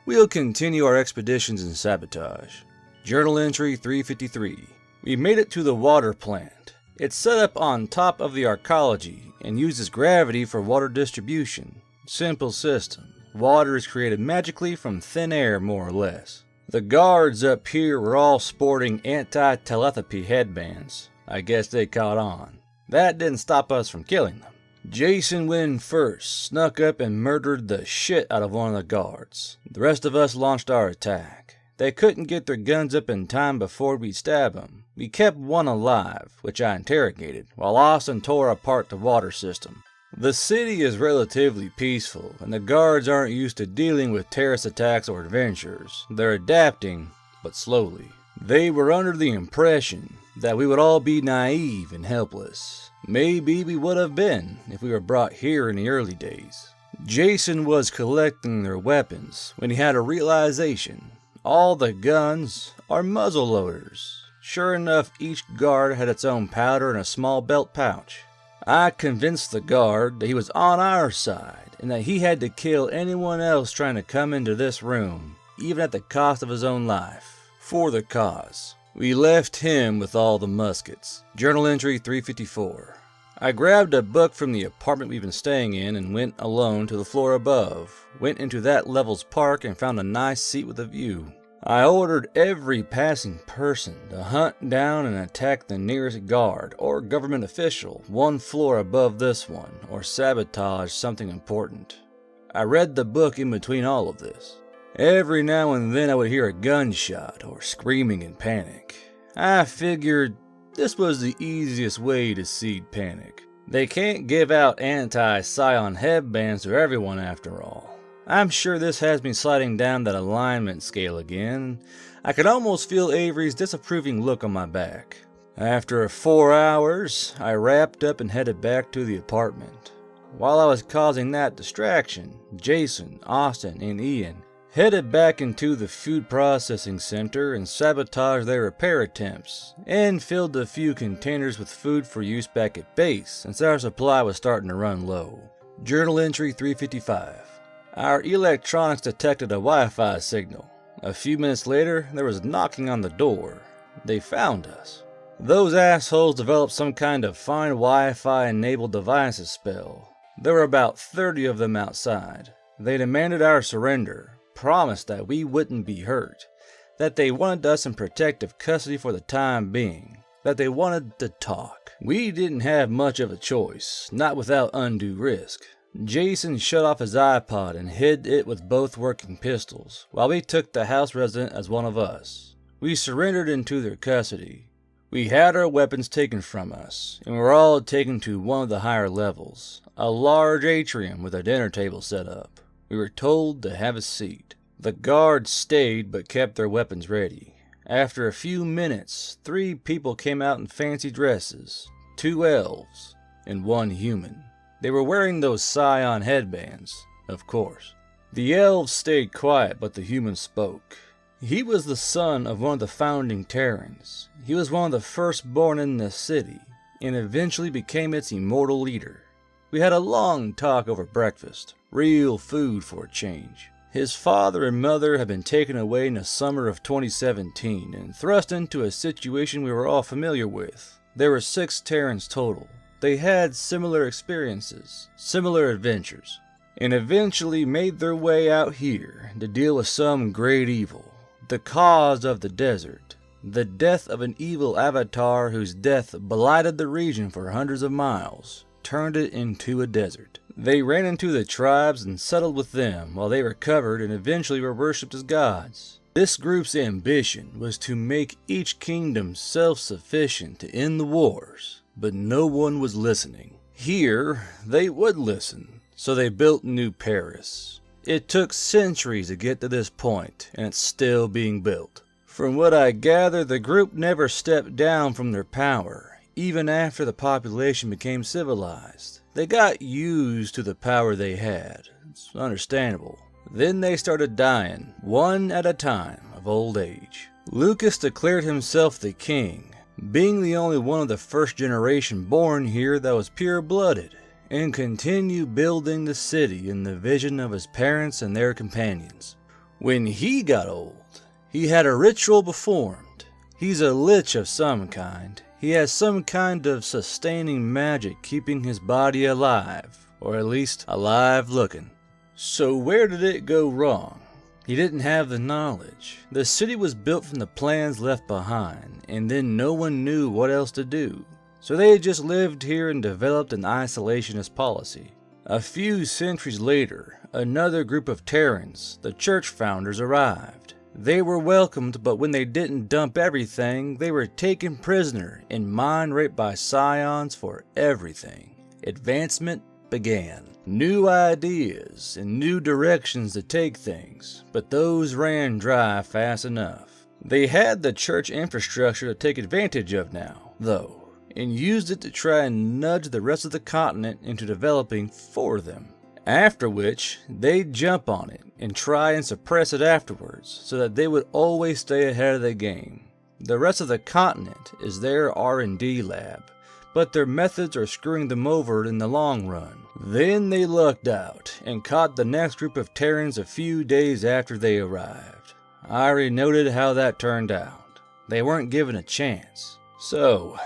we'll continue our expeditions and sabotage. Journal entry 353. We made it to the water plant. It's set up on top of the arcology and uses gravity for water distribution. Simple system. Water is created magically from thin air, more or less. The guards up here were all sporting anti-telepathy headbands. I guess they caught on. That didn't stop us from killing them. Jason went in first, snuck up and murdered the shit out of one of the guards. The rest of us launched our attack. They couldn't get their guns up in time before we stabbed them. We kept one alive, which I interrogated, while Austin tore apart the water system. The city is relatively peaceful, and the guards aren't used to dealing with terrorist attacks or adventurers. They're adapting, but slowly. They were under the impression that we would all be naive and helpless. Maybe we would have been if we were brought here in the early days. Jason was collecting their weapons when he had a realization. All the guns are muzzle loaders. Sure enough, each guard had its own powder in a small belt pouch. I convinced the guard that he was on our side and that he had to kill anyone else trying to come into this room, even at the cost of his own life. For the cause. We left him with all the muskets. Journal entry 354. I grabbed a book from the apartment we've been staying in and went alone to the floor above. Went into that level's park and found a nice seat with a view. I ordered every passing person to hunt down and attack the nearest guard or government official one floor above this one, or sabotage something important. I read the book in between all of this. Every now and then I would hear a gunshot or screaming in panic. I figured this was the easiest way to seed panic. They can't give out anti-Scion headbands to everyone after all. I'm sure this has me sliding down that alignment scale again. I could almost feel Avery's disapproving look on my back. After 4 hours, I wrapped up and headed back to the apartment. While I was causing that distraction, Jason, Austin, and Ian headed back into the food processing center and sabotaged their repair attempts, and filled a few containers with food for use back at base since our supply was starting to run low. Journal entry 355. Our electronics detected a Wi-Fi signal. A few minutes later, there was knocking on the door. They found us. Those assholes developed some kind of find Wi-Fi enabled devices spell. There were about 30 of them outside. They demanded our surrender, promised that we wouldn't be hurt, that they wanted us in protective custody for the time being, that they wanted to talk. We didn't have much of a choice, not without undue risk. Jason shut off his iPod and hid it with both working pistols, while we took the house resident as one of us. We surrendered into their custody. We had our weapons taken from us, and were all taken to one of the higher levels, a large atrium with a dinner table set up. We were told to have a seat. The guards stayed but kept their weapons ready. After a few minutes, 3 people came out in fancy dresses, 2 elves, and 1 human. They were wearing those Scion headbands, of course. The elves stayed quiet, but the human spoke. He was the son of one of the founding Terrans. He was one of the firstborn in the city, and eventually became its immortal leader. We had a long talk over breakfast, real food for a change. His father and mother had been taken away in the summer of 2017 and thrust into a situation we were all familiar with. There were 6 Terrans total. They had similar experiences, similar adventures, and eventually made their way out here to deal with some great evil, the cause of the desert, the death of an evil avatar whose death blighted the region for hundreds of miles, turned it into a desert. They ran into the tribes and settled with them while they recovered and eventually were worshipped as gods. This group's ambition was to make each kingdom self-sufficient to end the wars. But no one was listening. Here, they would listen, so they built New Paris. It took centuries to get to this point, and it's still being built. From what I gather, the group never stepped down from their power, even after the population became civilized. They got used to the power they had. It's understandable. Then they started dying, one at a time, of old age. Lucas declared himself the king, being the only one of the first generation born here that was pure-blooded, and continued building the city in the vision of his parents and their companions. When he got old, he had a ritual performed. He's a lich of some kind. He has some kind of sustaining magic keeping his body alive, or at least alive-looking. So where did it go wrong? He didn't have the knowledge. The city was built from the plans left behind, and then no one knew what else to do. so they just lived here and developed an isolationist policy. A few centuries later, another group of Terrans, the church founders, arrived. They were welcomed, but when they didn't dump everything, they were taken prisoner and mind raped by scions for everything. Advancement began. New ideas and new directions to take things, but those ran dry fast enough. They had the church infrastructure to take advantage of now, though, and used it to try and nudge the rest of the continent into developing for them. After which, they'd jump on it and try and suppress it afterwards, so that they would always stay ahead of the game. The rest of the continent is their R&D lab, but their methods are screwing them over in the long run. Then they lucked out and caught the next group of Terrans a few days after they arrived. I already noted how that turned out. They weren't given a chance. So,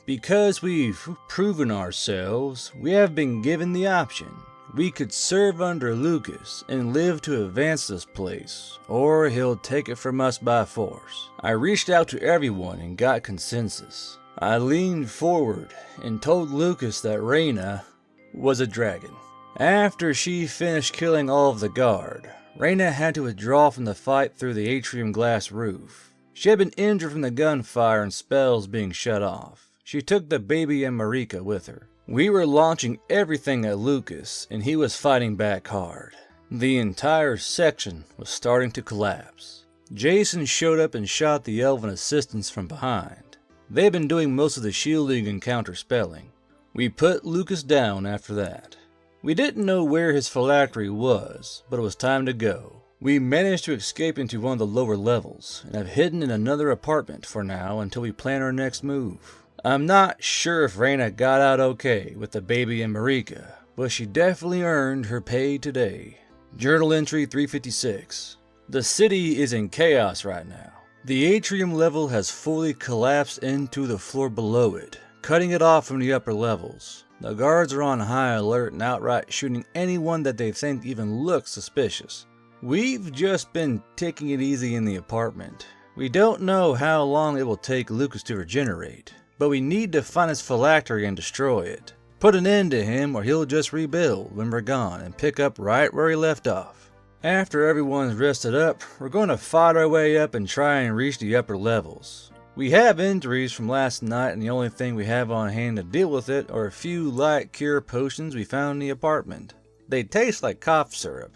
because we've proven ourselves, we have been given the option. We could serve under Lucas and live to advance this place, or he'll take it from us by force. I reached out to everyone and got consensus. I leaned forward and told Lucas that Reyna was a dragon. After she finished killing all of the guard, Reyna had to withdraw from the fight through the atrium glass roof. She had been injured from the gunfire and spells being shut off. She took the baby and Marika with her. We were launching everything at Lucas, and he was fighting back hard. The entire section was starting to collapse. Jason showed up and shot the elven assistants from behind. They had been doing most of the shielding and counterspelling. We put Lucas down after that. We didn't know where his phylactery was, but it was time to go. We managed to escape into one of the lower levels, and have hidden in another apartment for now until we plan our next move. I'm not sure if Reyna got out okay with the baby and Marika, but she definitely earned her pay today. Journal entry 356. The city is in chaos right now. The atrium level has fully collapsed into the floor below it, cutting it off from the upper levels. The guards are on high alert and outright shooting anyone that they think even looks suspicious. We've just been taking it easy in the apartment. We don't know how long it will take Lucas to regenerate, but we need to find his phylactery and destroy it. Put an end to him or he'll just rebuild when we're gone and pick up right where he left off. After everyone's rested up, we're going to fight our way up and try and reach the upper levels. We have injuries from last night and the only thing we have on hand to deal with it are a few light cure potions we found in the apartment. They taste like cough syrup.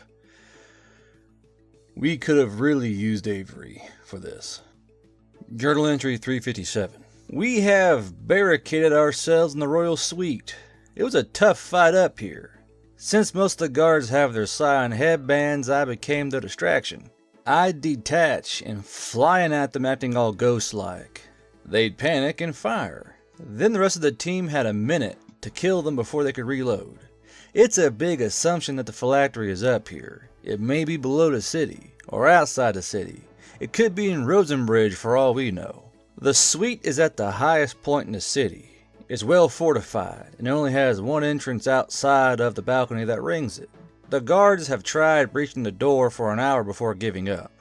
We could have really used Avery for this. Journal entry 357. We have barricaded ourselves in the royal suite. It was a tough fight up here. Since most of the guards have their cyan headbands, I became the distraction. I'd detach and flying at them acting all ghost-like. They'd panic and fire. Then the rest of the team had a minute to kill them before they could reload. It's a big assumption that the phylactery is up here. It may be below the city, or outside the city. It could be in Rosenbridge for all we know. The suite is at the highest point in the city. It's well fortified, and only has one entrance outside of the balcony that rings it. The guards have tried breaching the door for an hour before giving up.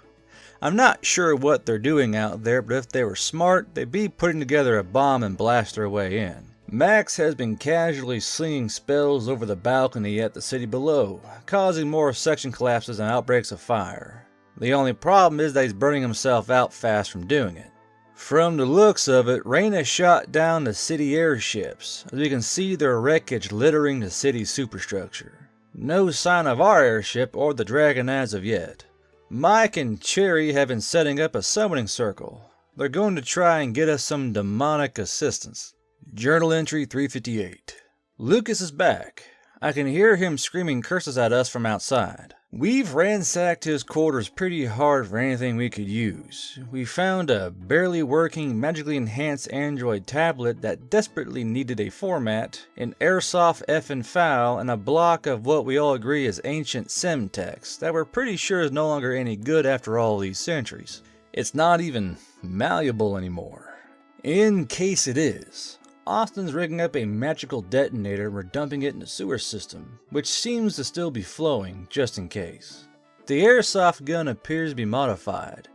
I'm not sure what they're doing out there, but if they were smart, they'd be putting together a bomb and blast their way in. Max has been casually slinging spells over the balcony at the city below, causing more section collapses and outbreaks of fire. The only problem is that he's burning himself out fast from doing it. From the looks of it, Reyna shot down the city airships, as we can see their wreckage littering the city's superstructure. No sign of our airship or the dragon as of yet. Mike and Cherry have been setting up a summoning circle. They're going to try and get us some demonic assistance. Journal entry 358. Lucas is back. I can hear him screaming curses at us from outside. We've ransacked his quarters pretty hard for anything we could use. We found a barely working, magically enhanced Android tablet that desperately needed a format, an airsoft effing file, and a block of what we all agree is ancient sim text that we're pretty sure is no longer any good after all these centuries. It's not even malleable anymore. In case it is, Austin's rigging up a magical detonator and we're dumping it in the sewer system, which seems to still be flowing, just in case. The airsoft gun appears to be modified.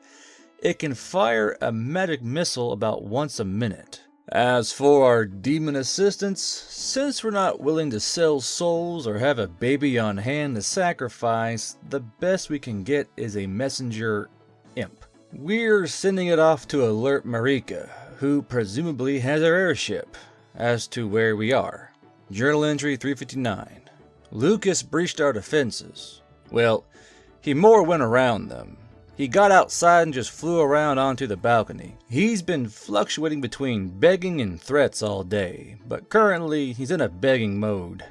It can fire a magic missile about once a minute. As for our demon assistants, since we're not willing to sell souls or have a baby on hand to sacrifice, the best we can get is a messenger imp. We're sending it off to alert Marika, who presumably has our airship, as to where we are. Journal entry 359. Lucas breached our defenses. Well, he more went around them. He got outside and just flew around onto the balcony. He's been fluctuating between begging and threats all day, but currently he's in a begging mode.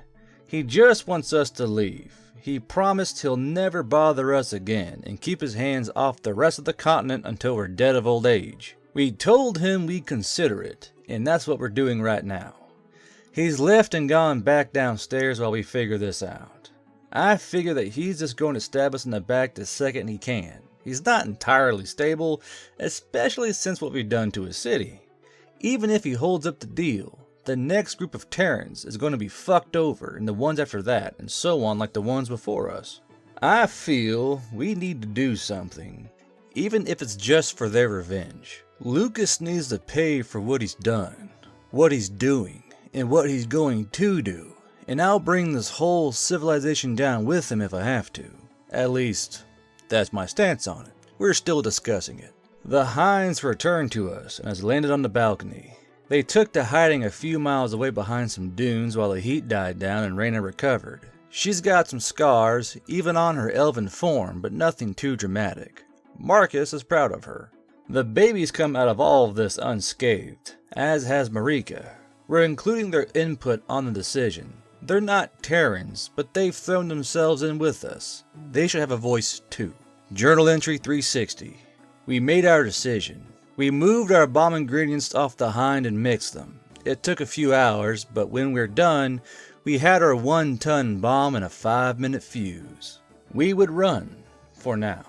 He just wants us to leave. He promised he'll never bother us again and keep his hands off the rest of the continent until we're dead of old age. We told him we'd consider it, and that's what we're doing right now. He's left and gone back downstairs while we figure this out. I figure that he's just going to stab us in the back the second he can. He's not entirely stable, especially since what we've done to his city. Even if he holds up the deal, the next group of Terrans is going to be fucked over, and the ones after that, and so on like the ones before us. I feel we need to do something, even if it's just for their revenge. Lucas needs to pay for what he's done, what he's doing, and what he's going to do, and I'll bring this whole civilization down with him if I have to. At least, that's my stance on it. We're still discussing it. The Hinds returned to us and has landed on the balcony. They took to hiding a few miles away behind some dunes while the heat died down and Reyna recovered. She's got some scars, even on her elven form, but nothing too dramatic. Marcus is proud of her. The babies come out of all of this unscathed, as has Marika. We're including their input on the decision. They're not Terrans, but they've thrown themselves in with us. They should have a voice too. Journal entry 360. We made our decision. We moved our bomb ingredients off the Hind and mixed them. It took a few hours, but when we're done, we had our 1-ton bomb and a 5-minute fuse. We would run, for now.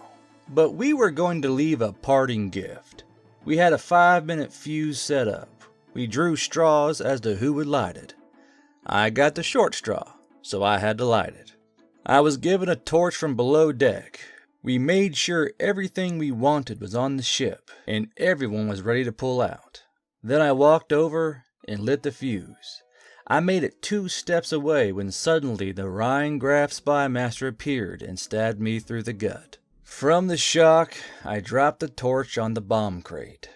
But we were going to leave a parting gift. We had a 5-minute fuse set up. We drew straws as to who would light it. I got the short straw, so I had to light it. I was given a torch from below deck. We made sure everything we wanted was on the ship, and everyone was ready to pull out. Then I walked over and lit the fuse. I made it 2 steps away when suddenly the Rhine-Graf spy master appeared and stabbed me through the gut. From the shock, I dropped the torch on the bomb crate.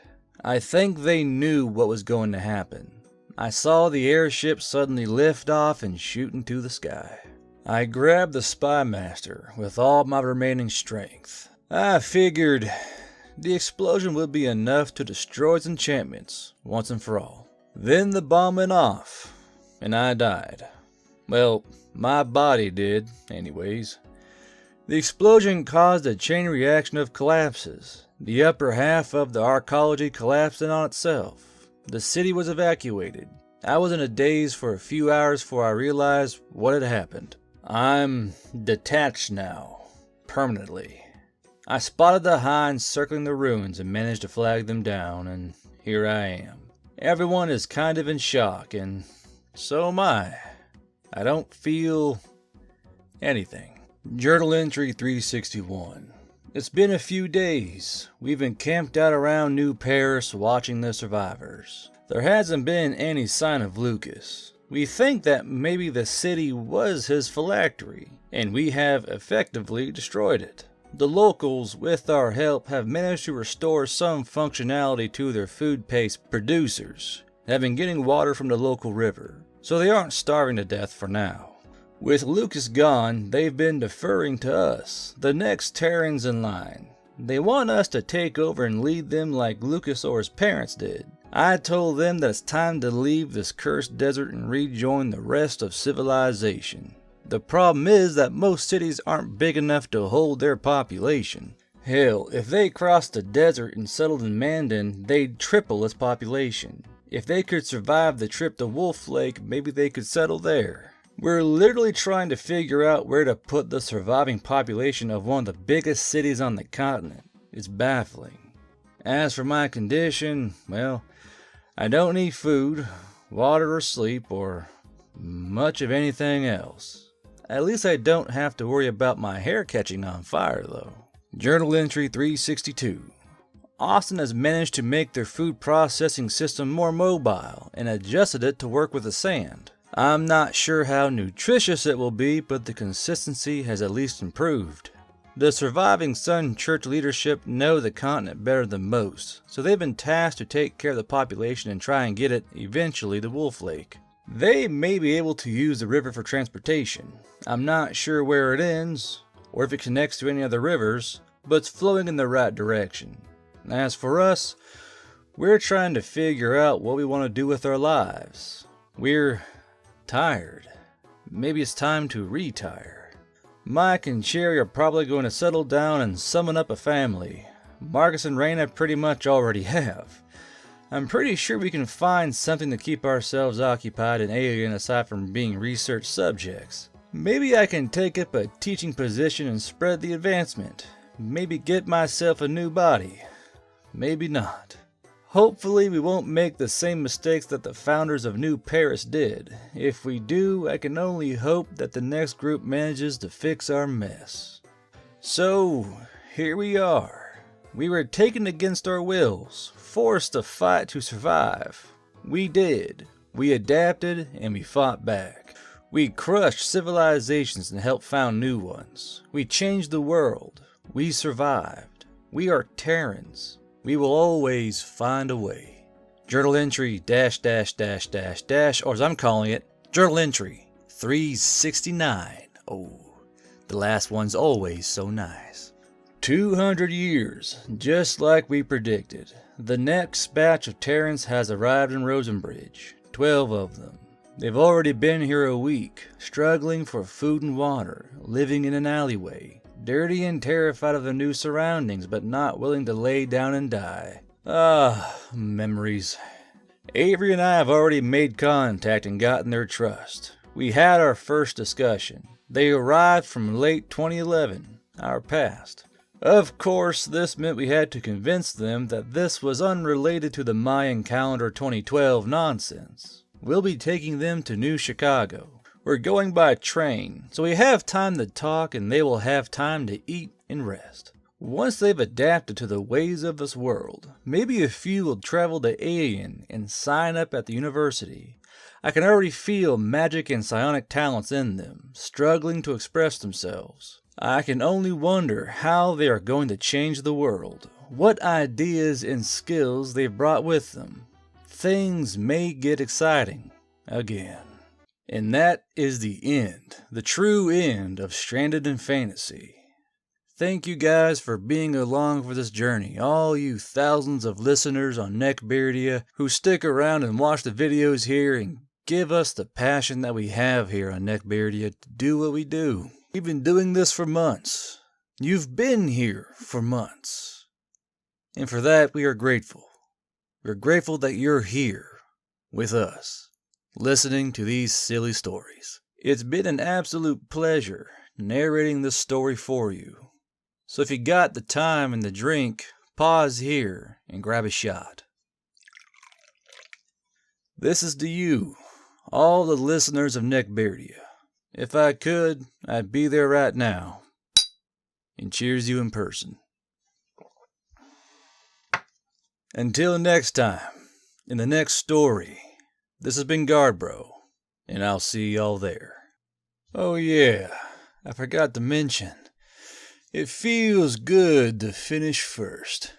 I think they knew what was going to happen. I saw the airship suddenly lift off and shoot into the sky. I grabbed the spy master with all my remaining strength. I figured the explosion would be enough to destroy his enchantments once and for all. Then the bomb went off, and I died. Well, my body did, anyways. The explosion caused a chain reaction of collapses. The upper half of the arcology collapsed in on itself. The city was evacuated. I was in a daze for a few hours before I realized what had happened. I'm detached now, permanently. I spotted the Hinds circling the ruins and managed to flag them down, and here I am. Everyone is kind of in shock, and so am I. I don't feel anything. Journal entry 361. It's been a few days. We've been camped out around New Paris watching the survivors. There hasn't been any sign of Lucas. We think that maybe the city was his phylactery, and we have effectively destroyed it. The locals, with our help, have managed to restore some functionality to their food paste producers, have been getting water from the local river, so they aren't starving to death for now. With Lucas gone, they've been deferring to us, the next Terrans in line. They want us to take over and lead them like Lucas or his parents did. I told them that it's time to leave this cursed desert and rejoin the rest of civilization. The problem is that most cities aren't big enough to hold their population. Hell, if they crossed the desert and settled in Mandan, they'd triple its population. If they could survive the trip to Wolf Lake, maybe they could settle there. We're literally trying to figure out where to put the surviving population of one of the biggest cities on the continent. It's baffling. As for my condition, well, I don't need food, water or sleep, or much of anything else. At least I don't have to worry about my hair catching on fire, though. Journal entry 362. Austin has managed to make their food processing system more mobile and adjusted it to work with the sand. I'm not sure how nutritious it will be, but the consistency has at least improved. The surviving Sun Church leadership know the continent better than most, so they've been tasked to take care of the population and try and get it, eventually, to Wolf Lake. They may be able to use the river for transportation. I'm not sure where it ends, or if it connects to any other rivers, but it's flowing in the right direction. As for us, we're trying to figure out what we want to do with our lives. We're tired. Maybe it's time to retire. Mike and Cherry are probably going to settle down and summon up a family. Marcus and Raina pretty much already have. I'm pretty sure we can find something to keep ourselves occupied in Alien aside from being research subjects. Maybe I can take up a teaching position and spread the advancement. Maybe get myself a new body. Maybe not. Hopefully we won't make the same mistakes that the founders of New Paris did. If we do, I can only hope that the next group manages to fix our mess. So, here we are. We were taken against our wills, forced to fight to survive. We did. We adapted and we fought back. We crushed civilizations and helped found new ones. We changed the world. We survived. We are Terrans. We will always find a way. Journal entry -- or as I'm calling it, journal entry 369. Oh, the last one's always so nice. 200 years, just like we predicted. The next batch of Terrans has arrived in Rosenbridge. 12 of them. They've already been here a week, struggling for food and water, living in an alleyway. Dirty and terrified of their new surroundings, but not willing to lay down and die. Ah, memories. Avery and I have already made contact and gotten their trust. We had our first discussion. They arrived from late 2011, our past. Of course, this meant we had to convince them that this was unrelated to the Mayan calendar 2012 nonsense. We'll be taking them to New Chicago. We're going by train, so we have time to talk and they will have time to eat and rest. Once they've adapted to the ways of this world, maybe a few will travel to Alien and sign up at the university. I can already feel magic and psionic talents in them, struggling to express themselves. I can only wonder how they are going to change the world, what ideas and skills they've brought with them. Things may get exciting again. And that is the end, the true end of Stranded in Fantasy. Thank you guys for being along for this journey, all you thousands of listeners on Neckbeardia who stick around and watch the videos here and give us the passion that we have here on Neckbeardia to do what we do. We've been doing this for months. You've been here for months. And for that, we are grateful. We're grateful that you're here with us, listening to these silly stories. It's been an absolute pleasure narrating this story for you. So if you got the time and the drink, pause here and grab a shot. This is to you, all the listeners of Neckbeardia. If I could, I'd be there right now and cheers you in person. Until next time, in the next story, this has been Guardbro, and I'll see y'all there. Oh yeah, I forgot to mention, it feels good to finish first.